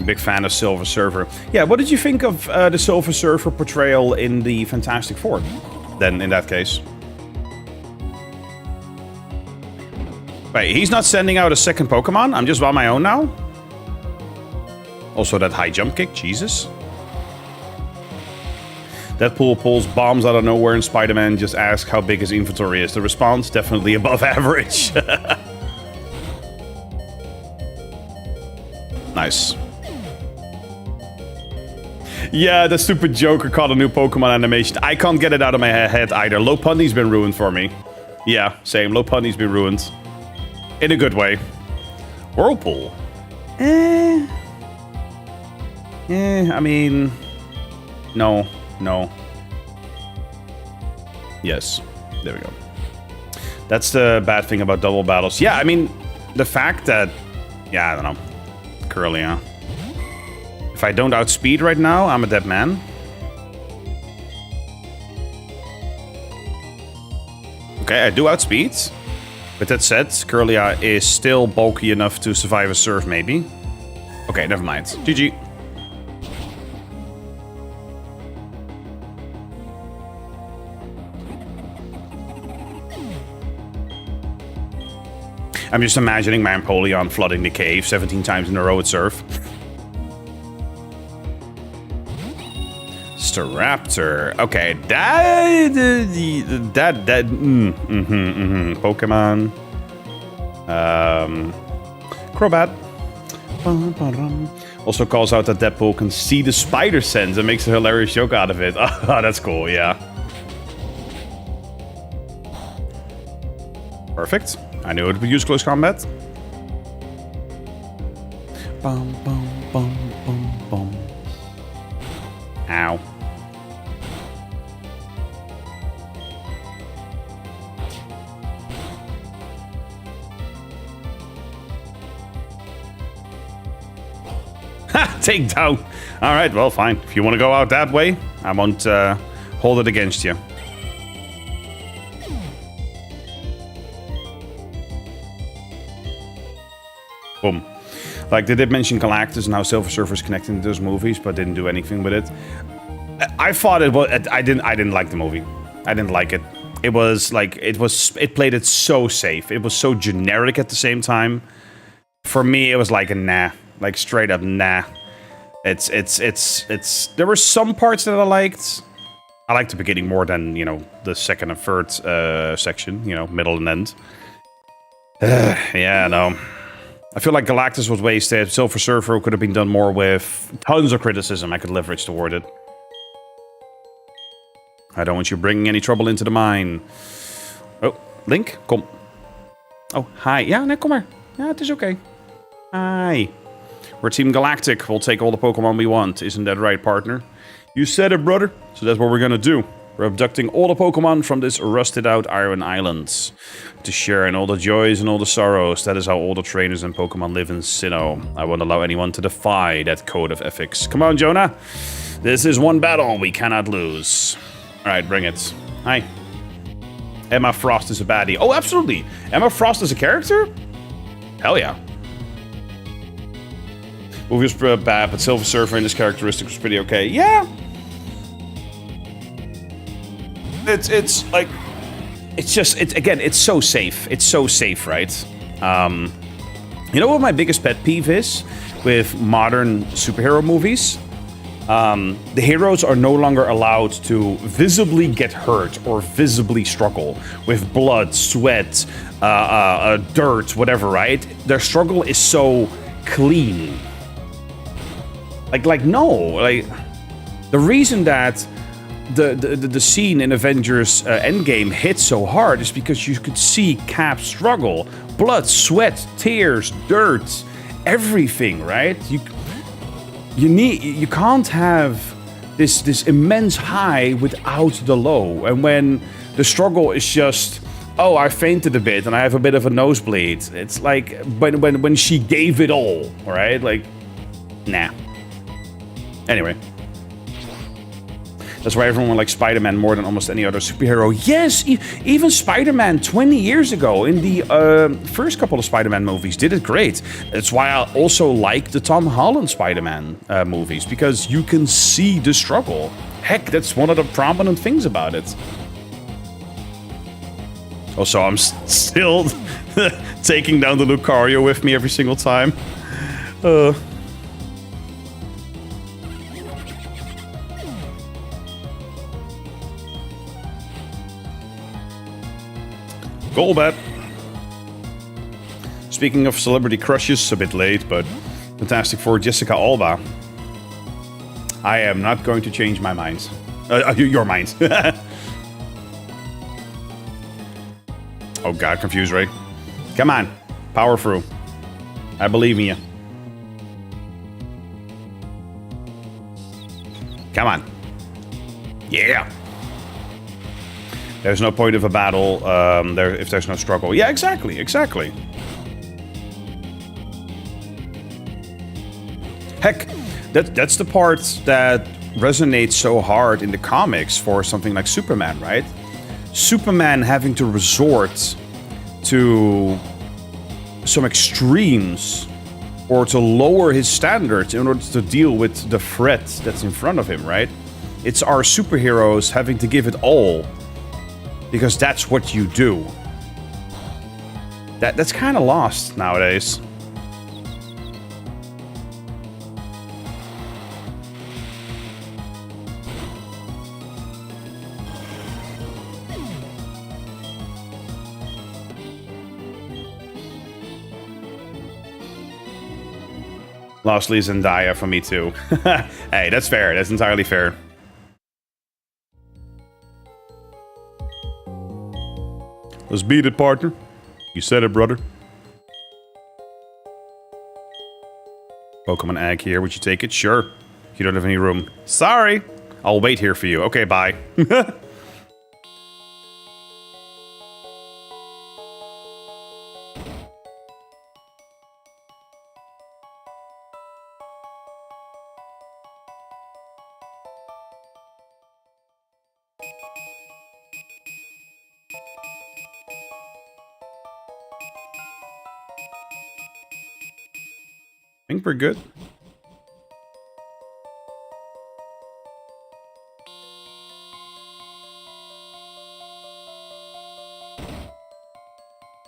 Big fan of Silver Surfer. Yeah, what did you think of the Silver Surfer portrayal in the Fantastic Four? Then, in that case. Wait, he's not sending out a second Pokemon? I'm just on my own now? Also that high jump kick, Jesus. Deadpool pulls bombs out of nowhere and Spider-Man just asks how big his inventory is. The response, definitely above average. Nice. Yeah, the stupid Joker caught a new Pokemon animation. I can't get it out of my head either. Lopunny's been ruined for me. Yeah, same. Lopunny's been ruined. In a good way. Whirlpool. I mean... No. Yes. There we go. That's the bad thing about double battles. Yeah, I mean, the fact that... Yeah, I don't know. Curly, huh? If I don't outspeed right now, I'm a dead man. Okay, I do outspeed. With that said, Curlia is still bulky enough to survive a surf, maybe. Okay, never mind. GG. I'm just imagining my Empoleon flooding the cave 17 times in a row with surf. Staraptor. Okay, Pokemon. Crobat. Also calls out that Deadpool can see the spider sense and makes a hilarious joke out of it. Oh, that's cool, yeah. Perfect. I knew it would use close combat. Bum, bum, bum, bum, bum. Ow. Ha! Takedown! Alright, well, fine. If you want to go out that way, I won't hold it against you. Boom. Like, they did mention Galactus and how Silver Surfer's connecting to those movies, but didn't do anything with it. I thought it was... I didn't like the movie. I didn't like it. It was like... It played it so safe. It was so generic at the same time. For me, it was like a nah. Like, straight up nah. It's... There were some parts that I liked. I liked the beginning more than, you know, the second and third section. You know, middle and end. Yeah, no... I feel like Galactus was wasted. Silver Surfer could have been done more with. Tons of criticism I could leverage toward it. I don't want you bringing any trouble into the mine. Oh, Link, come. Oh, hi. Ja, nee, kom maar. Ja, het is oké. Hi. We're Team Galactic. We'll take all the Pokemon we want. Isn't that right, partner? You said it, brother. So that's what we're gonna do. We're abducting all the Pokemon from this rusted-out Iron Islands to share in all the joys and all the sorrows. That is how all the trainers and Pokemon live in Sinnoh. I won't allow anyone to defy that code of ethics. Come on, Jonah. This is one battle we cannot lose. All right, bring it. Hi. Emma Frost is a baddie. Oh, absolutely. Emma Frost is a character? Hell yeah. Movie was bad, but Silver Surfer and his characteristic was pretty okay. Yeah. It's like, again, it's so safe. It's so safe, right? You know what my biggest pet peeve is with modern superhero movies? The heroes are no longer allowed to visibly get hurt or visibly struggle with blood, sweat, dirt, whatever, right? Their struggle is so clean. No, the reason that the scene in Avengers Endgame hit so hard is because you could see Cap struggle. Blood, sweat, tears, dirt, everything, right? You can't have this immense high without the low. And when the struggle is just, oh, I fainted a bit and I have a bit of a nosebleed. It's like when she gave it all, right? Like, nah. Anyway. That's why everyone likes Spider-Man more than almost any other superhero. Yes, even Spider-Man 20 years ago in the first couple of Spider-Man movies did it great. That's why I also like the Tom Holland Spider-Man movies, because you can see the struggle. Heck, that's one of the prominent things about it. Also, I'm still taking down the Lucario with me every single time. Golbat. Speaking of celebrity crushes, a bit late, but Fantastic Four Jessica Alba. I am not going to change my mind. Your mind. Oh god, confused, Ray. Come on, power through. I believe in you. Come on. Yeah. There's no point of a battle if there's no struggle. Yeah, exactly. Heck, that's the part that resonates so hard in the comics for something like Superman, right? Superman having to resort to some extremes or to lower his standards in order to deal with the threat that's in front of him, right? It's our superheroes having to give it all. Because that's what you do. That's kind of lost nowadays. Lastly, Zendaya for me too. Hey, that's fair. That's entirely fair. Let's beat it, partner. You said it, brother. Pokemon egg here. Would you take it? Sure. You don't have any room. Sorry. I'll wait here for you. Okay, bye. I think we're good.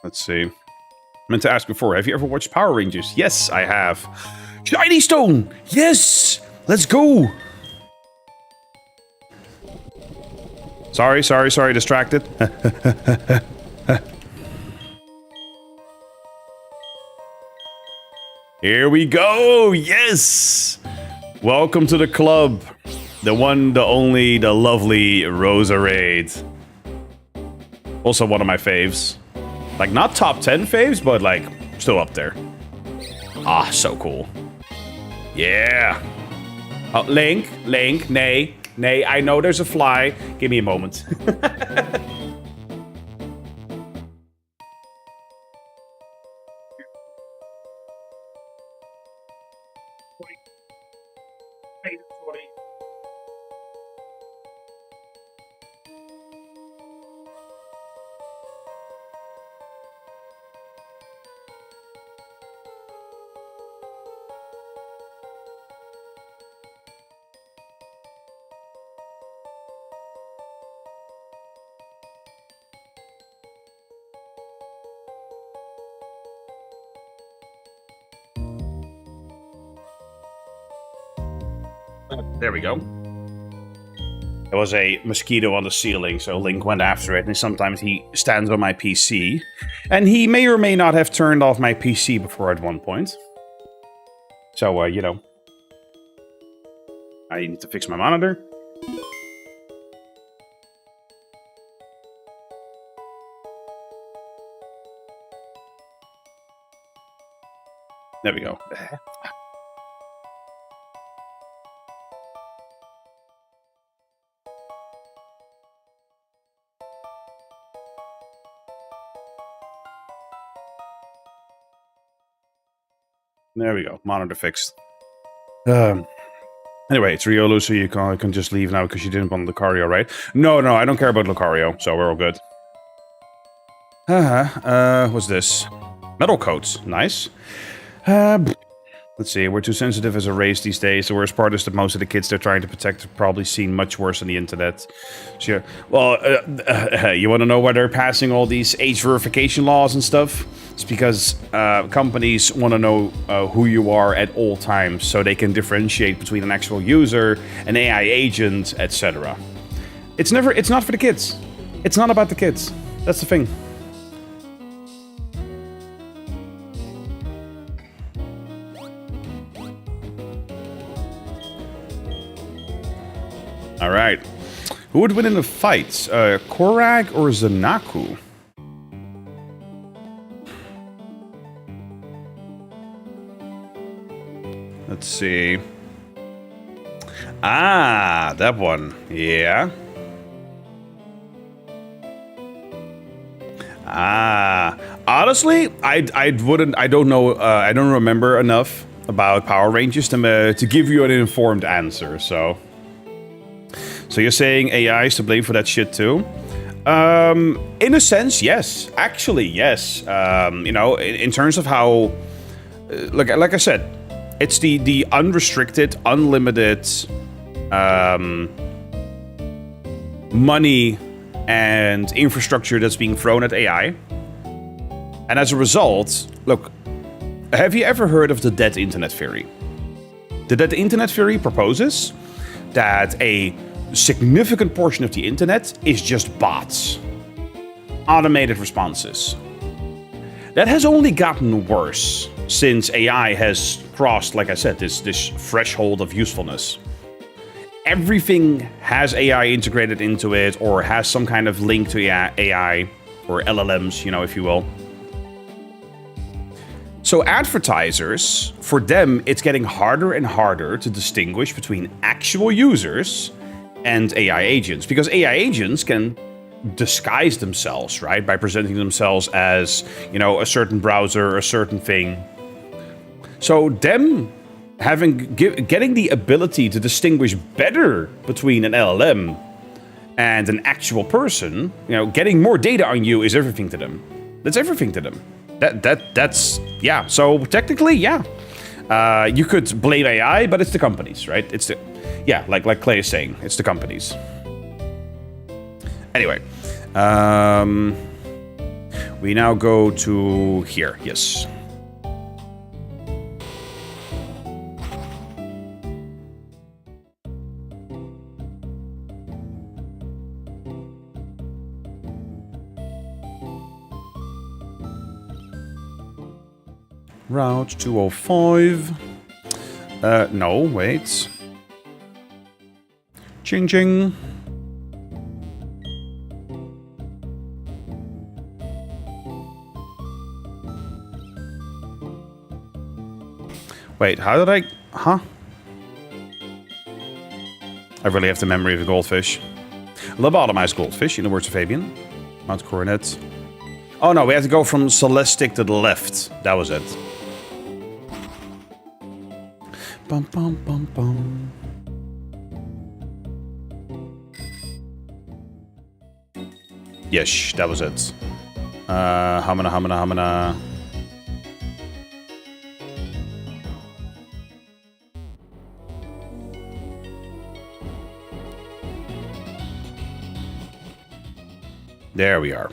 Let's see. I meant to ask before, have you ever watched Power Rangers? Yes, I have. Shiny Stone! Yes! Let's go! Sorry, distracted. Here we go! Yes! Welcome to the club. The one, the only, the lovely Roserade. Also one of my faves. Like, not top 10 faves, but, like, still up there. Ah, so cool. Yeah. Oh, Link, nay, I know there's a fly. Give me a moment. There we go. There was a mosquito on the ceiling, so Link went after it, and sometimes he stands on my PC. And he may or may not have turned off my PC before at one point. So, you know. I need to fix my monitor. There we go. There we go. Monitor fixed. Anyway, it's Riolu, so you can just leave now because you didn't want Lucario, right? No, I don't care about Lucario, so we're all good. What's this? Metal coats. Nice. Let's see, we're too sensitive as a race these days. The worst part is that most of the kids they're trying to protect have probably seen much worse on the internet. Sure. Well, you want to know why they're passing all these age verification laws and stuff? It's because companies want to know who you are at all times, so they can differentiate between an actual user, an AI agent, etc. It's not for the kids. It's not about the kids. That's the thing. All right. Who would win in the fights? Korag or Zanaku? Let's see. Ah, that one. Yeah. Ah, honestly, I don't know. I don't remember enough about Power Rangers to give you an informed answer. So you're saying AI is to blame for that shit too? In a sense, yes. Actually, yes. You know, in terms of how, like I said, it's the unrestricted, unlimited money and infrastructure that's being thrown at AI. And as a result, look, have you ever heard of the dead internet theory? The dead internet theory proposes that a significant portion of the internet is just bots. Automated responses. That has only gotten worse since AI has crossed, like I said, this threshold of usefulness. Everything has AI integrated into it or has some kind of link to AI or LLMs, you know, if you will. So advertisers, for them, it's getting harder and harder to distinguish between actual users and AI agents, because AI agents can disguise themselves, right, by presenting themselves as, you know, a certain browser, a certain thing. So them getting the ability to distinguish better between an LLM and an actual person, you know, getting more data on you is everything to them. That's everything to them. That's yeah. So technically, yeah, you could blame AI, but it's the companies, right? It's the like Clay is saying, it's the companies. Anyway, we now go to here. Yes. Route 205. No, wait. Ching. Wait, how did I... Huh? I really have the memory of a goldfish. Lobotomized goldfish, in the words of Fabian. Mount Coronet. Oh no, we had to go from Celestic to the left. That was it. Bum bum bum bum. Yes, that was it. Hamana, hamana, hamana. There we are.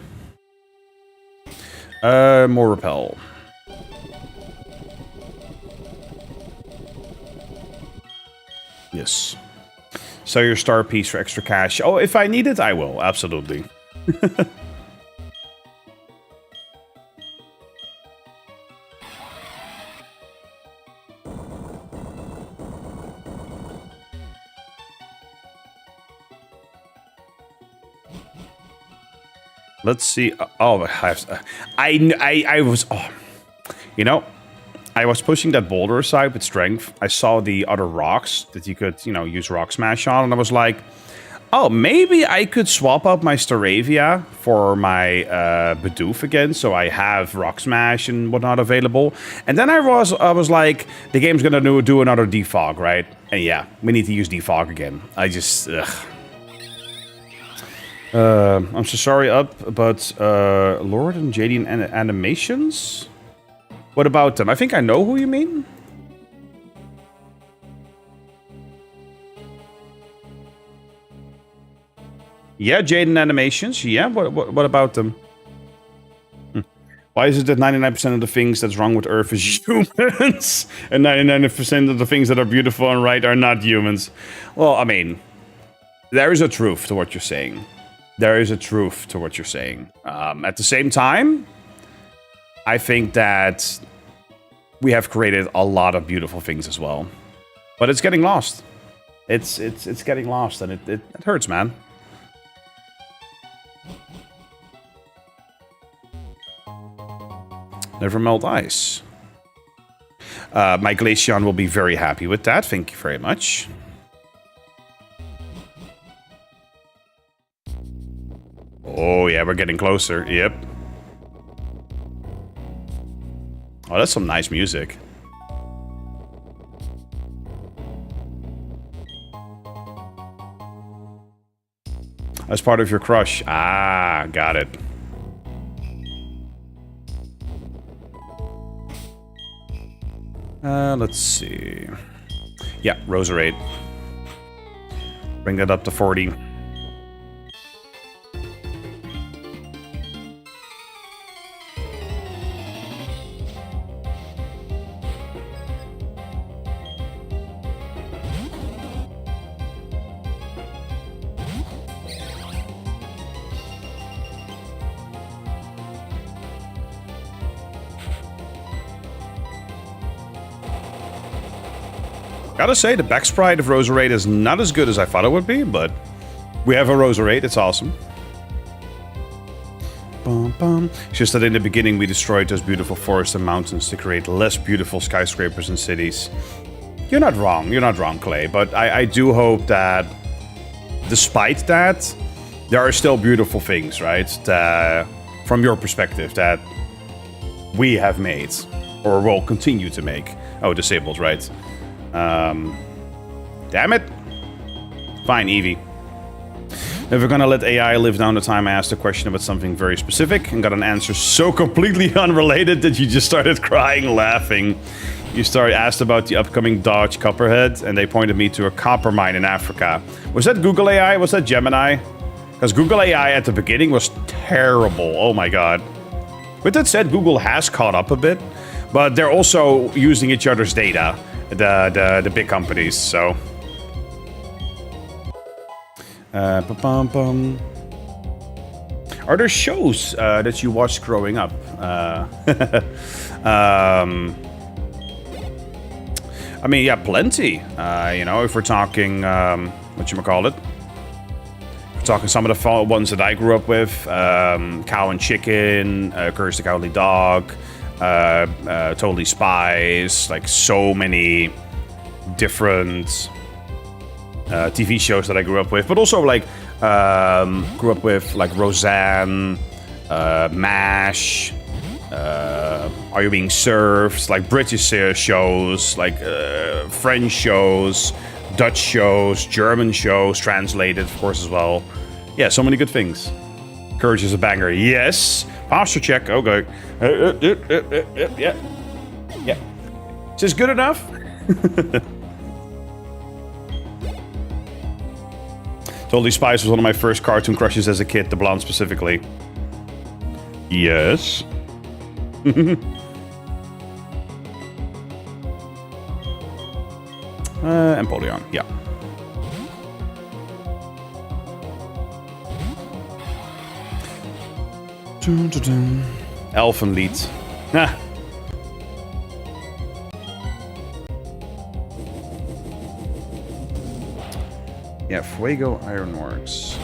More repel. Yes. Sell your star piece for extra cash. Oh, if I need it, I will. Absolutely. Let's see. Oh, I was. Oh, you know, I was pushing that boulder aside with strength. I saw the other rocks that you could, use rock smash on, and I was like, oh, maybe I could swap out my Staravia for my Bidoof again, so I have rock smash and whatnot available. And then I was like, the game's gonna do another defog, right? And yeah, we need to use defog again. I just. Ugh. I'm so sorry, but Lord and Jadian animations? What about them? I think I know who you mean. Yeah, Jaden animations. Yeah, what about them? Why is it that 99% of the things that's wrong with Earth is humans, and 99% of the things that are beautiful and right are not humans? Well, I mean, there is a truth to what you're saying. There is a truth to what you're saying. At the same time, I think that we have created a lot of beautiful things as well. But it's getting lost. It's getting lost, and it hurts, man. Never melt ice. My Glaceon will be very happy with that. Thank you very much. Oh, yeah, we're getting closer. Yep. Oh, that's some nice music. As part of your crush. Ah, got it. Let's see. Yeah, Roserade. Bring that up to 40. Gotta say, the back sprite of Roserade is not as good as I thought it would be, but we have a Roserade, it's awesome. Bum, bum. It's just that in the beginning we destroyed those beautiful forests and mountains to create less beautiful skyscrapers and cities. You're not wrong, Clay, but I do hope that, despite that, there are still beautiful things, right? That, from your perspective, that we have made, or will continue to make. Oh, disabled, right? Damn it. Fine, Eevee. Never gonna let AI live down the time I asked a question about something very specific and got an answer so completely unrelated that you just started crying laughing. You asked about the upcoming Dodge Copperhead, and they pointed me to a copper mine in Africa. Was that Google AI? Was that Gemini? Because Google AI at the beginning was terrible. Oh my god. With that said, Google has caught up a bit, but they're also using each other's data. The big companies, so. Are there shows that you watched growing up? I mean, yeah, plenty. If we're talking, whatchamacallit? We're talking some of the ones that I grew up with. Cow and Chicken, Courage the Cowardly Dog. Totally Spies, like so many different TV shows that I grew up with, but also like grew up with like Roseanne, MASH, Are You Being Served, like British shows, like French shows, Dutch shows, German shows, translated of course as well. Yeah, so many good things. Courage is a banger. Yes. Posture check. Okay. Yeah. Yeah. Is this good enough? Totally Spies was one of my first cartoon crushes as a kid, the blonde specifically. Yes. Empoleon, yeah. Elfenlied. Ah. Yeah, Fuego Ironworks.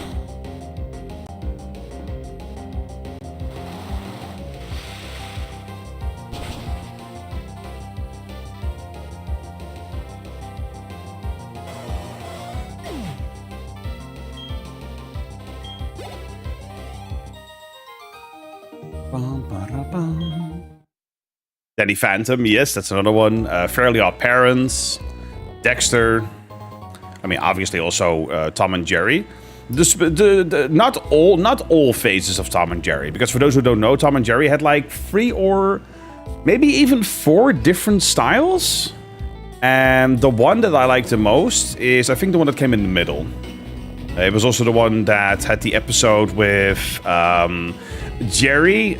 Danny Phantom, yes, that's another one. Fairly Odd Parents, Dexter. I mean, obviously also Tom and Jerry. Not all phases of Tom and Jerry, because for those who don't know, Tom and Jerry had like 3 or maybe even 4 different styles. And the one that I like the most is, I think, the one that came in the middle. It was also the one that had the episode with Jerry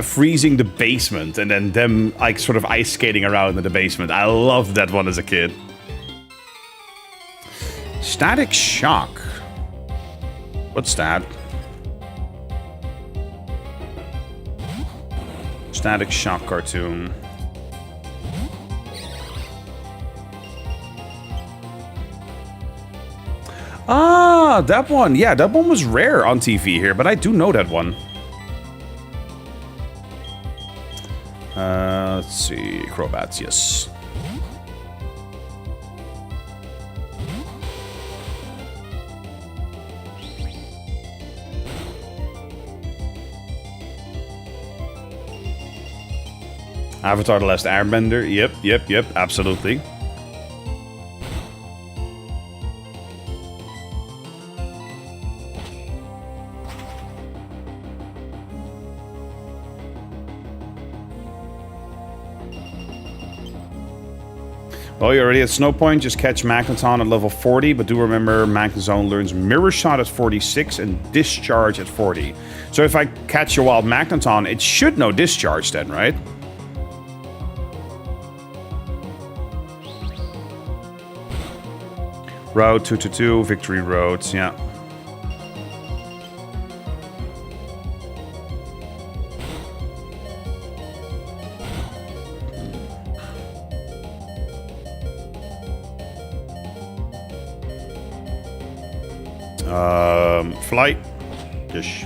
freezing the basement and then them like sort of ice skating around in the basement. I loved that one as a kid. Static Shock. What's that? Static Shock cartoon. Ah, that one. Yeah, that one was rare on TV here, but I do know that one. Let's see. Crowbats, yes. Avatar: The Last Airbender. Yep, absolutely. Well, you're already at Snow Point. Just catch Magneton at level 40, but do remember Magnezone learns Mirror Shot at 46 and Discharge at 40. So if I catch a wild Magneton, it should know Discharge then, right? Road 222, Victory Roads, yeah. Flight. Dish.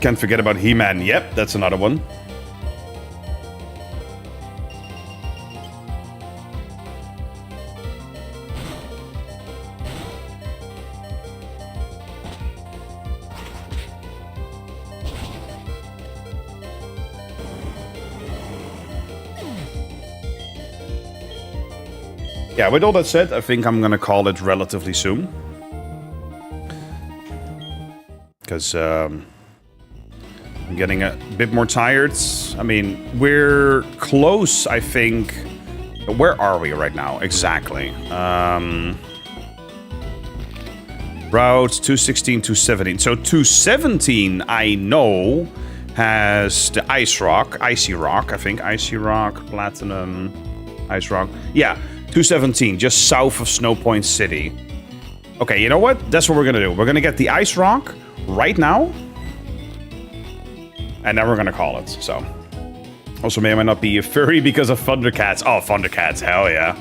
Can't forget about He-Man. Yep, that's another one. Yeah, with all that said, I think I'm gonna call it relatively soon. Because I'm getting a bit more tired. I mean, we're close, I think. Where are we right now? Exactly. Routes 216, 217. So 217, I know, has the Icy Rock, I think. Icy Rock, Platinum, Ice Rock. Yeah, 217, just south of Snow Point City. Okay, you know what? That's what we're gonna do. We're gonna get the Ice Rock right now, and then we're gonna call it. So, also may or may not be a furry because of Thundercats. Oh, Thundercats, hell yeah.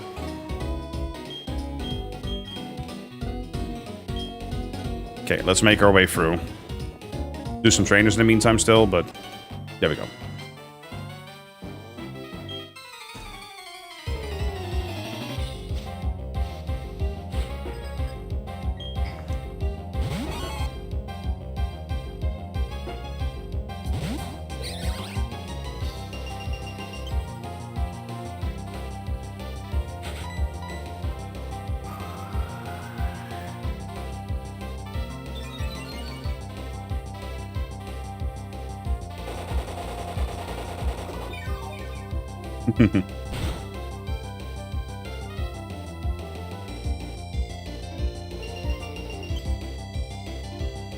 Okay, let's make our way through. Do some trainers in the meantime still, but there we go.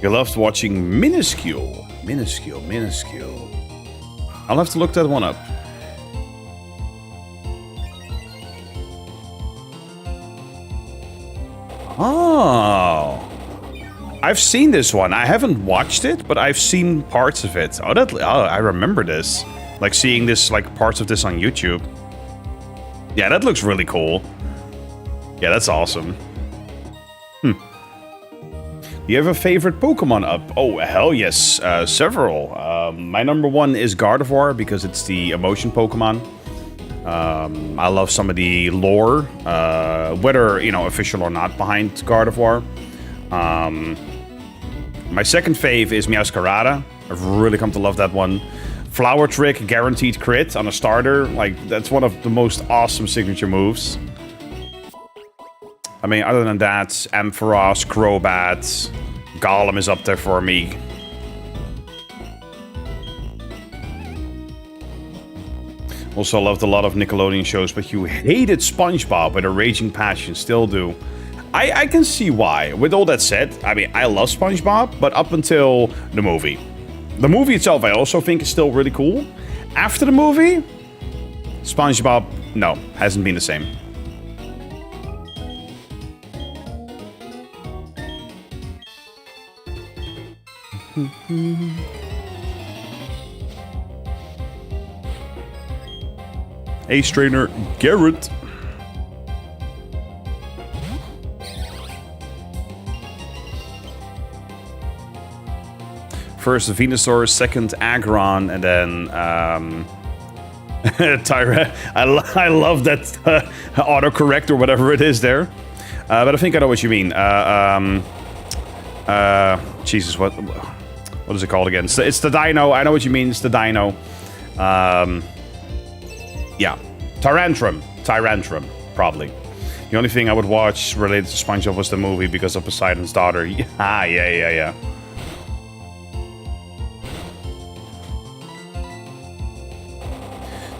You loved watching Minuscule. Minuscule. I'll have to look that one up. Oh. I've seen this one. I haven't watched it, but I've seen parts of it. Oh, I remember this. Like seeing this, like parts of this on YouTube. Yeah, that looks really cool. Yeah, that's awesome. Do you have a favorite Pokemon up? Oh, hell yes. Several. My number one is Gardevoir because it's the emotion Pokemon. I love some of the lore, whether, you know, official or not, behind Gardevoir. My second fave is Meowscarada. I've really come to love that one. Flower Trick, guaranteed crit on a starter. Like, that's one of the most awesome signature moves. I mean, other than that, Ampharos, Crobat, Golem is up there for me. Also loved a lot of Nickelodeon shows, but you hated SpongeBob with a raging passion, still do. I can see why. With all that said, I mean, I love SpongeBob, but up until the movie. The movie itself, I also think, is still really cool. After the movie, SpongeBob, no, hasn't been the same. Ace Trainer Garrett. First Venusaur, second Aggron, and then Tyra. I love that autocorrect or whatever it is there. But I think I know what you mean. Jesus, what is it called again? It's the Dino. I know what you mean. It's the Dino. Yeah, Tyrantrum, probably. The only thing I would watch related to SpongeBob was the movie because of Poseidon's daughter. Yeah.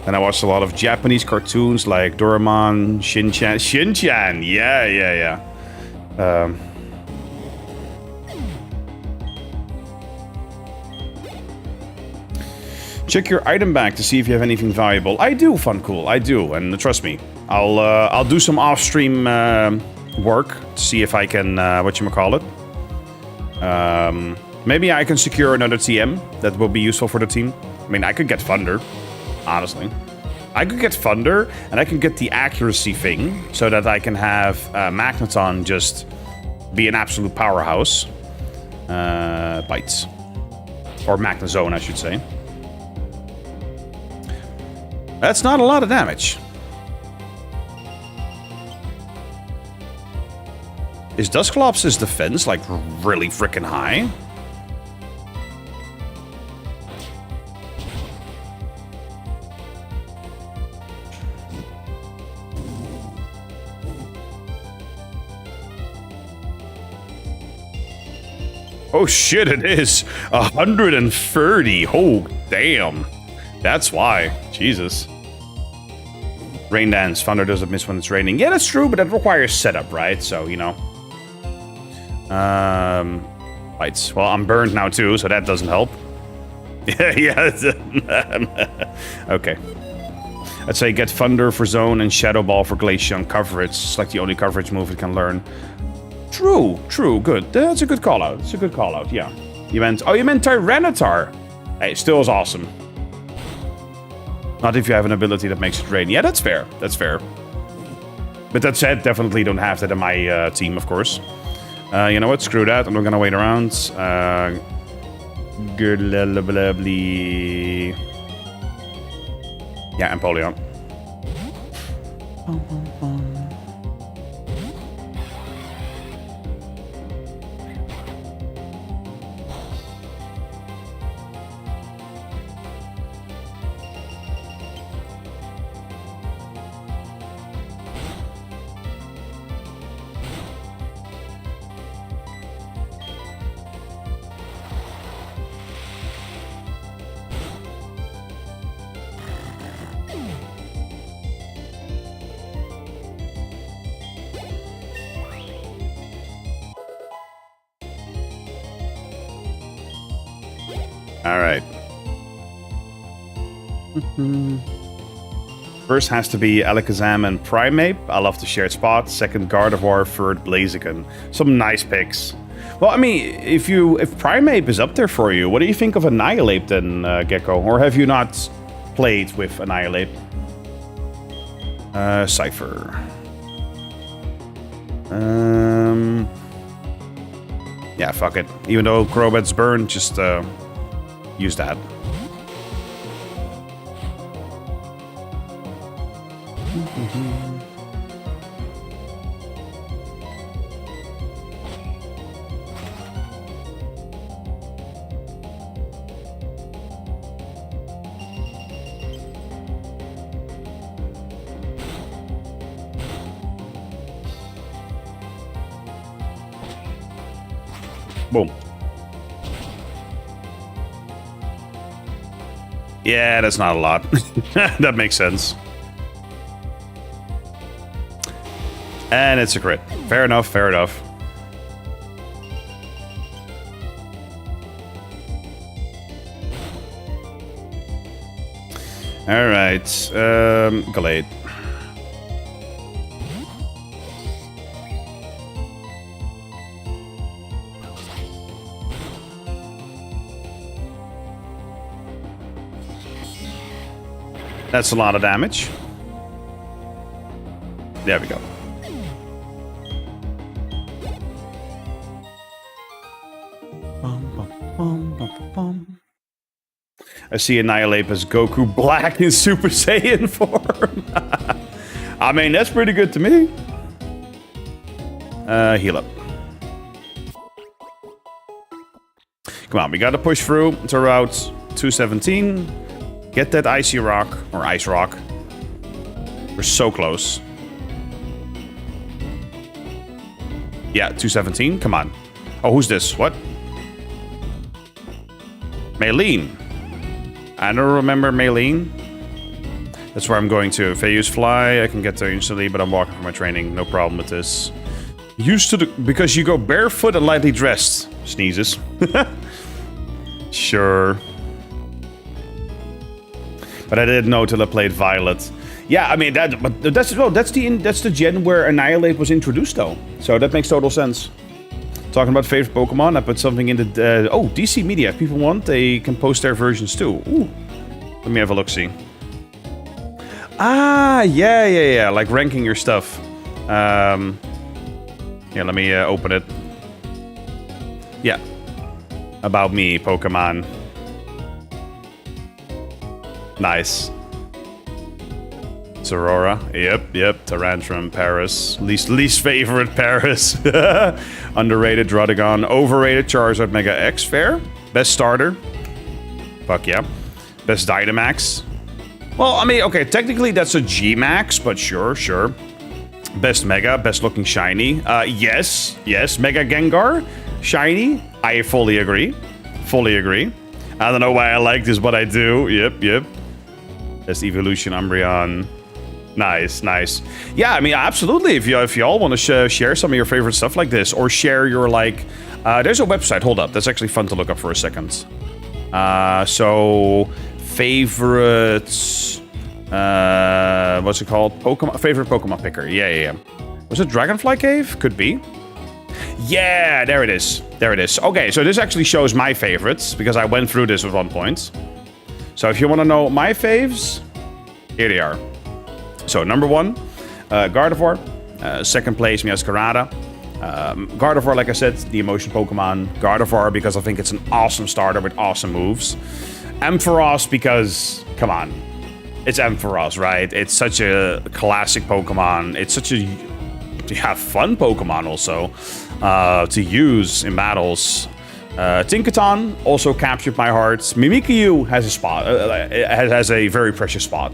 And I watched a lot of Japanese cartoons like Doraemon, Shin-Chan, yeah. Check your item bag to see if you have anything valuable. I do, Funcool, I do, and trust me, I'll do some off-stream work to see if I can whatchamacallit. Maybe I can secure another TM that will be useful for the team. I mean, I could get Thunder. Honestly, I could get Thunder, and I can get the accuracy thing, so that I can have Magneton just be an absolute powerhouse. Bites. Or Magnezone, I should say. That's not a lot of damage. Is Dusclops' defense, like, really freaking high? Oh shit, it is 130. Oh, damn. That's why. Jesus. Rain Dance. Thunder doesn't miss when it's raining. Yeah, that's true, but that requires setup, right? So, you know. Bites. Well, I'm burned now too, so that doesn't help. Yeah. Okay. I'd say get Thunder for Zone and Shadow Ball for Glaceon coverage. It's like the only coverage move it can learn. True, good. That's a good call-out. It's a good call-out, yeah. You meant Tyranitar. Hey, still is awesome. Not if you have an ability that makes it rain. Yeah, that's fair. That's fair. But that said, definitely don't have that in my team, of course. You know what? Screw that. I'm not gonna wait around. Yeah, Empoleon. All right. First has to be Alakazam and Primeape. I love the shared spot. Second, Gardevoir. Third, Blaziken. Some nice picks. Well, I mean, if Primeape is up there for you, what do you think of Annihilate then, Gecko? Or have you not played with Annihilate? Cypher. Yeah, fuck it. Even though Crobat's burn, just use that. Boom. Yeah, that's not a lot. That makes sense. And it's a crit. Fair enough, fair enough. Alright, Gallade. That's a lot of damage. There we go. I see Annihilate as Goku Black in Super Saiyan form. I mean, that's pretty good to me. Heal up. Come on, we gotta push through to Route 217. Get that Icy Rock, or Ice Rock. We're so close. Yeah, 217, come on. Oh, who's this? What? Maylene. I don't remember Maylene. That's where I'm going to. If I use Fly, I can get there instantly, but I'm walking for my training. No problem with this. Used to the... Because you go barefoot and lightly dressed. Sneezes. Sure. But I didn't know till I played Violet. Yeah, I mean, that's the gen where Annihilate was introduced, though. So that makes total sense. Talking about favorite Pokemon, I put something in the... oh, DC Media. If people want, they can post their versions, too. Ooh. Let me have a look-see. Ah, yeah. Like ranking your stuff. Yeah, let me open it. Yeah. About me, Pokemon. Nice. Aurora. Yep. Tyrantrum, Paris. Least favorite, Paris. Underrated, Druddigon. Overrated, Charizard Mega X. Fair. Best starter. Fuck yeah. Best Dynamax. Well, I mean, okay, technically that's a G-Max, but sure. Best Mega, best looking shiny. Yes. Mega Gengar. Shiny. I fully agree. I don't know why I like this, but I do. Yep. Best Evolution, Umbreon. Nice. Yeah, I mean, absolutely. If y'all want to share some of your favorite stuff like this, or share your, like... there's a website. Hold up. That's actually fun to look up for a second. So... Favorites... what's it called? Favorite Pokemon picker. Yeah. Was it Dragonfly Cave? Could be. Yeah, there it is. Okay, so this actually shows my favorites, because I went through this at one point. So if you want to know my faves, here they are. So number 1, Gardevoir. Second place, Meowscarada. Gardevoir, like I said, the emotion Pokemon. Gardevoir, because I think it's an awesome starter with awesome moves. Ampharos, because, come on. It's Ampharos, right? It's such a classic Pokemon. It's such a fun Pokemon also to use in battles. Tinkaton also captured my heart. Mimikyu has a spot. Has a very precious spot.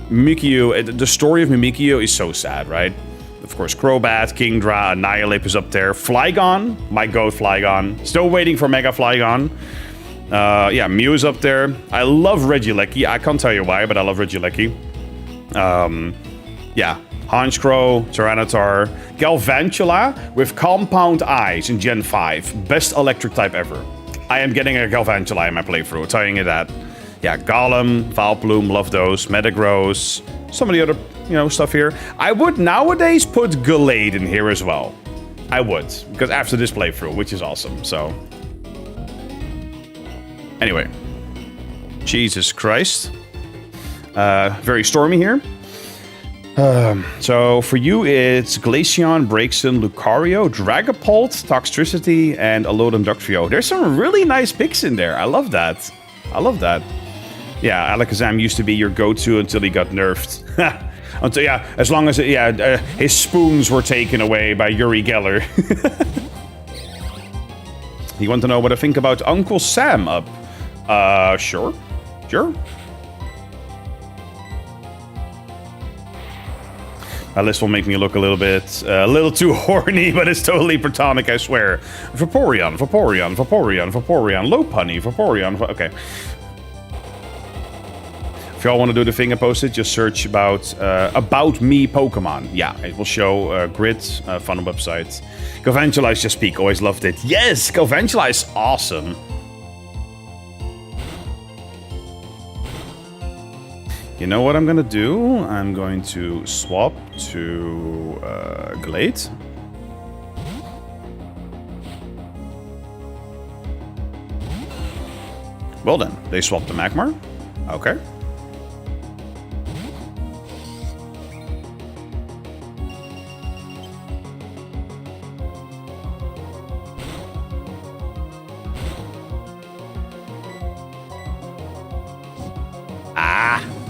Mimikyu, the story of Mimikyu is so sad, right? Of course, Crobat, Kingdra, Annihilate is up there. Flygon, my goat Flygon. Still waiting for Mega Flygon. Yeah, Mew is up there. I love Regieleki. I can't tell you why, but I love Regieleki. Yeah, Honchkrow, Tyranitar, Galvantula with compound eyes in Gen 5. Best electric type ever. I am getting a Galvantula in my playthrough, telling you that. Yeah, Golem, Valplume, love those. Metagross, some of the other, stuff here. I would nowadays put Gallade in here as well. I would, because after this playthrough, which is awesome, so. Anyway. Jesus Christ. Very stormy here. So for you, it's Glaceon, Braixen, Lucario, Dragapult, Toxtricity, and Alolan Ductrio. There's some really nice picks in there. I love that. I love that. Yeah, Alakazam used to be your go-to until he got nerfed. Until, yeah, as long as, his spoons were taken away by Uri Geller. You want to know what I think about Uncle Sam up? Sure. Sure. This will make me look a little too horny, but it's totally platonic, I swear. Vaporeon, Vaporeon, Vaporeon, Vaporeon, Lopunny, Vaporeon, okay. If y'all want to do the thing I posted, just search about me Pokemon. Yeah, it will show Grid, fun website. Galvantula is just peak, always loved it. Yes, Galvantula is awesome. You know what I'm gonna do? I'm going to swap to Glade. Well then, they swapped the Magmar. Okay.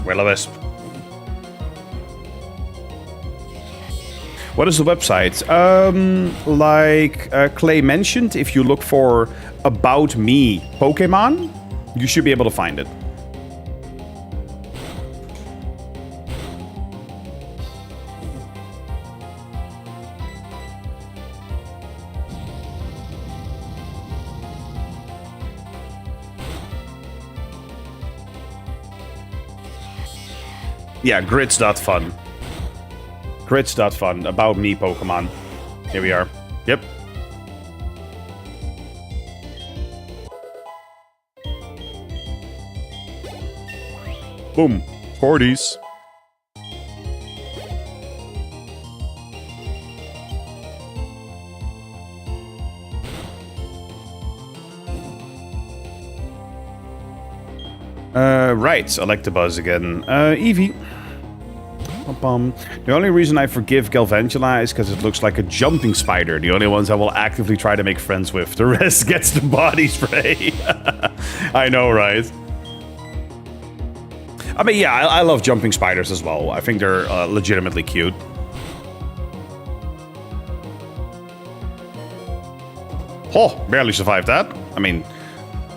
Will-O-Wisp. What is the website? Like Clay mentioned, if you look for About Me Pokemon, you should be able to find it. Yeah, grids.fun. Grids.fun. About Me Pokemon. Here we are. Yep. Boom. 40s. Right, Electabuzz again. Eevee. The only reason I forgive Galvantula is because it looks like a jumping spider. The only ones I will actively try to make friends with. The rest gets the body spray. I know, right? I mean, yeah, I love jumping spiders as well. I think they're legitimately cute. Oh, barely survived that. I mean,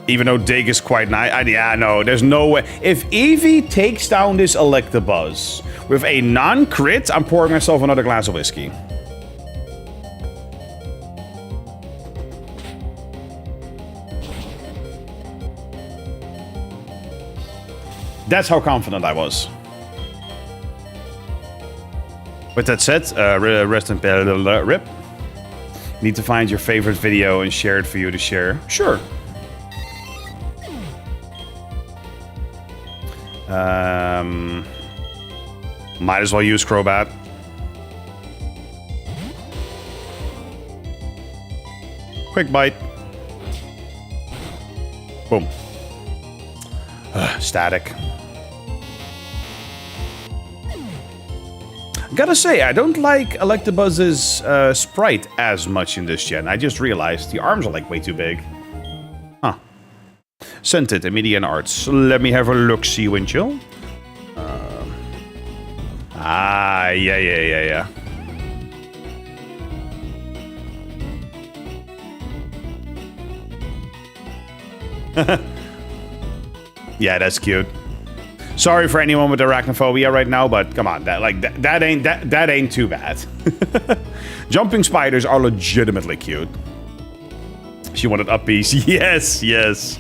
even though Dig is quite nice. Yeah, no, there's no way. If Eevee takes down this Electabuzz with a non-crit, I'm pouring myself another glass of whiskey. That's how confident I was. With that said, rest in rip. Need to find your favorite video and share it for you to share. Sure. Might as well use Crobat. Quick bite. Boom. Static. Gotta say, I don't like Electabuzz's sprite as much in this gen. I just realized the arms are like way too big. Huh. Scented, Immediate Arts. Let me have a look-see, Windchill. Yeah. Yeah, that's cute. Sorry for anyone with arachnophobia right now, but come on, that ain't too bad. Jumping spiders are legitimately cute. She wanted up piece. Yes.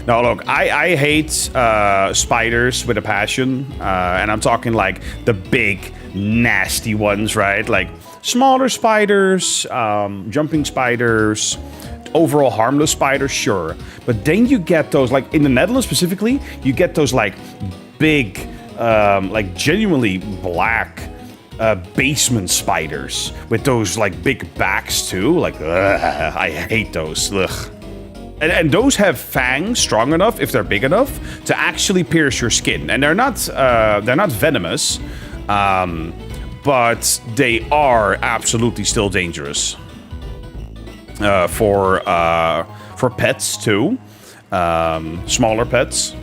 No, look, I hate spiders with a passion, and I'm talking like the big, nasty ones, right? Like smaller spiders, jumping spiders, overall harmless spiders, sure. But then you get those, like in the Netherlands specifically, you get those like big, like genuinely black basement spiders with those like big backs too. Like, I hate those. Ugh. And those have fangs strong enough, if they're big enough, to actually pierce your skin. And they're not venomous, but they are absolutely still dangerous for pets too, smaller pets.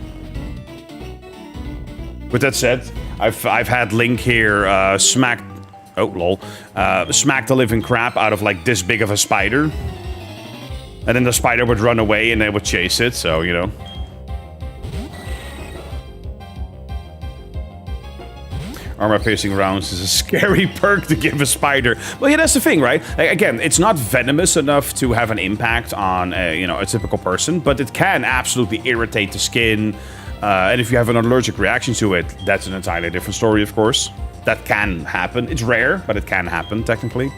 With that said, I've had Link here smack the living crap out of like this big of a spider. And then the spider would run away and they would chase it, so, you know. Armor-piercing rounds is a scary perk to give a spider. Well, yeah, that's the thing, right? Again, it's not venomous enough to have an impact on, you know, a typical person, but it can absolutely irritate the skin. And if you have an allergic reaction to it, that's an entirely different story, of course. That can happen. It's rare, but it can happen, technically.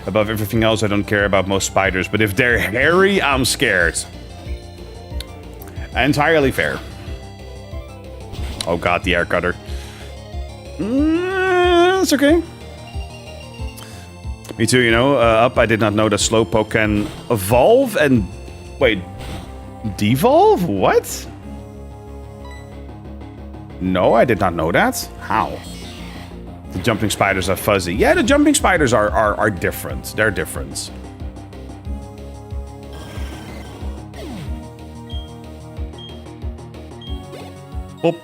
Above everything else, I don't care about most spiders, but if they're hairy, I'm scared. Entirely fair. Oh god, the air cutter. It's okay. Me too, you know. I did not know that Slowpoke can evolve and... Wait. Devolve? What? No, I did not know that. How? The jumping spiders are fuzzy. Yeah, the jumping spiders are different. They're different. Boop.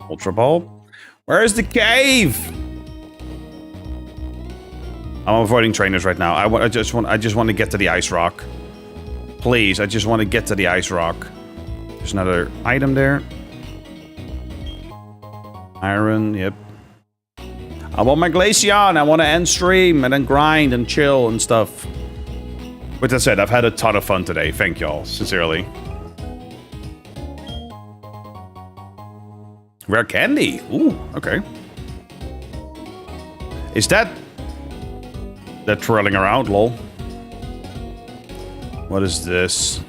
Ultra Ball. Where is the cave? I'm avoiding trainers right now. I just want to get to the ice rock. Please, I just want to get to the ice rock. There's another item there. Iron, yep. I want my Glaceon. I want to end stream and then grind and chill and stuff. With that said, I've had a ton of fun today. Thank y'all, sincerely. Rare candy. Ooh, okay. Is that... They're twirling around, lol. What is this?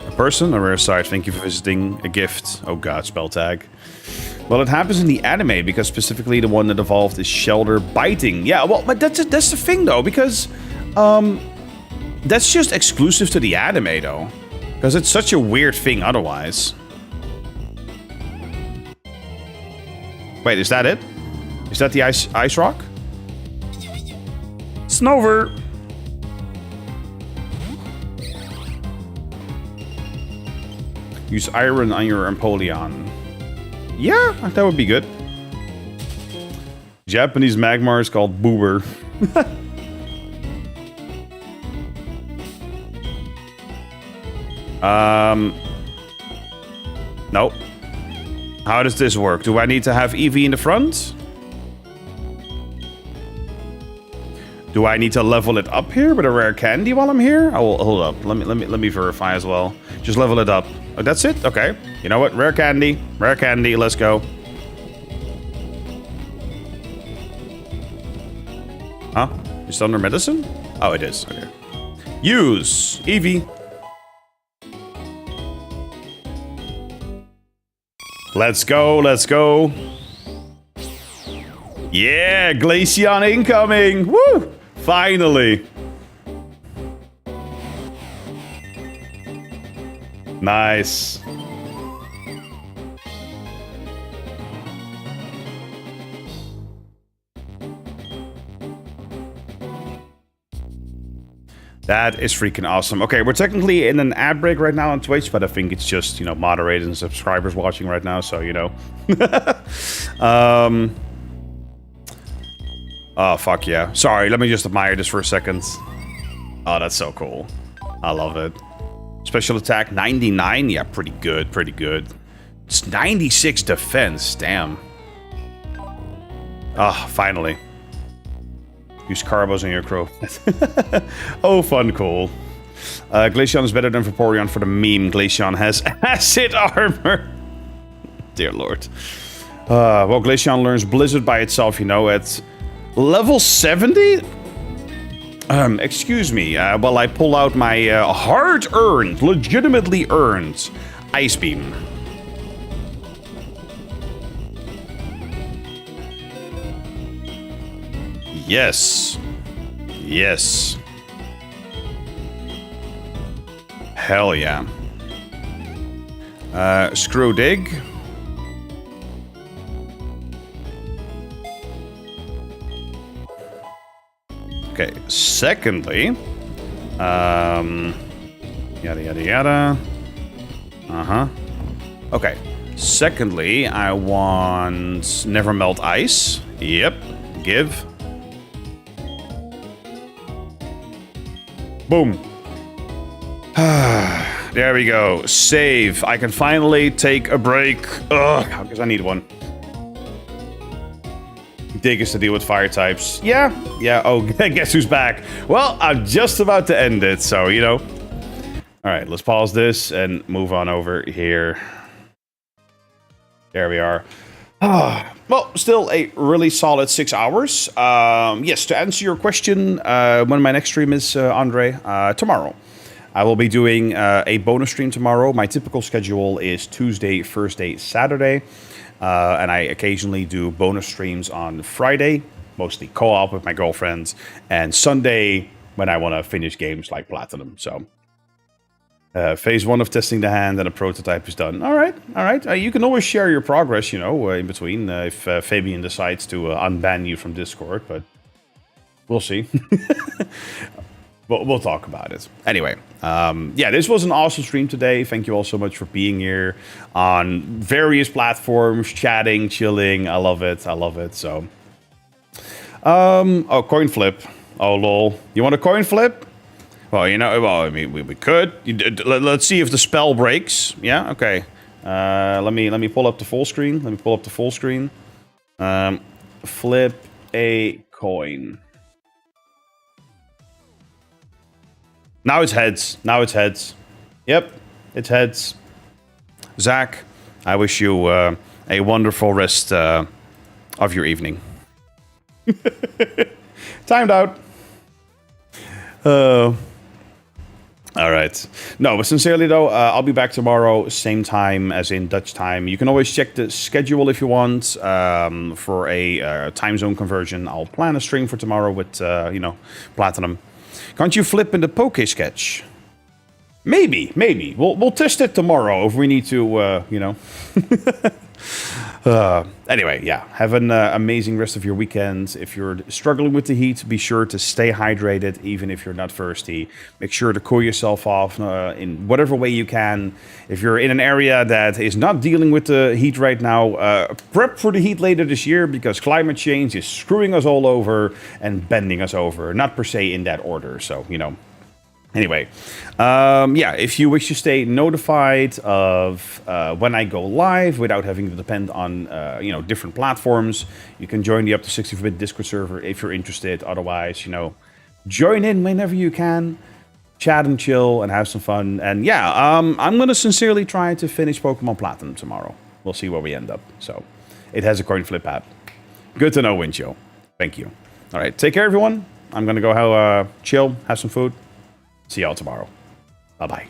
A person? A rare sight. Thank you for visiting. A gift. Oh god, spell tag. Well, it happens in the anime because specifically the one that evolved is Shelter biting. Yeah, well, but that's the thing though, because that's just exclusive to the anime though. Because it's such a weird thing otherwise. Wait, is that it? Is that the ice rock? Snover! Use iron on your Empoleon. Yeah, that would be good. Japanese Magmar is called Boober. Nope. How does this work? Do I need to have Eevee in the front? Do I need to level it up here with a rare candy while I'm here? Oh, hold up. Let me verify as well. Just level it up. Oh, that's it? Okay. You know what? Rare candy. Rare candy. Let's go. Huh? It's under medicine? Oh, it is. Okay. Use Eevee. Let's go. Let's go. Yeah, Glaceon incoming. Woo! Finally. Nice. That is freaking awesome. Okay, we're technically in an ad break right now on Twitch, but I think it's just, you know, moderators and subscribers watching right now, so, you know. Oh, fuck yeah. Sorry, let me just admire this for a second. Oh, that's so cool. I love it. Special attack, 99? Yeah, pretty good, pretty good. It's 96 defense, damn. Ah, oh, finally. Use Carbos on your crow. Oh, fun, cool. Glaceon is better than Vaporeon for the meme. Glaceon has acid armor. Dear Lord. Well, Glaceon learns Blizzard by itself, you know, at level 70? Excuse me, while I pull out my hard-earned, legitimately earned Ice Beam. Yes. Yes. Hell yeah. Screw dig. Okay, secondly, yada yada yada. Okay, secondly, I want never melt ice. Yep, give. Boom. There we go. Save. I can finally take a break. Ugh, because I need one. Dig is to deal with fire types. Yeah. Oh, guess who's back? Well, I'm just about to end it, so, you know. All right, let's pause this and move on over here. There we are. Well, still a really solid 6 hours. Yes, to answer your question, when my next stream is, Andre, tomorrow. I will be doing a bonus stream tomorrow. My typical schedule is Tuesday, Thursday, Saturday. And I occasionally do bonus streams on Friday, mostly co-op with my girlfriends, and Sunday when I want to finish games like Platinum. So, phase 1 of testing the hand and a prototype is done. All right. You can always share your progress, you know, in between if Fabian decides to unban you from Discord, but we'll see. We'll talk about it. Anyway, yeah, this was an awesome stream today. Thank you all so much for being here on various platforms, chatting, chilling. I love it. So, oh, coin flip. Oh, lol. You want a coin flip? Well, you know, I mean, we could. Let's see if the spell breaks. Yeah, okay. Let me pull up the full screen. Flip a coin. Now it's heads. Yep, it's heads. Zach, I wish you a wonderful rest of your evening. Timed out. All right. No, but sincerely though, I'll be back tomorrow, same time as in Dutch time. You can always check the schedule if you want for a time zone conversion. I'll plan a stream for tomorrow with, you know, Platinum. Can't you flip in the Poke Sketch? Maybe. We'll test it tomorrow if we need to, you know. Anyway, yeah. Have an amazing rest of your weekend. If you're struggling with the heat, be sure to stay hydrated, even if you're not thirsty. Make sure to cool yourself off in whatever way you can. If you're in an area that is not dealing with the heat right now, prep for the heat later this year, because climate change is screwing us all over and bending us over. Not per se in that order, so, you know. Anyway, yeah, if you wish to stay notified of when I go live without having to depend on, you know, different platforms, you can join the Up to 64-bit Discord server if you're interested. Otherwise, you know, join in whenever you can, chat and chill and have some fun. And yeah, I'm going to sincerely try to finish Pokemon Platinum tomorrow. We'll see where we end up. So, it has a coin flip app. Good to know, Wincho. Thank you. All right, take care, everyone. I'm going to go chill, have some food. See y'all tomorrow. Bye-bye.